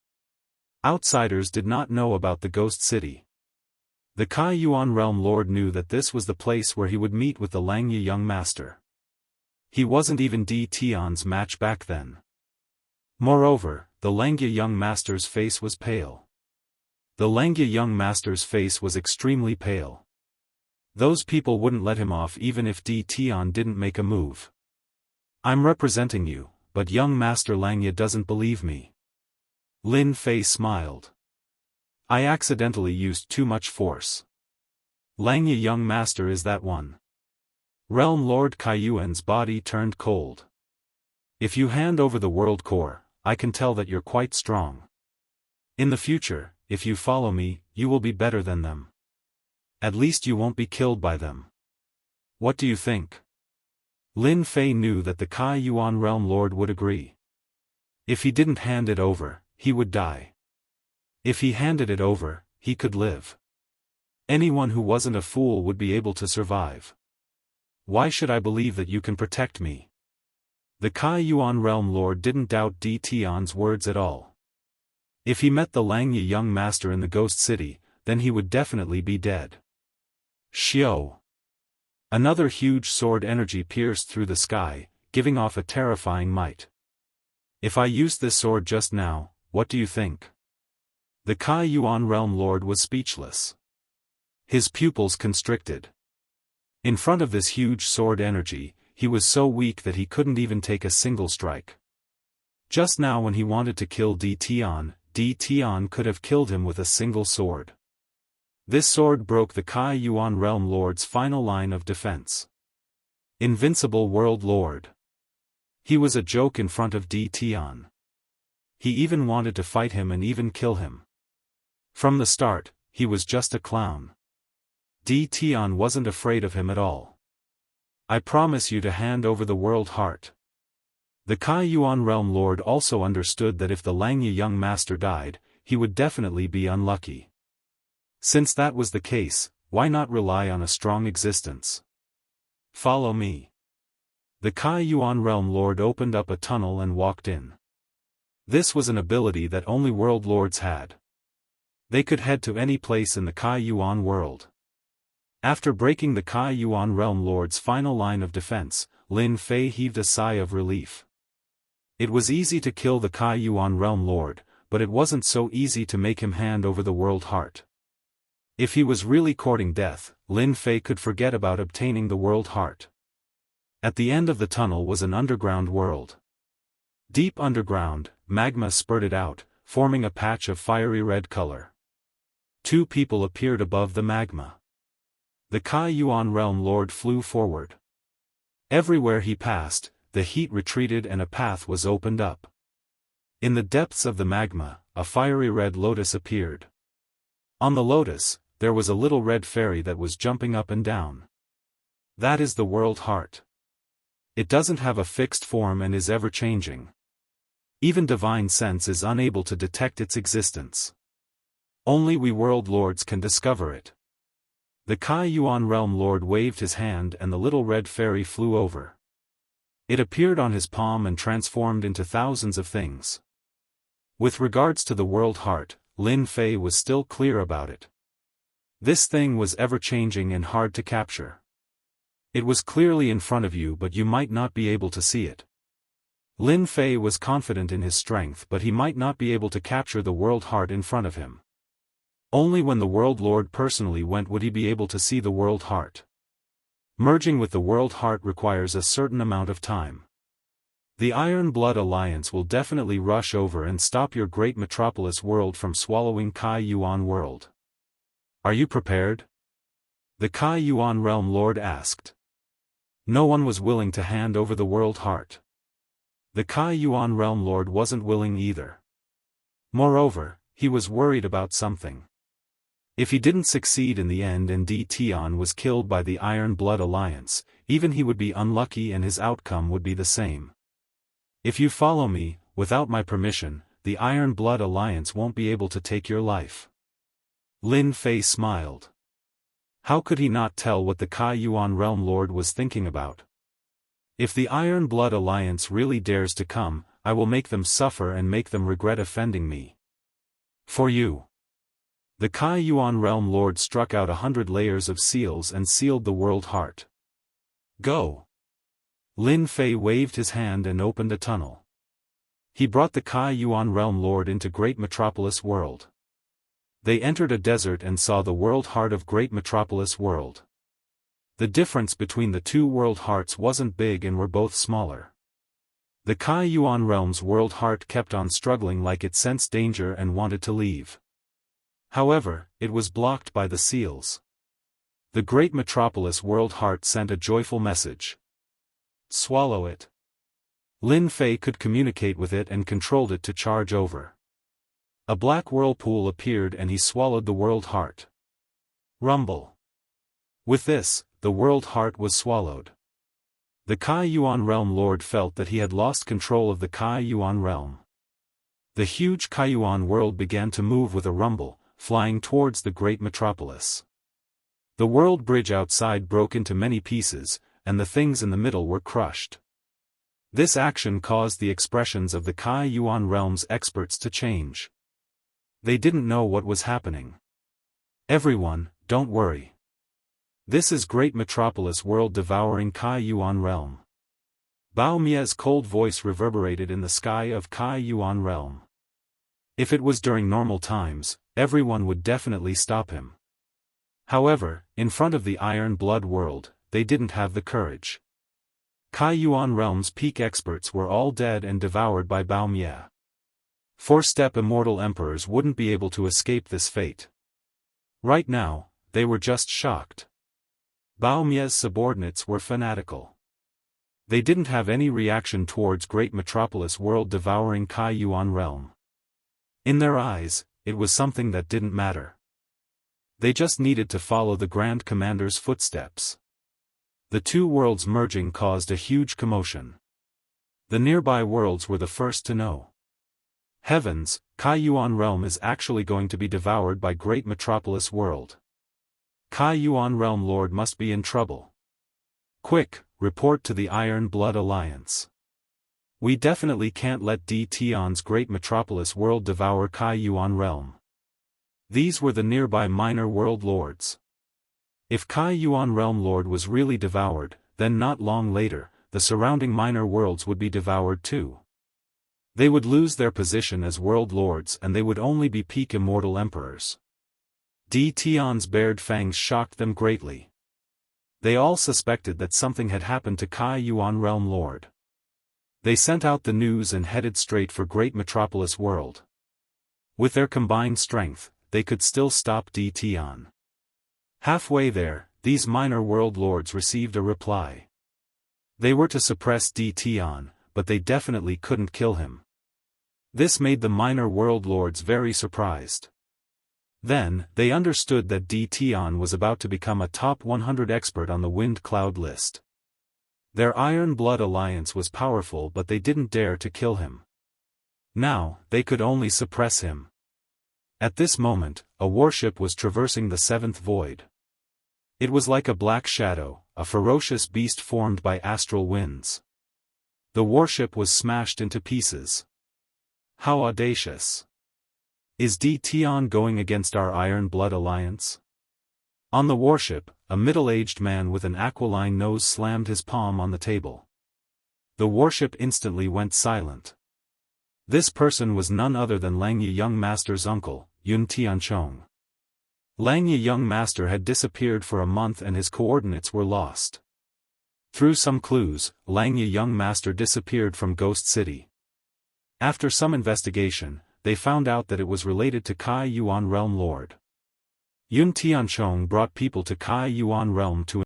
Outsiders did not know about the Ghost City. The Kaiyuan Realm Lord knew that this was the place where he would meet with the Langya young Master. He wasn't even D. Tian's match back then. Moreover, the Langya young Master's face was pale. The Langya young Master's face was extremely pale. Those people wouldn't let him off even if D. Tian didn't make a move. I'm representing you, but young Master Langya doesn't believe me. Lin Fei smiled. I accidentally used too much force. Langya young Master is that one. Realm Lord Kaiyuan's body turned cold. If you hand over the world core, I can tell that you're quite strong. In the future, if you follow me, you will be better than them. At least you won't be killed by them. What do you think? Lin Fei knew that the Kaiyuan Realm Lord would agree. If he didn't hand it over, he would die. If he handed it over, he could live. Anyone who wasn't a fool would be able to survive. Why should I believe that you can protect me? The Kaiyuan Realm Lord didn't doubt D. Tian's words at all. If he met the Langya young Master in the Ghost City, then he would definitely be dead. Xiao. Another huge sword energy pierced through the sky, giving off a terrifying might. If I used this sword just now, what do you think? The Kaiyuan Realm Lord was speechless. His pupils constricted. In front of this huge sword energy, he was so weak that he couldn't even take a single strike. Just now when he wanted to kill D. Tian could have killed him with a single sword. This sword broke the Kaiyuan Realm Lord's final line of defense. Invincible World Lord. He was a joke in front of D. Tian. He even wanted to fight him and even kill him. From the start, he was just a clown. D. Tian wasn't afraid of him at all. I promise you to hand over the world heart. The Kaiyuan Realm Lord also understood that if the Langya young Master died, he would definitely be unlucky. Since that was the case, why not rely on a strong existence? Follow me. The Kai Yuan Realm Lord opened up a tunnel and walked in. This was an ability that only world lords had. They could head to any place in the Kai Yuan world. After breaking the Kai Yuan Realm Lord's final line of defense, Lin Fei heaved a sigh of relief. It was easy to kill the Kai Yuan Realm Lord, but it wasn't so easy to make him hand over the world heart. If he was really courting death, Lin Fei could forget about obtaining the world heart. At the end of the tunnel was an underground world. Deep underground, magma spurted out, forming a patch of fiery red color. Two people appeared above the magma. The Kai Yuan Realm Lord flew forward. Everywhere he passed, the heat retreated and a path was opened up. In the depths of the magma, a fiery red lotus appeared. On the lotus, there was a little red fairy that was jumping up and down. That is the world heart. It doesn't have a fixed form and is ever-changing. Even divine sense is unable to detect its existence. Only we world lords can discover it. The Kai Yuan Realm Lord waved his hand and the little red fairy flew over. It appeared on his palm and transformed into thousands of things. With regards to the world heart, Lin Fei was still clear about it. This thing was ever-changing and hard to capture. It was clearly in front of you but you might not be able to see it. Lin Fei was confident in his strength but he might not be able to capture the world heart in front of him. Only when the world lord personally went would he be able to see the world heart. Merging with the world heart requires a certain amount of time. The Iron Blood Alliance will definitely rush over and stop your great metropolis world from swallowing Kai Yuan world. Are you prepared? The Kai Yuan Realm Lord asked. No one was willing to hand over the world heart. The Kai Yuan Realm Lord wasn't willing either. Moreover, he was worried about something. If he didn't succeed in the end and Di Tian was killed by the Iron Blood Alliance, even he would be unlucky and his outcome would be the same. If you follow me, without my permission, the Iron Blood Alliance won't be able to take your life. Lin Fei smiled. How could he not tell what the Kai Yuan Realm Lord was thinking about? If the Iron Blood Alliance really dares to come, I will make them suffer and make them regret offending me. For you. The Kai Yuan Realm Lord struck out 100 layers of seals and sealed the world heart. Go! Lin Fei waved his hand and opened a tunnel. He brought the Kai Yuan Realm Lord into Great Metropolis World. They entered a desert and saw the world heart of Great Metropolis World. The difference between the two world hearts wasn't big and were both smaller. The Kai Yuan Realm's world heart kept on struggling like it sensed danger and wanted to leave. However, it was blocked by the seals. The Great Metropolis World Heart sent a joyful message. Swallow it. Lin Fei could communicate with it and controlled it to charge over. A black whirlpool appeared and he swallowed the world heart. Rumble. With this, the world heart was swallowed. The Kai Yuan Realm Lord felt that he had lost control of the Kai Yuan Realm. The huge Kai Yuan world began to move with a rumble, flying towards the great metropolis. The world bridge outside broke into many pieces, and the things in the middle were crushed. This action caused the expressions of the Kai Yuan Realm's experts to change. They didn't know what was happening. Everyone, don't worry. This is Great Metropolis World devouring Kai Yuan Realm. Bao Mie's cold voice reverberated in the sky of Kai Yuan Realm. If it was during normal times, everyone would definitely stop him. However, in front of the Iron Blood world, they didn't have the courage. Kai Yuan Realm's peak experts were all dead and devoured by Bao Mie. Four-step immortal emperors wouldn't be able to escape this fate. Right now, they were just shocked. Bao Mie's subordinates were fanatical. They didn't have any reaction towards Great Metropolis World devouring Kai Yuan Realm. In their eyes, it was something that didn't matter. They just needed to follow the Grand Commander's footsteps. The two worlds merging caused a huge commotion. The nearby worlds were the first to know. Heavens, Kai Yuan Realm is actually going to be devoured by Great Metropolis World. Kai Yuan Realm Lord must be in trouble. Quick, report to the Iron Blood Alliance. We definitely can't let D. Tion's great metropolis world devour Kai Yuan realm. These were the nearby minor world lords. If Kai Yuan realm lord was really devoured, then not long later, the surrounding minor worlds would be devoured too. They would lose their position as world lords and they would only be peak immortal emperors. D. Tion's bared fangs shocked them greatly. They all suspected that something had happened to Kai Yuan realm lord. They sent out the news and headed straight for Great Metropolis World. With their combined strength, they could still stop D. Tion. Halfway there, these minor world lords received a reply. They were to suppress D. Tion, but they definitely couldn't kill him. This made the minor world lords very surprised. Then, they understood that D. Tion was about to become a top 100 expert on the Wind Cloud list. Their Iron Blood Alliance was powerful but they didn't dare to kill him. Now, they could only suppress him. At this moment, a warship was traversing the seventh void. It was like a black shadow, a ferocious beast formed by astral winds. The warship was smashed into pieces. How audacious! Is D. Tion going against our Iron Blood Alliance? On the warship, a middle-aged man with an aquiline nose slammed his palm on the table. The warship instantly went silent. This person was none other than Langye Young Master's uncle, Yun Tianchong. Langye Young Master had disappeared for a month and his coordinates were lost. Through some clues, Langye Young Master disappeared from Ghost City. After some investigation, they found out that it was related to Kai Yuan Realm Lord. Yun Tianchong brought people to Kai Yuan Realm to